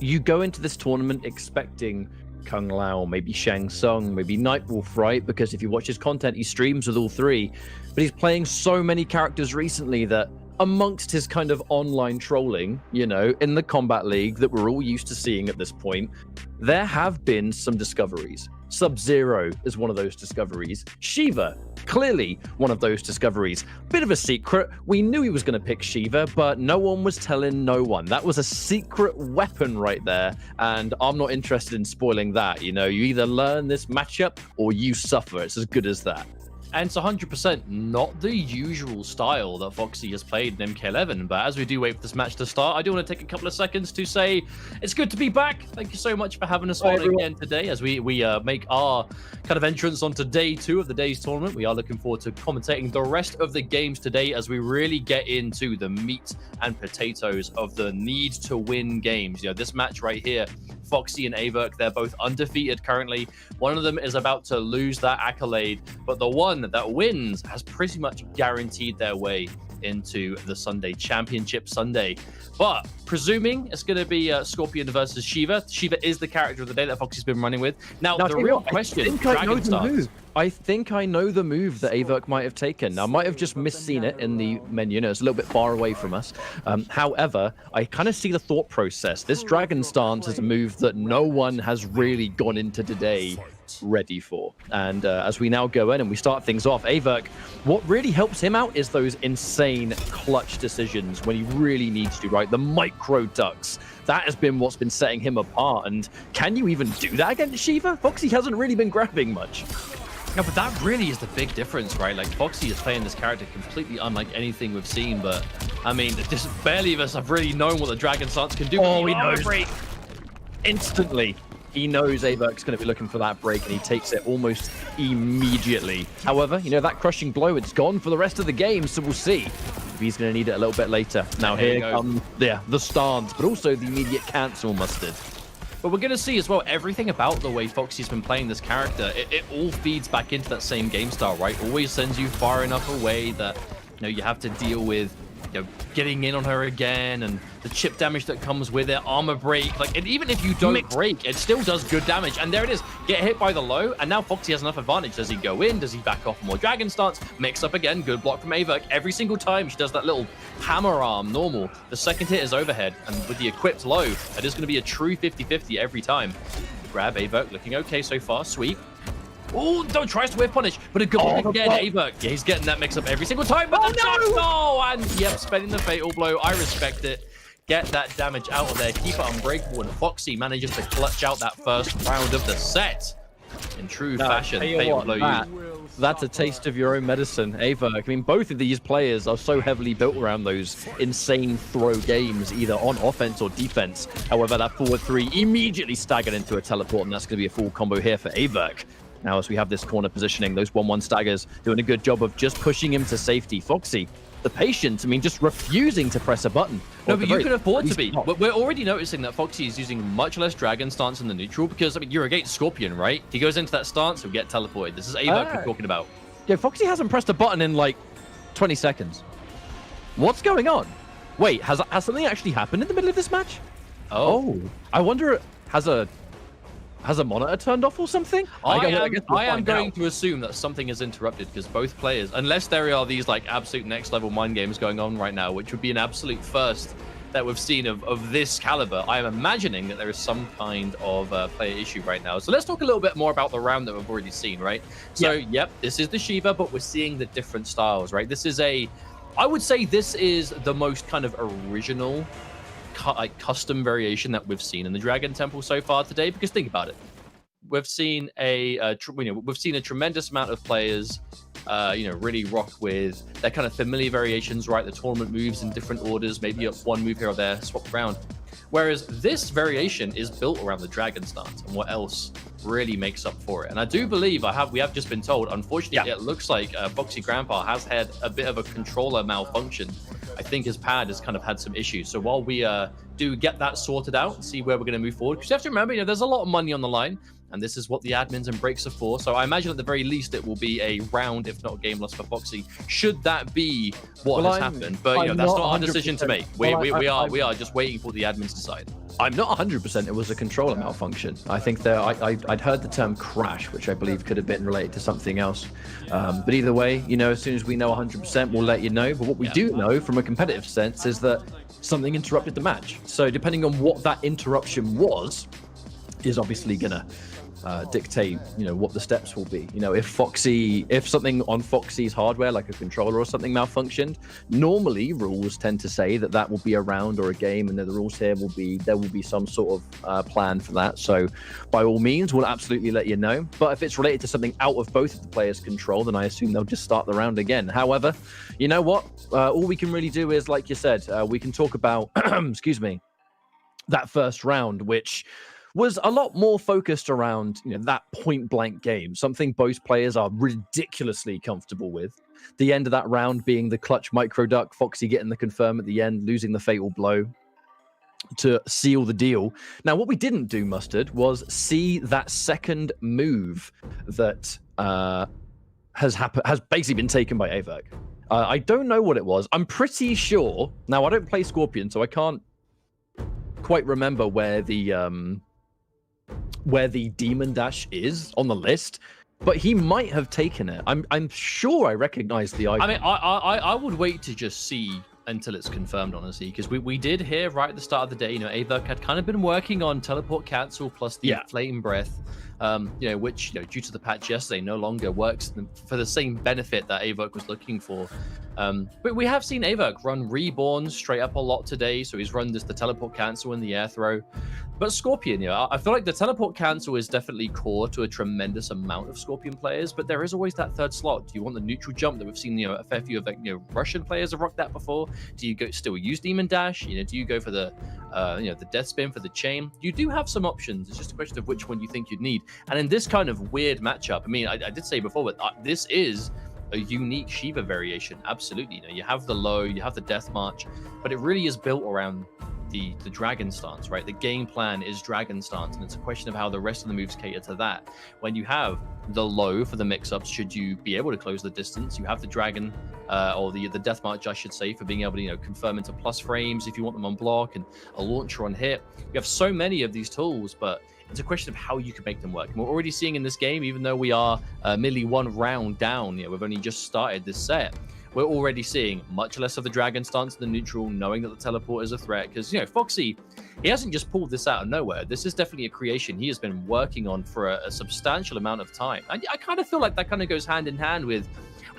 you go into this tournament expecting Kung Lao, maybe Shang Tsung, maybe Nightwolf, right? Because if you watch his content, he streams with all three. But he's playing so many characters recently that amongst his kind of online trolling, in the Combat League that we're all used to seeing at this point, there have been some discoveries. Sub-Zero is one of those discoveries. Shiva, clearly one of those discoveries. Bit of a secret. We knew he was going to pick Shiva, but no one was telling no one. That was a secret weapon right there, and I'm not interested in spoiling that. You either learn this matchup or you suffer. It's as good as that. And it's 100% not the usual style that Foxy has played in MK11. But as we do wait for this match to start, I do want to take a couple of seconds to say it's good to be back. Thank you so much for having us on again today as we make our kind of entrance onto day 2 of the day's tournament. We are looking forward to commentating the rest of the games today as we really get into the meat and potatoes of the need to win games. This match right here, Foxy and AVirk, they're both undefeated currently. One of them is about to lose that accolade, but the one that wins has pretty much guaranteed their way into the Sunday Championship Sunday. But presuming it's going to be Scorpion versus Shiva. Shiva is the character of the day that Foxy's been running with. Now, the real question, Dragon Stars. I think I know the move that AVirk might have taken. Now, I might have just misseen it in the menu. It's a little bit far away from us. However, I kind of see the thought process. This Dragon Stance is a move that no one has really gone into today ready for. And as we now go in and we start things off, AVirk, what really helps him out is those insane clutch decisions when he really needs to, right? The micro ducks. That has been what's been setting him apart. And can you even do that against Shiva? Foxy hasn't really been grabbing much. No, but that really is the big difference, right? Like, Foxy is playing this character completely unlike anything we've seen, but, I mean, just barely of us have really known what the Dragon Stance can do. Oh, he knows. Instantly, he knows AVirk's going to be looking for that break, and he takes it almost immediately. However, you know, that crushing blow, it's gone for the rest of the game, so we'll see if he's going to need it a little bit later. Now, here comes the stance, but also the immediate cancel Mustard. But we're going to see as well, everything about the way Foxy's been playing this character, it all feeds back into that same game style, right? Always sends you far enough away that, you know, you have to deal with, you know, getting in on her again and the chip damage that comes with it, armor break. Like, and even if you don't break, it still does good damage. And there it is, get hit by the low, and now Foxy has enough advantage. Does he go in? Does he back off more Dragon Stance? Mix up again, good block from AVirk. Every single time she does that little hammer arm normal, the second hit is overhead, and with the equipped low, it is going to be a true 50-50 every time. Grab AVirk, looking okay so far, sweep. Oh, don't try to whiff punish, but a good block again, AVirk. Yeah, he's getting that mix up every single time, but and yep, spending the fatal blow. I respect it. Get that damage out of there, keep it unbreakable, and Foxy manages to clutch out that first round of the set in true fashion. Fatal blow. That's a taste of your own medicine, AVirk. I mean, both of these players are so heavily built around those insane throw games, either on offense or defense. However, that forward three immediately staggered into a teleport, and that's going to be a full combo here for AVirk. Now, as we have this corner positioning, those 1-1 staggers doing a good job of just pushing him to safety. Foxy, the patient, I mean, just refusing to press a button. No, but you can afford to be. We're already noticing that Foxy is using much less Dragon Stance in the neutral because, I mean, you're against Scorpion, right? He goes into that stance, he'll get teleported. This is AVirk we're talking about. Yeah, Foxy hasn't pressed a button in, like, 20 seconds. What's going on? Wait, has something actually happened in the middle of this match? Oh. I wonder, has a monitor turned off or something? I am going to assume that something is interrupted because both players, unless there are these like absolute next level mind games going on right now, which would be an absolute first that we've seen of this caliber, I am imagining that there is some kind of player issue right now. So let's talk a little bit more about the round that we've already seen, right? So, yep, this is the Shiva, but we're seeing the different styles, right? This is I would say this is the most kind of original custom variation that we've seen in the Dragon Temple so far today. Because think about it, we've seen a tremendous amount of players, really rock with their kind of familiar variations, right? The tournament moves in different orders, maybe up one move here or there, swapped around. Whereas this variation is built around the Dragon Stance and what else really makes up for it. And I do believe we have just been told, unfortunately, it looks like Foxy Grampa has had a bit of a controller malfunction. I think his pad has kind of had some issues. So while we do get that sorted out and see where we're going to move forward, because you have to remember, there's a lot of money on the line, and this is what the admins and breaks are for. So I imagine at the very least it will be a round, if not a game loss for Foxy, should that be what has happened. But that's not our decision to make. We are just waiting for the admins to decide. I'm not 100% it was a controller malfunction. I think that I'd heard the term crash, which I believe could have been related to something else. But either way, as soon as we know 100%, we'll let you know. But what we do know from a competitive sense is that something interrupted the match. So depending on what that interruption was, is obviously gonna dictate, what the steps will be. If something on Foxy's hardware, like a controller or something, malfunctioned, normally rules tend to say that will be a round or a game, and then the rules here there will be some sort of plan for that. So by all means, we'll absolutely let you know. But if it's related to something out of both of the players' control, then I assume they'll just start the round again. However, you know what? All we can really do is, like you said, we can talk about, excuse me, that first round, which was a lot more focused around, that point-blank game, something both players are ridiculously comfortable with. The end of that round being the clutch micro duck, Foxy getting the confirm at the end, losing the fatal blow to seal the deal. Now, what we didn't do, Mustard, was see that second move that has basically been taken by AVirk. I don't know what it was. I'm pretty sure. Now, I don't play Scorpion, so I can't quite remember where the demon dash is on the list, but he might have taken it. I'm sure I recognize the icon. I mean, I would wait to just see until it's confirmed, honestly, because we did hear right at the start of the day, AVirk had kind of been working on teleport cancel plus the flame breath, which due to the patch yesterday no longer works for the same benefit that AVirk was looking for. But we have seen AVirk run Reborn straight up a lot today, so he's run the teleport cancel and the air throw. But Scorpion, I feel like the teleport cancel is definitely core to a tremendous amount of Scorpion players, but there is always that third slot. Do you want the neutral jump that we've seen, a fair few of Russian players have rocked that before? Do you still use Demon Dash? Do you go for the the death spin for the chain? You do have some options. It's just a question of which one you think you'd need. And in this kind of weird matchup, I mean, I did say before, but this is a unique Shiva variation. Absolutely. You have the low, you have the death march, but it really is built around the dragon stance, right? The game plan is dragon stance, and it's a question of how the rest of the moves cater to that. When you have the low for the mix-ups, should you be able to close the distance, you have the dragon or the death march, I should say, for being able to confirm into plus frames if you want them on block, and a launcher on hit. You have so many of these tools, but it's a question of how you can make them work. And we're already seeing in this game, even though we are merely one round down, we've only just started this set, we're already seeing much less of the dragon stance than neutral, knowing that the teleport is a threat. Because, Foxy, he hasn't just pulled this out of nowhere. This is definitely a creation he has been working on for a substantial amount of time. And I kind of feel like that kind of goes hand in hand with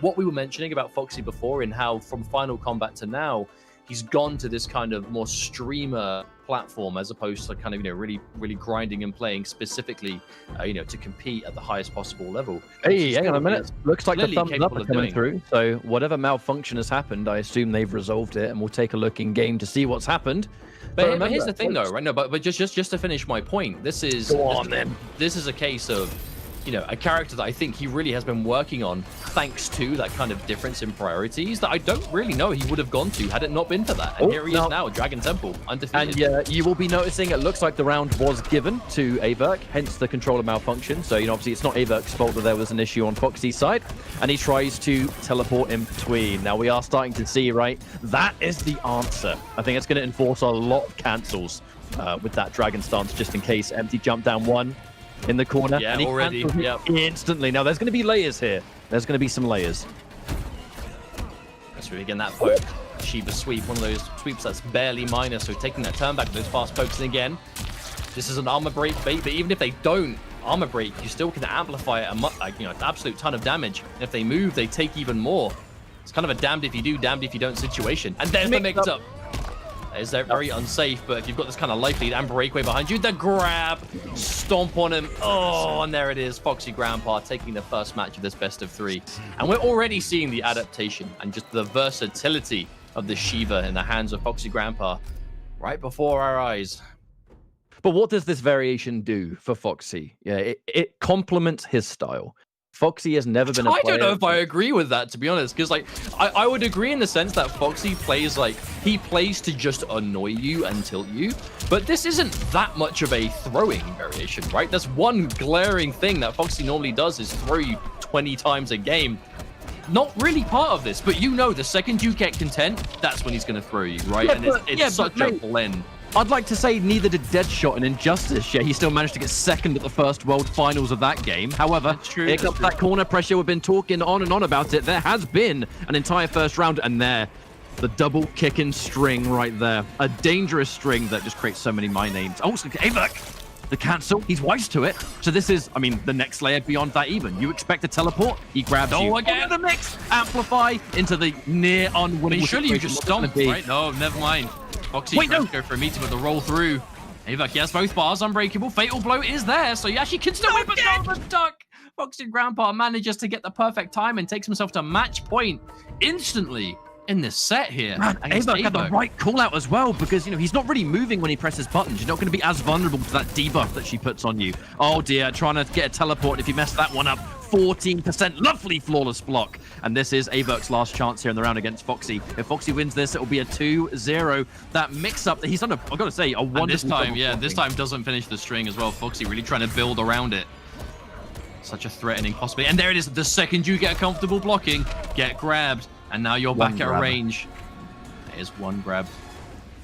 what we were mentioning about Foxy before, in how from Final Combat to now, he's gone to this kind of more streamer platform as opposed to kind of really grinding and playing specifically to compete at the highest possible level. Hey, hang on a minute. Looks like the thumbs up are coming through. So whatever malfunction has happened, I assume they've resolved it, and we'll take a look in game to see what's happened. But here's the thing, though, right? No, but just to finish my point, this is a case of a character that I think he really has been working on, thanks to that kind of difference in priorities that I don't really know he would have gone to had it not been for that. And here he is now, Dragon Temple, undefeated. And you will be noticing it looks like the round was given to AVirk, hence the controller malfunction. So, obviously it's not AVirk's fault that there was an issue on Foxy's side, and he tries to teleport in between. Now we are starting to see, right, that is the answer. I think it's going to enforce a lot of cancels with that Dragon stance, just in case. Empty jump down one in the corner. Yeah, and he already. Yep. Instantly. Now there's going to be layers here. There's going to be some layers. That's really getting that poke. Shiva sweep, one of those sweeps that's barely minus. So taking that turn back, those fast pokes in again. This is an armor break bait, but even if they don't armor break, you still can amplify it an absolute ton of damage. And if they move, they take even more. It's kind of a damned if you do, damned if you don't situation. And there's the mix up. Is that very unsafe, but if you've got this kind of life lead and breakaway behind you, the grab, stomp on him. Oh, and there it is. Foxy Grampa taking the first match of this best of 3. And we're already seeing the adaptation and just the versatility of the Shiva in the hands of Foxy Grampa right before our eyes. But what does this variation do for Foxy? Yeah, it complements his style. Foxy has never been a player. I don't know if I agree with that, to be honest, because I would agree in the sense that Foxy plays he plays to just annoy you and tilt you, but this isn't that much of a throwing variation, right? That's one glaring thing that Foxy normally does is throw you 20 times a game. Not really part of this, but the second you get content, that's when he's going to throw you, right? Yeah, and it's such a blend. I'd like to say neither did Deadshot and Injustice, yet he still managed to get second at the first World Finals of that game. However, here comes that corner pressure. We've been talking on and on about it. There has been an entire first round, and there, the double kicking string right there. A dangerous string that just creates so many my names. Oh, AVirk, the cancel, he's wise to it. So this is, the next layer beyond that even. You expect a teleport, he grabs you. Again. The mix, amplify into the near unwinning. Surely you just stomped, right? No, never mind. Foxy tries to go for a meeting with the roll through. AVirk, he has both bars, unbreakable. Fatal blow is there, so he actually can still win, but no, the duck. Foxy Grampa manages to get the perfect time and takes himself to match point instantly in this set here. AVirk had the right call out as well, because he's not really moving when he presses buttons. You're not going to be as vulnerable to that debuff that she puts on you. Oh dear, trying to get a teleport. If you mess that one up, 14%, lovely flawless block. And this is AVirk's last chance here in the round against Foxy. If Foxy wins this, it'll be a 2-0. That mix-up that he's done, I've got to say, a wonderful this time doesn't finish the string as well. Foxy really trying to build around it. Such a threatening possibility. And there it is. The second you get comfortable blocking, get grabbed. And now you're back at range. There's one grab.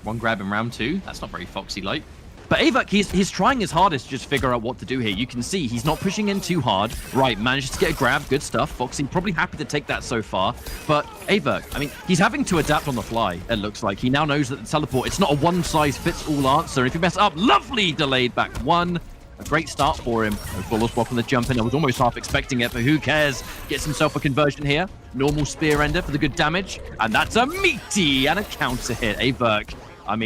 One grab in round 2. That's not very Foxy-like. But AVirk, he's trying his hardest to just figure out what to do here. You can see he's not pushing in too hard. Right, manages to get a grab. Good stuff. Foxy probably happy to take that so far. But AVirk, he's having to adapt on the fly, it looks like. He now knows that the teleport, it's not a one-size-fits-all answer. If you mess up, lovely delayed back 1. A great start for him. No flawless block on the jump in. I was almost half expecting it, but who cares? Gets himself a conversion here. Normal spear ender for the good damage. And that's a meaty and a counter hit. AVirk,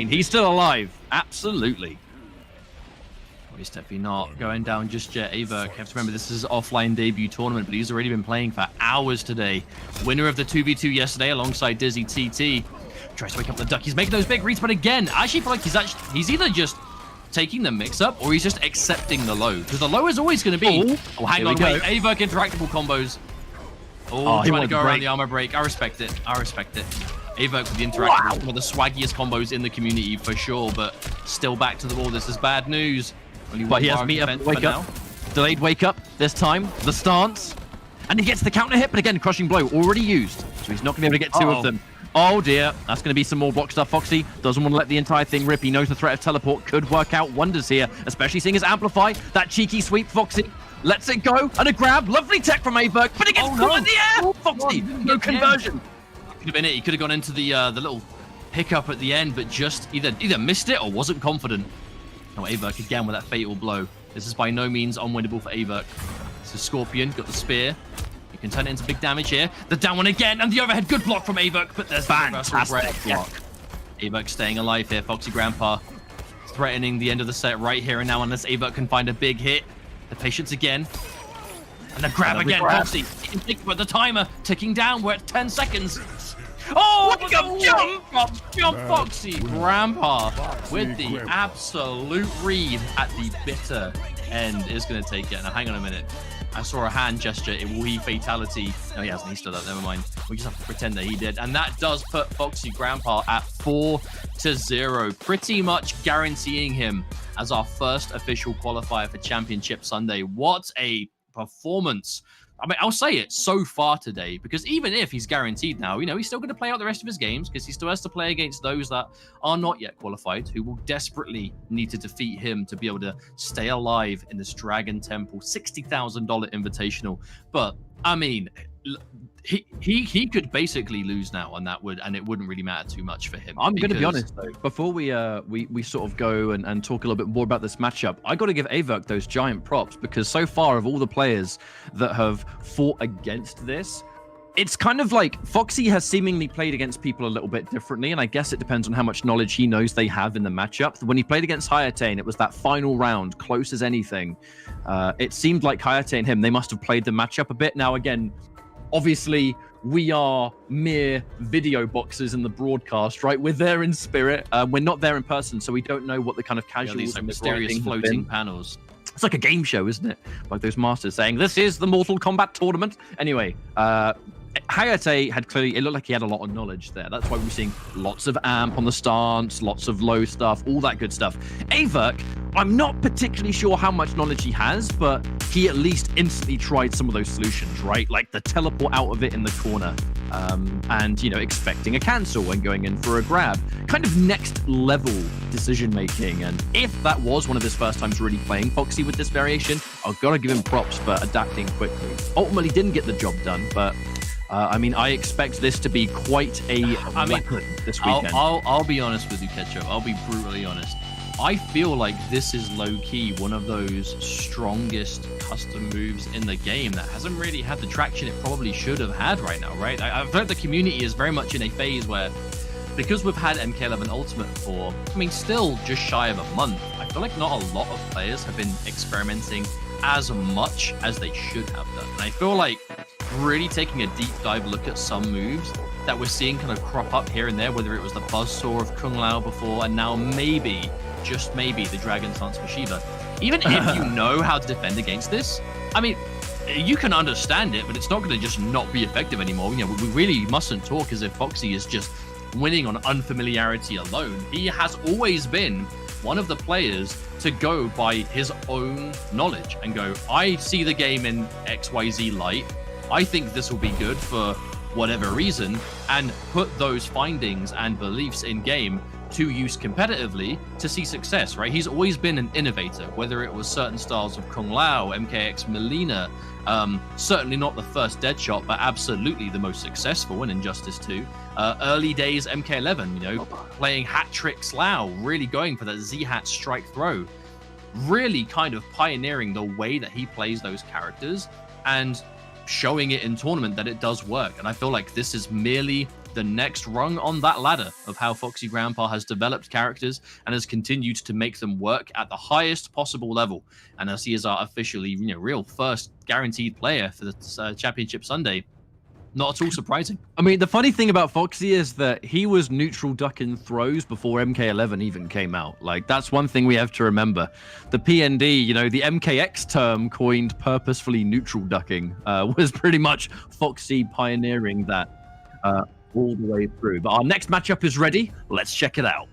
he's still alive. Absolutely. He's definitely not going down just yet. AVirk, you have to remember, this is his offline debut tournament, but he's already been playing for hours today. Winner of the 2v2 yesterday alongside Dizzy TT. Tries to wake up the duck. He's making those big reads, but again, I actually feel like he's either just taking the mix-up or he's just accepting the low. Because the low is always going to be... Oh, hang on, wait. AVirk interactable combos. Oh, trying to go around the armor break. I respect it. I respect it. AVirk with the interactive, one of the swaggiest combos in the community for sure, but still back to the wall. This is bad news. But he has meet up, wake up. Delayed wake up this time. The stance. And he gets the counter hit, but again, crushing blow already used. So he's not going to be able to get two of them. Oh dear, that's going to be some more block stuff. Foxy doesn't want to let the entire thing rip. He knows the threat of teleport could work out wonders here, especially seeing his amplify. That cheeky sweep, Foxy lets it go, and a grab. Lovely tech from AVirk, but it gets caught in the air. Foxy, no conversion. Could have been it. He could have gone into the little hiccup at the end, but just either missed it or wasn't confident. Now AVirk again with that fatal blow. This is by no means unwinnable for AVirk. So Scorpion got the spear. You can turn it into big damage here. The down one again, and the overhead. Good block from AVirk, but there's the fantastic block. AVirk staying alive here. Foxy Grampa threatening the end of the set right here and now, unless AVirk can find a big hit. The patience again. And the grab again. Foxy, he can take the timer ticking down. We're at 10 seconds. Oh, jump, Foxy Grampa with the absolute read at the bitter end is going to take it. Now, hang on a minute. I saw a hand gesture. It will he fatality. No, he hasn't. He stood up. Never mind. We just have to pretend that he did. And that does put Foxy Grampa at 4-0, pretty much guaranteeing him as our first official qualifier for Championship Sunday. What a performance. I mean, I'll say it so far today, because even if he's guaranteed now, you know, he's still going to play out the rest of his games because he still has to play against those that are not yet qualified, who will desperately need to defeat him to be able to stay alive in this Dragon Temple $60,000 invitational. But I mean, he could basically lose now, and it wouldn't really matter too much for him. I'm going to be honest though, before we sort of go and talk a little bit more about this matchup, I got to give AVirk those giant props, because so far of all the players that have fought against this, it's kind of like Foxy has seemingly played against people a little bit differently, and I guess it depends on how much knowledge he knows they have in the matchup. When he played against Hayatei, and it was that final round, close as anything, it seemed like Hayatei and him, they must have played the matchup a bit. Now again, obviously, we are mere video boxers in the broadcast, right? We're there in spirit. We're not there in person, so we don't know what the kind of casuals these like mysterious floating panels. It's like a game show, isn't it? Like those masters saying, this is the Mortal Kombat tournament. Anyway, Hayatei had clearly, it looked like he had a lot of knowledge there. That's why we're seeing lots of amp on the stance, lots of low stuff, all that good stuff. AVirk, I'm not particularly sure how much knowledge he has, but he at least instantly tried some of those solutions, right? Like the teleport out of it in the corner, and, you know, expecting a cancel and going in for a grab. Kind of next level decision making. And if that was one of his first times really playing Foxy with this variation, I've got to give him props for adapting quickly. Ultimately didn't get the job done, but I mean, I expect this to be quite a weapon this weekend. I'll be honest with you, Ketchup. I'll be brutally honest. I feel like this is low-key one of those strongest custom moves in the game that hasn't really had the traction it probably should have had right now, right? I feel like the community is very much in a phase where, because we've had MK11 Ultimate for, I mean, still just shy of a month, I feel like not a lot of players have been experimenting as much as they should have done. And I feel like really taking a deep dive look at some moves that we're seeing kind of crop up here and there, whether it was the Buzzsaw of Kung Lao before, and now maybe, just maybe, the Dragon Dance for Shiva. Even if you know how to defend against this, I mean, you can understand it, but it's not going to just not be effective anymore. You know, we really mustn't talk as if Foxy is just winning on unfamiliarity alone. He has always been one of the players to go by his own knowledge and go, I see the game in XYZ light. I think this will be good for whatever reason, and put those findings and beliefs in game to use competitively to see success, right? He's always been an innovator, whether it was certain styles of Kung Lao, MKX Melina, certainly not the first Deadshot, but absolutely the most successful in Injustice 2. Early days MK11, you know, playing Hat Tricks Lao, really going for that Z-Hat strike throw, really kind of pioneering the way that he plays those characters and showing it in tournament that it does work. And I feel like this is merely the next rung on that ladder of how Foxy Grampa has developed characters and has continued to make them work at the highest possible level. And as he is our officially, real first guaranteed player for the Championship Sunday, not at all surprising. I mean, the funny thing about Foxy is that he was neutral ducking throws before MK11 even came out. Like, that's one thing we have to remember. The PND, the MKX term coined purposefully neutral ducking was pretty much Foxy pioneering that all the way through. But our next matchup is ready. Let's check it out.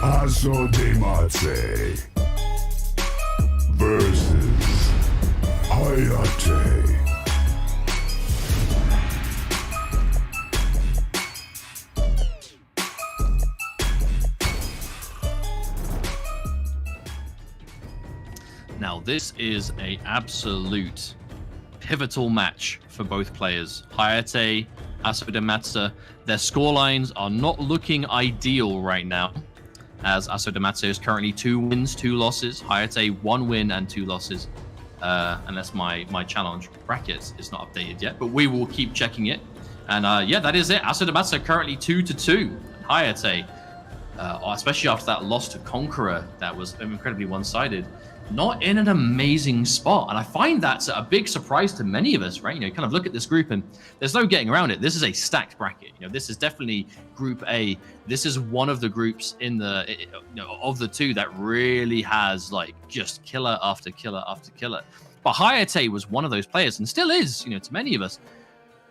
Asodimazze versus Hayatei. Now, this is an absolute pivotal match for both players. Hayatei, Asodimazze, their scorelines are not looking ideal right now, as Asodimazze is currently 2 wins, 2 losses. Hayatei 1 win and 2 losses. Unless my challenge bracket is not updated yet, but we will keep checking it. And yeah, that is it. Asodimazze currently 2-2. Hayatei, especially after that loss to Conqueror, that was incredibly one-sided, not in an amazing spot. And I find that's a big surprise to many of us, right? You kind of look at this group and there's no getting around it. This is a stacked bracket. This is definitely Group A. This is one of the groups in the, of the 2 that really has like just killer after killer after killer. But Hayatei was one of those players and still is, to many of us,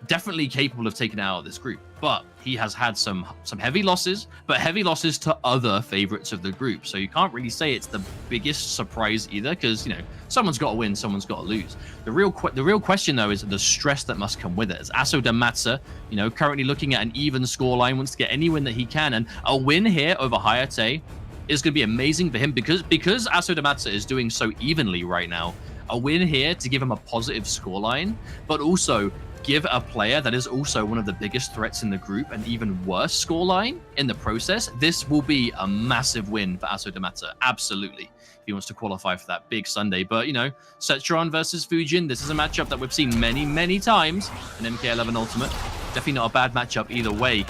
definitely capable of taking out this group. But he has had some heavy losses, but heavy losses to other favorites of the group. So you can't really say it's the biggest surprise either, because someone's got to win, someone's got to lose. The real question though is the stress that must come with it. As Asodimazze, currently looking at an even scoreline, wants to get any win that he can, and a win here over Hayatei is going to be amazing for him because Asodimazze is doing so evenly right now. A win here to give him a positive scoreline, but also give a player that is also one of the biggest threats in the group an even worse scoreline in the process. This will be a massive win for Asodimazze, absolutely, if he wants to qualify for that big Sunday. But, Setron versus Fujin, this is a matchup that we've seen many, many times in MK11 Ultimate. Definitely not a bad matchup either way.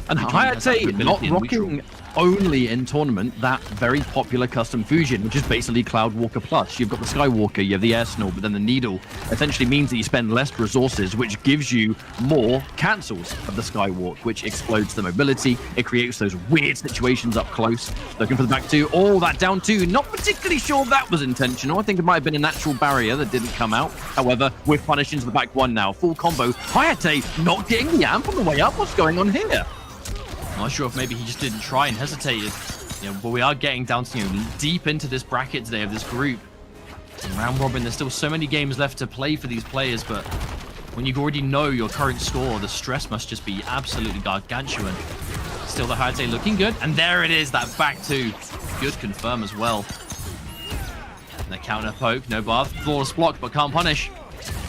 And Hayatei not rocking only in tournament that very popular custom Fujin, which is basically Cloudwalker Plus. You've got the Skywalker, you have the Air Snore, but then the Needle essentially means that you spend less resources, which gives you more cancels of the Skywalk, which explodes the mobility. It creates those weird situations up close. Looking for the back 2. Oh, that down 2. Not particularly sure that was intentional. I think it might have been a natural barrier that didn't come out. However, we're punished into the back 1 now. Full combo. Hayatei not getting the amp on the way up. What's going on here? I'm not sure if maybe he just didn't try and hesitated. But we are getting down to deep into this bracket today of this group. And round robin, there's still so many games left to play for these players, but when you already know your current score, the stress must just be absolutely gargantuan. Still the Hayatei looking good, and there it is, that back 2. Good confirm as well. And the counter poke, no bar, flawless block, but can't punish.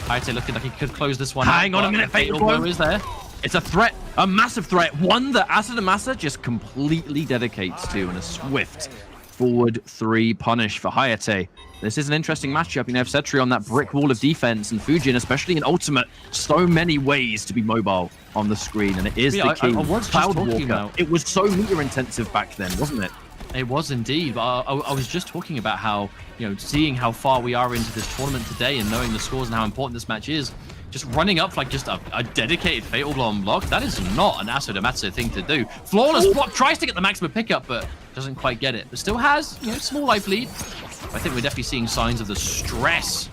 Hayatei looking like he could close this one out. Hang on a minute, Fatal Blow is there. It's a threat, a massive threat, one that Asodimazze just completely dedicates to, and a swift forward 3 punish for Hayatei. This is an interesting matchup. If Setri on that brick wall of defense, and Fujin, especially in Ultimate, so many ways to be mobile on the screen, and it is the key. Cloudwalker. It was so meter intensive back then, wasn't it? It was indeed, but I was just talking about how, seeing how far we are into this tournament today and knowing the scores and how important this match is, just running up like just a dedicated Fatal Blow on block, that is not an Asodimazze thing to do. Flawless block, tries to get the maximum pickup, but doesn't quite get it. But still has, small life lead. I think we're definitely seeing signs of the stress.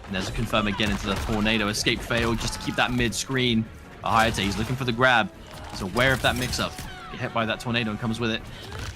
And there's a confirm again into the tornado. Escape failed just to keep that mid-screen. Hayatei, he's looking for the grab. He's aware of that mix-up. Get hit by that tornado and comes with it.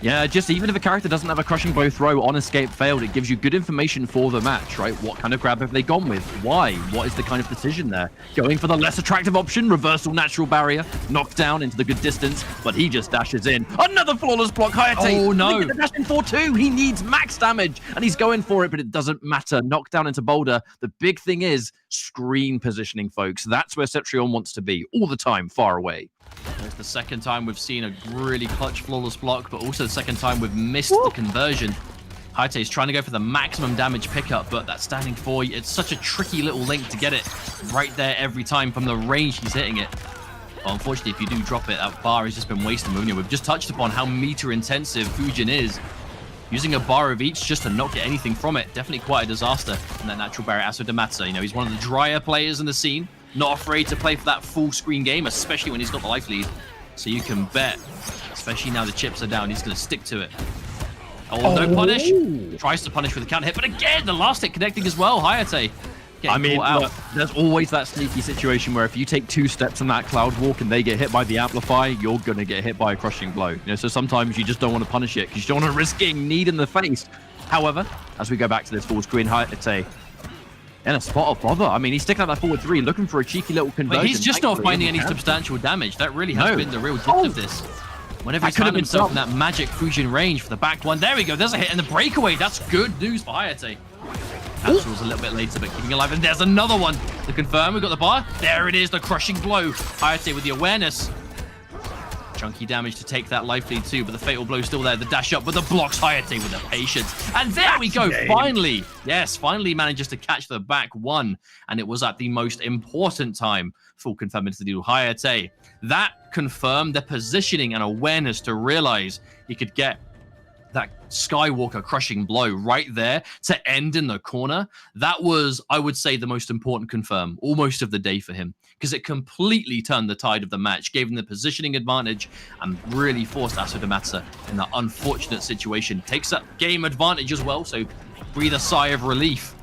Yeah, just even if a character doesn't have a crushing blow throw on escape failed, it gives you good information for the match, right? What kind of grab have they gone with? Why? What is the kind of decision there? Going for the less attractive option, reversal natural barrier, knocked down into the good distance, but he just dashes in. Another flawless block, Hayatei. Oh no. The dash in 4-2. He needs max damage, and he's going for it, but it doesn't matter. Knocked down into Boulder. The big thing is screen positioning, folks. That's where Cetrion wants to be all the time, far away. There's the second time we've seen a really clutch flawless block, but also the second time we've missed the conversion. Hayatei is trying to go for the maximum damage pickup, but that standing 4, it's such a tricky little link to get it right there every time from the range he's hitting it. Well, unfortunately, if you do drop it, that bar has just been wasted. We've just touched upon how meter intensive Fujin is. Using a bar of each just to not get anything from it, definitely quite a disaster. And that natural barrier, Asodimazze, he's one of the drier players in the scene, not afraid to play for that full screen game, especially when he's got the life lead. So you can bet, especially now the chips are down, he's going to stick to it. Oh, no punish. Tries to punish with a counter hit, but again, the last hit connecting as well. Hayatei getting caught out. Look, there's always that sneaky situation where if you take 2 steps in that cloud walk and they get hit by the amplify, you're going to get hit by a crushing blow. So sometimes you just don't want to punish it because you don't want to risk getting kneed in the face. However, as we go back to this full screen, Hayatei in a spot of bother. He's sticking out that forward 3, looking for a cheeky little conversion. But he's just not finding any substantial damage. That really has been the real gist of this. Whenever he's found himself in that magic Fujin range for the back one. There we go. There's a hit and the breakaway. That's good news for Hayatei. Capsule's a little bit later, but keeping alive. And there's another one to confirm. We've got the bar. There it is, the crushing blow. Hayatei with the awareness. Chunky damage to take that life lead too, but the fatal blow still there. The dash up, but the blocks Hayatei with the patience. And there we go, finally. Yes, finally manages to catch the back one. And it was at the most important time. Full confirmation to the deal. Hayatei. That confirmed the positioning and awareness to realize he could get that Skywalker crushing blow right there to end in the corner. That was, I would say, the most important confirm almost of the day for him, because it completely turned the tide of the match, gave him the positioning advantage, and really forced Asodimazze in that unfortunate situation. Takes that game advantage as well, so breathe a sigh of relief.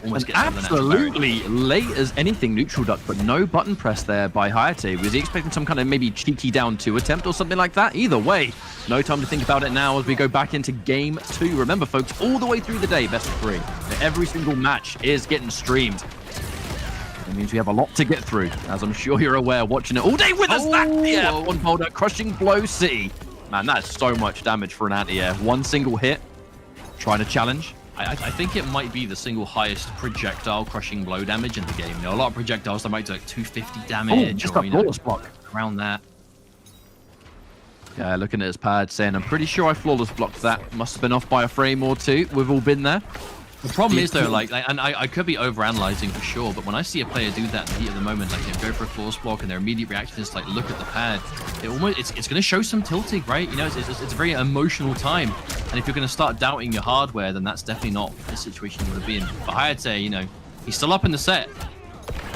Almost gets absolutely late as anything neutral duck, but no button press there by Hayatei. Was he expecting some kind of maybe cheeky down 2 attempt or something like that? Either way, no time to think about it now as we go back into game 2. Remember, folks, all the way through the day, best of 3. Every single match is getting streamed. It means we have a lot to get through, as I'm sure you're aware, watching it all day with us. One boulder, crushing blow City. Man, that's so much damage for an anti-air. One single hit, trying to challenge. I think it might be the single highest projectile crushing blow damage in the game. A lot of projectiles that might do like 250 damage just a flawless block around that. Yeah, looking at his pad, saying, I'm pretty sure I flawless blocked that. Must have been off by a frame or 2. We've all been there. The problem is, though, and I could be overanalyzing for sure, but when I see a player do that in the heat of the moment, go for a flawless block, and their immediate reaction is look at the pad, it's going to show some tilting, right? It's a very emotional time, and if you're going to start doubting your hardware, then that's definitely not the situation you want to be in. But Hayatei, he's still up in the set.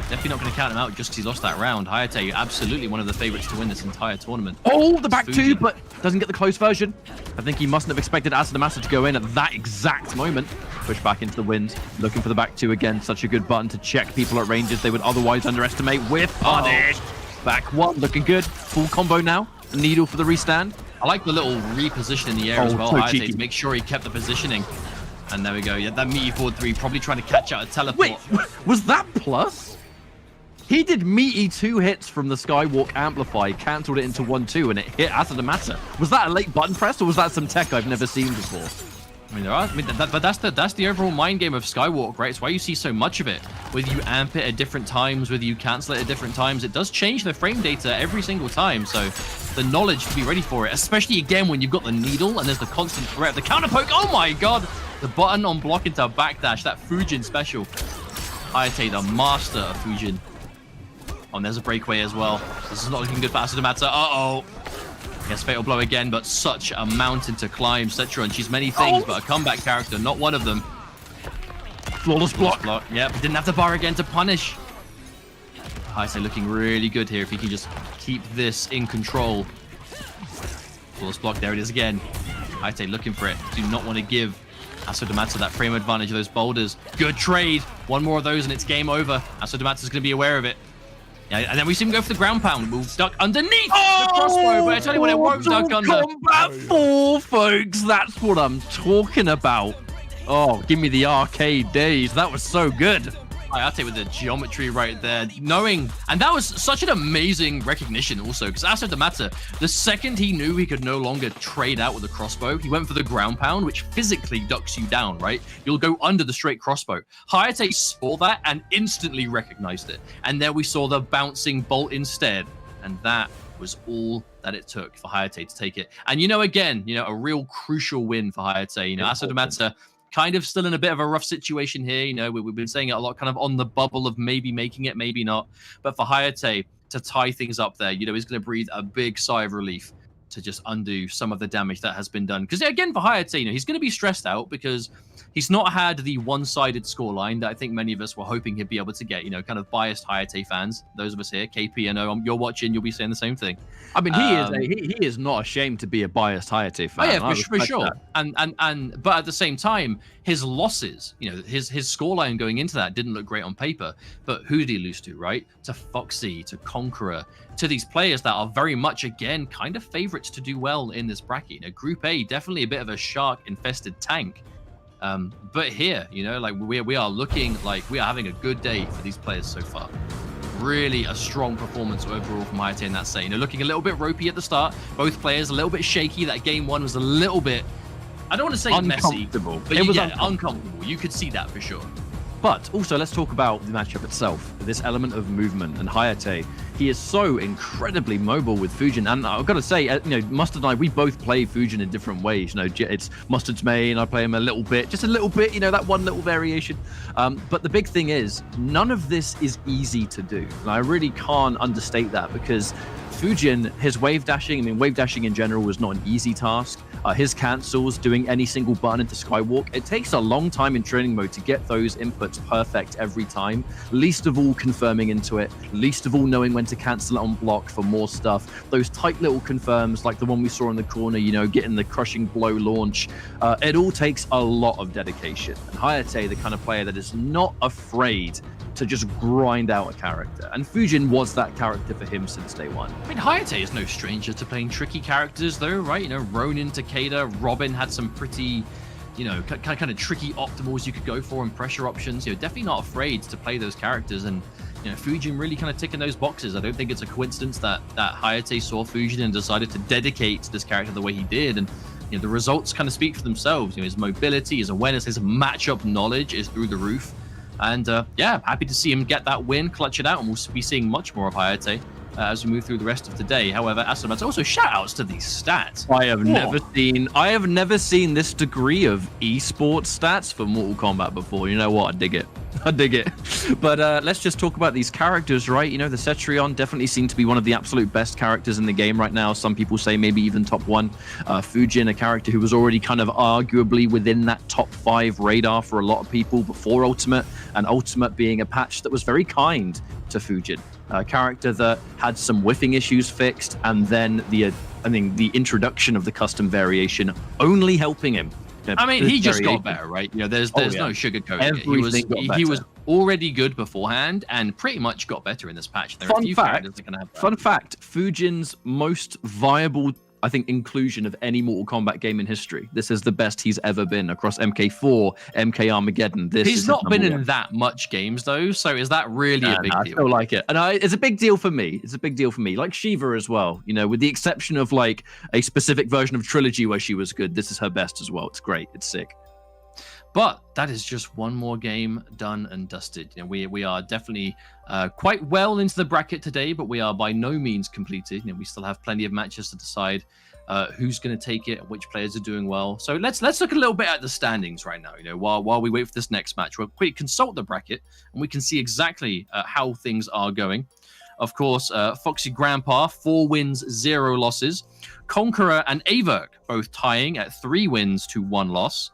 Definitely not going to count him out just because he lost that round. Hayatei, absolutely one of the favorites to win this entire tournament. Oh, the back 2, but doesn't get the close version. I think he mustn't have expected Asodimazze to go in at that exact moment. Push back into the wind, looking for the back 2 again. Such a good button to check people at ranges they would otherwise underestimate with punish. Back 1, looking good. Full combo now. A needle for the restand. I like the little reposition in the air as well. Hayatei to make sure he kept the positioning. And there we go. Yeah, that meaty forward 3, probably trying to catch out a teleport. Wait, was that plus? He did meaty 2 hits from the Skywalk Amplify, cancelled it into 1-2, and it hit Asodimazze. Was that a late button press, or was that some tech I've never seen before? But that's the overall mind game of Skywalk, right? It's why you see so much of it. Whether you amp it at different times, whether you cancel it at different times, it does change the frame data every single time. So the knowledge to be ready for it, especially again when you've got the needle and there's the constant threat. The counter poke, oh my god! The button on block into a backdash, that Fujin special. Hayatei, the master of Fujin. Oh, and there's a breakaway as well. This is not looking good for Asodimazze. Uh-oh. Yes, fatal blow again, but such a mountain to climb. Cetron, she's many things, but a comeback character, not one of them. Flawless block. Yeah, but didn't have the bar again to punish. Hayatei looking really good here if he can just keep this in control. Flawless block, there it is again. Hayatei looking for it. Do not want to give Asodimazze that frame advantage of those boulders. Good trade. One more of those and it's game over. Asodimazze is going to be aware of it. Yeah, and then we see him go for the ground pound. We'll duck underneath the crossbow, but I tell you what, it won't duck under. Combat 4, folks. That's what I'm talking about. Oh, give me the arcade days. That was so good. Hayatei with the geometry right there, knowing, and that was such an amazing recognition also, because Asodimazze, the second he knew he could no longer trade out with the crossbow, he went for the ground pound, which physically ducks you down, right? You'll go under the straight crossbow. Hayatei saw that and instantly recognized it, and there we saw the bouncing bolt instead, and that was all that it took for Hayatei to take it. And, again, a real crucial win for Hayatei. Asodimazze kind of still in a bit of a rough situation here. We've been saying it a lot, kind of on the bubble of maybe making it, maybe not. But for Hayatei to tie things up there, he's going to breathe a big sigh of relief to just undo some of the damage that has been done. Because again, for Hayatei, he's going to be stressed out because he's not had the one-sided scoreline that I think many of us were hoping he'd be able to get. Kind of biased Hayatei fans, those of us here. KP, I know you're watching, you'll be saying the same thing. I mean, he is not ashamed to be a biased Hayatei fan. Oh yeah, for sure. But at the same time, his losses, his scoreline going into that didn't look great on paper. But who did he lose to, right? To Foxy, to Conqueror, to these players that are very much, again, kind of favorites to do well in this bracket. Group A, definitely a bit of a shark-infested tank. But here, we are looking like we are having a good day for these players so far. Really a strong performance overall from Hayatei in that set. Looking a little bit ropey at the start. Both players a little bit shaky. That game one was a little bit, I don't want to say uncomfortable. Messy, but it was uncomfortable. You could see that for sure. But also, let's talk about the matchup itself. This element of movement and Hayatei. He is so incredibly mobile with Fujin. And I've got to say, Mustard and I, we both play Fujin in different ways. It's Mustard's main, I play him a little bit, just a little bit, that one little variation. But the big thing is, none of this is easy to do. And I really can't understate that because Fujin, his wave dashing, wave dashing in general was not an easy task. His cancels, doing any single button into Skywalk, it takes a long time in training mode to get those inputs perfect every time. Least of all confirming into it, least of all knowing when to cancel it on block for more stuff. Those tight little confirms like the one we saw in the corner, getting the crushing blow launch. It all takes a lot of dedication. And Hayatei, the kind of player that is not afraid to just grind out a character. And Fujin was that character for him since day one. Hayatei is no stranger to playing tricky characters though, right? Ronin, Takeda, Robin had some pretty, kind of tricky optimals you could go for and pressure options. Definitely not afraid to play those characters. And, Fujin really kind of ticking those boxes. I don't think it's a coincidence that Hayatei saw Fujin and decided to dedicate this character the way he did. And, the results kind of speak for themselves. His mobility, his awareness, his matchup knowledge is through the roof. And happy to see him get that win, clutch it out, and we'll be seeing much more of Hayatei as we move through the rest of the day. However, Asodimazze, also shout outs to these stats. I have never seen this degree of esports stats for Mortal Kombat before. You know what? I dig it. But let's just talk about these characters, right? The Cetrion definitely seem to be one of the absolute best characters in the game right now. Some people say maybe even top one. Fujin, a character who was already kind of arguably within that top 5 radar for a lot of people before Ultimate, and Ultimate being a patch that was very kind to Fujin. A character that had some whiffing issues fixed, and then the introduction of the custom variation only helping him. He just got better, right? There's no sugarcoating it. He was already good beforehand and pretty much got better in this patch. There are a few characters that can have that. Fun fact, Fujin's most viable, I think, inclusion of any Mortal Kombat game in history. This is the best he's ever been across MK4, MK Armageddon. He's not been in that much games though, so is that really a big deal? I still like it, and it's a big deal for me. It's a big deal for me. Like Shiva as well. With the exception of like a specific version of Trilogy where she was good, this is her best as well. It's great. It's sick. But that is just one more game done and dusted. We are definitely quite well into the bracket today, but we are by no means completed. We still have plenty of matches to decide who's going to take it, which players are doing well. So let's look a little bit at the standings right now. While we wait for this next match, we'll quickly consult the bracket and we can see exactly how things are going. Of course, Foxy Grampa, 4 wins, 0 losses. Conqueror and AVirk both tying at 3 wins to 1 loss.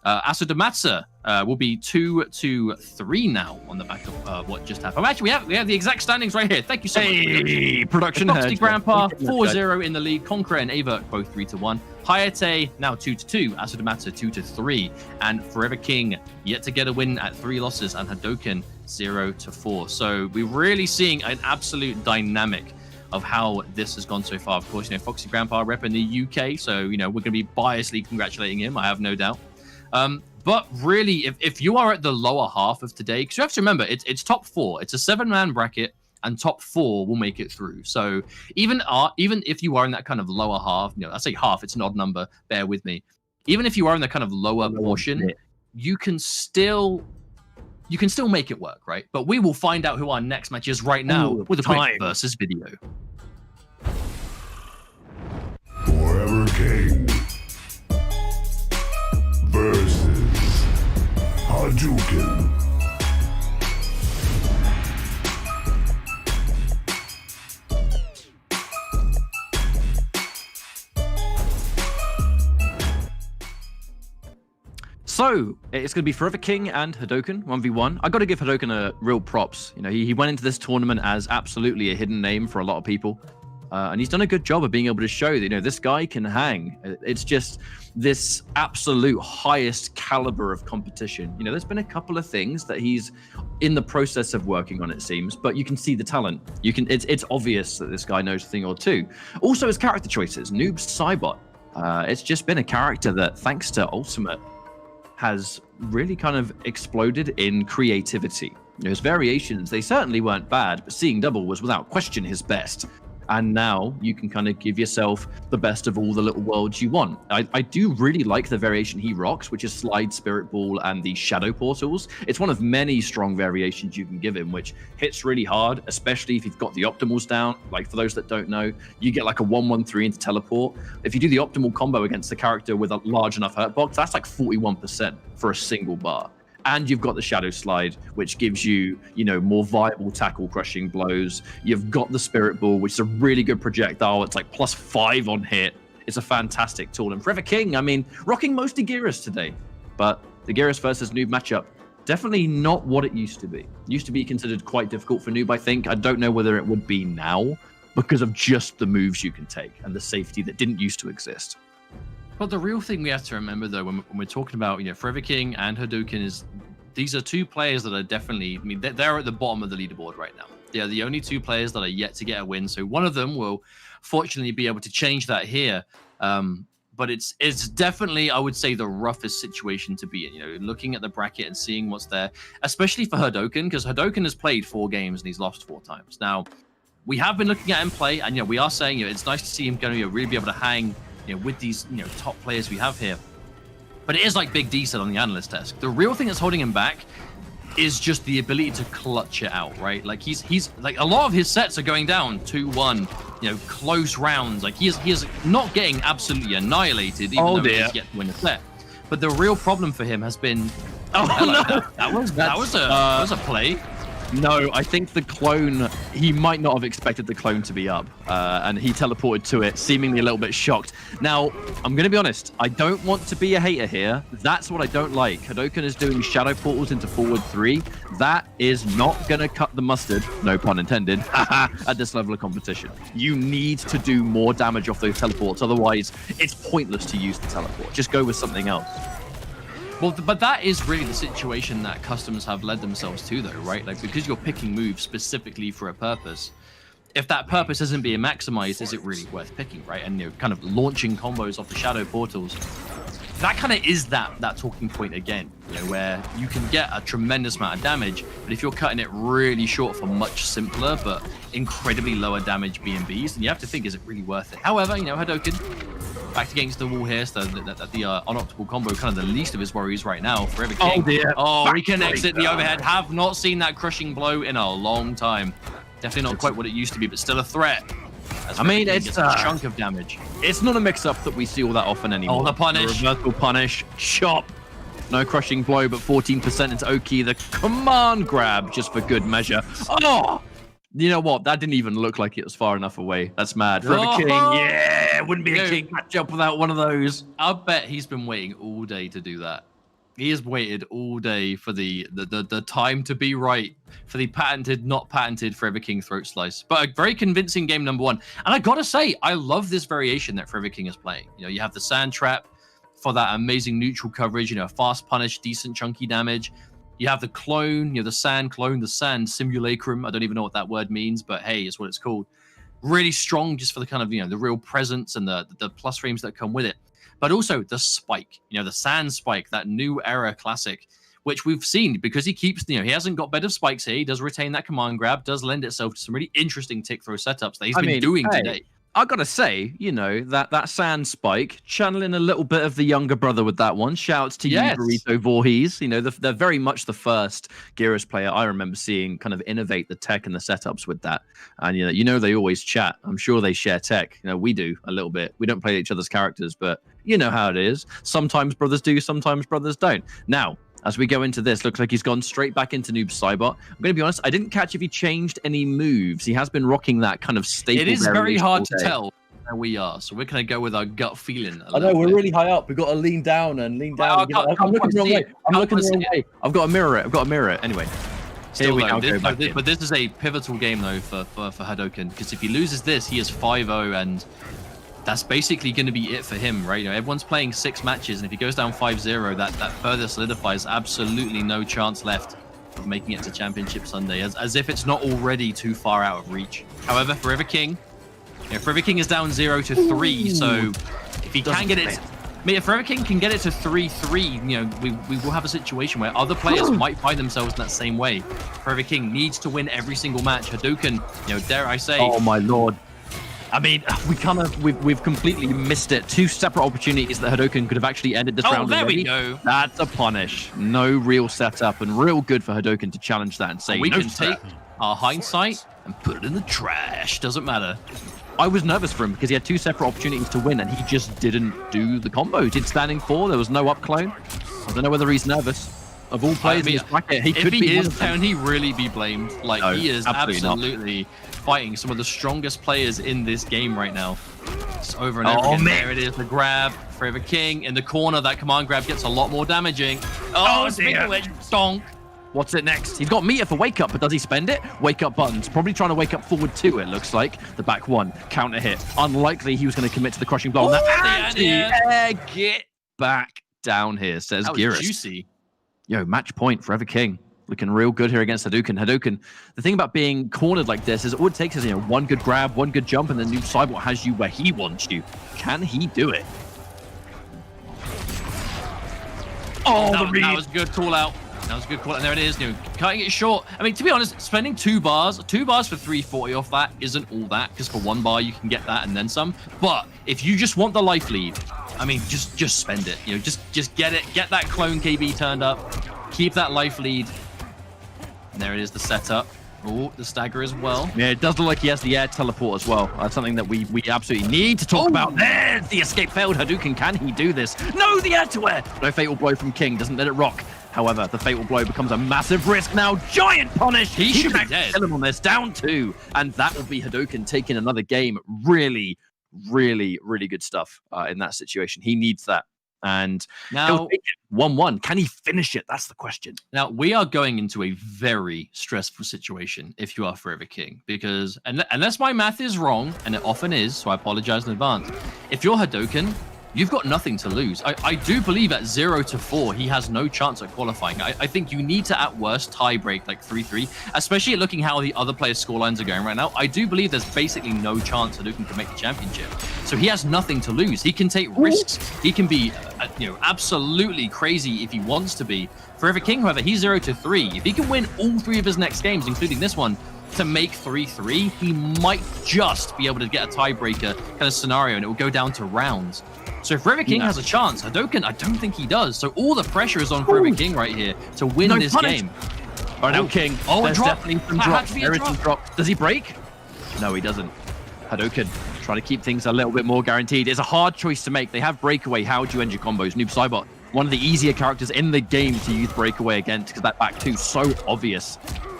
Asodimazze will be 2-3 now on the back of what just happened. Actually, we have the exact standings right here. Thank you so much. Production Foxy Grampa 4-0 in the lead. Conqueror and AVirk both 3-1. Hayatei now 2-2. Asodimazze 2-3. And Forever King yet to get a win at 3 losses, and Hadoken 0-4. So we're really seeing an absolute dynamic of how this has gone so far. Of course, Foxy Grampa rep in the UK, so we're going to be biasly congratulating him. I have no doubt. But really, if you are at the lower half of today, because you have to remember, it's top 4. It's a 7-man bracket, and top 4 will make it through. So even if you are in that kind of lower half, I say half, it's an odd number, bear with me. Even if you are in the kind of lower portion, you can still make it work, right? But we will find out who our next match is right now with a quick versus video. Forever King versus Hadoken. So it's going to be Forever King and Hadoken 1v1. I got to give Hadoken a real props. You know, he went into this tournament as absolutely a hidden name for a lot of people, and he's done a good job of being able to show that, you know, this guy can hang. It's just this absolute highest caliber of competition. You know, there's been a couple of things that he's in the process of working on, it seems, but you can see the talent. It's obvious that this guy knows a thing or two. Also, his character choices, Noob Cybot. It's just been a character that, thanks to Ultimate, has really kind of exploded in creativity. You know, his variations, they certainly weren't bad, but Seeing Double was without question his best. And now you can kind of give yourself the best of all the little worlds you want. I do really like the variation he rocks, which is Slide, Spirit Ball, and the Shadow Portals. It's one of many strong variations you can give him, which hits really hard, especially if you've got the optimals down. Like, for those that don't know, you get like a 1-1-3 into teleport. If you do the optimal combo against the character with a large enough hurt box, that's like 41% for a single bar. And you've got the Shadow Slide, which gives you, you know, more viable tackle crushing blows. You've got the Spirit Ball, which is a really good projectile. It's like +5 on hit. It's a fantastic tool. And Forever King, I mean, rocking mostly Geras today. But the Geras versus Noob matchup, definitely not what it used to be. It used to be considered quite difficult for Noob, I think. I don't know whether it would be now because of just the moves you can take and the safety that didn't used to exist. But the real thing we have to remember, though, when we're talking about, you know, Forever King and Hadoken, is these are two players that are definitely, I mean, they're at the bottom of the leaderboard right now. They are the only two players that are yet to get a win. So one of them will fortunately be able to change that here. But it's definitely, I would say, the roughest situation to be in, you know, looking at the bracket and seeing what's there, especially for Hadoken, because Hadoken has played 4 games and he's lost 4 times. Now, we have been looking at him play, and, you know, we are saying, you know, it's nice to see him going to really be able to hang, you know, with these, you know, top players we have here. But it is like Big D said on the analyst desk. The real thing that's holding him back is just the ability to clutch it out, right? Like he's like, a lot of his sets are going down 2-1, you know, close rounds. Like he is not getting absolutely annihilated, even though he's yet to win a set. But the real problem for him has been, that was a play. No, I think the clone, he might not have expected the clone to be up, and he teleported to it, seemingly a little bit shocked. Now, I'm going to be honest, I don't want to be a hater here. That's what I don't like. Hadoken is doing Shadow Portals into forward 3. That is not going to cut the mustard, no pun intended, at this level of competition. You need to do more damage off those teleports, otherwise it's pointless to use the teleport. Just go with something else. Well, but that is really the situation that customers have led themselves to, though, right? Like, because you're picking moves specifically for a purpose, if that purpose isn't being maximized, is it really worth picking, right? And, you know, kind of launching combos off the Shadow Portals, that kind of is that talking point again, you know, where you can get a tremendous amount of damage, but if you're cutting it really short for much simpler but incredibly lower damage B&Bs, then you have to think, is it really worth it? However, you know, Hadoken, backed against the wall here, so the unoptimal combo, kind of the least of his worries right now. Forever King. Oh, dear. Oh, he can exit the overhead. Have not seen that crushing blow in a long time. Definitely not quite what it used to be, but still a threat. I mean, it's a chunk of damage. It's not a mix-up that we see all that often anymore. Oh, the punish. The reversal punish. Chop. No crushing blow, but 14% into Oki. The command grab, just for good measure. Oh! You know what? That didn't even look like it was far enough away. That's mad. Forever King, yeah! Wouldn't be a King matchup without one of those. I'll bet he's been waiting all day to do that. He has waited all day for the time to be right for the patented, not patented Forever King throat slice. But a very convincing game number 1. And I gotta say, I love this variation that Forever King is playing. You know, you have the sand trap for that amazing neutral coverage, you know, fast punish, decent chunky damage. You have the clone, you know, the sand clone, the sand simulacrum. I don't even know what that word means, but hey, it's what it's called. Really strong just for the kind of, you know, the real presence and the plus frames that come with it. But also the spike, you know, the sand spike, that new era classic, which we've seen because he keeps, you know, he hasn't got better spikes here. He does retain that command grab, does lend itself to some really interesting tick throw setups that he's been doing today. I gotta say, you know, that sand spike, channeling a little bit of the younger brother with that one. Shouts to you, Burrito Voorhees. You know, they're very much the first Geras player I remember seeing kind of innovate the tech and the setups with that. And you know they always chat. I'm sure they share tech. You know, we do a little bit. We don't play each other's characters, but you know how it is. Sometimes brothers do, sometimes brothers don't. Now, as we go into this, looks like he's gone straight back into Noob Saibot. I'm going to be honest, I didn't catch if he changed any moves. He has been rocking that kind of staple. It is very hard to tell where we are, so we're going to go with our gut feeling. I know, we're really high up. We've got to lean down and lean down. I'm looking the wrong way. I'm looking the wrong way. I've got to mirror it. Anyway. Still, but this is a pivotal game, though, for Hadoken, because if he loses this, he is 5-0, and that's basically going to be it for him, right? You know, everyone's playing 6 matches, and if he goes down 5-0, that further solidifies absolutely no chance left of making it to Championship Sunday, as if it's not already too far out of reach. However, Forever King is down 0-3, so if he can get it, if Forever King can get it to 3-3, you know, we will have a situation where other players might find themselves in that same way. Forever King needs to win every single match. Hadoken, you know, dare I say, oh my lord. I mean, we've completely missed it. 2 separate opportunities that Hadoken could have actually ended this round. Oh, there already. we go. That's a punish. No real setup, and real good for Hadoken to challenge that and say, we can take our hindsight and put it in the trash. Doesn't matter. I was nervous for him because he had 2 separate opportunities to win, and he just didn't do the combo. He did standing 4. There was no up clone. I don't know whether he's nervous. Of all players in his bracket, he could be. If he is, can he really be blamed? Like, no, he is absolutely fighting some of the strongest players in this game right now. It's over and over again. Man. There it is, the grab. Forever King in the corner. That command grab gets a lot more damaging. Oh dear. Donk. What's it next? He's got meter for wake up, but does he spend it? Wake up buttons. Probably trying to wake up forward 2, it looks like. The back 1. Counter hit. Unlikely he was going to commit to the crushing blow. Get back down here, says Geras. Juicy. Yo, match point, Forever King. Looking real good here against Hadoken. Hadoken, the thing about being cornered like this is all it takes is, you know, 1 good grab, 1 good jump, and then Noob Saibot has you where he wants you. Can he do it? Oh, that was a good call out. That was a good call, and there it is. You know, cutting it short. I mean, to be honest, spending 2 bars for 340 off that isn't all that, because for 1 bar you can get that and then some. But if you just want the life lead, I mean, just spend it. You know, just get it. Get that clone KB turned up. Keep that life lead. And there it is, the setup. Oh, the stagger as well. Yeah, it does look like he has the air teleport as well. That's something that we absolutely need to talk about. There's the escape failed. Hadoken, can he do this? No, the air to air. No fatal blow from King. Doesn't let it rock. However, the fatal blow becomes a massive risk now. Giant punish. He should be dead. Kill him on this. Down 2. And that will be Hadoken taking another game. Really, really, really good stuff in that situation. He needs that. And now 1-1. Can he finish it? That's the question. Now, we are going into a very stressful situation if you are Forever King, because unless my math is wrong, and it often is, so I apologize in advance, if you're Hadoken, you've got nothing to lose. I do believe at 0-4, he has no chance at qualifying. I think you need to, at worst, tie break like 3-3, especially looking how the other players' scorelines are going right now. I do believe there's basically no chance Hadoken can make the championship. So he has nothing to lose. He can take risks. He can be, you know, absolutely crazy if he wants to be. Forever King, however, he's 0-3. If he can win all 3 of his next games, including this one, to make 3-3, he might just be able to get a tiebreaker kind of scenario, and it will go down to rounds. So if Forever King has a chance, Hadoken, I don't think he does. So all the pressure is on Forever King right here to win this game. All right, now King. Oh, there's a drop. Definitely some drops. There is some drop. Does he break? No, he doesn't. Hadoken trying to keep things a little bit more guaranteed. It's a hard choice to make. They have breakaway. How do you end your combos? Noob Saibot, one of the easier characters in the game to use breakaway against, because that back 2 is so obvious.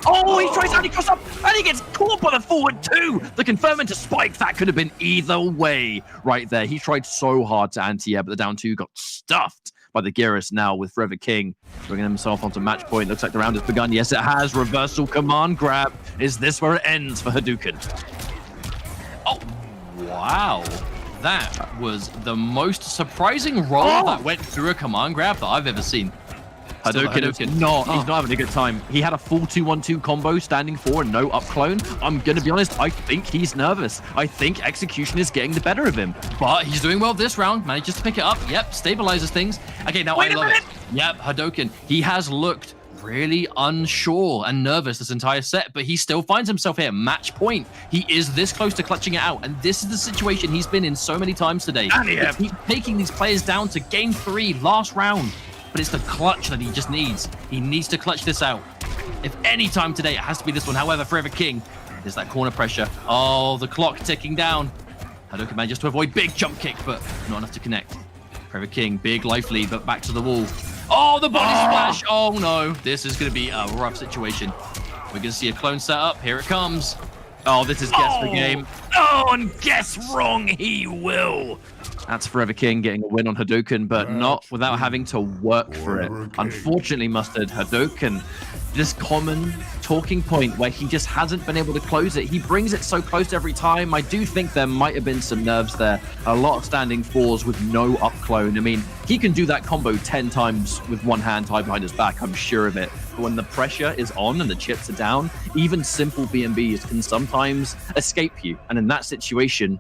Oh, he tries to cross up, and he gets caught by the forward 2. The confirm into spike, that could have been either way right there. He tried so hard to anti-air, but the down 2 got stuffed by the Geras now with Forever King bringing himself onto match point. Looks like the round has begun. Yes, it has. Reversal command grab. Is this where it ends for Hadoken? Oh, wow. That was the most surprising roll that went through a command grab that I've ever seen. Hadoken. He's not having a good time. He had a full 2-1-2 combo standing 4 and no up clone. I'm going to be honest, I think he's nervous. I think execution is getting the better of him. But he's doing well this round. Manages to pick it up. Yep, stabilizes things. Okay, now I love it. Yep, Hadoken. He has looked really unsure and nervous this entire set, but he still finds himself here, match point. He is this close to clutching it out, and this is the situation he's been in so many times today. He's taking these players down to game 3, last round, but it's the clutch that he just needs. He needs to clutch this out. If any time today, it has to be this one. However, Forever King, there's that corner pressure. Oh, the clock ticking down. Hadoken manages to avoid big jump kick, but not enough to connect. Forever King, big life lead, but back to the wall. Oh, the body splash! Oh no, this is going to be a rough situation. We're going to see a clone set up. Here it comes. Oh, this is guess the game. Oh, and guess wrong he will. That's Forever King getting a win on Hadoken, but not without having to work for it. Unfortunately, Mustard, Hadoken, this common talking point where he just hasn't been able to close it. He brings it so close every time. I do think there might have been some nerves there. A lot of standing 4s with no up clone. I mean, he can do that combo 10 times with one hand tied behind his back, I'm sure of it. But when the pressure is on and the chips are down, even simple B&Bs can sometimes escape you. And in that situation,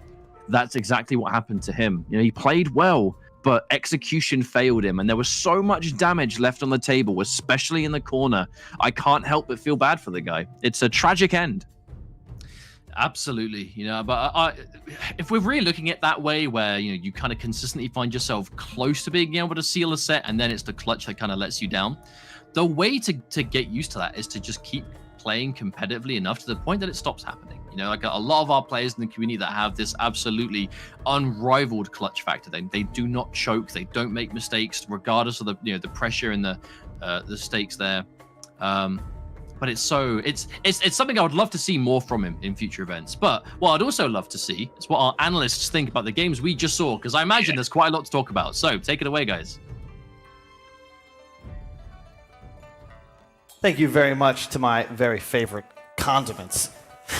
that's exactly what happened to him. You know, he played well, but execution failed him, and there was so much damage left on the table, especially in the corner. I can't help but feel bad for the guy. It's a tragic end. Absolutely, you know, but if we're really looking at that way, where you kind of consistently find yourself close to being able to seal a set, and then it's the clutch that kind of lets you down, the way to get used to that is to just keep playing competitively enough to the point that it stops happening. You know, like a lot of our players in the community that have this absolutely unrivaled clutch factor. They do not choke, they don't make mistakes, regardless of the the pressure and the stakes there. But it's something I would love to see more from him in future events. But what I'd also love to see is what our analysts think about the games we just saw, because I imagine there's quite a lot to talk about. So take it away, guys. Thank you very much to my very favorite condiments.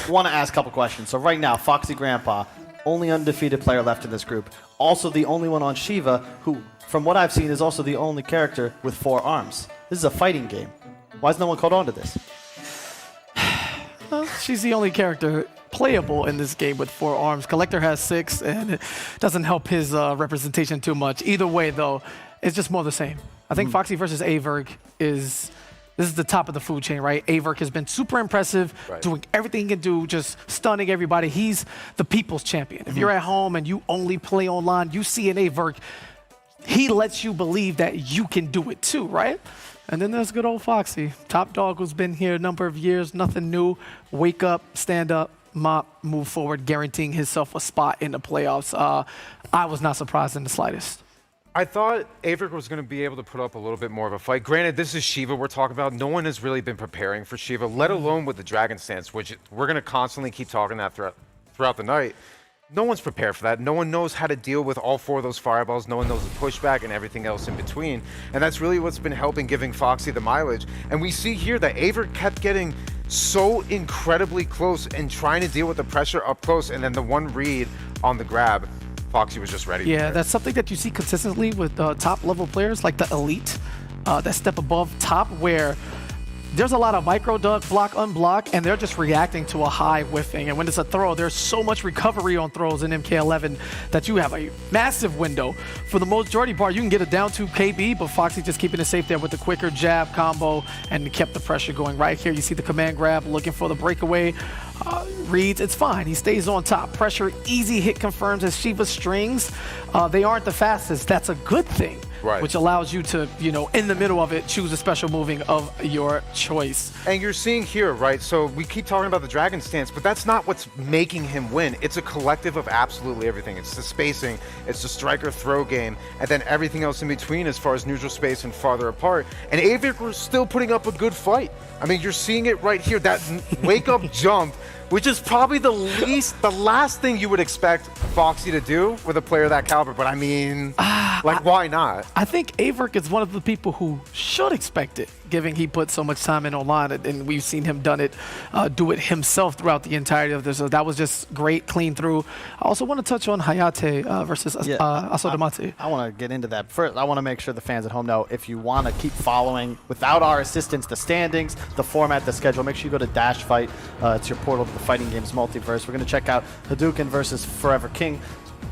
I want to ask a couple questions. So right now, Foxy Grampa, only undefeated player left in this group. Also the only one on Shiva, who, from what I've seen, is also the only character with 4 arms. This is a fighting game. Why has no one caught on to this? Well, she's the only character playable in this game with 4 arms. Collector has 6, and it doesn't help his representation too much. Either way, though, it's just more the same. I think Foxy versus AVirk this is the top of the food chain, right? AVirk has been super impressive, doing everything he can do, just stunning everybody. He's the people's champion. If you're at home and you only play online, you see an AVirk, he lets you believe that you can do it too, right? And then there's good old Foxy, top dog who's been here a number of years, nothing new. Wake up, stand up, mop, move forward, guaranteeing himself a spot in the playoffs. I was not surprised in the slightest. I thought AVirk was going to be able to put up a little bit more of a fight. Granted, this is Shiva we're talking about. No one has really been preparing for Shiva, let alone with the Dragon Stance, which we're going to constantly keep talking that throughout the night. No one's prepared for that. No one knows how to deal with all 4 of those fireballs. No one knows the pushback and everything else in between. And that's really what's been helping giving Foxy the mileage. And we see here that AVirk kept getting so incredibly close and trying to deal with the pressure up close, and then the one read on the grab, Foxy was just ready. Yeah, that's something that you see consistently with top level players like the elite, that step above top, where there's a lot of micro duck, block, unblock, and they're just reacting to a high whiffing. And when it's a throw, there's so much recovery on throws in MK11 that you have a massive window. For the majority part, you can get it down to KB, but Foxy just keeping it safe there with the quicker jab combo and kept the pressure going. Right here, you see the command grab, looking for the breakaway. Reads, it's fine. He stays on top. Pressure, easy hit confirms as Shiva strings. They aren't the fastest. That's a good thing. Right. Which allows you to, in the middle of it, choose a special moving of your choice. And you're seeing here, right? So we keep talking about the Dragon Stance, but that's not what's making him win. It's a collective of absolutely everything. It's the spacing, it's the striker throw game, and then everything else in between as far as neutral space and farther apart. And AVirk was still putting up a good fight. I mean, you're seeing it right here, that wake up jump, which is probably the last thing you would expect Foxy to do with a player of that caliber. But I mean, why not? I think AVirk is one of the people who should expect it, given he put so much time in online, and we've seen him do it himself throughout the entirety of this. So that was just great, clean through. I also want to touch on Hayatei versus Asodimazze. I want to get into that. First, I want to make sure the fans at home know, if you want to keep following, without our assistance, the standings, the format, the schedule, make sure you go to Dash Fight. It's your portal to the Fighting Games multiverse. We're going to check out Hadoken versus Forever King.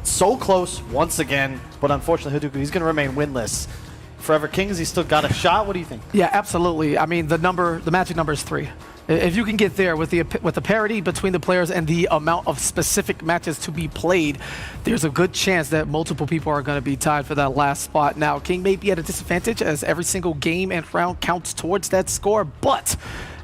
So close once again, but unfortunately Hadoken, he's going to remain winless Forever King, has he still got a shot? What do you think? Yeah, absolutely. I mean, the magic number is 3. If you can get there with the parity between the players and the amount of specific matches to be played, there's a good chance that multiple people are going to be tied for that last spot. Now, King may be at a disadvantage as every single game and round counts towards that score, but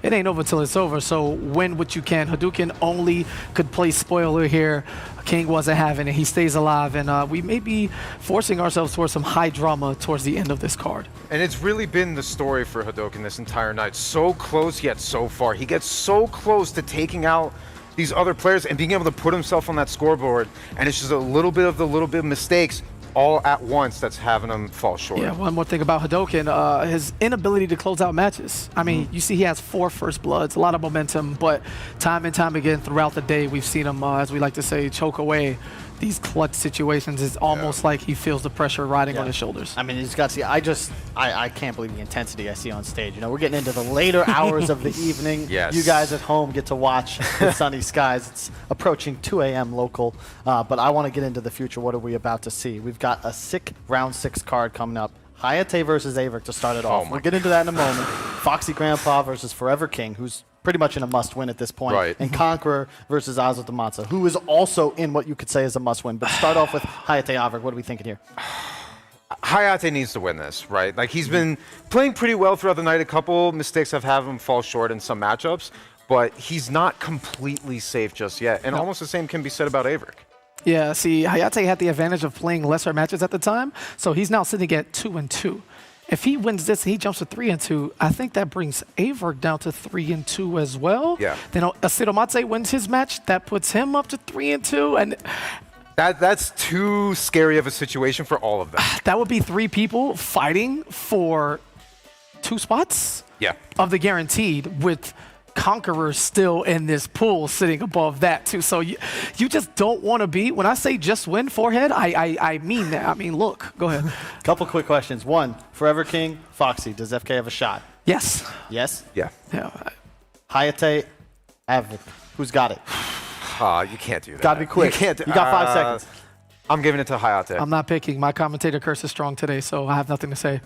it ain't over till it's over, so win what you can. Hadoken only could play spoiler here. King wasn't having it. He stays alive, and we may be forcing ourselves towards some high drama towards the end of this card. And it's really been the story for Hadoken this entire night. So close, yet so far. He gets so close to taking out these other players and being able to put himself on that scoreboard, and it's just a little bit of mistakes all at once that's having him fall short. Yeah, one more thing about Hadoken, his inability to close out matches. I mean, you see he has 4 first bloods, a lot of momentum, but time and time again throughout the day, we've seen him, as we like to say, choke away these clutch situations. It's almost like he feels the pressure riding on his shoulders. I mean, he's got to see, I can't believe the intensity I see on stage. You know, we're getting into the later hours of the evening. Yes. You guys at home get to watch the sunny skies. It's approaching 2 a.m. local, but I want to get into the future. What are we about to see? We've got a sick round 6 card coming up. Hayatei versus AVirk to start it off. We'll get into that in a moment. Foxy Grampa versus Forever King, who's pretty much in a must-win at this point. Right. And Conqueror versus Asodimazze, who is also in what you could say is a must-win. But start off with Hayatei AVirk. What are we thinking here? Hayatei needs to win this, right? Like, he's been playing pretty well throughout the night. A couple mistakes have had him fall short in some matchups, but he's not completely safe just yet. And almost the same can be said about AVirk. Yeah, see, Hayatei had the advantage of playing lesser matches at the time, so he's now sitting at 2-2. If he wins this and he jumps to 3-2, I think that brings AVirk down to 3-2 as well. Yeah. Then Asodimazze wins his match, that puts him up to 3-2, and that's too scary of a situation for all of them. that would be 3 people fighting for 2 spots of the guaranteed, with Conqueror still in this pool sitting above that too. So you just don't want to be, when I say just win forehead, I mean that. I mean, look, go ahead. Couple quick questions. One, Forever King, Foxy, does FK have a shot? Yes. Yes? Yeah. Hayatei, AVirk, who's got it? You can't do that. Gotta be quick. You can't. You got 5 seconds. I'm giving it to Hayatei. I'm not picking. My commentator curse is strong today, so I have nothing to say.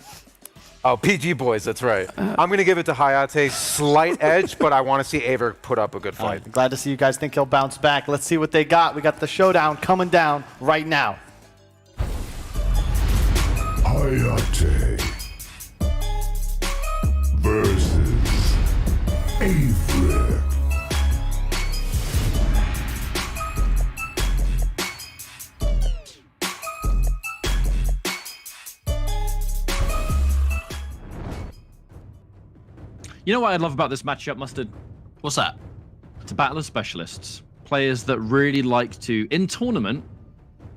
Oh, PG boys, that's right. I'm going to give it to Hayatei. Slight edge, but I want to see AVirk put up a good fight. Right, glad to see you guys think he'll bounce back. Let's see what they got. We got the showdown coming down right now. Hayatei versus AVirk. You know what I love about this matchup, Mustard? What's that? It's a battle of specialists. Players that really like to, in tournament,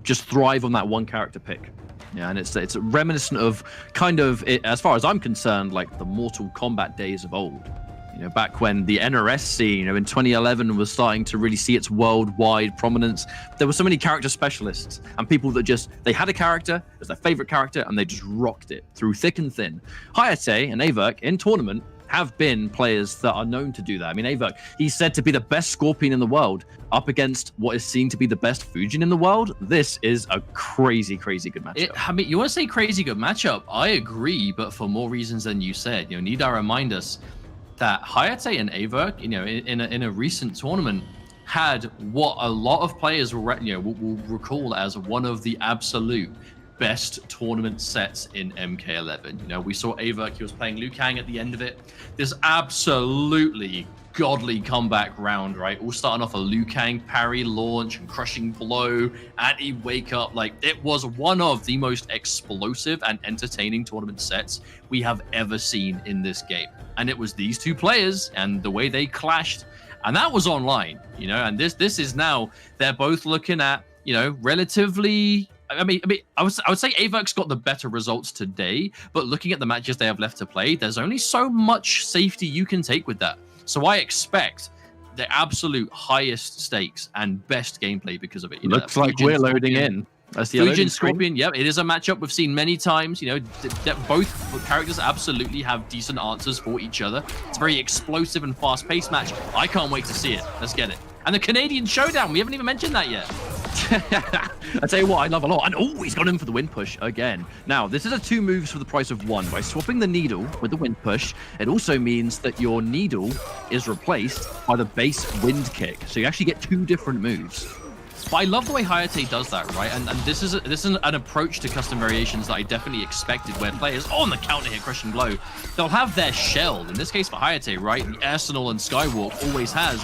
just thrive on that one character pick. Yeah, and it's reminiscent of kind of, as far as I'm concerned, like the Mortal Kombat days of old. You know, back when the NRS scene, in 2011 was starting to really see its worldwide prominence. There were so many character specialists and people that they had a character as their favorite character and they just rocked it through thick and thin. Hayatei and AVirk in tournament have been players that are known to do that. I mean, AVirk, he's said to be the best Scorpion in the world up against what is seen to be the best Fujin in the world. This is a crazy, crazy good matchup. I mean, you want to say crazy good matchup? I agree, but for more reasons than you said. Need I remind us that Hayatei and AVirk, in a recent tournament, had what a lot of players will recall as one of the absolute best tournament sets in MK11. We saw AVirk, he was playing Liu Kang at the end of it. This absolutely godly comeback round, right? All starting off a Liu Kang parry launch and crushing blow, anti-wake up. Like, it was one of the most explosive and entertaining tournament sets we have ever seen in this game. And it was these 2 players and the way they clashed, and that was online, and this is now, they're both looking at, relatively, I would say AVirk's got the better results today, but looking at the matches they have left to play, there's only so much safety you can take with that. So I expect the absolute highest stakes and best gameplay because of it. Looks like we're loading in. That's the Fujin Scorpion, yeah, it is a matchup we've seen many times. Both characters absolutely have decent answers for each other. It's a very explosive and fast-paced match. I can't wait to see it. Let's get it. And the Canadian Showdown, we haven't even mentioned that yet. I tell you what, I love a lot. And oh, he's got him for the wind push again. Now, this is a 2 moves for the price of 1. By swapping the needle with the wind push, it also means that your needle is replaced by the base wind kick. So you actually get 2 different moves. But I love the way Hayatei does that, right? And this is an approach to custom variations that I definitely expected, where players on the counter hit crushing blow, they'll have their shell. In this case for Hayatei, right? The Arsenal and Skywalk always has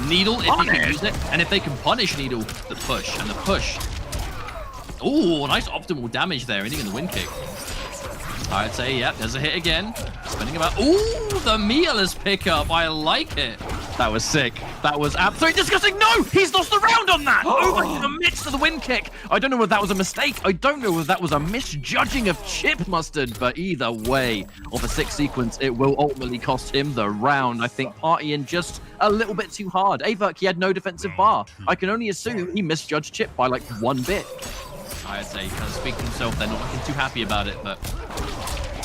needle if you can use it, and if they can punish needle, the push and the push. Oh, nice optimal damage there, ending in the wind kick. Hayatei, yep, there's a hit again. Spending about. Ooh, the meatless pickup. I like it. That was sick. That was absolutely disgusting. No, he's lost the round on that. Over in the midst of the wind kick. I don't know whether that was a mistake. I don't know whether that was a misjudging of Chip Mustard. But either way, off a 6 sequence, it will ultimately cost him the round. I think partying just a little bit too hard. AVirk, he had no defensive bar. I can only assume he misjudged Chip by like 1 bit. Hayatei kind of speak to himself. They're not looking too happy about it, but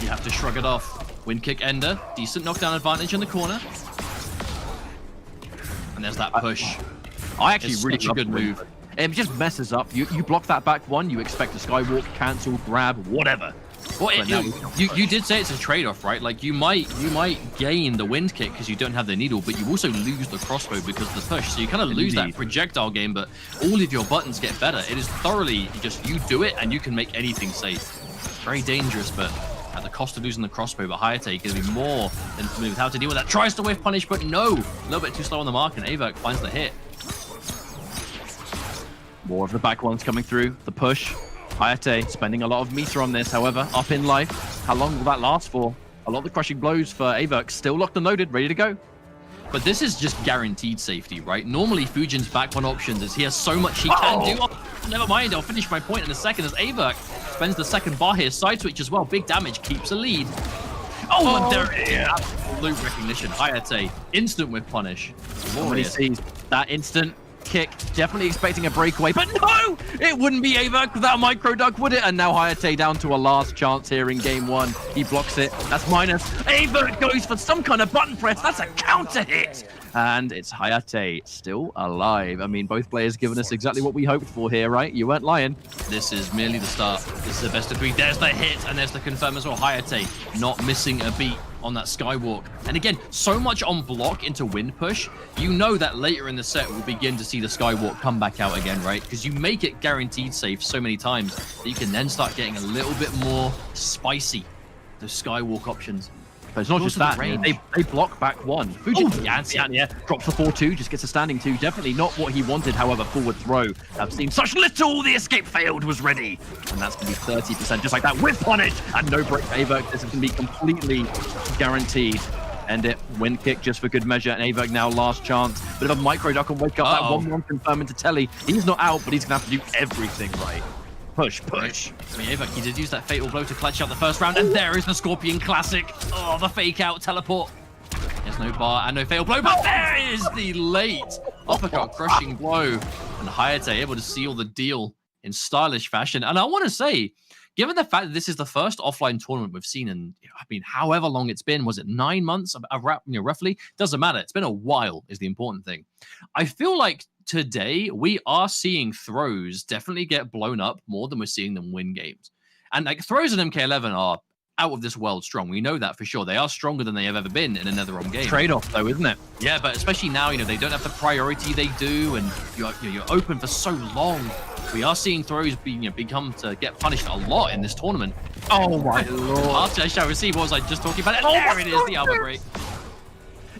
you have to shrug it off. Wind kick ender. Decent knockdown advantage in the corner. And there's that push. I actually It's really such a love good the wind move. push. It just messes up. You block that back 1, you expect a skywalk, cancel, grab, whatever. Well, But now you did say it's a trade-off, right? Like you might gain the wind kick because you don't have the needle, but you also lose the crossbow because of the push. So you kind of lose that projectile game, but all of your buttons get better. It is thoroughly just you do it and you can make anything safe. Very dangerous, but at the cost of losing the crossbow. But Hayatei going to be more than familiar with how to deal with that. Tries to whiff punish, but no, a little bit too slow on the mark, and AVirk finds the hit. More of the back ones coming through. The push. Hayatei spending a lot of meter on this, however, up in life. How long will that last for? A lot of the crushing blows for AVirk. Still locked and loaded, ready to go. But this is just guaranteed safety, right? Normally, Fujin's back 1 options is he has so much he can do. Oh, never mind, I'll finish my point in a second as AVirk spends the second bar here. Side switch as well. Big damage, keeps a lead. Oh, and there it is. Absolute recognition. Hayatei, instant with punish. Somebody sees that instant kick, definitely expecting a breakaway, but no! It wouldn't be AVirk without a micro duck, would it? And now Hayatei down to a last chance here in game 1. He blocks it. That's minus. AVirk goes for some kind of button press. That's a counter hit. And it's Hayatei still alive. I mean, both players giving us exactly what we hoped for here, right? You weren't lying. This is merely the start. This is the best of 3. There's the hit, and there's the confirm as well. Hayatei not missing a beat on that skywalk. And again, so much on block into wind push. You know that later in the set, we'll begin to see the skywalk come back out again, right? Because you make it guaranteed safe so many times that you can then start getting a little bit more spicy, those skywalk options. But it's not just that. They block back 1. Fujin, yeah, drops the 4-2, just gets a standing 2. Definitely not what he wanted, however, forward throw. I've seen such little, the escape failed, was ready. And that's going to be 30%, just like that, with punish. And no break for AVirk. This is going to be completely guaranteed. End it, wind kick just for good measure. And AVirk now last chance. Bit of a micro duck and wake up. That 1-1 confirming to Telly. He's not out, but he's going to have to do everything right. Push. I mean, AVirk, he did use that fatal blow to clutch out the first round, and there is the Scorpion Classic. Oh, the fake out teleport. There's no bar and no fatal blow, but there is the late uppercut crushing blow. And Hayatei able to seal the deal in stylish fashion. And I want to say, given the fact that this is the first offline tournament we've seen in, I mean, however long it's been, was it 9 months, roughly? Doesn't matter. It's been a while is the important thing. I feel like today we are seeing throws definitely get blown up more than we're seeing them win games. And like throws in MK11 are out of this world strong. We know that for sure. They are stronger than they have ever been in a NetherRealm game. Trade-off though, isn't it? Yeah, but especially now, they don't have the priority they do, and you're open for so long. We are seeing throws become to get punished a lot in this tournament. Oh my lord. After I shall receive, what was I just talking about? There it is, the armor break.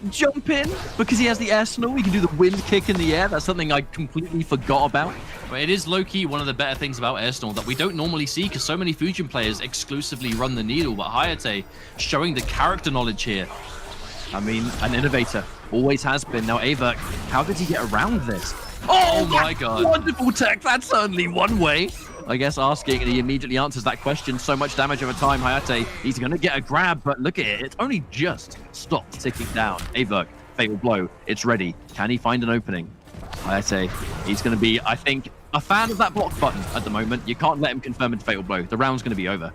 Jump in because he has the Arsenal. He can do the wind kick in the air. That's something I completely forgot about. But it is low-key one of the better things about Arsenal that we don't normally see because so many Fujin players exclusively run the needle. But Hayatei showing the character knowledge here. I mean, an innovator. Always has been. Now, AVirk, how did he get around this? Oh my god. Wonderful tech. That's certainly one way. I guess asking, and he immediately answers that question. So much damage over time. Hayatei, he's going to get a grab, but look at it. It's only just stopped ticking down. AVirk, fatal blow. It's ready. Can he find an opening? Hayatei, he's going to be, I think, a fan of that block button at the moment. You can't let him confirm into fatal blow. The round's going to be over.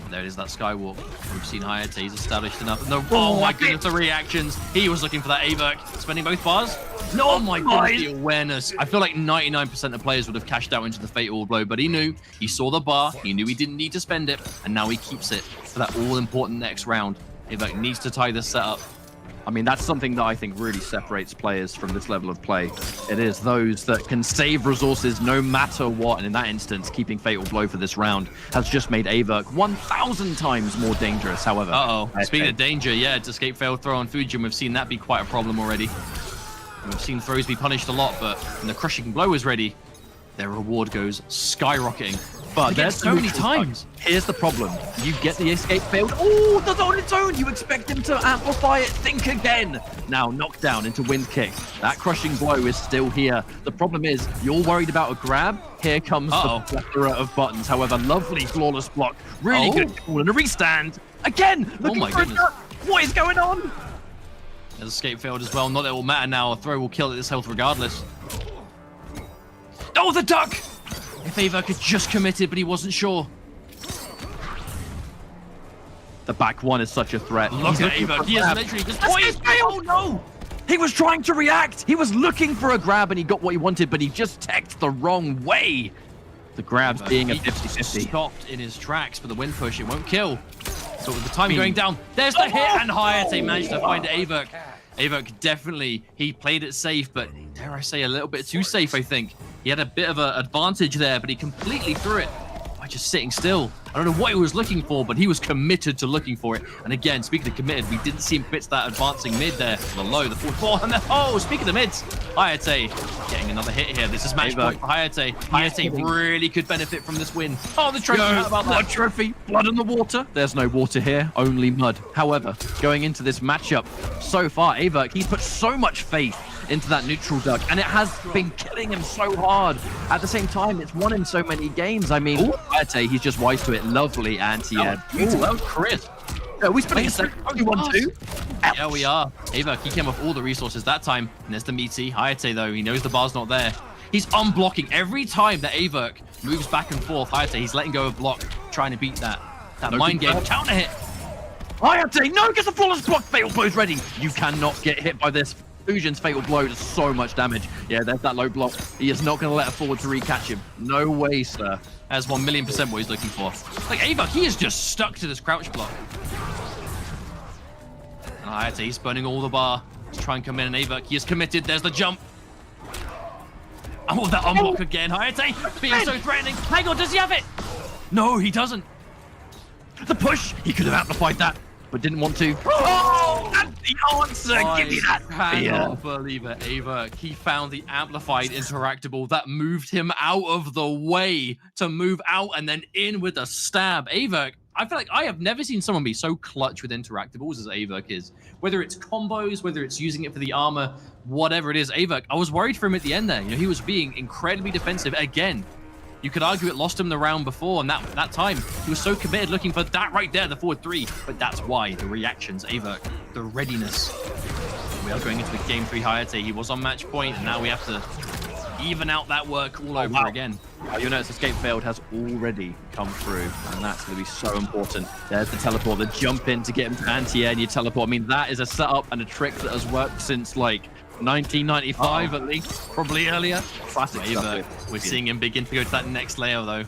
There it is, that skywalk. We've seen Hayatei's established enough. No, oh my goodness, the reactions. He was looking for that AVirk. Spending both bars. No, oh my goodness, the awareness. I feel like 99% of players would have cashed out into the fatal blow, but he knew. He saw the bar. He knew he didn't need to spend it, and now he keeps it for that all-important next round. AVirk needs to tie this setup. I mean, that's something that I think really separates players from this level of play. It is those that can save resources no matter what, and in that instance, keeping Fatal Blow for this round has just made AVirk 1,000 times more dangerous, however. Speaking of danger, yeah, to escape failed throw on Fujin, we've seen that be quite a problem already. We've seen throws be punished a lot, but when the crushing blow is ready, their reward goes skyrocketing. But there's so many times. Here's the problem. You get the escape failed. Oh, that's on its own. You expect him to amplify it. Think again. Now knocked down into wind kick. That crushing blow is still here. The problem is you're worried about a grab. Here comes the plethora of buttons. However, lovely flawless block. Really good call and a restand. Again, looking for a duck. What is going on? There's escape failed as well. Not that it will matter now. A throw will kill at this health regardless. Oh, the duck! If AVirk had just committed, but he wasn't sure. The back one is such a threat. Look at AVirk. He is literally just... Oh, no! He was trying to react. He was looking for a grab, and he got what he wanted, but he just teched the wrong way. The grab's being a 50-50. Stopped in his tracks for the wind push. It won't kill. So with the time going down, there's the hit, and Hayatei managed to find AVirk. AVirk definitely, he played it safe, but dare I say a little bit too safe, I think. He had a bit of an advantage there, but he completely threw it by just sitting still. I don't know what he was looking for, but he was committed to looking for it. And again, speaking of committed, we didn't see him commit to that advancing mid there. The low, the forward ball, and then, speaking of mids, Hayatei getting another hit here. This is match point for Hayatei. Hayatei really could benefit from this win. Oh, the trophy, how about blood that? Trophy, blood in the water. There's no water here, only mud. However, going into this matchup, so far, AVirk, he's put so much faith into that neutral duck, and it has been killing him so hard. At the same time, it's won him so many games. I mean, Hayatei, he's just wise to it. Lovely anti-ad. That was crisp. Are we spinning a second? Only 1-2? Yeah, we are. AVirk, he came off all the resources that time. And there's the meaty. Hayatei, though, he knows the bar's not there. He's unblocking every time that AVirk moves back and forth. Hayatei, he's letting go of block, trying to beat that mind game. Counter hit. Hayatei, no, gets the flawless block. Fatal blow's ready. You cannot get hit by this. Fujin's fatal blow does so much damage. Yeah, there's that low block. He is not going to let a forward 3 catch him. No way, sir. That's 1,000,000% what he's looking for. Like, AVirk, he is just stuck to this crouch block. Hayatei, he's burning all the bar. Let's try and come in, and AVirk, he is committed. There's the jump. Oh, that unblock again. Hayatei being so threatening. Hang on, does he have it? No, he doesn't. The push. He could have amplified that, but didn't want to. Oh, that's the answer. Give me that. I cannot believe it. AVirk, he found the amplified interactable that moved him out of the way to move out and then in with a stab. AVirk, I feel like I have never seen someone be so clutch with interactables as AVirk is. Whether it's combos, whether it's using it for the armor, whatever it is, AVirk, I was worried for him at the end there. You know, he was being incredibly defensive again. You could argue it lost him the round before, and that time, he was so committed looking for that right there, the forward 3. But that's why, the reactions, AVirk, the readiness. We are going into the game 3 Hayatei. He was on match point, and now we have to even out that work all over again. You'll notice escape failed has already come through, and that's going to be so important. There's the teleport, the jump in to get him to anti-air, and you teleport. I mean, that is a setup and a trick that has worked since, like, 1995 at least, probably earlier. Classic AVirk. We're seeing him begin to go to that next layer, though.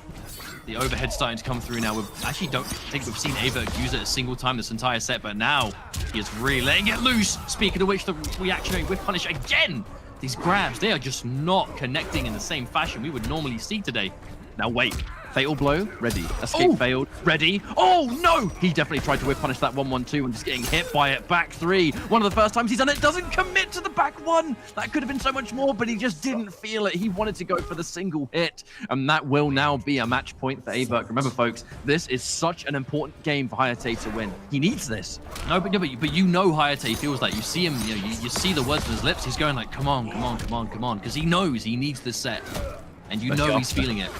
The overhead starting to come through now. We actually don't think we've seen AVirk use it a single time this entire set, but now he is really letting it loose. Speaking of which, the reactionary whiff punish again. These grabs, they are just not connecting in the same fashion we would normally see today. Now wait. Fatal blow, ready. Escape failed, ready. Oh no! He definitely tried to whip punish that 1-1-2 and just getting hit by it. Back 3. One of the first times he's done it. Doesn't commit to the back 1. That could have been so much more, but he just didn't feel it. He wanted to go for the single hit. And that will now be a match point for AVirk. Remember, folks, this is such an important game for Hayatei to win. He needs this. No, but you know Hayatei feels like. You see him, you know, you see the words on his lips. He's going like, come on, come on, come on, come on. Because he knows he needs this set. And you know he's feeling it.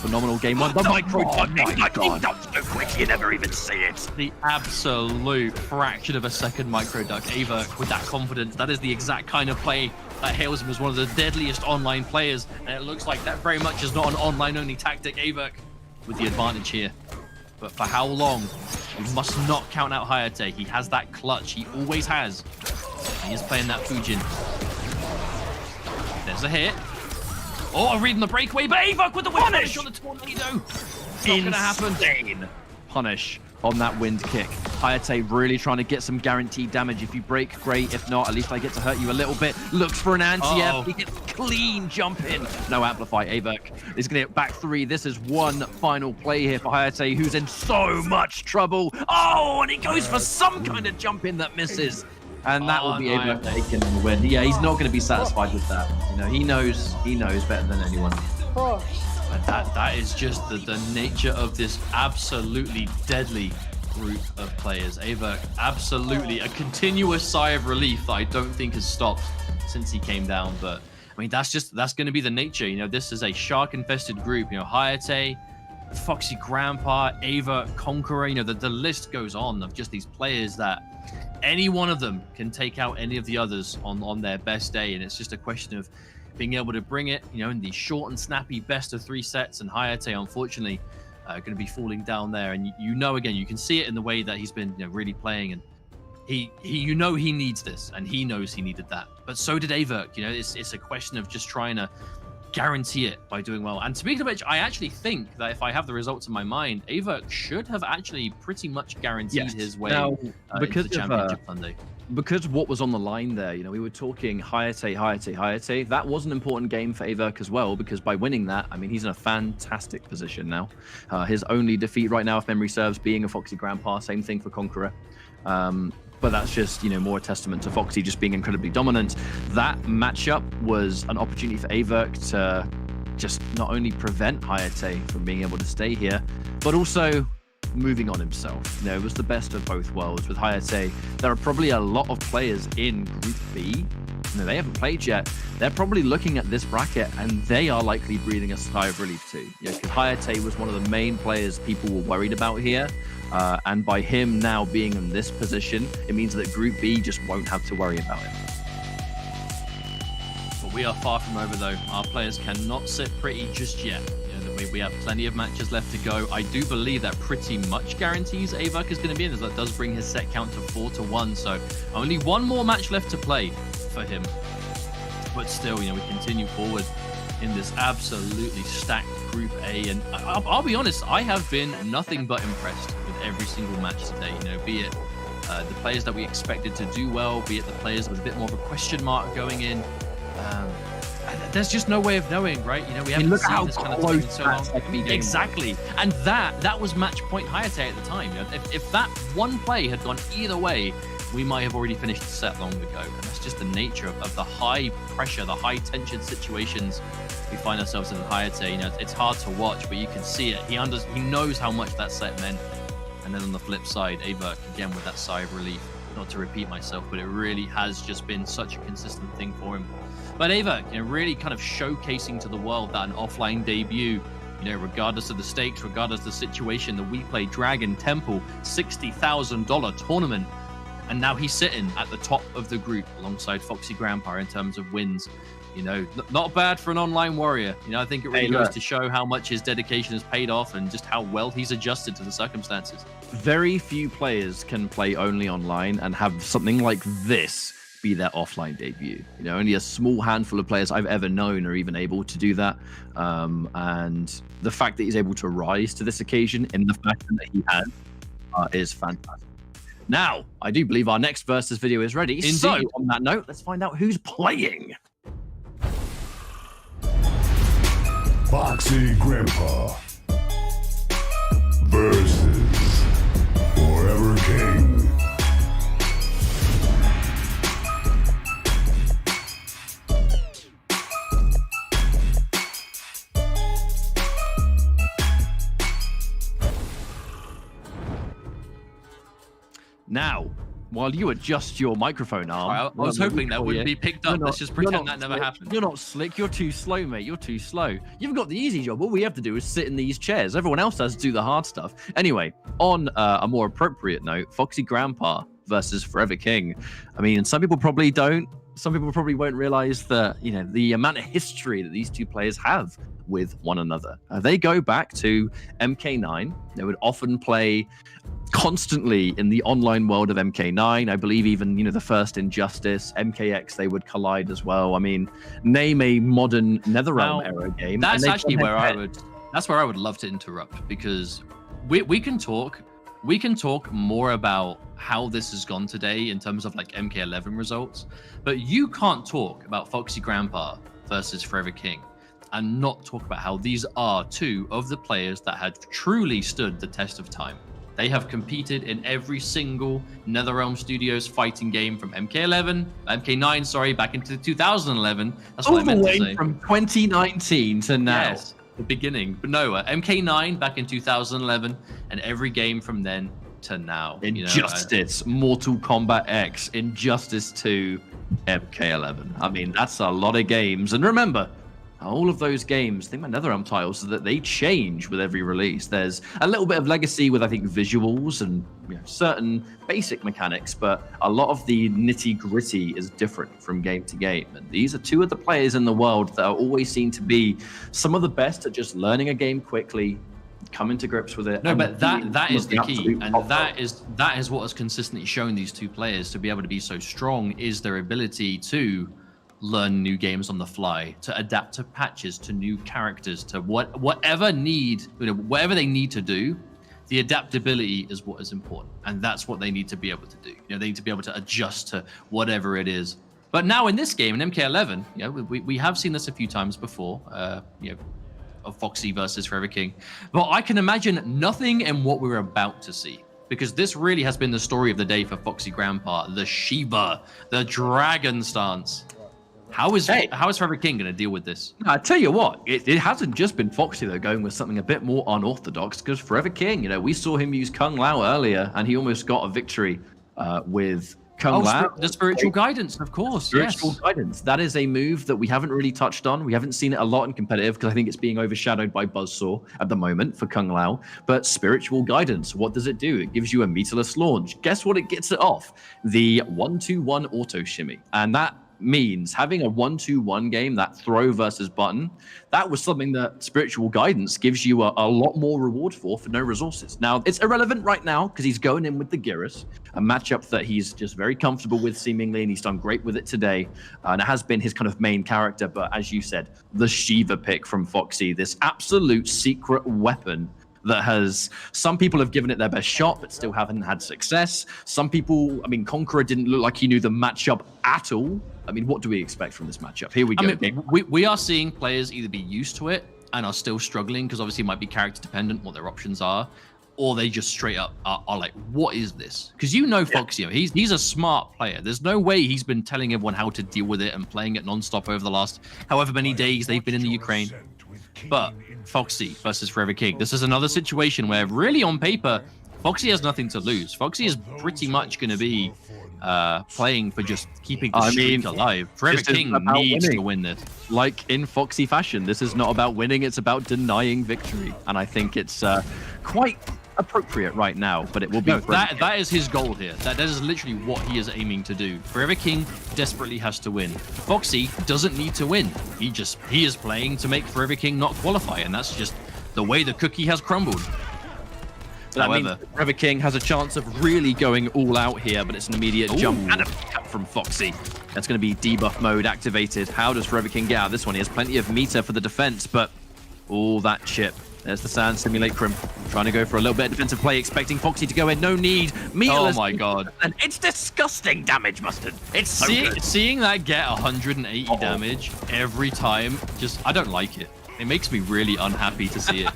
Phenomenal game 1. The micro duck so quick you never even see it. The absolute fraction of a second micro duck. AVirk with that confidence. That is the exact kind of play that hails him as one of the deadliest online players. And it looks like that very much is not an online only tactic. AVirk with the advantage here. but for how long? We must not count out Hayatei. He has that clutch. He always has. He is playing that Fujin. There's a hit. Oh, reading the breakaway, but AVirk with the punish on the tornado. It's not gonna happen. Punish on that wind kick. Hayatei really trying to get some guaranteed damage. If you break, great. If not, at least I get to hurt you a little bit. Looks for an anti-F. He gets clean jump in. No amplify. AVirk is going to get back 3. This is one final play here for Hayatei, who's in so much trouble. Oh, and he goes for some kind of jump in that misses. And that will be AVirk taking the win. Yeah, he's not going to be satisfied with that. You know, he knows better than anyone. That is just the nature of this absolutely deadly group of players. AVirk, absolutely a continuous sigh of relief that I don't think has stopped since he came down. But I mean, that's going to be the nature. You know, this is a shark-infested group. You know, Hayatei, Foxy Grampa, AVirk, Conqueror. You know, the list goes on of just these players that any one of them can take out any of the others on their best day, and it's just a question of being able to bring it, you know, in these short and snappy best of 3 sets. And Hayatei, unfortunately, going to be falling down there. And you know, again, you can see it in the way that he's been, you know, really playing. And he needs this, and he knows he needed that. But so did AVirk. You know, it's a question of just trying to guarantee it by doing well. And speaking of which, I actually think that if I have the results in my mind, AVirk should have actually pretty much guaranteed his way into the championship Sunday. Because what was on the line there, you know, we were talking Hayatei. That was an important game for AVirk as well, because by winning that, I mean, he's in a fantastic position now. His only defeat right now, if memory serves, being a Foxy Grampa. Same thing for Conqueror. But that's just, you know, more a testament to Foxy just being incredibly dominant. That matchup was an opportunity for AVirk to just not only prevent Hayatei from being able to stay here, but also moving on himself. You know, it was the best of both worlds. With Hayatei, there are probably a lot of players in Group B. You know, they haven't played yet. They're probably looking at this bracket, and they are likely breathing a sigh of relief too. You know, because Hayatei was one of the main players people were worried about here. And by him now being in this position, it means that Group B just won't have to worry about it. But we are far from over, though. Our players cannot sit pretty just yet. We have plenty of matches left to go. I do believe that pretty much guarantees AVirk is going to be in, as that does bring his set count to 4-1. So only one more match left to play for him. But still, you know, we continue forward in this absolutely stacked Group A. And I'll be honest, I have been nothing but impressed with every single match today. You know, be it the players that we expected to do well, be it the players with a bit more of a question mark going in. There's just no way of knowing, right? You know, we haven't seen this kind of thing in so long. Exactly. And that was match point Hayatei at the time. You know, if that one play had gone either way, we might have already finished the set long ago. And that's just the nature of the high pressure, the high tension situations we find ourselves in Hayatei. You know, it's hard to watch, but you can see it. He knows how much that set meant. And then on the flip side, AVirk, again, with that sigh of relief. Not to repeat myself, but it really has just been such a consistent thing for him. But AVirk, you know, really kind of showcasing to the world that an offline debut, you know, regardless of the stakes, regardless of the situation, the WePlay Dragon Temple $60,000 tournament. And now he's sitting at the top of the group alongside Foxy Grampa in terms of wins. You know, not bad for an online warrior. You know, I think it really goes to show how much his dedication has paid off and just how well he's adjusted to the circumstances. Very few players can play only online and have something like this be their offline debut. You know, only a small handful of players I've ever known are even able to do that. And the fact that he's able to rise to this occasion in the fashion that he has is fantastic. Now, I do believe our next versus video is ready. Indeed. So, on that note, let's find out who's playing. Foxy Grampa versus Forever King. Now, while you adjust your microphone arm... I was hoping that wouldn't be picked up. Let's just pretend that never happened. You're not slick. You're too slow, mate. You're too slow. You've got the easy job. All we have to do is sit in these chairs. Everyone else has to do the hard stuff. Anyway, on a more appropriate note, Foxy Grampa versus Forever King. I mean, some people probably don't some people probably won't realize that, you know, the amount of history that these two players have with one another. They go back to MK9. They would often play constantly in the online world of MK9. I believe even, you know, the first Injustice, MKX, they would collide as well. I mean, name a modern NetherRealm era game. That's actually where I would love to interrupt, because we can talk more about how this has gone today in terms of like MK11 results, but you can't talk about Foxy Grampa versus Forever King and not talk about how these are two of the players that had truly stood the test of time. They have competed in every single NetherRealm Studios fighting game from MK9, sorry, back into 2011. That's what I meant to say. From 2019 to now. Yes, the beginning. But no, MK9 back in 2011, and every game from then to now. Injustice, Mortal Kombat X, Injustice 2, MK11. I mean, that's a lot of games. And remember, all of those games, think about NetherRealm titles, so that they change with every release. There's a little bit of legacy with, I think, visuals and, you know, certain basic mechanics, but a lot of the nitty-gritty is different from game to game. And these are two of the players in the world that are always seen to be some of the best at just learning a game quickly, coming to grips with it. No, but that is the key, and that is what has consistently shown these two players to be able to be so strong, is their ability to learn new games on the fly, to adapt to patches, to new characters, to whatever they need to do. The adaptability is what is important, and that's what they need to be able to do. You know, they need to be able to adjust to whatever it is. But now in this game, in MK11, you know, we have seen this a few times before. You know, of Foxy versus Forever King, but I can imagine nothing in what we're about to see, because this really has been the story of the day for Foxy Grampa, the Shiva, the Dragon stance. How is Forever King going to deal with this? I tell you what, it hasn't just been Foxy, though, going with something a bit more unorthodox, because Forever King, you know, we saw him use Kung Lao earlier, and he almost got a victory with Kung Lao. The spiritual guidance, of course. Spiritual guidance. That is a move that we haven't really touched on. We haven't seen it a lot in competitive, because I think it's being overshadowed by Buzzsaw at the moment for Kung Lao. But spiritual guidance, what does it do? It gives you a meterless launch. Guess what it gets it off? The 1-2-1 auto shimmy. And that means having a 1-2-1 game, that throw versus button, that was something that spiritual guidance gives you a lot more reward for no resources. Now, it's irrelevant right now because he's going in with the Gyros, a matchup that he's just very comfortable with seemingly, and he's done great with it today, and it has been his kind of main character. But as you said, the Shiva pick from Foxy, this absolute secret weapon that has, some people have given it their best shot but still haven't had success. Some people, I mean, Conqueror didn't look like he knew the matchup at all. I mean, what do we expect from this matchup? Here we go. I mean, we are seeing players either be used to it and are still struggling, because obviously it might be character dependent what their options are, or they just straight up are like, what is this? Because you know Foxy, he's a smart player. There's no way he's been telling everyone how to deal with it and playing it nonstop over the last however many days they've been in the Ukraine. But Foxy versus Forever King, this is another situation where really on paper, Foxy has nothing to lose. Foxy is pretty much going to be playing for just keeping the streak alive. Forever King needs to win this. Like in Foxy fashion, this is not about winning, it's about denying victory. And I think it's quite appropriate right now, but it will be... No, that is his goal here. That is literally what he is aiming to do. Forever King desperately has to win. Foxy doesn't need to win. He is playing to make Forever King not qualify, and that's just the way the cookie has crumbled. That means Forever King has a chance of really going all out here, but it's an immediate jump and a cut from Foxy. That's going to be debuff mode activated. How does Forever King get out of this one? He has plenty of meter for the defense, but all that chip. There's the Sand Simulacrum. Trying to go for a little bit of defensive play, expecting Foxy to go in. No need. Meterless. Oh my god. And it's disgusting damage, Mustard. It's so seeing that get 180 damage every time, I don't like it. It makes me really unhappy to see it.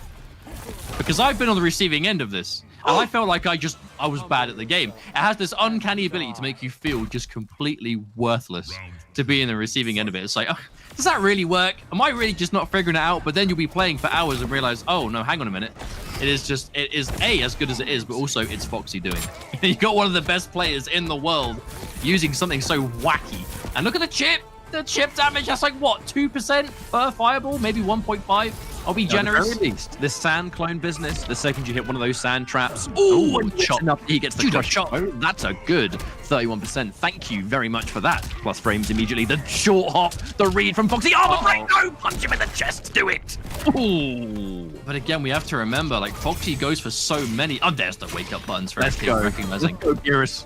Because I've been on the receiving end of this, and I felt like I was bad at the game. It has this uncanny ability to make you feel just completely worthless to be in the receiving end of it. It's like, oh, does that really work? Am I really just not figuring it out? But then you'll be playing for hours and realize, oh no, hang on a minute. It is as good as it is, but also it's Foxy doing it. You got one of the best players in the world using something so wacky. And look at the chip damage. That's like what, 2% per fireball, maybe 1.5. I'll be At generous. the very least, this sand clone business, the second you hit one of those sand traps, ooh, and chop enough, he gets the Judo crush. chop. Oh, that's a good 31%. Thank you very much for that. Plus frames immediately. The short hop, the read from Foxy. Armor break, no! Punch him in the chest, do it! Ooh. But again, we have to remember, like, Foxy goes for so many. Oh, there's the wake up buttons for Let's everything, go. recognizing. Let's go, Gearus.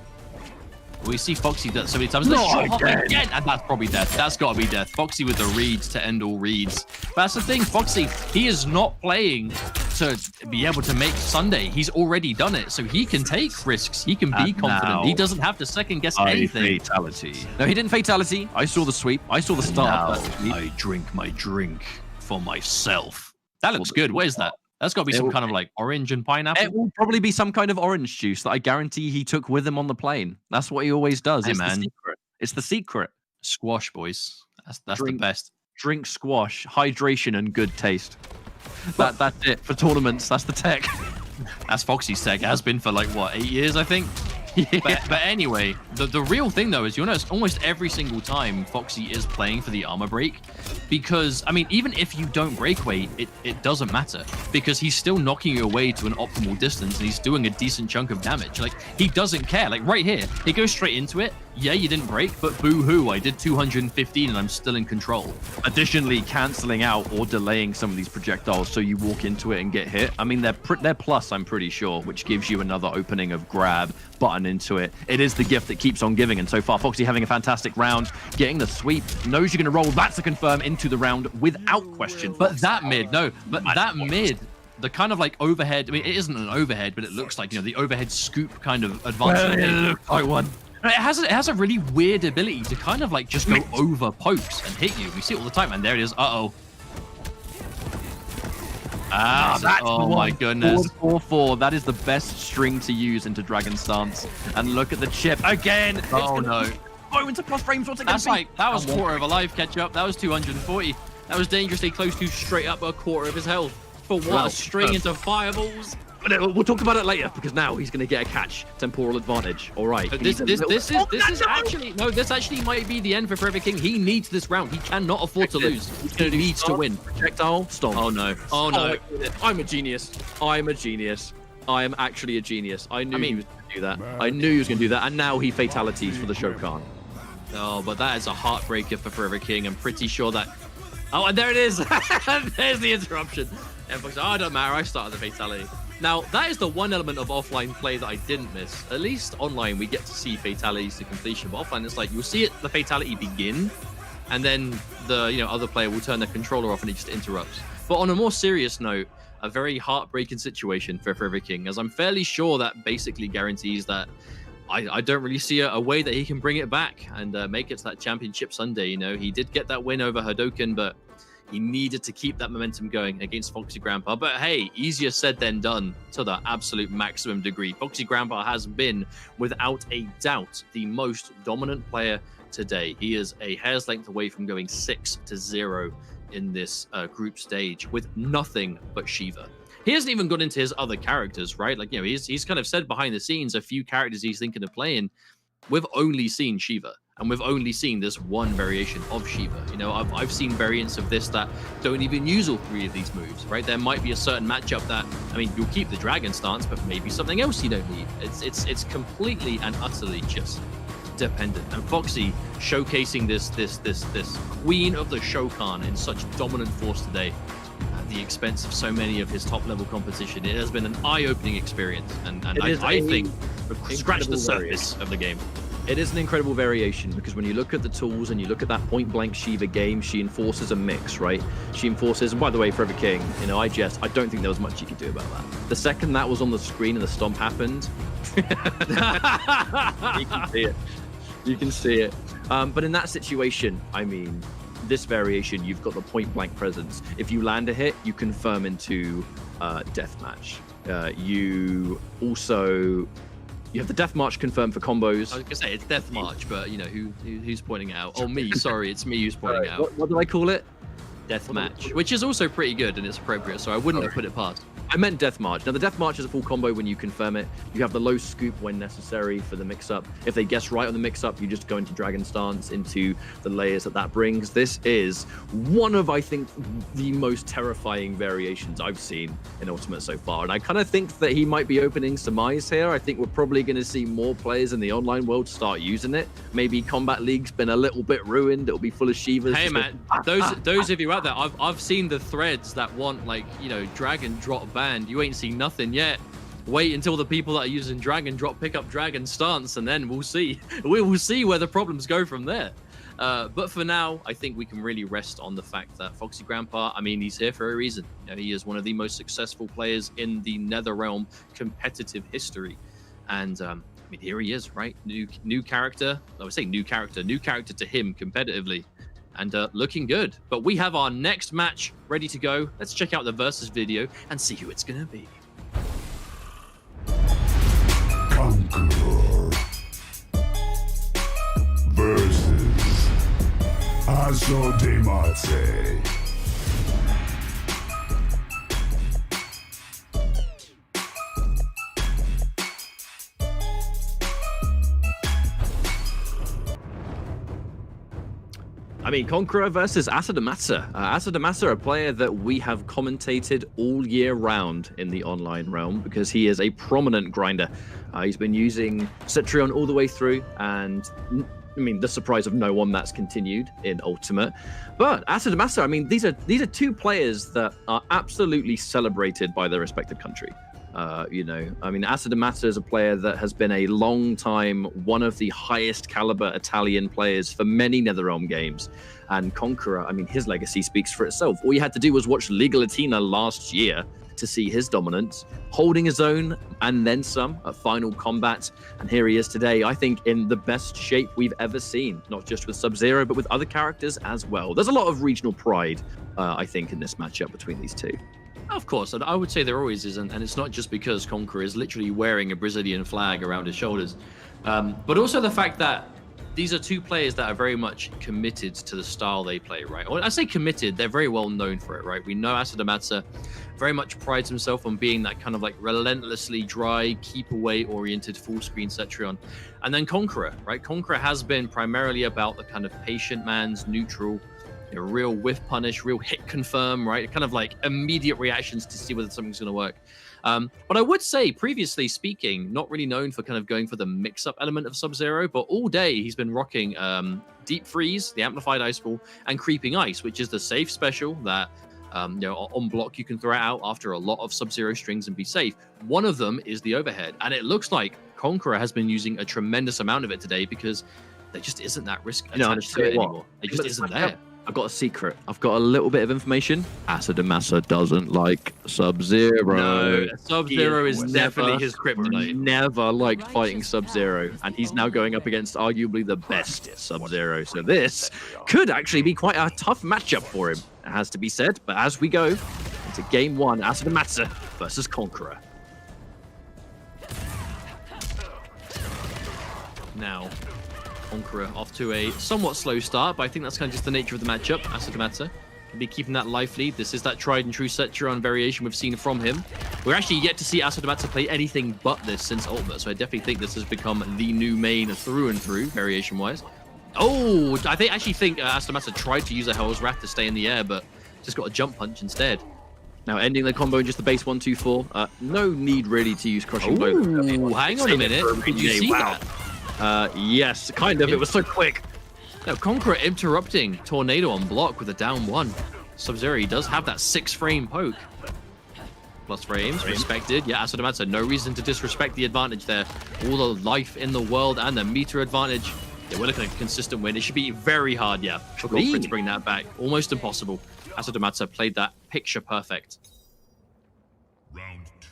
We see Foxy do that so many times. The Not short hop again. again, and that's probably death. That's got to be death. Foxy with the reads to end all reads. But that's the thing, Foxy, he is not playing to be able to make Sunday. He's already done it, so he can take risks. He can be And confident. now, He doesn't have to second guess anything. Fatality. No, he didn't fatality. I saw the sweep. I saw the start. Now I drink my drink for myself. That looks good. What is that? That's got to be some kind of like orange and pineapple. It will probably be some kind of orange juice that I guarantee he took with him on the plane. That's what he always does. Hey, It's man. the secret. It's the secret. Squash, boys. That's the Drink. best. Drink squash, hydration, and good taste. That's it for tournaments. That's the tech. That's Foxy's tech. It has been for like, what, 8 years, I think? But anyway, the real thing though is you'll notice almost every single time Foxy is playing for the armor break, because I mean even if you don't breakaway, it doesn't matter, because he's still knocking you away to an optimal distance and he's doing a decent chunk of damage. Like, he doesn't care. Like right here, he goes straight into it. Yeah, you didn't break, but boo-hoo, I did 215 and I'm still in control. Additionally, canceling out or delaying some of these projectiles so you walk into it and get hit. I mean, they're plus, I'm pretty sure, which gives you another opening of grab, button into it. It is the gift that keeps on giving, and so far, Foxy having a fantastic round, getting the sweep, knows you're going to roll. That's a confirm into the round without question. But that mid, the kind of like overhead, I mean, it isn't an overhead, but it looks like, you know, the overhead scoop kind of advancement. I won. It has a really weird ability to kind of like just go over pokes and hit you. We see it all the time, and there it is. Uh-oh. That's oh my goodness. 4-4-4. That is the best string to use into Dragon Stance. And look at the chip again. Oh no. Go into plus frames. What's it going That's to be? like, that was quarter of a life catch up. That was 240. That was dangerously close to straight up a quarter of his health. For what? A string into fireballs. We'll talk about it later, because now he's going to get a catch. Temporal advantage. All right. This actually might be the end for Forever King. He needs this round. He cannot afford to lose. He needs to win. Projectile. Stomp. Oh no. Oh no. I'm a genius. I'm a genius. I am actually a genius. I knew he was going to do that. I knew he was going to do that. And now he fatalities for the Shokan. Oh, but that is a heartbreaker for Forever King. I'm pretty sure that... Oh, and there it is. There's the interruption. Everyone's like, oh, it doesn't matter. I started the fatality. Now, that is the one element of offline play that I didn't miss. At least online, we get to see fatalities to completion. But offline, it's like, you'll see the fatality begin, and then the other player will turn their controller off and it just interrupts. But on a more serious note, a very heartbreaking situation for Forever King, as I'm fairly sure that basically guarantees that I don't really see a way that he can bring it back and make it to that championship Sunday. You know, he did get that win over Hadoken, but he needed to keep that momentum going against Foxy Grampa. But hey, easier said than done to the absolute maximum degree. Foxy Grampa has been, without a doubt, the most dominant player today. He is a hair's length away from going 6-0 in this group stage with nothing but Shiva. He hasn't even got into his other characters, right? Like, he's kind of said behind the scenes a few characters he's thinking of playing. We've only seen Shiva. And we've only seen this one variation of Shiva. I've seen variants of this that don't even use all three of these moves, right? There might be a certain matchup that, I mean, you'll keep the Dragon Stance, but maybe something else you don't need. It's completely and utterly just dependent. And Foxy showcasing this queen of the Shokan in such dominant force today at the expense of so many of his top-level competition. It has been an eye-opening experience, and I think we've scratched the surface of the game. It is an incredible variation, because when you look at the tools and you look at that point-blank Shiva game, she enforces a mix, right? She enforces, and by the way, Forever King, I don't think there was much you could do about that. The second that was on the screen and the stomp happened, you can see it. You can see it. But in that situation, I mean, this variation, you've got the point-blank presence. If you land a hit, you confirm into deathmatch. You have the Death March confirmed for combos. I was gonna say it's Death March, but who's pointing it out? Oh, me. Sorry, it's me who's pointing it out. What did I call it? Death Match, which is also pretty good and it's appropriate. So I wouldn't have put it past. I meant Death March. Now, the Death March is a full combo when you confirm it. You have the low scoop when necessary for the mix-up. If they guess right on the mix-up, you just go into Dragon Stance, into the layers that brings. This is one of, I think, the most terrifying variations I've seen in Ultimate so far. And I kind of think that he might be opening some eyes here. I think we're probably going to see more players in the online world start using it. Maybe Combat League's been a little bit ruined. It'll be full of Shivas. Hey, man, those of you out there, I've seen the threads that want, like, you know, drag and drop band. You ain't seen nothing yet. Wait until the people that are using drag and drop pick up Dragon Stance, and then we'll see. We will see where the problems go from there. But for now, I think we can really rest on the fact that Foxy Grampa, I mean, he's here for a reason. You know, he is one of the most successful players in the NetherRealm competitive history. And I mean, here he is, right? New character. I would say new character to him competitively. And looking good. But we have our next match ready to go. Let's check out the versus video and see who it's gonna be. Conqueror versus Asodimazze. I mean, Conqueror versus Asodimazze. Asodimazze, a player that we have commentated all year round in the online realm because he is a prominent grinder. He's been using Cetrion all the way through, and I mean, the surprise of no one, that's continued in Ultimate. But Asodimazze, I mean, these are two players that are absolutely celebrated by their respective country. You know, I mean, Asodimazze is a player that has been a long time one of the highest caliber Italian players for many NetherRealm games. And Conqueror, I mean, his legacy speaks for itself. All you had to do was watch Liga Latina last year to see his dominance, holding his own and then some at Final Combat. And here he is today, I think, in the best shape we've ever seen, not just with Sub-Zero, but with other characters as well. There's a lot of regional pride, I think, in this matchup between these two. Of course, and I would say there always is, and it's not just because Conqueror is literally wearing a Brazilian flag around his shoulders, but also the fact that these are two players that are very much committed to the style they play, right? When I say committed, they're very well known for it, right? We know Asodimazze very much prides himself on being that kind of like relentlessly dry, keep away oriented full screen Cetrion. And then Conqueror, right? Conqueror has been primarily about the kind of patient man's neutral, a real whiff punish, real hit confirm, right? Kind of like immediate reactions to see whether something's going to work. But I would say, previously speaking, not really known for kind of going for the mix-up element of Sub-Zero, but all day he's been rocking Deep Freeze, the Amplified Ice Ball, and Creeping Ice, which is the safe special that you know, on block you can throw it out after a lot of Sub-Zero strings and be safe. One of them is the overhead, and it looks like Conqueror has been using a tremendous amount of it today because there just isn't that risk attached to it anymore. It just isn't there. I've got a secret. I've got a little bit of information. Asodimazze doesn't like Sub-Zero. No, Sub-Zero is definitely his kryptonite. Never liked fighting Sub-Zero, and he's now going up against arguably the best Sub-Zero. So this could actually be quite a tough matchup for him, it has to be said. But as we go into game one, Asodimazze versus Conqueror. Now, Conqueror off to a somewhat slow start, but I think that's kind of just the nature of the matchup. Asodimazze can be keeping that life lead. This is that tried and true Cetrion variation we've seen from him. We're actually yet to see Asodimazze play anything but this since Ultimate, so I definitely think this has become the new main through and through, variation-wise. Oh, I actually think Asodimazze tried to use a Hell's Wrath to stay in the air, but just got a jump punch instead. Now ending the combo in just the base 1-2-4. No need really to use Crushing Blow. Ooh, hang on a minute. Did you see that? Yes, kind of. It was so quick. Now, Conqueror interrupting Tornado on block with a down one. Sub-Zero, he does have that 6-frame poke. Plus frames, respected. Yeah, Asodimazze, no reason to disrespect the advantage there. All the life in the world and the meter advantage. Yeah, we're looking at a consistent win. It should be very hard, yeah, for Conqueror to bring that back. Almost impossible. Asodimazze played that picture perfect.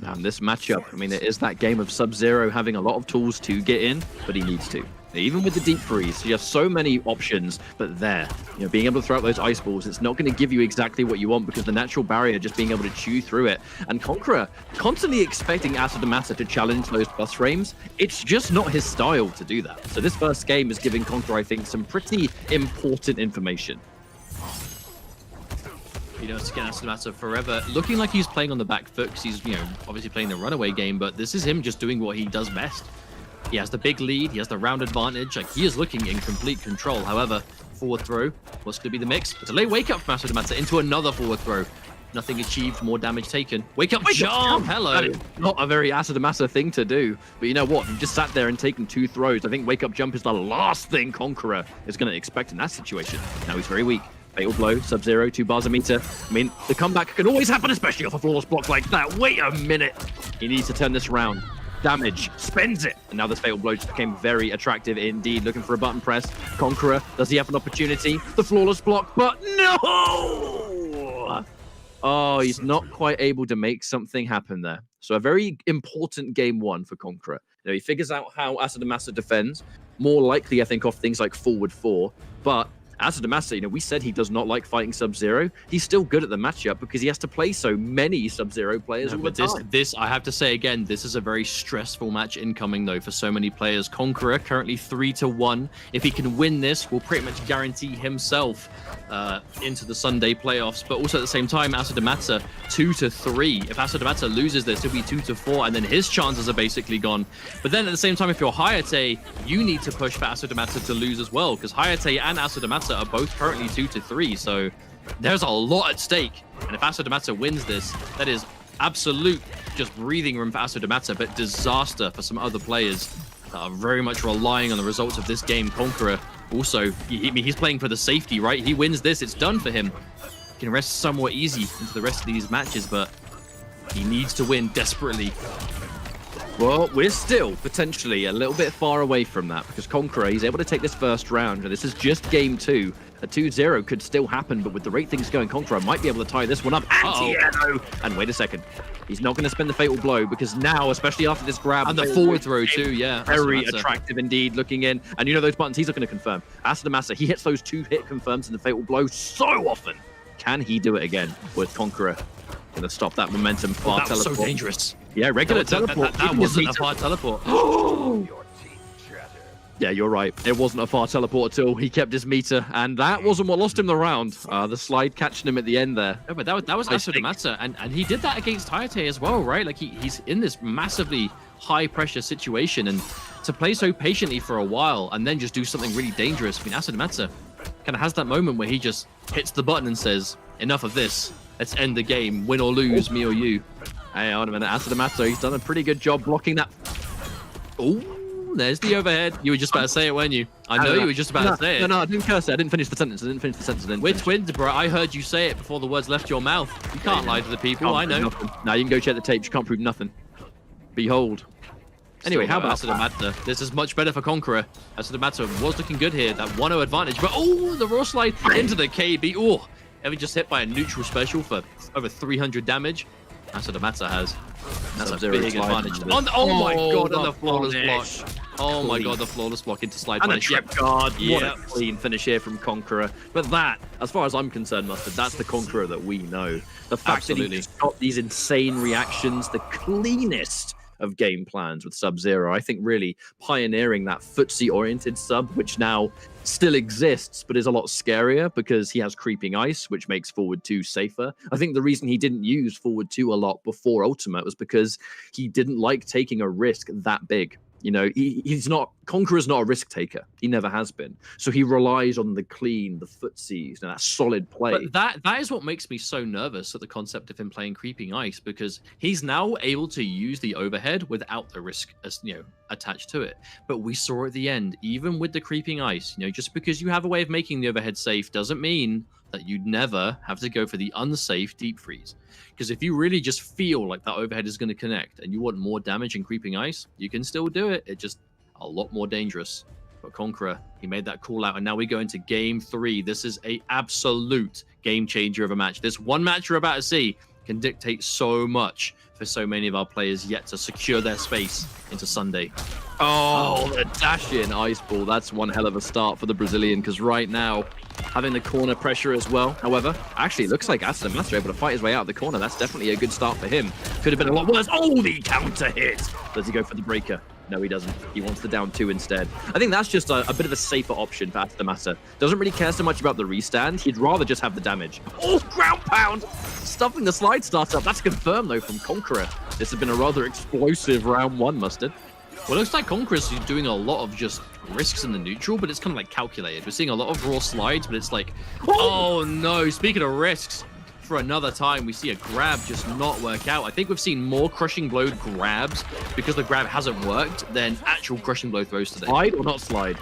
Now in this matchup, I mean, it is that game of Sub-Zero having a lot of tools to get in, but he needs to. Even with the Deep Freeze, you have so many options, but there, you know, being able to throw out those ice balls, it's not going to give you exactly what you want because the natural barrier, just being able to chew through it. And Conqueror, constantly expecting Asodimazze to challenge those plus frames, it's just not his style to do that. So this first game is giving Conqueror, I think, some pretty important information. it's again Asodimazze forever. Looking like he's playing on the back foot because he's, obviously playing the runaway game, but this is him just doing what he does best. He has the big lead, he has the round advantage, like he is looking in complete control. However, forward throw, what's going to be the mix? A delay wake up from Asodimazze into another forward throw. Nothing achieved, more damage taken. Wake up jump! Hello! That is not a very Asodimazze thing to do. But you know what? You've just sat there and taken 2 throws. I think wake up jump is the last thing Conqueror is going to expect in that situation. Now he's very weak. Fatal blow, Sub-Zero, 2 bars a meter. I mean, the comeback can always happen, especially off a flawless block like that. Wait a minute! He needs to turn this around. Damage, spends it. And now this fatal blow just became very attractive indeed. Looking for a button press. Conqueror, does he have an opportunity? The flawless block, but no! Oh, he's not quite able to make something happen there. So a very important game 1 for Conqueror. He figures out how Asodimazze defends. More likely, I think, off things like forward 4. But Asodimazze, we said he does not like fighting Sub-Zero. He's still good at the matchup because he has to play so many Sub-Zero players all the time. This, I have to say again, this is a very stressful match incoming though for so many players. Conqueror currently 3-1. If he can win this, will pretty much guarantee himself into the Sunday playoffs. But also at the same time, Asodimazze 2-3. If Asodimazze loses this, he'll be 2-4, and then his chances are basically gone. But then at the same time, if you're Hayatei, you need to push for Asodimazze to lose as well, because Hayatei and Asodimazze are both currently 2-3, so there's a lot at stake. And if Asodimazze wins this, that is absolute just breathing room for Asodimazze, but disaster for some other players that are very much relying on the results of this game. Conqueror also, he's playing for the safety, right? He wins this, it's done for him. He can rest somewhat easy into the rest of these matches, but he needs to win desperately. Well, we're still potentially a little bit far away from that because Conqueror, he's able to take this first round, and this is just game 2. A 2-0 could still happen, but with the rate things going, Conqueror might be able to tie this one up. And wait a second. He's not going to spend the fatal blow because now, especially after this grab... And the forward throw too, yeah. Very attractive indeed, looking in. And those buttons he's looking to confirm. Asodimazze, he hits those 2 hit confirms in the fatal blow so often. Can he do it again with Conqueror? Going to stop that momentum. Far that was teleport. so dangerous. Yeah, regular teleport. That wasn't a far teleport. Yeah, you're right. It wasn't a far teleport at all. He kept his meter, and that wasn't what lost him the round. The slide catching him at the end there. No, but that was Asodimazze, and he did that against Hayatei as well, right? Like he's in this massively high pressure situation, and to play so patiently for a while and then just do something really dangerous. I mean, Asodimazze kind of has that moment where he just hits the button and says, "Enough of this. Let's end the game. Win or lose, me or you." Hang on a minute. Asodimazze, he's done a pretty good job blocking that. Oh. There's the overhead. You were just about to say it, weren't you? I know you were just about to say it. No, I didn't curse it. I didn't finish the sentence. We're twins, bro. I heard you say it before the words left your mouth. You can't lie to the people. I know. Now you can go check the tapes. You can't prove nothing. Behold. Anyway, how about Asodimazze? This is much better for Conqueror. Asodimazze was looking good here. That 1-0 advantage. But the raw slide into the KB. Oh, ever just hit by a neutral special for over 300 damage. Asodimazze has. That's a big advantage. Oh my god, and the flawless block. Oh my god, the flawless block into slide and punish. A trip guard. What a clean finish here from Conqueror. But that, as far as I'm concerned, Mustard, that's the Conqueror that we know. The fact that he's got these insane reactions, the cleanest of game plans with Sub-Zero. I think really pioneering that footsie-oriented sub, which now still exists, but is a lot scarier because he has creeping ice, which makes forward 2 safer. I think the reason he didn't use forward 2 a lot before Ultimate was because he didn't like taking a risk that big. Conqueror's not a risk taker. He never has been. So he relies on the clean, the footsies, and that solid play. But that is what makes me so nervous at the concept of him playing creeping ice, because he's now able to use the overhead without the risk attached to it. But we saw at the end, even with the creeping ice, just because you have a way of making the overhead safe doesn't mean that you'd never have to go for the unsafe deep freeze. Because if you really just feel like that overhead is going to connect and you want more damage in creeping ice, you can still do it. It's just a lot more dangerous. But Conqueror, he made that call out, and now we go into game 3. This is an absolute game changer of a match. This one match you're about to see can dictate so much for so many of our players yet to secure their space into Sunday. Oh, the dash-in ice ball. That's one hell of a start for the Brazilian, because right now, having the corner pressure as well. However, actually, it looks like Asodimazze able to fight his way out of the corner. That's definitely a good start for him. Could have been a lot worse. Oh, the counter hit. Does he go for the breaker? No, he doesn't. He wants the down 2 instead. I think that's just a bit of a safer option for Asodimazze. Doesn't really care so much about the restand. He'd rather just have the damage. Oh, ground pound! Stuffing the slide startup. That's confirmed, though, from Conqueror. This has been a rather explosive round 1, Mustard. Well, it looks like Conqueror's doing a lot of just risks in the neutral, but it's kind of like calculated. We're seeing a lot of raw slides, but it's like, oh no, speaking of risks, for another time, we see a grab just not work out. I think we've seen more crushing blow grabs because the grab hasn't worked than actual crushing blow throws today. Slide or not slide?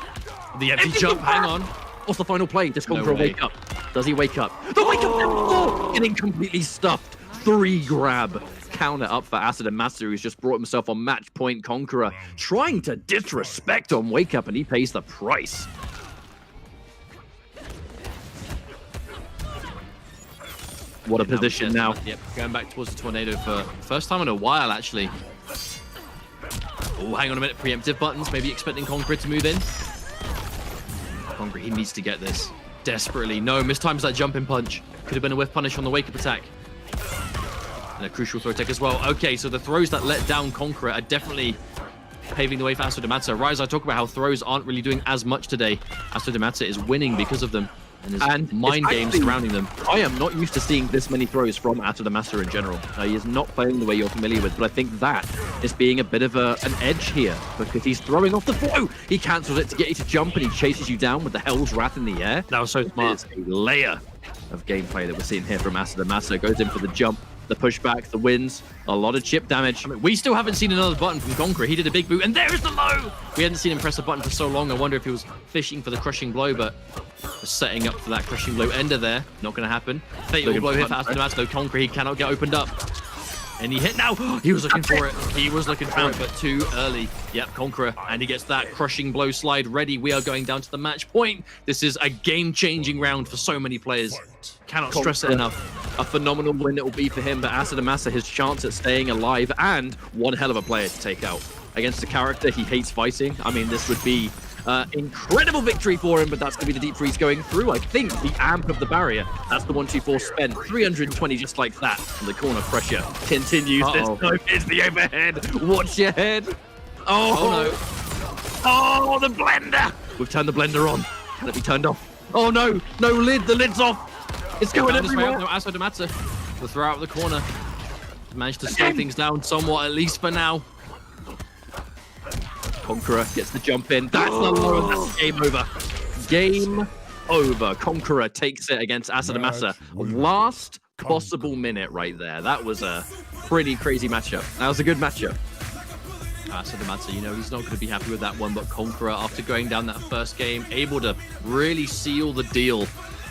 The empty jump, hang on. What's the final play? Does Conqueror wake up? Does he wake up? The wake up now! Getting completely stuffed. 3 grab. Counter up for Asodimazze, who's just brought himself on match point. Conqueror trying to disrespect on wake up, and he pays the price. What a position now. Yep, going back towards the tornado for first time in a while, actually. Oh, hang on a minute. Preemptive buttons, maybe expecting Conqueror to move in. Conqueror, he needs to get this desperately. No, mistimes that jumping punch. Could have been a whiff punish on the wake up attack. And a crucial throw tech as well. Okay, so the throws that let down Conqueror are definitely paving the way for Asodimazze. Rise, I talk about how throws aren't really doing as much today. Asodimazze is winning because of them. And mind games surrounding them. I am not used to seeing this many throws from Asodimazze in general. He is not playing the way you're familiar with, but I think that is being a bit of an edge here because he's throwing off the flow. He cancels it to get you to jump and he chases you down with the Hell's Wrath in the air. That was so smart. It's a layer of gameplay that we're seeing here from Asodimazze. Goes in for the jump, the pushback, the wins, a lot of chip damage. I mean, we still haven't seen another button from Conqueror. He did a big boot, and there is the low! We hadn't seen him press a button for so long. I wonder if he was fishing for the crushing blow, but was setting up for that crushing blow ender there. Not going to happen. Fatal blow here for Asodimazze, though. Conqueror, he cannot get opened up. And he hit now. He was looking for it. He was looking for it, but too early. Yep, Conqueror. And he gets that crushing blow slide ready. We are going down to the match point. This is a game-changing round for so many players. Cannot stress it enough. A phenomenal win it will be for him, but Asodimazze, his chance at staying alive and one hell of a player to take out. Against a character he hates fighting. I mean, this would be incredible victory for him, but that's going to be the deep freeze going through. I think the amp of the barrier. That's the 1-2-4 spent. 320 just like that. And the corner pressure continues. This time is the overhead. Watch your head. Oh no. Oh, the blender. We've turned the blender on. Can it be turned off? Oh no. No lid. The lid's off. It's going everywhere. No, Asodimazze. The throw out of the corner. Managed to slow things down somewhat, at least for now. Conqueror gets the jump in. That's the low, and that's game over. Game over. Conqueror takes it against Asodimazze. Last possible minute right there. That was a pretty crazy matchup. That was a good matchup. Asodimazze, you know, he's not going to be happy with that one, but Conqueror, after going down that first game, able to really seal the deal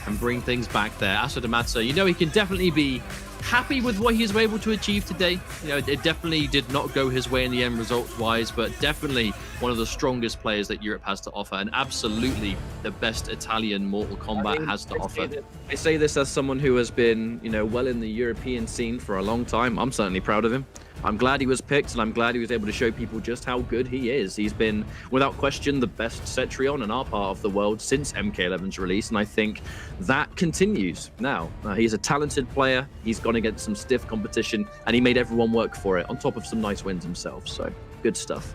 and bring things back there. Asodimazze, you know, he can definitely be happy with what he was able to achieve today. You know, it definitely did not go his way in the end results-wise, but definitely one of the strongest players that Europe has to offer, and absolutely the best Italian Mortal Kombat has to offer. I say this as someone who has been, you know, well in the European scene for a long time. I'm certainly proud of him. I'm glad he was picked, and I'm glad he was able to show people just how good he is. He's been, without question, the best Cetrion in our part of the world since MK11's release, and I think that continues now. He's a talented player. He's gone against some stiff competition, and he made everyone work for it, on top of some nice wins himself. So, good stuff.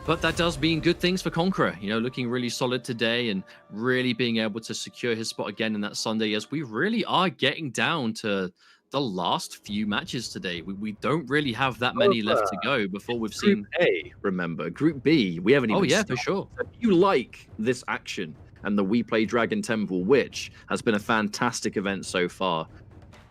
But that does mean good things for Conqueror, you know, looking really solid today and really being able to secure his spot again in that Sunday, as we really are getting down to the last few matches today. We don't really have that many left to go before we've seen Group A, remember. Group B, we haven't even started. For sure. If you like this action and the WePlay Dragon Temple, which has been a fantastic event so far,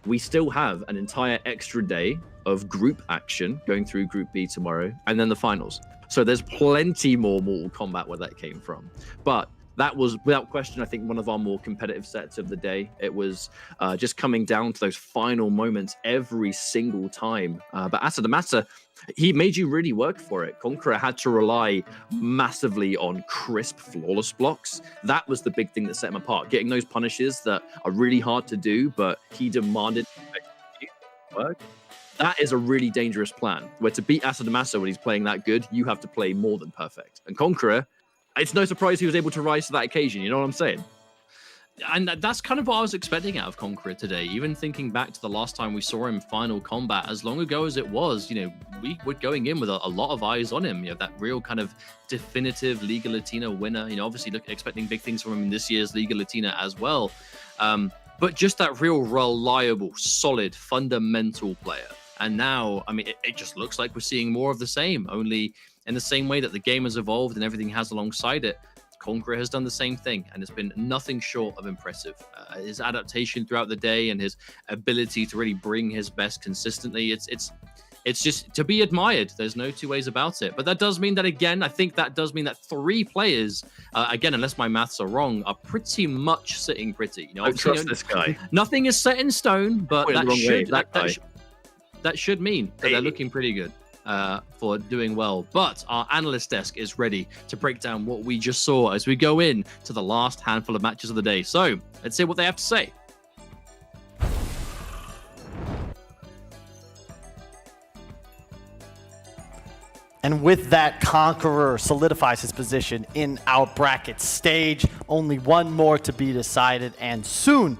we still have an entire extra day of group action going through Group B tomorrow, and then the finals. So there's plenty more Mortal Kombat where that came from. But that was, without question, I think one of our more competitive sets of the day. It was just coming down to those final moments every single time. But Asodimazze, he made you really work for it. Conqueror had to rely massively on crisp, flawless blocks. That was the big thing that set him apart. Getting those punishes that are really hard to do, but he demanded work. That is a really dangerous plan, where to beat Asodimazze when he's playing that good, you have to play more than perfect. And Conqueror, it's no surprise he was able to rise to that occasion. You know what I'm saying? And that's kind of what I was expecting out of Conqueror today. Even thinking back to the last time we saw him Final Combat, as long ago as it was, we were going in with a lot of eyes on him. That real kind of definitive Liga Latina winner. Obviously expecting big things from him in this year's Liga Latina as well. But just that real reliable, solid, fundamental player. And now, I mean, it just looks like we're seeing more of the same, only in the same way that the game has evolved and everything has alongside it. Conqueror has done the same thing, and it's been nothing short of impressive. His adaptation throughout the day and his ability to really bring his best consistently, it's just to be admired. There's no two ways about it. But that does mean that, again, I think that does mean that 3 players, again, unless my maths are wrong, are pretty much sitting pretty. I trust this guy. Nothing is set in stone, but that should mean that they're looking pretty good. For doing well. But our analyst desk is ready to break down what we just saw as we go in to the last handful of matches of the day. So let's see what they have to say. And with that, Conqueror solidifies his position in our bracket stage. Only one more to be decided, and soon,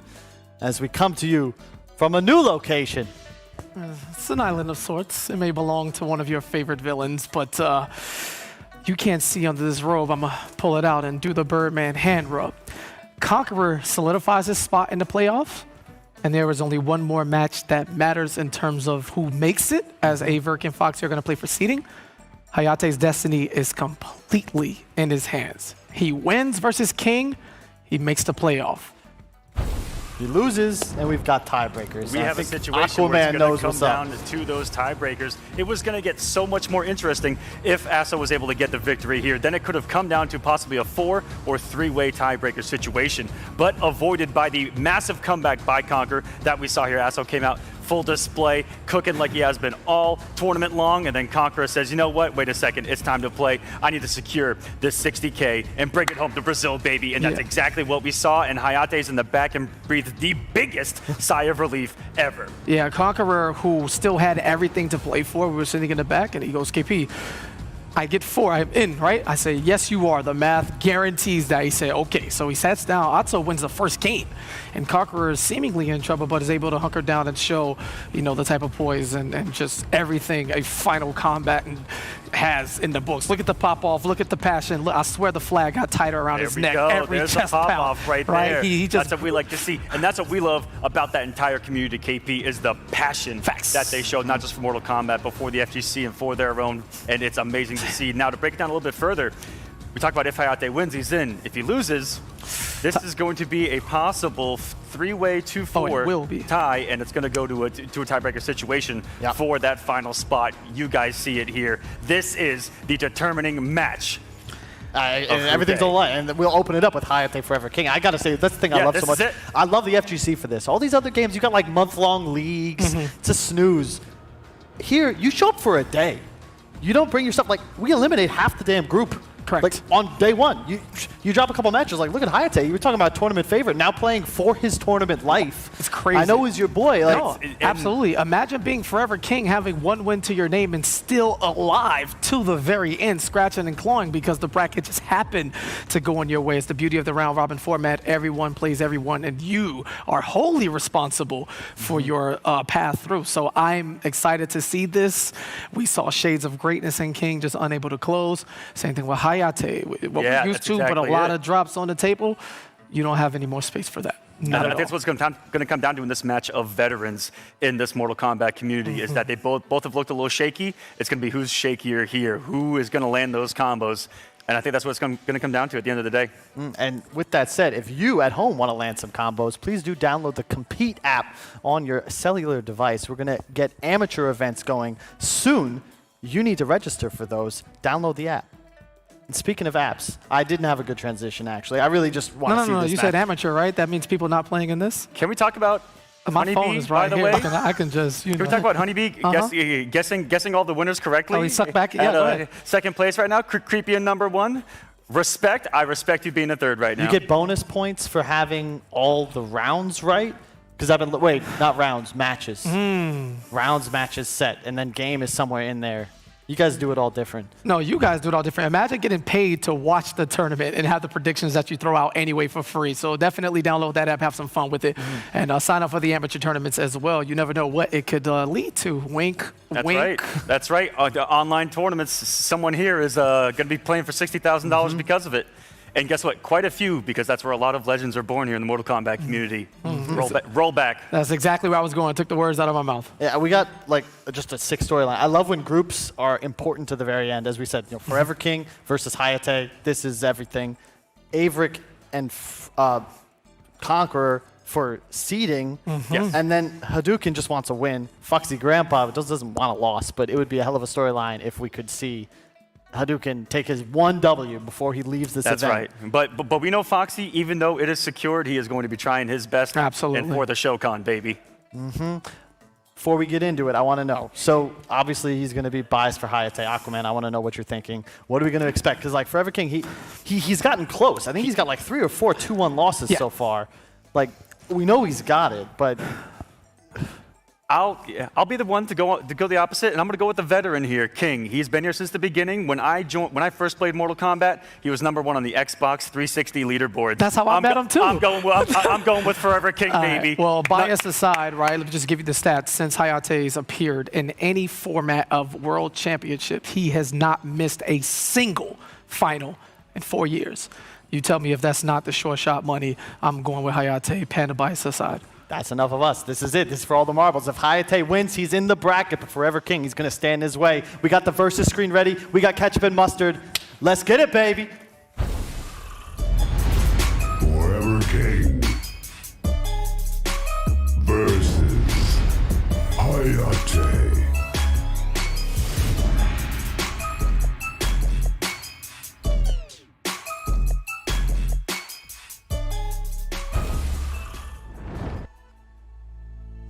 as we come to you from a new location. It's an island of sorts. It may belong to one of your favorite villains, but you can't see under this robe. I'm going to pull it out and do the Birdman hand rub. Conqueror solidifies his spot in the playoff, and there is only one more match that matters in terms of who makes it, as AVirk and Foxy are going to play for seeding. Hayatei's destiny is completely in his hands. He wins versus King, he makes the playoff. He loses, and we've got tiebreakers. We have a situation where it's going to come down to those tiebreakers. It was going to get so much more interesting if Aso was able to get the victory here. Then it could have come down to possibly a 4- or 3-way tiebreaker situation, but avoided by the massive comeback by Conqueror that we saw here. Aso came out full display, cooking like he has been all tournament long, and then Conqueror says, you know what, wait a second, it's time to play. I need to secure this 60K and bring it home to Brazil, baby. And that's exactly what we saw, and Hayatei's in the back and breathed the biggest sigh of relief ever. Yeah, Conqueror, who still had everything to play for, we were sitting in the back, and he goes, KP, I get 4, I'm in, right? I say, yes, you are. The math guarantees that. He said, okay. So he sets down. Atso wins the first game. And Conqueror is seemingly in trouble, but is able to hunker down and show, the type of poise and just everything a final combat has in the books. Look at the pop-off. Look at the passion. Look, I swear the flag got tighter around his neck. Every There's chest a pop-off right there. He just, that's what we like to see. And that's what we love about that entire community, KP, is the passion that they showed, not just for Mortal Kombat, but for the FGC and for their own. And it's amazing to see. Now, to break it down a little bit further, we talk about if Hayatei wins, he's in. If he loses, this is going to be a possible 3-way 2-4 tie, and it's going to go to a tiebreaker situation for that final spot. You guys see it here. This is the determining match. And everything's all right, and we'll open it up with Hayatei Forever King. I gotta say, that's the thing I love so much. I love the FGC for this. All these other games, you got like month-long leagues. It's a snooze. Here, you show up for a day. You don't bring yourself, like, we eliminate half the damn group. Correct. Like, on day one, you drop a couple matches. Like, look at Hayatei. You were talking about tournament favorite, now playing for his tournament life. It's crazy. I know he's your boy. Like, no, absolutely. Imagine being Forever King, having 1 win to your name, and still alive to the very end, scratching and clawing because the bracket just happened to go in your way. It's the beauty of the round robin format. Everyone plays everyone, and you are wholly responsible for your path through. So I'm excited to see this. We saw shades of greatness in King, just unable to close. Same thing with Hayatei. What we used to, but a lot of drops on the table. You don't have any more space for that. I think that's what's going to come down to in this match of veterans in this Mortal Kombat community is that they both have looked a little shaky. It's going to be who's shakier here, who is going to land those combos. And I think that's what it's going to come down to at the end of the day. And with that said, if you at home want to land some combos, please do download the Compete app on your cellular device. We're going to get amateur events going soon. You need to register for those. Download the app. And speaking of apps, I didn't have a good transition, actually. I really just want to see this you match. said amateur, right? That means people not playing in this? Can we talk about My phone is right here. I can just, Can we talk about Honeybee guessing all the winners correctly? Oh, he sucked back? Yeah, go ahead. Second place right now, creepy in number 1. Respect. I respect you being in 3rd right now. You get bonus points for having all the rounds right. Because I've been, wait, not rounds, matches. Rounds, matches, set. And then game is somewhere in there. You guys do it all different. No, you guys do it all different. Imagine getting paid to watch the tournament and have the predictions that you throw out anyway for free. So definitely download that app, have some fun with it, and sign up for the amateur tournaments as well. You never know what it could lead to. Wink, That's wink. right. That's right. The online tournaments, someone here is going to be playing for $60,000 because of it. And guess what? Quite a few, because that's where a lot of legends are born here in the Mortal Kombat community. Roll back. That's exactly where I was going. I took the words out of my mouth. Yeah, we got like just a 6 storyline. I love when groups are important to the very end. As we said, Forever King versus Hayatei. This is everything. AVirk and Conqueror for seeding. Yes. And then Hadoken just wants a win. Foxy Grampa doesn't want a loss, but it would be a hell of a storyline if we could see Hadoken take his 1 W before he leaves this That's event. right. But we know Foxy, even though it is secured, he is going to be trying his best. Absolutely. And for the Shokan, baby. Before we get into it, I want to know. So obviously he's going to be biased for Hayatei. Aquaman, I want to know what you're thinking. What are we going to expect? Because like Forever King, he's gotten close. I think he's got like 3 or 4 2-1 losses so far. Like we know he's got it, but I'll be the one to go the opposite, and I'm going to go with the veteran here, King. He's been here since the beginning. When I first played Mortal Kombat, he was #1 on the Xbox 360 leaderboard. That's how I met him too. I'm going with Forever King, baby. Well, bias aside, right? Let me just give you the stats. Since Hayatei's appeared in any format of World Championship, he has not missed a single final in 4 years. You tell me if that's not the short shot money. I'm going with Hayatei. Panda bias aside. that's enough of us. This is it. This is for all the marbles. If Hayatei wins, he's in the bracket, but Forever King, he's going to stand his way. We got the versus screen ready. We got ketchup and mustard. Let's get it, baby. Forever King versus Hayatei.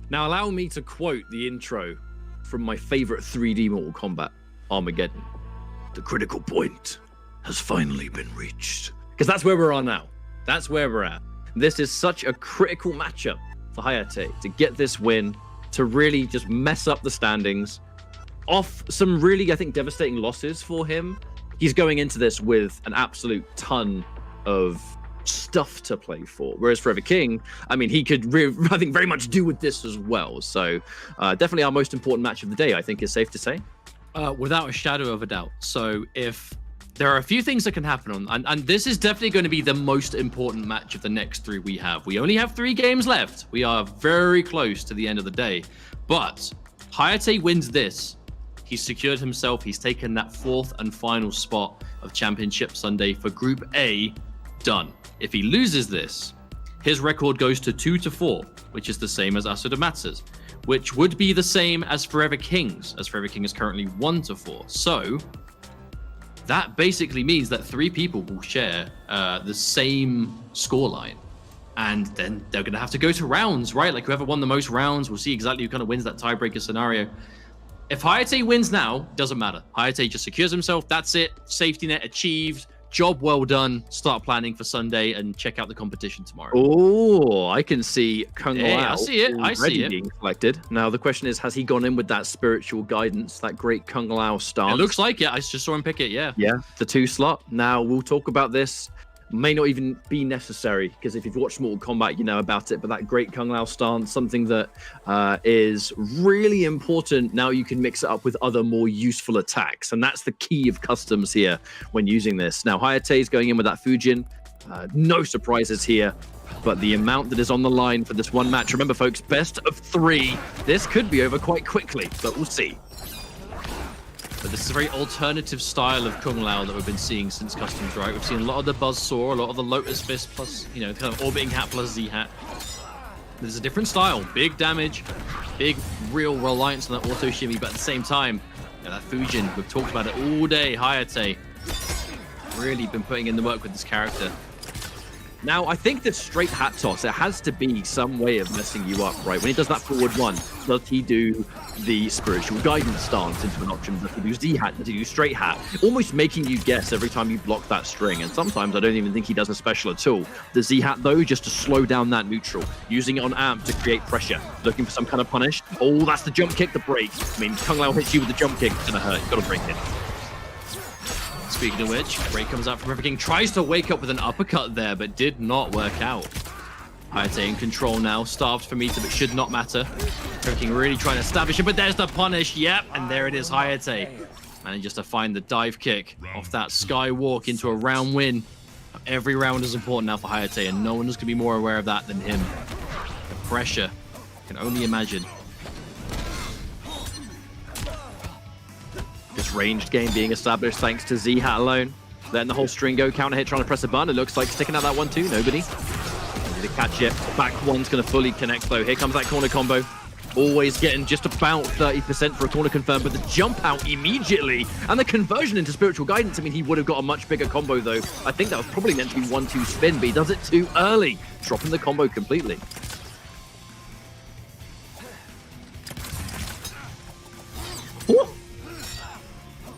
Now allow me to quote the intro from my favorite 3D Mortal Kombat, Armageddon. The critical point has finally been reached. Because that's where we are now. That's where we're at. This is such a critical matchup for Hayatei to get this win, to really just mess up the standings. Off some really, I think, devastating losses for him. He's going into this with an absolute ton of stuff to play for. Whereas Forever King, I mean, he could, I think, very much do with this as well. So definitely our most important match of the day, I think is safe to say. Without a shadow of a doubt. So if there are a few things that can happen on, and this is definitely going to be the most important match of the next three we have. We only have 3 games left. We are very close to the end of the day. But Hayatei wins this. He's secured himself. He's taken that 4th and final spot of Championship Sunday for Group A. Done. If he loses this, his record goes to 2-4, which is the same as Asodimazze's, which would be the same as Forever King's, as Forever King is currently 1-4. So that basically means that 3 people will share the same scoreline. And then they're going to have to go to rounds, right? Like whoever won the most rounds, we'll see exactly who kind of wins that tiebreaker scenario. If Hayatei wins now, doesn't matter. Hayatei just secures himself. That's it. Safety net achieved. Job well done. Start planning for Sunday and check out the competition tomorrow. Oh, I can see Kung Lao I see it. I see it. being selected. Now the question is, has he gone in with that spiritual guidance, that great Kung Lao stance? It looks like it. I just saw him pick it. Yeah. Yeah, the 2 slot. Now we'll talk about this. May not even be necessary because if you've watched Mortal Kombat, you know about it. But that great Kung Lao stance, something that is really important. Now you can mix it up with other more useful attacks, and that's the key of customs here when using this. Now Hayatei is going in with that Fujin. No surprises here, but the amount that is on the line for this one match. Remember, folks, best of 3. This could be over quite quickly, but we'll see. But this is a very alternative style of Kung Lao that we've been seeing since Customs, right? We've seen a lot of the Buzzsaw, a lot of the Lotus Fist plus, you know, kind of Orbiting Hat plus Z-Hat. There's a different style. Big damage, big real reliance on that auto shimmy, but at the same time, you know, that Fujin, we've talked about it all day. Hayatei really been putting in the work with this character. Now, I think this straight hat toss, it has to be some way of messing you up, right? When he does that forward one, does he do the spiritual guidance stance into an option? Does he do Z-hat? Does he do straight hat? Almost making you guess every time you block that string. And sometimes I don't even think he does a special at all. The Z-hat, though, just to slow down that neutral. Using it on amp to create pressure. Looking for some kind of punish. Oh, that's the jump kick, the break. I mean, Kung Lao hits you with the jump kick. It's going to hurt. You've got to break it. Speaking of which, break comes out from River King, tries to wake up with an uppercut there, but did not work out. Hayatei in control now, starved for meter, but should not matter. River King really trying to establish it, but there's the punish, yep, and there it is, Hayatei. Manages to find the dive kick off that skywalk into a round win. Every round is important now for Hayatei, and no one is going to be more aware of that than him. The pressure, can only imagine. This ranged game being established thanks to Z-hat alone. Letting the whole string go, counter hit, trying to press a button. It looks like sticking out that one too, nobody. Need to catch it. Back one's going to fully connect though. Here comes that corner combo. Always getting just about 30% for a corner confirm, but the jump out immediately. And the conversion into spiritual guidance, I mean, he would have got a much bigger combo though. I think that was probably meant to be 1-2 spin, but he does it too early. Dropping the combo completely. Ooh.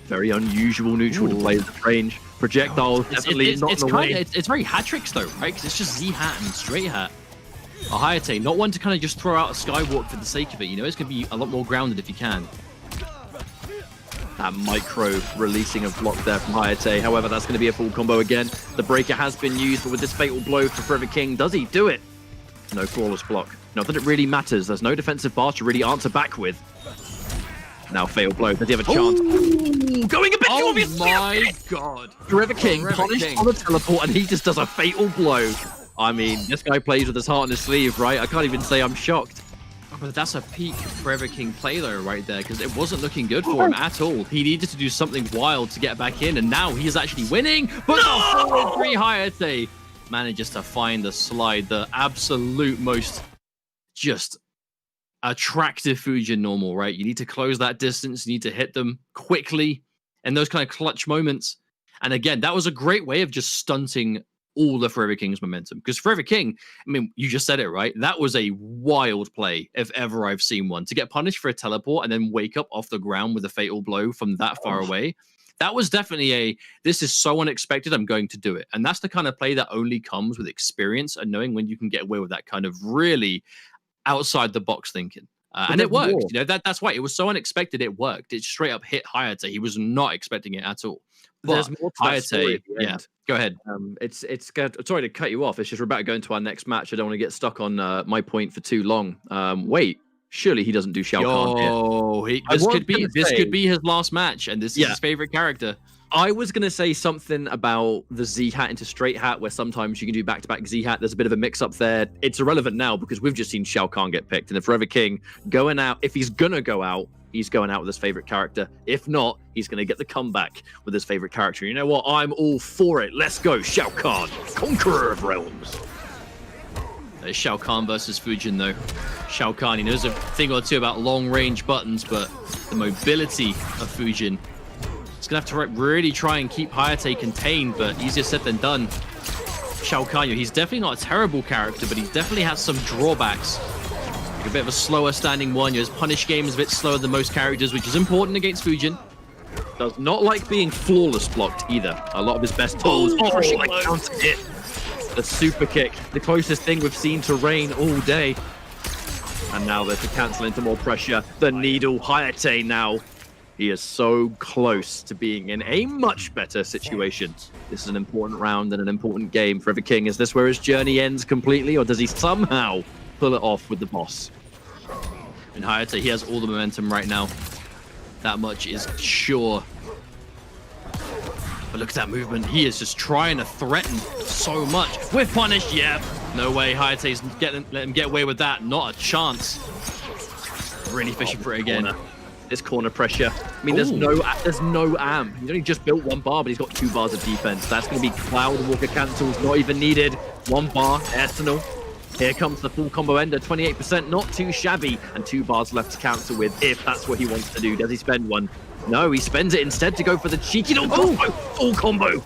Very unusual neutral to play with range. Projectiles definitely not in the way. It's very hat tricks though, right? Because it's just Z-hat and straight hat. A Hayatei, not one to kind of just throw out a skywalk for the sake of it. You know, it's going to be a lot more grounded if you can. That micro releasing of block there from Hayatei. However, that's going to be a full combo again. The breaker has been used, but with this fatal blow for Forever King, does he do it? No flawless block. Not that it really matters. There's no defensive bar to really answer back with. Now fatal blow. Does he have a chance? Ooh, going a bit too obviously. Oh my god. Forever King punished on the teleport, and he just does a fatal blow. I mean, this guy plays with his heart on his sleeve, right? I can't even say I'm shocked. But that's a peak Forever King play though right there, because it wasn't looking good for him at all. He needed to do something wild to get back in, and now he is actually winning. But no! 4-3 Hayatei manages to find the slide, the absolute most just attractive Fujin normal, right? You need to close that distance, you need to hit them quickly, and those kind of clutch moments. And again, that was a great way of just stunting all the Forever King's momentum. Because Forever King, I mean, you just said it, right? That was a wild play, if ever I've seen one. To get punished for a teleport and then wake up off the ground with a fatal blow from that far away, that was definitely this is so unexpected, I'm going to do it. And that's the kind of play that only comes with experience and knowing when you can get away with that kind of really outside the box thinking. And it worked. You know, that's why it was so unexpected. It worked. It straight up hit Hayatei. He was not expecting it at all. But there's more to that story at the end. Yeah, go ahead. It's sorry to cut you off. It's just we're about to go into our next match. I don't want to get stuck on my point for too long. Wait, surely he doesn't do Shao Kahn here. This could be his last match, and this is his favorite character. I was going to say something about the Z-hat into straight hat, where sometimes you can do back-to-back Z-hat. There's a bit of a mix-up there. It's irrelevant now because we've just seen Shao Kahn get picked. And the Forever King going out, if he's going to go out, he's going out with his favorite character. If not, he's going to get the comeback with his favorite character. You know what? I'm all for it. Let's go, Shao Kahn, Conqueror of Realms. There's Shao Kahn versus Fujin, though. Shao Kahn, he knows a thing or two about long-range buttons, but the mobility of Fujin, he's going to have to really try and keep Hayatei contained, but easier said than done. Shao Kahn, he's definitely not a terrible character, but he definitely has some drawbacks. Like a bit of a slower standing one. His punish game is a bit slower than most characters, which is important against Fujin. Does not like being flawless blocked either. A lot of his best tools. I countered it. The super kick, the closest thing we've seen to rain all day. And now they're to cancel into more pressure. The needle, Hayatei now. He is so close to being in a much better situation. This is an important round and an important game. Forever King, is this where his journey ends completely, or does he somehow pull it off with the boss? And Hayatei, he has all the momentum right now. That much is sure. But look at that movement. He is just trying to threaten so much. We're punished, yeah. No way, Hayatei's let him get away with that. Not a chance. Really fishing for it again. This corner pressure. I mean, there's no amp. He's only just built one bar, but he's got 2 bars of defense. That's going to be Cloud Walker cancels, not even needed. 1 bar, Arsenal. Here comes the full combo ender, 28%, not too shabby, and 2 bars left to cancel with if that's what he wants to do. Does he spend one? No, he spends it instead to go for the cheeky little combo. Full combo.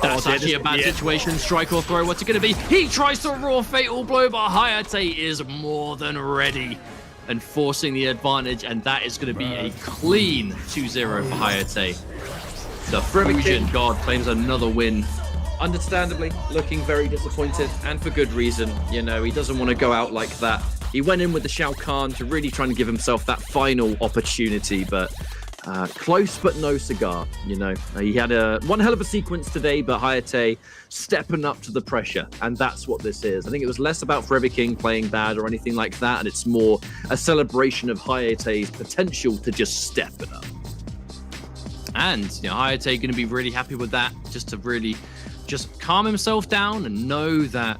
That's actually a bad situation. Strike or throw, what's it going to be? He tries to raw fatal blow, but Hayatei is more than ready and forcing the advantage, and that is going to be a clean 2-0 for Hayatei. The Fusion God claims another win. Understandably looking very disappointed, and for good reason. You know, he doesn't want to go out like that. He went in with the Shao Kahn to really try and give himself that final opportunity, but close but no cigar. You know, he had one hell of a sequence today, but Hayatei stepping up to the pressure, and that's what this is. I think it was less about Forever King playing bad or anything like that, and it's more a celebration of Hayatei's potential to just step it up. And you know, Hayatei going to be really happy with that, just to really just calm himself down and know that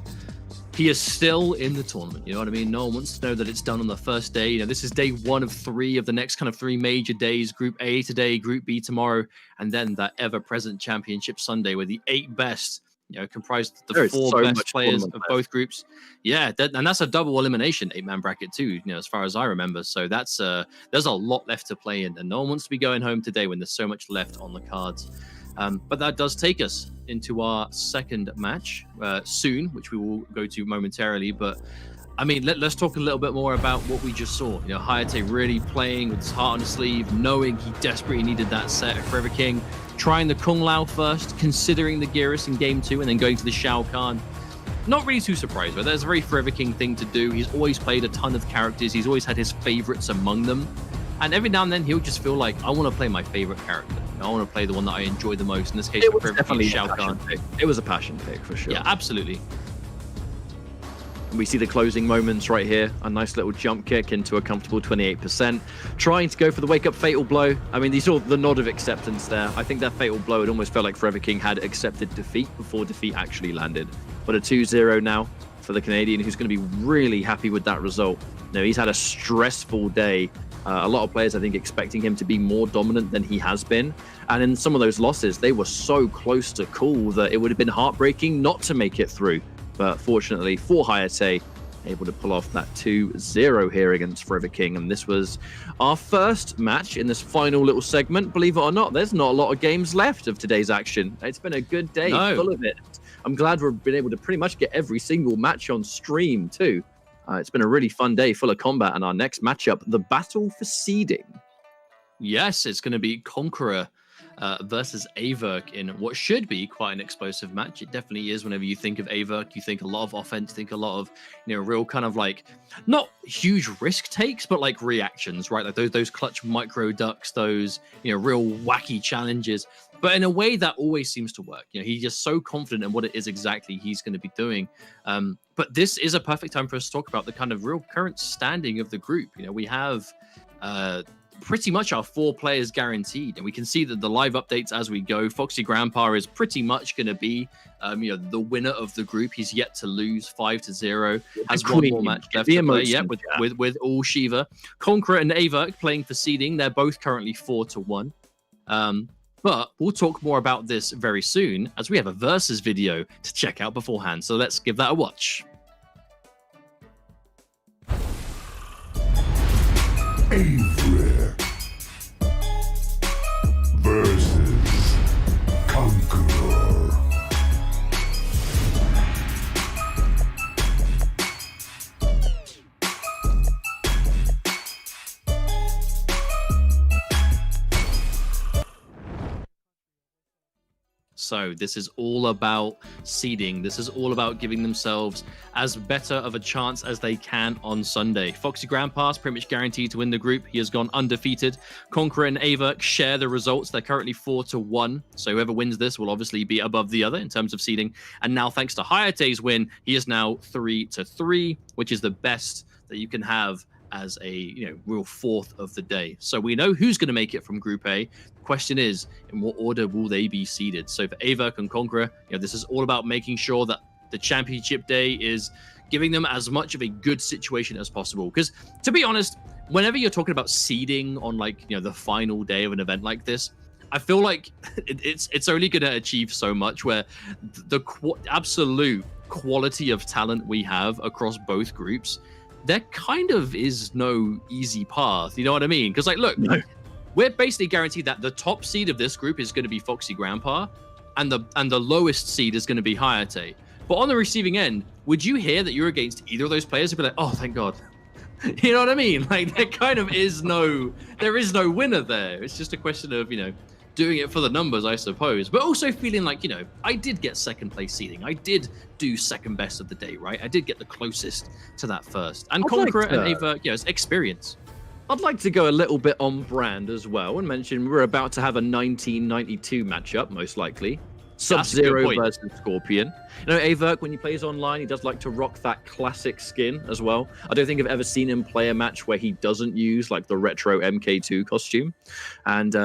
he is still in the tournament. You know what I mean? No one wants to know that it's done on the first day. You know, this is day 1 of 3 of the next kind of 3 major days. Group A today, Group B tomorrow, and then that ever-present Championship Sunday where the 8 best, you know, comprised the 4 best players of both groups. Yeah, and that's a double elimination 8-man bracket too, you know, as far as I remember. So that's there's a lot left to play in, and no one wants to be going home today when there's so much left on the cards. But that does take us into our second match soon, which we will go to momentarily. But I mean, let's talk a little bit more about what we just saw. You know, Hayatei really playing with his heart on his sleeve, knowing he desperately needed that set of Forever King, trying the Kung Lao first, considering the Geras in game 2, and then going to the Shao Kahn. Not really too surprised, but that's a very Forever King thing to do. He's always played a ton of characters. He's always had his favorites among them. And every now and then, he'll just feel like, I want to play my favorite character. I want to play the one that I enjoy the most. In this case, it was Forever definitely King, Shao Kahn. It was a passion pick for sure. Yeah, absolutely. We see the closing moments right here. A nice little jump kick into a comfortable 28%. Trying to go for the wake-up fatal blow. I mean, you saw the nod of acceptance there. I think that fatal blow, it almost felt like Forever King had accepted defeat before defeat actually landed. But a 2-0 now for the Canadian, who's going to be really happy with that result. You know, he's had a stressful day. A lot of players, I think, expecting him to be more dominant than he has been. And in some of those losses, they were so close to cool that it would have been heartbreaking not to make it through. But fortunately for Hayatei, able to pull off that 2-0 here against Forever King. And this was our first match in this final little segment. Believe it or not, there's not a lot of games left of today's action. It's been a good day, full of it. I'm glad we've been able to pretty much get every single match on stream too. It's been a really fun day full of combat, and our next matchup, the battle for seeding. Yes, it's going to be Conqueror versus AVirk in what should be quite an explosive match. It definitely is. Whenever you think of AVirk, you think a lot of offense, think a lot of, you know, real kind of like, not huge risk takes, but like reactions, right? Like those clutch micro ducks, those, you know, real wacky challenges. But in a way that always seems to work. You know, he's just so confident in what it is exactly he's going to be doing. But this is a perfect time for us to talk about the kind of real current standing of the group. You know, we have pretty much our 4 players guaranteed, and we can see that the live updates as we go. Foxy Grampa is pretty much going to be, you know, the winner of the group. He's yet to lose 5-0. Has one more match left to play. Yeah, with all Shiva. Conqueror and AVirk playing for seeding. They're both currently 4-1. But we'll talk more about this very soon, as we have a versus video to check out beforehand. So let's give that a watch. AVirk versus Conqueror. So this is all about seeding. This is all about giving themselves as better of a chance as they can on Sunday. Foxy Grandpa's pretty much guaranteed to win the group. He has gone undefeated. Conqueror and AVirk share the results. They're currently 4-1. So whoever wins this will obviously be above the other in terms of seeding. And now thanks to Hayatei's win, he is now 3-3, which is the best that you can have as a, you know, real 4th of the day. So we know who's going to make it from Group A. The question is, in what order will they be seeded? So for AVirk and Conqueror, you know, this is all about making sure that the championship day is giving them as much of a good situation as possible. Because to be honest, whenever you're talking about seeding on, like, you know, the final day of an event like this, I feel like it's only going to achieve so much, where the absolute quality of talent we have across both groups, there kind of is no easy path. You know what I mean? Because, like, look, we're basically guaranteed that the top seed of this group is going to be Foxy Grandpa. and the lowest seed is going to be Hayatei. But on the receiving end, would you hear that you're against either of those players and be like, oh, thank God? You know what I mean? Like, there kind of is no winner there. It's just a question of, doing it for the numbers, I suppose. But also feeling like, I did get second place seeding. I did do second best of the day, right? I did get the closest to that first. And Conqueror and AVirk, it's experience. I'd like to go a little bit on brand as well and mention we're about to have a 1992 matchup, most likely. Sub-Zero versus Scorpion. AVirk, when he plays online, he does like to rock that classic skin as well. I don't think I've ever seen him play a match where he doesn't use like the retro MK2 costume. And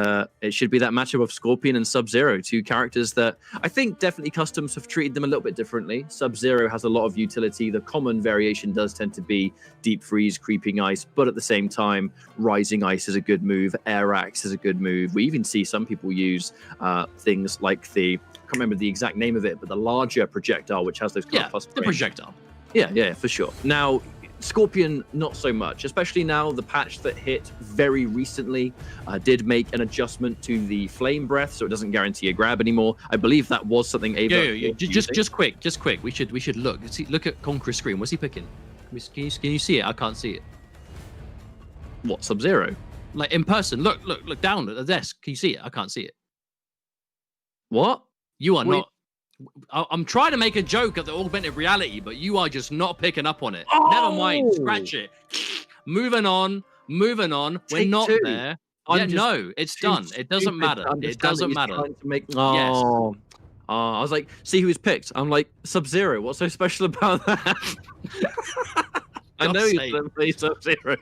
it should be that matchup of Scorpion and Sub-Zero, two characters that I think definitely customs have treated them a little bit differently. Sub-Zero has a lot of utility. The common variation does tend to be Deep Freeze, Creeping Ice, but at the same time, Rising Ice is a good move. Air Axe is a good move. We even see some people use things like I can't remember the exact name of it, but the larger projectile, which has those plus the projectile. Yeah, for sure. Now, Scorpion, not so much, especially now the patch that hit very recently did make an adjustment to the flame breath, so it doesn't guarantee a grab anymore. I believe that was something AVirk. Just quick. We should look. Look at Conqueror's screen. What's he picking? Can you see it? I can't see it. What, Sub-Zero? Like in person. Look down at the desk. Can you see it? I can't see it. What? You are not. I'm trying to make a joke at the augmented reality, but you are just not picking up on it. Oh! Never mind. Scratch it. Moving on. We're not there. No, it's done. It doesn't matter. It doesn't matter. Yes. I was like, see who's picked. I'm like, Sub-Zero. What's so special about that? I know you're going to play Sub-Zero.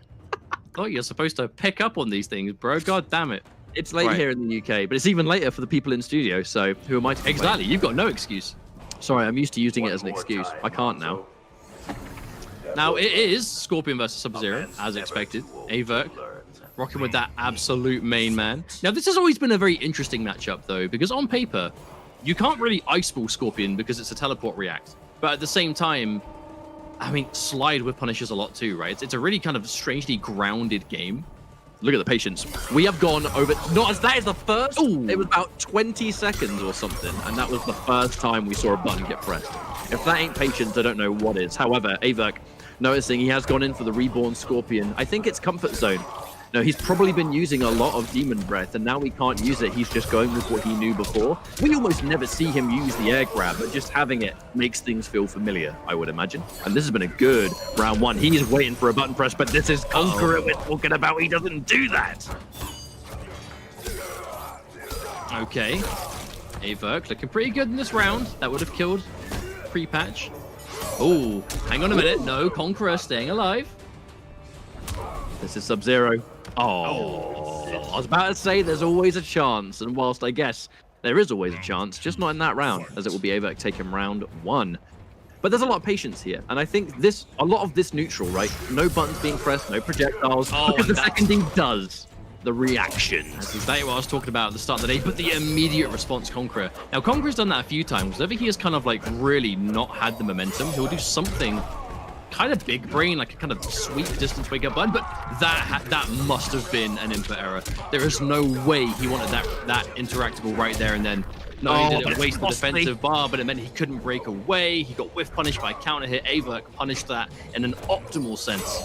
Oh, you're supposed to pick up on these things, bro. God damn it. It's late here in the UK, but it's even later for the people in studio, so who am I to complain? Exactly, you've got no excuse. Sorry, I'm used to using it as an excuse. I can't now. Now, it is Scorpion versus Sub-Zero, as expected. AVirk rocking with that absolute main man. Now, this has always been a very interesting matchup, though, because on paper, you can't really ice ball Scorpion because it's a teleport react. But at the same time, I mean, slide with punishes a lot too, right? It's a really kind of strangely grounded game. Look at the patience. We have gone over. That is the first. Ooh. It was about 20 seconds or something, and that was the first time we saw a button get pressed. If that ain't patience, I don't know what is. However, AVirk, noticing he has gone in for the reborn Scorpion. I think it's comfort zone. No, he's probably been using a lot of Demon Breath, and now he can't use it. He's just going with what he knew before. We almost never see him use the air grab, but just having it makes things feel familiar, I would imagine. And this has been a good round one. He is waiting for a button press, but this is Conqueror we're talking about. He doesn't do that. Okay. AVirk looking pretty good in this round. That would have killed pre-patch. Oh, hang on a minute. No, Conqueror staying alive. This is Sub-Zero. Oh, I was about to say there's always a chance, and whilst I guess there is always a chance, just not in that round, as it will be AVirk taking round one. But there's a lot of patience here, and I think a lot of this neutral, right? No buttons being pressed, no projectiles, because the second he does, the reaction. That's exactly what I was talking about at the start of the day, but the immediate response Conqueror. Now, Conqueror's done that a few times. Whenever he has kind of like really not had the momentum, he'll do something kind of big brain, like a kind of sweet distance wake up button, but that must have been an input error. There is no way he wanted that interactable right there and then. Not only did it waste the defensive bar, but it meant he couldn't break away. He got whiff punished by a counter hit. AVirk punished that in an optimal sense.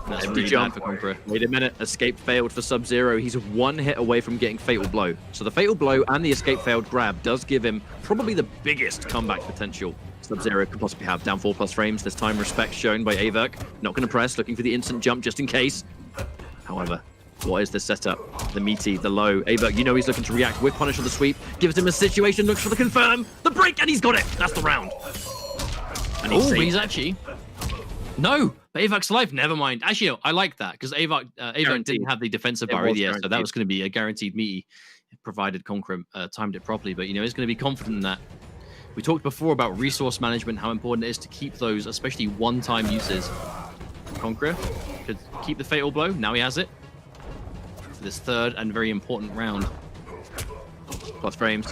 And that's really bad for Conqueror. Wait a minute, escape failed for Sub-Zero. He's one hit away from getting Fatal Blow. So the Fatal Blow and the escape failed grab does give him probably the biggest comeback potential Sub-Zero could possibly have. Down 4+ frames, this time respect shown by AVirk. Not going to press, looking for the instant jump just in case. However, what is the setup? The meaty, the low. AVirk, you know he's looking to react with punish on the sweep. Gives him a situation, looks for the confirm. The break, and he's got it. That's the round. And he's actually... No, but AVirk's alive. Never mind. Actually, I like that, because AVirk didn't have the defensive bar either, so that was going to be a guaranteed meaty, provided Conqueror timed it properly. But, you know, he's going to be confident in that. We talked before about resource management, how important it is to keep those, especially one-time uses. Conqueror could keep the Fatal Blow. Now he has it. For this third and very important round. Plus frames.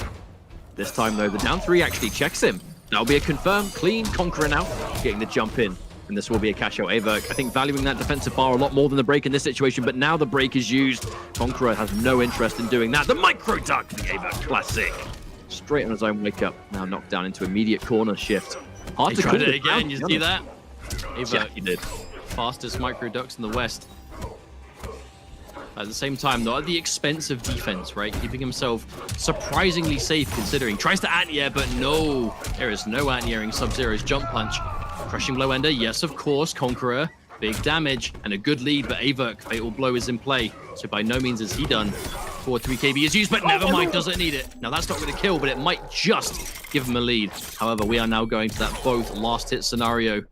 This time, though, the down 3 actually checks him. That'll be a confirmed, clean Conqueror now, getting the jump in. And this will be a cash out. AVirk, I think, valuing that defensive bar a lot more than the break in this situation, but now the break is used. Conqueror has no interest in doing that. The micro duck, the AVirk classic. straight on his own wake up. Now knocked down into immediate corner shift. Hard He to tried call it again, you see that? Yeah, he did. Fastest micro ducks in the West. At the same time, not at the expense of defense, right? Keeping himself surprisingly safe considering. Tries to anti-air, but no. There is no anti-airing Sub-Zero's jump punch. Crushing low ender, yes, of course. Conqueror, big damage, and a good lead, but AVirk, Fatal Blow is in play. So by no means is he done. 4-3 KB is used, but never mind, doesn't need it. Now that's not going to kill, but it might just give him a lead. However, we are now going to that both last hit scenario.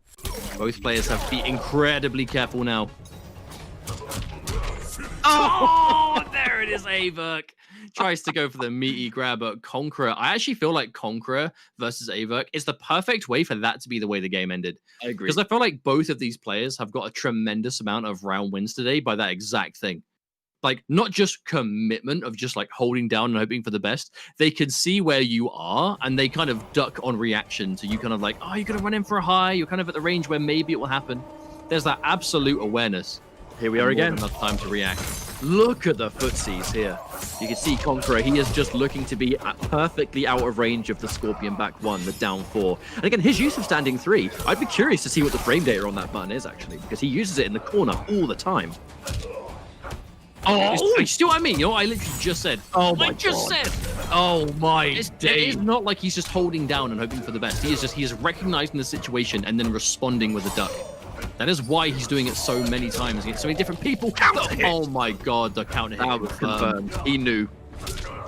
Both players have to be incredibly careful now. Oh, there it is, AVirk. Tries to go for the meaty grab at Conqueror. I actually feel like Conqueror versus AVirk is the perfect way for that to be the way the game ended. I agree. Because I feel like both of these players have got a tremendous amount of round wins today by that exact thing. Like, not just commitment of just like holding down and hoping for the best. They can see where you are and they kind of duck on reaction to you kind of like, oh, you're going to run in for a high. You're kind of at the range where maybe it will happen. There's that absolute awareness. Here we are again. Enough time to react. Look at the footsies here. You can see Conqueror, he is just looking to be perfectly out of range of the Scorpion back one, the down four. And again, his use of standing three, I'd be curious to see what the frame data on that button is actually, because he uses it in the corner all the time. Oh, you see what I mean? You know what I literally just said? Oh my I just God. said. Oh my It is not like he's just holding down and hoping for the best. He is recognizing the situation and then responding with a duck. That is why he's doing it so many times against so many different people. Oh my God, the counter hit. That was confirmed. He knew.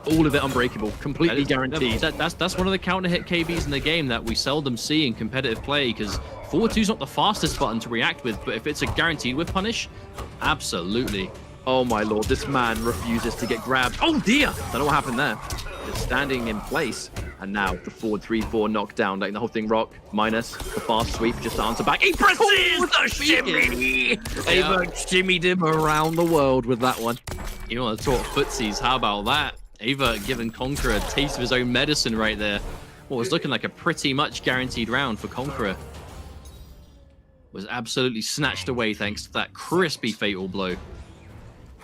All of it unbreakable, completely guaranteed. That's one of the counter hit KBs in the game that we seldom see in competitive play because 4-2 is not the fastest button to react with, but if it's a guaranteed whiff punish, absolutely. Oh my Lord, this man refuses to get grabbed. Oh dear! Don't know what happened there. Just standing in place. And now the forward 3-4 knockdown, letting the whole thing rock. Minus the fast sweep just to answer back. He presses the shimmy! AVirk shimmied him around the world with that one. You want to talk footsies? How about that? AVirk giving Conqueror a taste of his own medicine right there. Well, it's looking like a pretty much guaranteed round for Conqueror. Was absolutely snatched away thanks to that crispy fatal blow.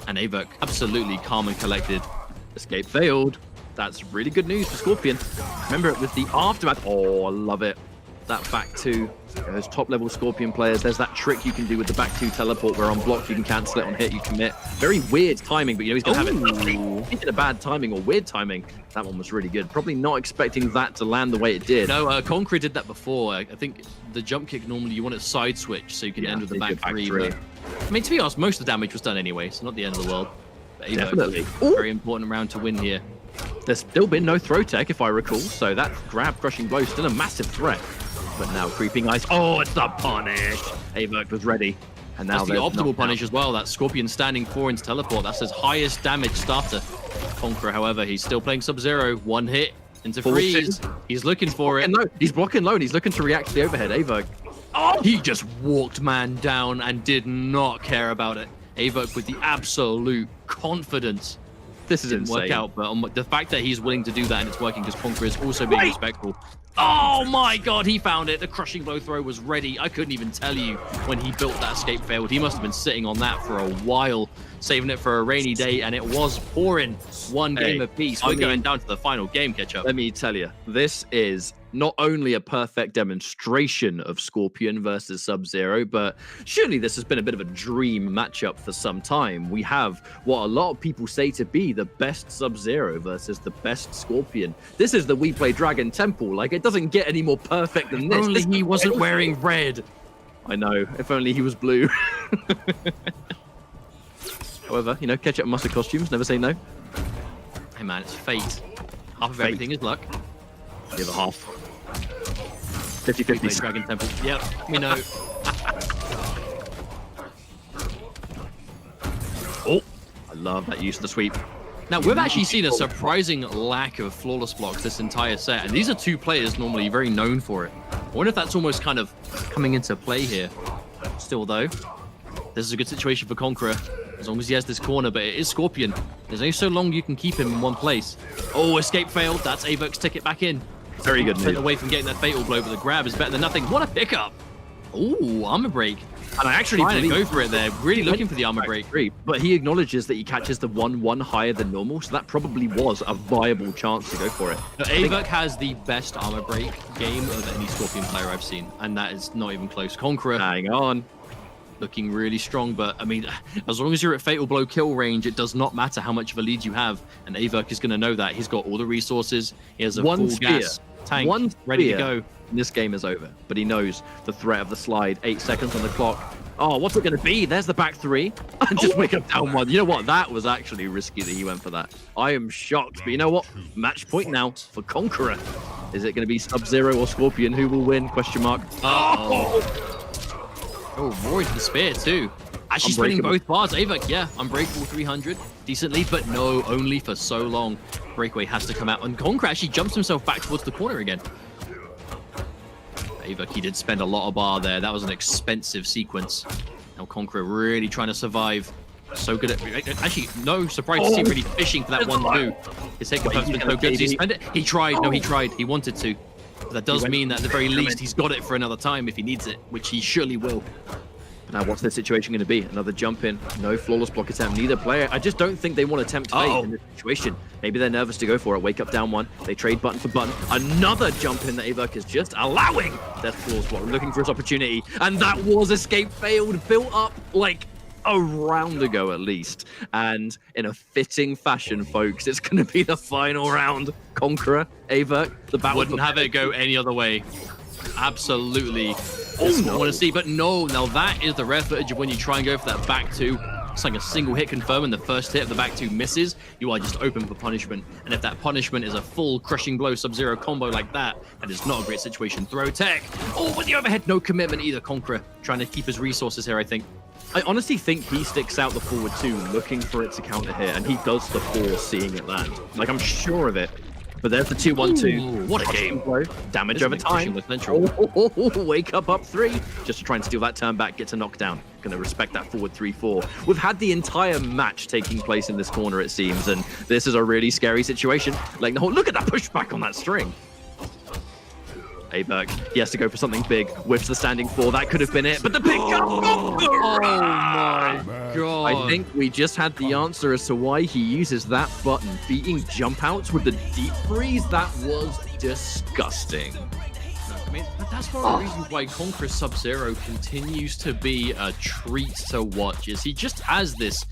And AVirk absolutely calm and collected. Escape failed. That's really good news for Scorpion. Remember, it was the aftermath. Oh, I love it. That back two. Those top-level Scorpion players, there's that trick you can do with the back two teleport where on block you can cancel it, on hit you commit. Very weird timing, but you know he's going to have it. He did a bad timing or weird timing. That one was really good. Probably not expecting that to land the way it did. No, Conqueror did that before. I think the jump kick, normally you want it side switch so you can end with the back three. But, I mean, to be honest, most of the damage was done anyway, so not the end of the world. But definitely. Very important round to win here. There's still been no throw tech, if I recall, so that grab crushing blow still a massive threat. But now creeping ice. Oh, it's the punish. AVirk was ready. And now that's the optimal punish as well. That Scorpion standing 4 into teleport. That's his highest damage starter. Conqueror, however, he's still playing Sub-Zero. One hit into freeze. He's looking for it. He's blocking low and he's looking to react to the overhead. AVirk. Oh, he just walked man down and did not care about it. AVirk with the absolute confidence. This is didn't insane. work out, but the fact that he's willing to do that and it's working because Conqueror is also being respectful. Oh my God, he found it. The crushing blow throw was ready. I couldn't even tell you when he built that escape failed. He must have been sitting on that for a while, saving it for a rainy day, and it was pouring. One game apiece. We're going down to the final game catch-up. Let me tell you, this is not only a perfect demonstration of Scorpion versus Sub-Zero, but surely this has been a bit of a dream matchup for some time. We have what a lot of people say to be the best Sub-Zero versus the best Scorpion. This is the WePlay Dragon Temple. Like, it doesn't get any more perfect than this. If only he wasn't wearing red. I know. If only he was blue. However, you know, ketchup and mustard costumes, never say no. Hey man, it's fate. Half of everything is luck. The other half. 50-50. Dragon Temple. Yep, we know. Oh, I love that use of the sweep. Now, we've actually seen a surprising lack of flawless blocks this entire set, and these are two players normally very known for it. I wonder if that's almost kind of coming into play here. Still, though, this is a good situation for Conqueror, as long as he has this corner, but it is Scorpion. There's only so long you can keep him in one place. Oh, escape failed. That's AVirk's ticket back in. Very good move. Away from getting that fatal blow, but the grab is better than nothing. What a pickup! Ooh, armor break. And I actually Trying to believe go for it there. Really looking for the armor break. But he acknowledges that he catches the 1-1 higher than normal, so that probably was a viable chance to go for it. AVirk has the best armor break game of any Scorpion player I've seen, and that is not even close. Conqueror, Hang on. looking really strong, but I mean, as long as you're at Fatal Blow kill range, it does not matter how much of a lead you have, and AVirk is going to know that. He's got all the resources. He has a One full spear. gas tank One ready to spear, go. and this game is over. But he knows the threat of the slide. 8 seconds on the clock. Oh, what's it going to be? There's the back 3. And just wake up down 1. You know what? That was actually risky that he went for that. I am shocked. But you know what? Match point now for Conqueror. Is it going to be Sub-Zero or Scorpion? Who will win? Question mark. Oh, Roy to the spear too. Actually spinning Unbreakable. both bars. AVirk, yeah, unbreakable 300 decently, but no, only for so long. Breakaway has to come out, and Conqueror actually jumps himself back towards the corner again. AVirk, he did spend a lot of bar there. That was an expensive sequence. Now Conqueror really trying to survive. So good at... Actually, no surprise to see him really fishing for that 1-2. His hit confirm's been so good. Did he spend it? He tried. No, he tried. He wanted to. But that does mean that at the very least he's got it for another time if he needs it, which he surely will. Now, what's the situation going to be? Another jump in. No flawless block attempt. Neither player. I just don't think they want to tempt fate in this situation. Maybe they're nervous to go for it. Wake up down 1. They trade button for button. Another jump in that AVirk is just allowing. Death flawless block. Looking for his opportunity. And that was escape failed. Built up like a round ago at least. And in a fitting fashion, folks, it's going to be the final round. Conqueror, AVirk, the battle. Wouldn't have it go any other way. Absolutely. This is what I want to see, but no, now that is the rare footage of when you try and go for that back 2. It's like a single hit confirm, and the first hit of the back 2 misses. You are just open for punishment. And if that punishment is a full crushing blow Sub-Zero combo like that, that is not a great situation. Throw tech. Oh, with the overhead, no commitment either. Conqueror trying to keep his resources here, I think. I honestly think he sticks out the forward 2, looking for it to counter here, and he does the 4, seeing it land. Like, I'm sure of it. But there's the 2-1-2. What a game. Damage over time. Wake up 3. Just to try and steal that turn back, get to knock down. Gonna respect that forward 3-4. We've had the entire match taking place in this corner, it seems, and this is a really scary situation. Like, the whole, look at that pushback on that string. AVirk, he has to go for something big. Whiffs the standing 4. That could have been it, but the pick up! Oh my god. I think we just had the answer as to why he uses that button. Beating jump outs with the deep freeze, that was disgusting. I mean, that's one of the reasons why Conqueror Sub-Zero continues to be a treat to watch, is he just has this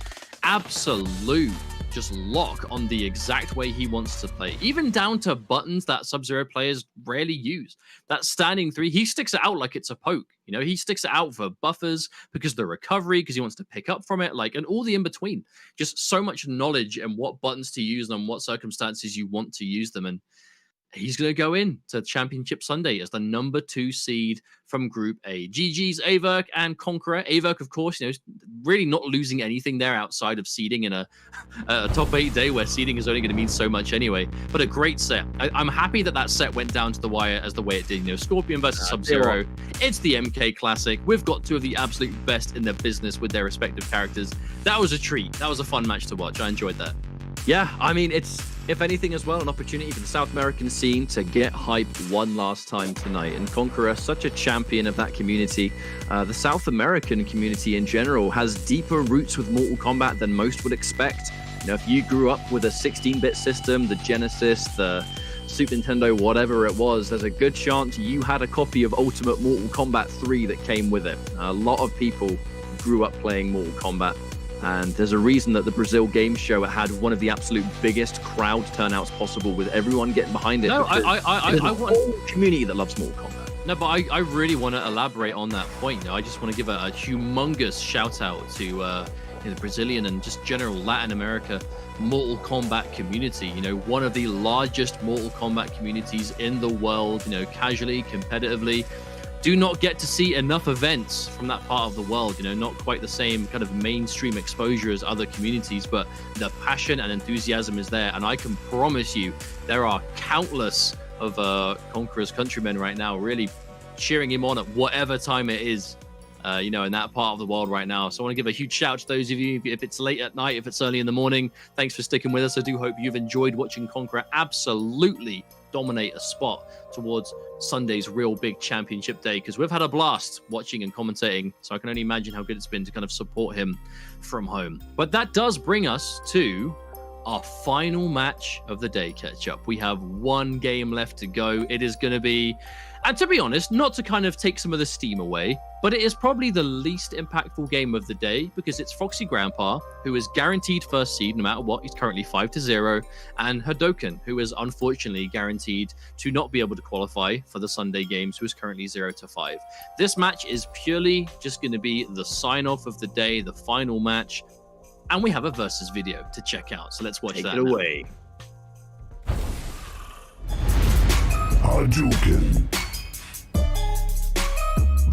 absolute just lock on the exact way he wants to play, even down to buttons that Sub-Zero players rarely use. That standing 3, he sticks it out like it's a poke. You know, he sticks it out for buffers because of the recovery, because he wants to pick up from it, like, and all the in between. Just so much knowledge and what buttons to use and what circumstances you want to use them. And he's going to go in to Championship Sunday as the number 2 seed from Group A. GG's AVirk and Conqueror. AVirk, of course, you know, really not losing anything there outside of seeding in a top 8 day where seeding is only going to mean so much anyway. But a great set. I'm happy that that set went down to the wire as the way it did. You know, Scorpion versus Sub-Zero. It's the MK Classic. We've got 2 of the absolute best in the business with their respective characters. That was a treat. That was a fun match to watch. I enjoyed that. Yeah, I mean, it's, if anything as well, an opportunity for the South American scene to get hype one last time tonight. And Conqueror, such a champion of that community. The South American community in general has deeper roots with Mortal Kombat than most would expect. You know, if you grew up with a 16-bit system, the Genesis, the Super Nintendo, whatever it was, there's a good chance you had a copy of Ultimate Mortal Kombat 3 that came with it. A lot of people grew up playing Mortal Kombat. And there's a reason that the Brazil Game Show had one of the absolute biggest crowd turnouts possible, with everyone getting behind it. No, I want a community that loves Mortal Kombat. No, but I really want to elaborate on that point. I just want to give a humongous shout out to the Brazilian and just general Latin America Mortal Kombat community. You know, one of the largest Mortal Kombat communities in the world. You know, casually, competitively. Do not get to see enough events from that part of the world. You know, not quite the same kind of mainstream exposure as other communities, but the passion and enthusiasm is there. And I can promise you, there are countless of Conqueror's countrymen right now really cheering him on at whatever time it is, you know, in that part of the world right now. So I want to give a huge shout out to those of you, if it's late at night, if it's early in the morning, thanks for sticking with us. I do hope you've enjoyed watching Conqueror absolutely dominate a spot towards Sunday's real big championship day, because we've had a blast watching and commentating, so I can only imagine how good it's been to kind of support him from home. But that does bring us to our final match of the day catch-up. We have one game left to go. It is going to be, and to be honest, not to kind of take some of the steam away, but it is probably the least impactful game of the day, because it's Foxy Grampa, who is guaranteed first seed no matter what. He's currently 5-0, and Hadoken, who is unfortunately guaranteed to not be able to qualify for the Sunday games, who is currently 0-5. This match is purely just going to be the sign-off of the day, the final match, and we have a versus video to check out. So let's watch that. Take it away. Hadoken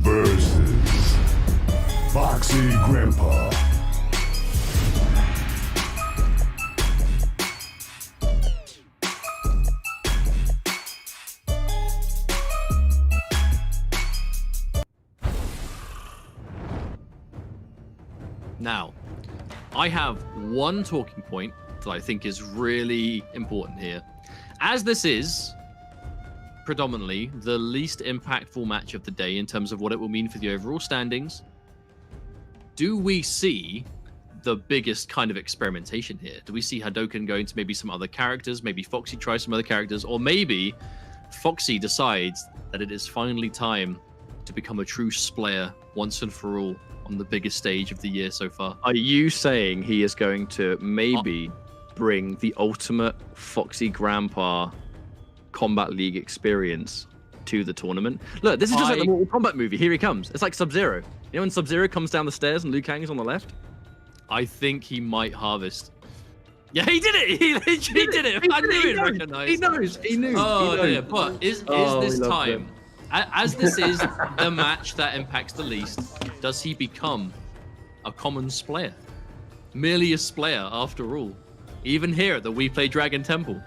versus Foxy Grampa. Now, I have one talking point that I think is really important here. As this is predominantly the least impactful match of the day in terms of what it will mean for the overall standings, do we see the biggest kind of experimentation here? Do we see Hadoken going to maybe some other characters? Maybe Foxy tries some other characters? Or maybe Foxy decides that it is finally time to become a true Splayer once and for all on the biggest stage of the year so far? Are you saying he is going to maybe bring the ultimate Foxy Grampa Combat League experience to the tournament? Look, this is just like the Mortal Kombat movie. Here he comes. It's like Sub-Zero. You know when Sub-Zero comes down the stairs and Liu Kang is on the left? I think he might harvest. Yeah, he did it. He literally did it. I knew he'd recognize. He knows. He knew. Oh, he knows. yeah. But is this time, as this is the match that impacts the least, does he become a common Splayer? Merely a Splayer after all. Even here at the WePlay Dragon Temple.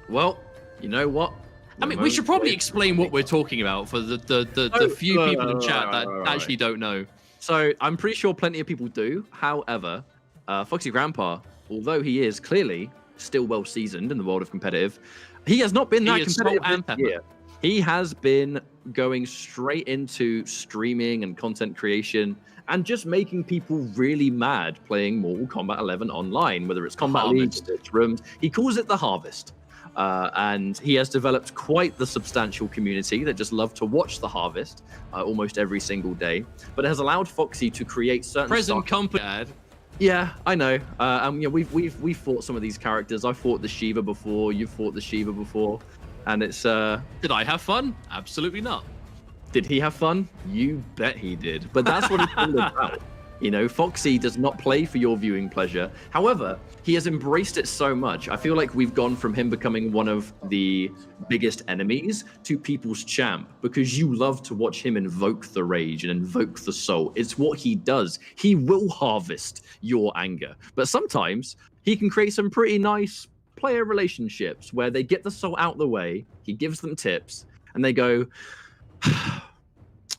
Well, you know what? I mean, we should probably explain what we're talking about for the few people in chat that actually don't know. So I'm pretty sure plenty of people do. However, Foxy Grampa, although he is clearly still well seasoned in the world of competitive, he has not been that competitive this year. He has been going straight into streaming and content creation and just making people really mad playing Mortal Kombat 11 online, whether it's Combat League, it's rooms. He calls it the Harvest. And he has developed quite the substantial community that just love to watch the Harvest almost every single day. But it has allowed Foxy to create certain present company. Yeah, I know. Yeah, we've fought some of these characters. I've fought the Shiva before. You've fought the Shiva before, and it's. Did I have fun? Absolutely not. Did he have fun? You bet he did. But that's what it's all about. You know, Foxy does not play for your viewing pleasure. However, he has embraced it so much. I feel like we've gone from him becoming one of the biggest enemies to people's champ, because you love to watch him invoke the rage and invoke the soul. It's what he does. He will harvest your anger. But sometimes he can create some pretty nice player relationships where they get the soul out the way, he gives them tips, and they go,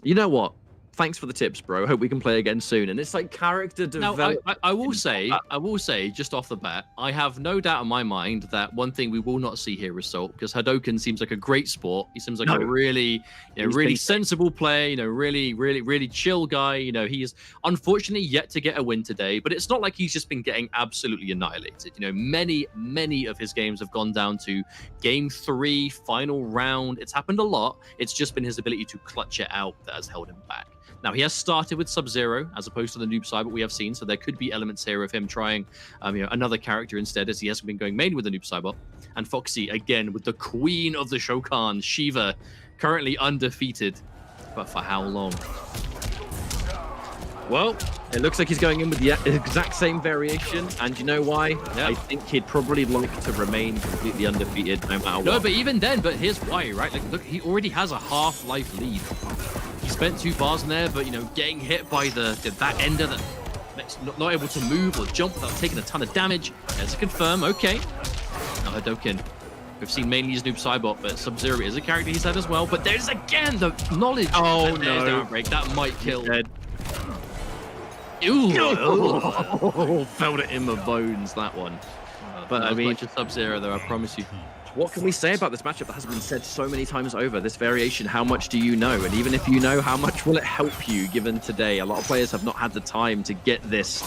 you know what? Thanks for the tips, bro. Hope we can play again soon. And it's like character development. Now, I will say, just off the bat, I have no doubt in my mind that one thing we will not see here is Salt, because Hadoken seems like a great sport. He seems like a really, really sensible player. You know, really chill guy. You know, he is unfortunately yet to get a win today, but it's not like he's just been getting absolutely annihilated. You know, many of his games have gone down to game 3, final round. It's happened a lot. It's just been his ability to clutch it out that has held him back. Now, he has started with Sub-Zero as opposed to the noob side, but we have seen, so there could be elements here of him trying another character instead, as he has been going mainly with the noob Cybot. And Foxy, again, with the queen of the Shokan, Shiva, currently undefeated. But for how long? Well, it looks like he's going in with the exact same variation, and you know why? Yeah. I think he'd probably like to remain completely undefeated no matter what. No, but even then, but here's why, right? Like, look, he already has a half-life lead. He spent 2 bars in there, but, you know, getting hit by that ender that makes not able to move or jump without taking a ton of damage. There's a confirm, okay. Now Hadoken. We've seen mainly his noob Cybot, but Sub-Zero is a character he's had as well. But there's again the knowledge. Oh, no. The outbreak. That might kill. Dead. Ew. Oh, felt it in the bones, that one. But I mean, Sub-Zero though, I promise you. what can we say about this matchup that has been said so many times over? This variation, how much do you know? And even if you know, how much will it help you, given today a lot of players have not had the time to get this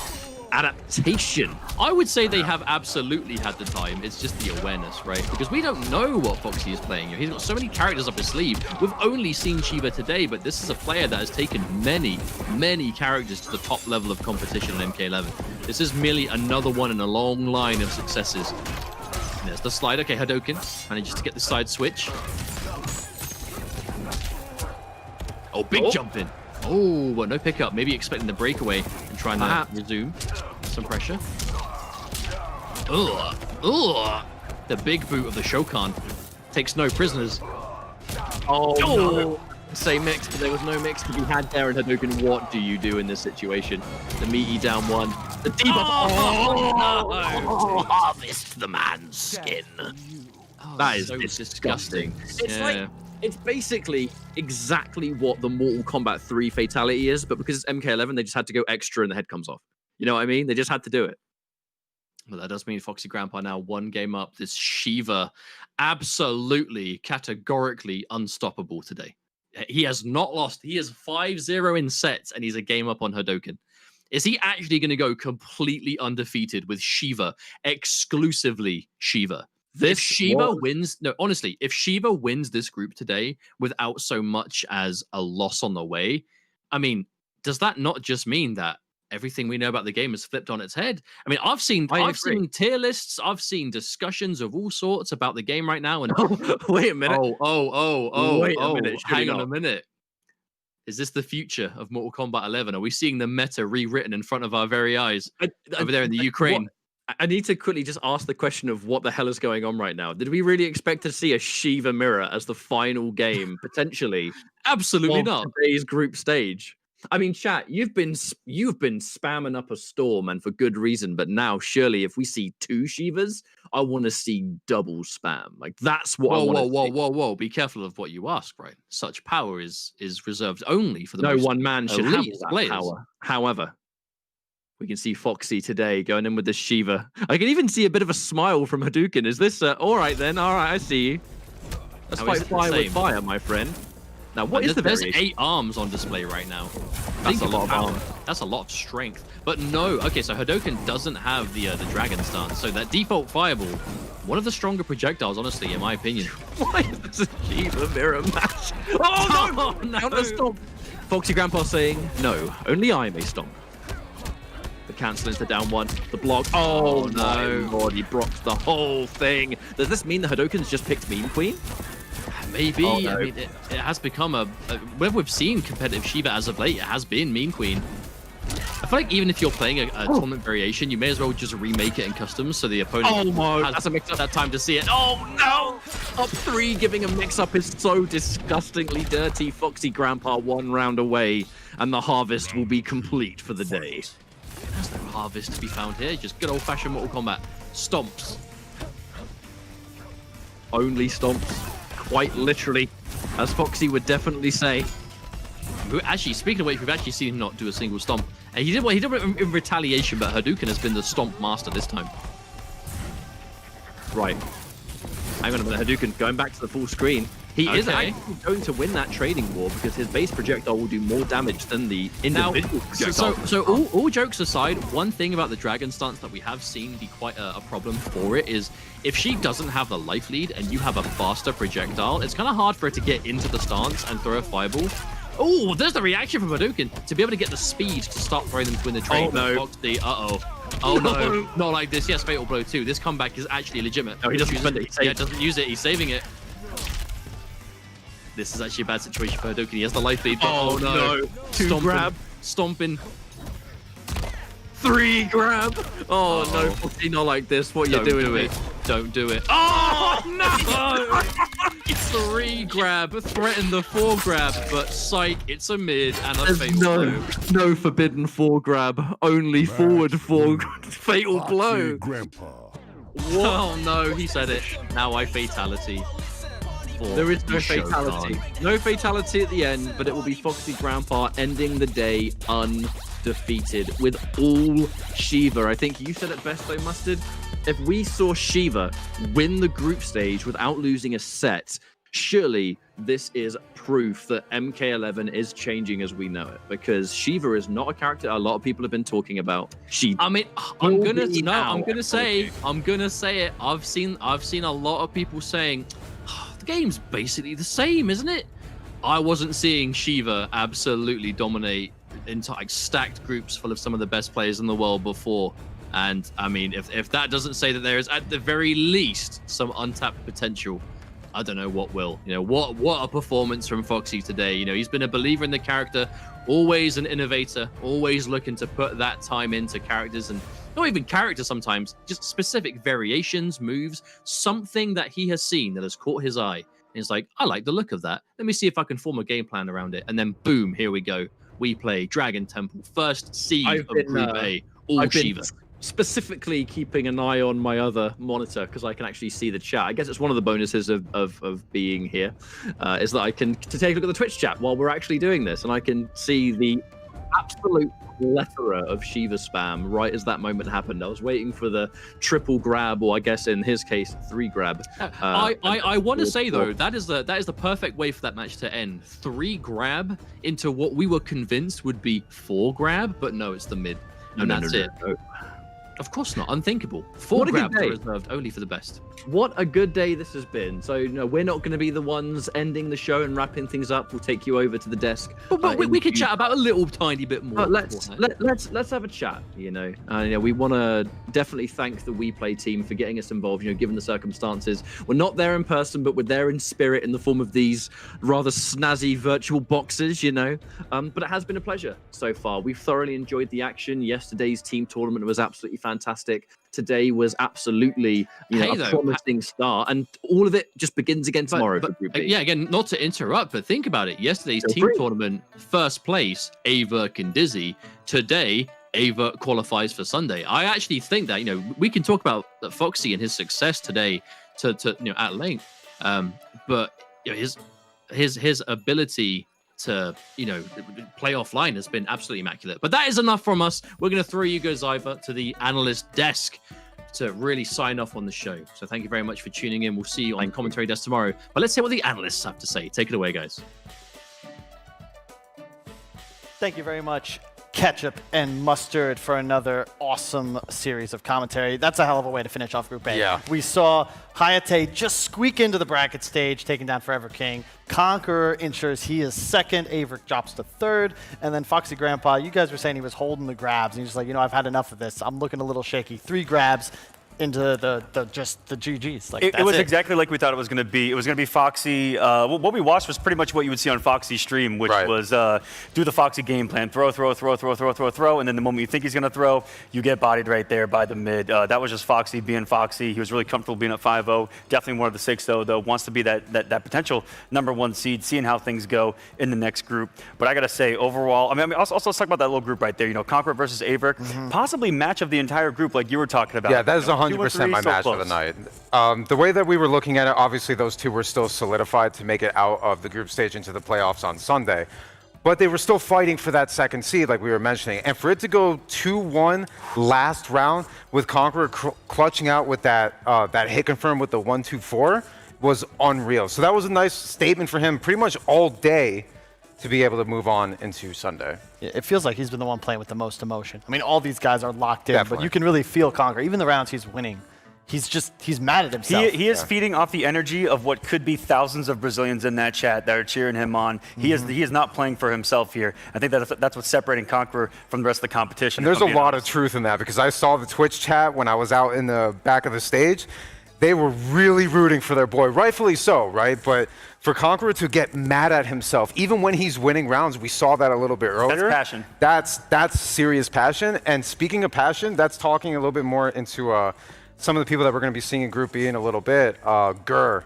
adaptation? I would say they have absolutely had the time. It's just the awareness, right? Because we don't know what Foxy is playing. He's got so many characters up his sleeve. We've only seen Shiva today, but this is a player that has taken many, many characters to the top level of competition in MK11. This is merely another one in a long line of successes. And there's the slide. Okay, Hadoken manages to get the side switch. Oh, big jump in. Oh, well, no pickup. Maybe expecting the breakaway and trying to resume. Some pressure. Ugh. Ugh. The big boot of the Shokan takes no prisoners. Oh, no. Say mix, but there was no mix to be had there. And Hadoken, what do you do in this situation? The meaty down one. The debuff. Oh, harvest the man's skin. That is so disgusting. It's Yeah. like, it's basically exactly what the Mortal Kombat 3 fatality is, but because it's MK11, they just had to go extra and the head comes off. You know what I mean? They just had to do it. Well, that does mean Foxy Grampa now 1 game up. This Shiva, absolutely, categorically unstoppable today. He has not lost. He is 5-0 in sets, and he's a game up on Hadoken. Is he actually going to go completely undefeated with Shiva, exclusively Shiva? If Shiva wins, no, honestly, if Shiva wins this group today without so much as a loss on the way, I mean, does that not just mean that everything we know about the game is flipped on its head? I mean, I've seen tier lists, I've seen discussions of all sorts about the game right now, and wait a minute. Wait a minute. Hang on a minute. Is this the future of Mortal Kombat 11? Are we seeing the meta rewritten in front of our very eyes over there in the Ukraine? I need to quickly just ask the question of what the hell is going on right now. Did we really expect to see a Shiva mirror as the final game, potentially? Absolutely not. Today's group stage. I mean, chat, you've been spamming up a storm, and for good reason. But now, surely, if we see 2 Shivas, I want to see double spam. Like, that's what I want to see. Whoa. Be careful of what you ask, right? Such power is reserved only for the no most one man should have elite that players. power. However, we can see Foxy today going in with the Shiva. I can even see a bit of a smile from Hadoken. Is this all right then? All right, I see you. Let's fight fire with fire, my friend. Now, what is the There's variation? 8 arms on display right now. That's a lot of power. armor. That's a lot of strength. But no, okay, so Hadoken doesn't have the dragon stance. So that default fireball, one of the stronger projectiles, honestly, in my opinion. Why is this a Shiva mirror match? Oh, no! Counter stomp. Foxy Grandpa saying, no, only I may stomp. The cancel into down one. The block. Oh, no. Lord, he blocked the whole thing. Does this mean the Hadoken's just picked Meme Queen? Maybe. Oh, no. I mean, it has become where we've seen competitive Shiva as of late, it has been Meme Queen. I feel like even if you're playing a tournament variation, you may as well just remake it in customs so the opponent That's a mix-up. that time to see it. Oh, no! Up 3, giving a mix-up is so disgustingly dirty. Foxy Grandpa 1 round away, and the harvest will be complete for the day. There's no harvest to be found here. Just good old-fashioned Mortal Kombat. Stomps. Only stomps. Quite literally, as Foxy would definitely say. Actually, speaking of which, we've actually seen him not do a single stomp. And he did it in retaliation, but Hadoken has been the stomp master this time. Right. Hang on a minute, Hadoken going back to the full screen. He is actually going to win that trading war because his base projectile will do more damage than the individual projectile. So all jokes aside, one thing about the dragon stance that we have seen be quite a problem for it is if she doesn't have the life lead and you have a faster projectile, it's kind of hard for her to get into the stance and throw a fireball. Oh, there's the reaction from Hadoken to be able to get the speed to start throwing them to win the trade. Oh, no. Foxy, Oh, no. Not like this. Yes, Fatal Blow too. This comeback is actually legitimate. No, he doesn't spend it. Yeah, doesn't use it. He's saving it. This is actually a bad situation for Hadoken. He has the life lead, but oh no. 2 grab. Stomping. 3 grab. Oh no, Foxy, not like this. What are you doing? Don't do it. Don't do it. Oh, no! 3 grab. Threaten the 4 grab, but psych, it's a mid and a fatal blow. No forbidden 4 grab. Only forward 4 fatal blow. Oh no, he said it. Now I fatality. There is no fatality. No fatality at the end, but it will be Foxy Grandpa ending the day undefeated with all Shiva. I think you said it best though, Mustard. if we saw Shiva win the group stage without losing a set, surely this is proof that MK11 is changing as we know it, because Shiva is not a character a lot of people have been talking about. I mean, I'm gonna say it. I've seen a lot of people saying the game's basically the same, isn't it? I wasn't seeing Shiva absolutely dominate into like stacked groups full of some of the best players in the world before. And I mean, if that doesn't say that there is at the very least some untapped potential, I don't know what will. You know, what a performance from Foxy today. You know, he's been a believer in the character, always an innovator, always looking to put that time into characters, and not even characters sometimes, just specific variations, moves, something that he has seen that has caught his eye. And he's like, I like the look of that. Let me see if I can form a game plan around it. And then boom, here we go. We play Dragon Temple, first seed of Group A, all Shiva. Specifically keeping an eye on my other monitor because I can actually see the chat. I guess it's one of the bonuses of being here, is that I can take a look at the Twitch chat while we're actually doing this, and I can see the absolute plethora of Shiva spam right as that moment happened. I was waiting for the triple grab, or I guess in his case, 3 grab. I want to say though, that is the perfect way for that match to end. 3 grab into what we were convinced would be 4 grab, but no, it's the mid, and that's it. Of course not. Unthinkable. 4 grabs are reserved only for the best. What a good day this has been. So, you know, we're not going to be the ones ending the show and wrapping things up. We'll take you over to the desk. But we could chat about a little tiny bit more. Let's have a chat, you know. You know, we want to definitely thank the WePlay team for getting us involved, you know, given the circumstances. We're not there in person, but we're there in spirit in the form of these rather snazzy virtual boxes, you know. But it has been a pleasure so far. We've thoroughly enjoyed the action. Yesterday's team tournament was absolutely fantastic. Today was absolutely, you know, a promising start, and all of it just begins again tomorrow. Yeah, again, not to interrupt, but think about it. Yesterday's team tournament, first place, AVirk and Dizzy. Today, AVirk qualifies for Sunday. I actually think that, you know, we can talk about Foxy and his success today to you know, at length, but you know, his ability to, you know, play offline has been absolutely immaculate. But that is enough from us. We're going to throw you guys over to the analyst desk to really sign off on the show. So thank you very much for tuning in. We'll see you on commentary desk tomorrow. But let's hear what the analysts have to say. Take it away, guys. Thank you very much, Ketchup and Mustard, for another awesome series of commentary. That's a hell of a way to finish off Group A. Yeah. We saw Hayatei just squeak into the bracket stage, taking down Forever King. Conqueror ensures he is second. AVirk drops to third. And then Foxy Grampa, you guys were saying he was holding the grabs. And he's like, you know, I've had enough of this. I'm looking a little shaky. 3 grabs into the GGs. Like, it was exactly like we thought it was going to be. It was going to be Foxy. What we watched was pretty much what you would see on Foxy's stream, which was do the Foxy game plan, throw, and then the moment you think he's going to throw, you get bodied right there by the mid. That was just Foxy being Foxy. He was really comfortable being at 5-0. Definitely one of the 6 though. Wants to be that potential #1 seed, seeing how things go in the next group. But I got to say, overall, I mean, also let's talk about that little group right there. You know, Conqueror versus AVirk, possibly match of the entire group, like you were talking about. Yeah, that is 100% my match of the night. The way that we were looking at it, obviously those 2 were still solidified to make it out of the group stage into the playoffs on Sunday. But they were still fighting for that 2nd seed, like we were mentioning. And for it to go 2-1 last round with Conqueror clutching out with that hit confirm with the 1-2-4 was unreal. So that was a nice statement for him pretty much all day to be able to move on into Sunday. Yeah, it feels like he's been the one playing with the most emotion. I mean, all these guys are locked in, but you can really feel Conqueror. Even the rounds he's winning, he's mad at himself. He is feeding off the energy of what could be thousands of Brazilians in that chat that are cheering him on. He is not playing for himself here. I think that's what's separating Conqueror from the rest of the competition. And there's a lot of truth in that, because I saw the Twitch chat when I was out in the back of the stage. They were really rooting for their boy, rightfully so, right? But for Conqueror to get mad at himself, even when he's winning rounds, we saw that a little bit earlier. That's passion. That's serious passion. And speaking of passion, that's talking a little bit more into some of the people that we're going to be seeing in Group B in a little bit. Gur,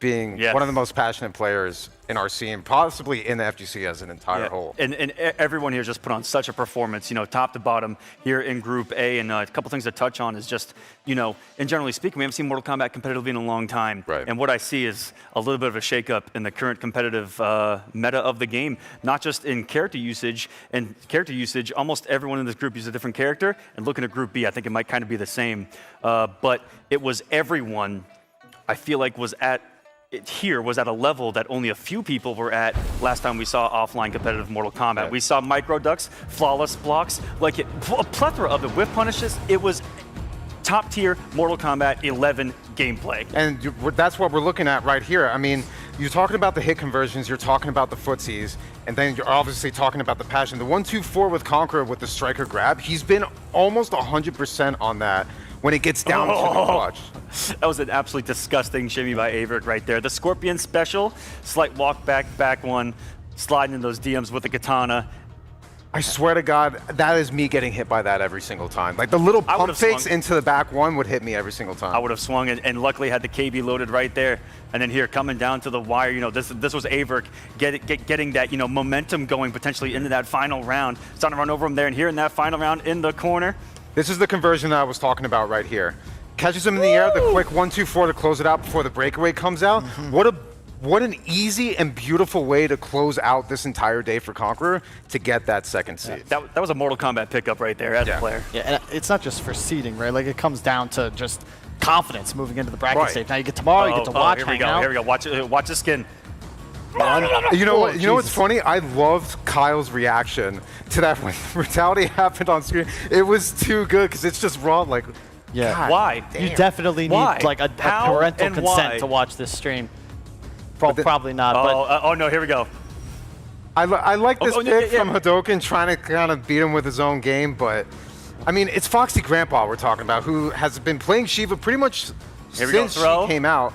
being one of the most passionate players in our scene, possibly in the FGC as an entire whole. And everyone here just put on such a performance, you know, top to bottom here in Group A. And a couple things to touch on is just, you know, and generally speaking, we haven't seen Mortal Kombat competitively in a long time. Right. And what I see is a little bit of a shakeup in the current competitive meta of the game, not just in character usage. And character usage, almost everyone in this group uses a different character. And looking at Group B, I think it might kind of be the same. But it was everyone, I feel like, was at a level that only a few people were at last time we saw offline competitive Mortal Kombat. We saw micro ducks, flawless blocks, like a plethora of the whiff punishes. It was top tier Mortal Kombat 11 gameplay. And that's what we're looking at right here. I mean, you're talking about the hit conversions, you're talking about the footsies, and then you're obviously talking about the passion. The 1-2-4 with Conqueror with the striker grab, he's been almost 100% on that when it gets down to the clutch. That was an absolutely disgusting shimmy by AVirk right there. The Scorpion special, slight walk back one, sliding in those DMs with the katana. I swear to God, that is me getting hit by that every single time. Like the little pump fakes into the back one would hit me every single time. I would have swung and luckily had the KB loaded right there. And then here, coming down to the wire, you know, this was AVirk getting that, you know, momentum going potentially into that final round. Starting to run over him there, and here in that final round in the corner. This is the conversion that I was talking about right here. Catches him in the air, the quick 1-2-4 to close it out before the breakaway comes out. What an easy and beautiful way to close out this entire day for Conqueror to get that second seed. That was a Mortal Kombat pickup right there as a player. Yeah, and it's not just for seeding, right? Like it comes down to just confidence moving into the bracket stage. Now you get tomorrow, you get to watch, here we go. Watch the skin. You know what? You know what's funny? I loved Kyle's reaction to that when brutality happened on screen. It was too good because it's just raw. Like, God, why? Damn. You definitely need like a parental consent to watch this stream. Probably not. Oh no! Here we go. I like this pick from Hadoken trying to kind of beat him with his own game, but I mean, it's Foxy Grampa we're talking about, who has been playing Shiva pretty much since she came out.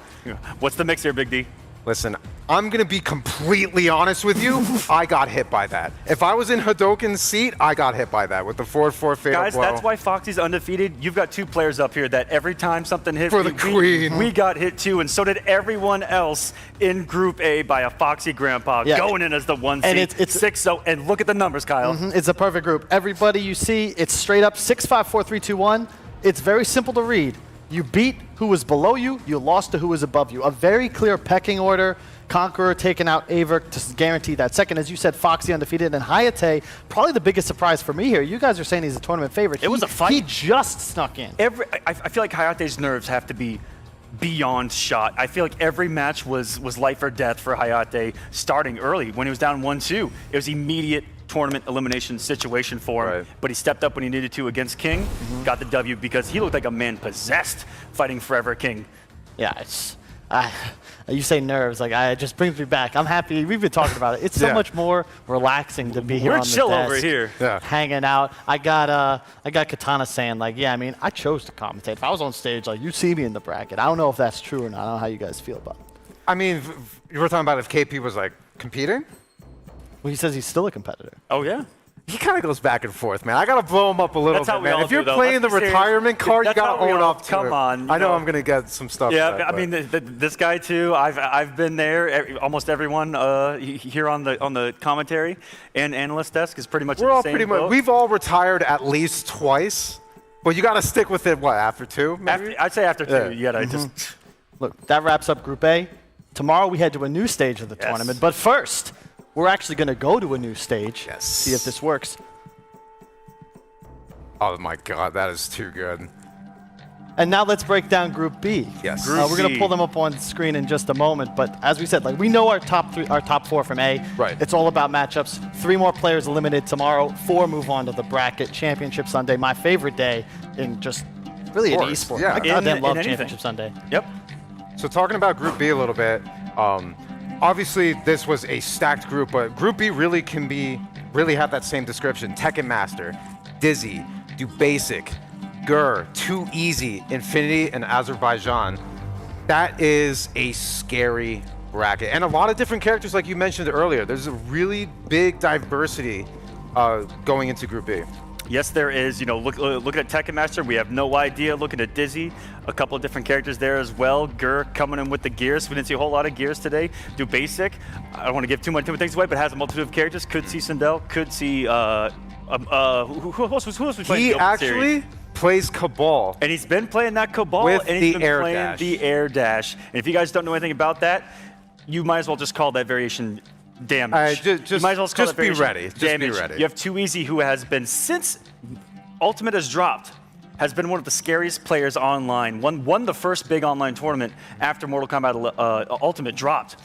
What's the mix here, Big D? Listen, I'm going to be completely honest with you. I got hit by that. If I was in Hadoken's seat, I got hit by that with the 4-4 fatal Guys, blow. that's why Foxy's undefeated. You've got two players up here that every time something hits For the queen. we got hit too, and so did everyone else in Group A by a Foxy Grandpa going in as the 1 seed. And it's 6-0, and look at the numbers, Kyle. It's a perfect group. Everybody you see, it's straight up 6-5, 4, 3, 2, 1. It's very simple to read. You beat who was below you, you lost to who was above you. A very clear pecking order. Conqueror taking out AVirk to guarantee that second. As you said, Foxy undefeated, and Hayatei, probably the biggest surprise for me here. You guys are saying he's a tournament favorite. It was a fight. He just snuck in. I feel like Hayatei's nerves have to be beyond shot. I feel like every match was life or death for Hayatei starting early. When he was down 1-2, it was immediate tournament elimination situation for him. But he stepped up when he needed to against King, got the W because he looked like a man possessed fighting Forever King. Yeah, it's... you say nerves, like it just brings me back. I'm happy. We've been talking about it. It's so much more relaxing to be here on the desk. We're chill over here. Hanging out. I got Katana saying like, yeah, I mean, I chose to commentate. If I was on stage, like you see me in the bracket. I don't know if that's true or not. I don't know how you guys feel about it. I mean, you were talking about if KP was like competing? Well, he says he's still a competitor. Oh yeah. He kind of goes back and forth, man. I got to blow him up a little bit, man. If you're do, playing the retirement card, you got to own up to Come it. on. I know I'm going to get some stuff. Yeah, back, I mean, this guy too. I've been there. Almost everyone here on the commentary and analyst desk is pretty much. We're in the all same pretty much. boat. We've all retired at least twice, but you got to stick with it. What, after two? I'd say after two. You got to just look. That wraps up Group A. Tomorrow we head to a new stage of the tournament, but first we're actually going to go to a new stage. Yes. See if this works. Oh my God, that is too good. And now let's break down Group B. Yes. We're going to pull them up on screen in just a moment. But as we said, like we know our top four from A. Right. It's all about matchups. 3 more players eliminated tomorrow. 4 move on to the bracket. Championship Sunday, my favorite day in just really in esports. Yeah. I goddamn love in Championship Sunday. Yep. So talking about Group B a little bit, obviously this was a stacked group, but Group B really have that same description. Tekken Master, Dizzy, Do Basic, Gur, Too Easy, Infinity, and Azerbaijan. That is a scary bracket. And a lot of different characters like you mentioned earlier. There's a really big diversity going into Group B. Yes, there is. You know, looking at Tekken Master, we have no idea. Looking at Dizzy, a couple of different characters there as well. Gur coming in with the gears. We didn't see a whole lot of gears today. Do basic. I don't want to give too many things away, but has a multitude of characters. Could see Sindel. Could see who else was playing? He the open actually series? plays Cabal. And he's been playing that Cabal, with and he's the been air playing dash. the air dash. And if you guys don't know anything about that, you might as well just call that variation damage. You might as well call that be variation ready. Just be damage. ready. You have Too Easy, who has been, since Ultimate has dropped, has been one of the scariest players online. Won the first big online tournament after Mortal Kombat Ultimate dropped.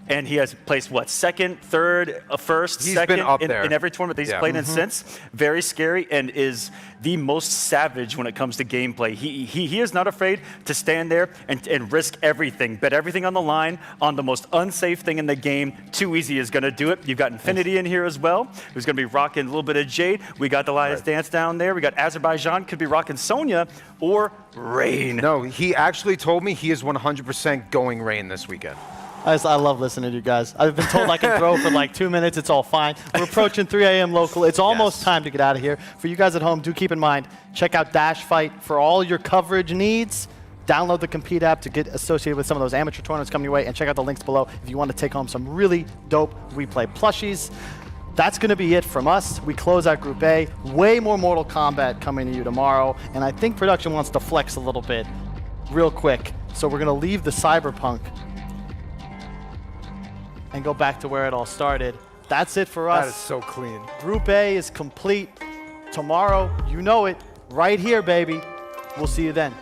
And he has placed, what, second, third, first, He's second been up in there. every tournament that he's played in since. Very scary, and is the most savage when it comes to gameplay. He is not afraid to stand there and risk everything, bet everything on the line on the most unsafe thing in the game. Too Easy is going to do it. You've got Infinity in here as well, who's going to be rocking a little bit of Jade. We got the Lion's Dance down there. We got Azerbaijan, could be rocking Sonya or Rain. No, he actually told me he is 100% going Rain this weekend. I love listening to you guys. I've been told I can throw for like 2 minutes. It's all fine. We're approaching 3 a.m. local. It's almost time to get out of here. For you guys at home, do keep in mind, check out Dash Fight for all your coverage needs. Download the Compete app to get associated with some of those amateur tournaments coming your way, and check out the links below if you want to take home some really dope WePlay plushies. That's going to be it from us. We close out Group A. Way more Mortal Kombat coming to you tomorrow, and I think production wants to flex a little bit real quick. So we're going to leave the Cyberpunk and go back to where it all started. That's it for us. That is so clean. Group A is complete. Tomorrow, you know it, right here, baby. We'll see you then.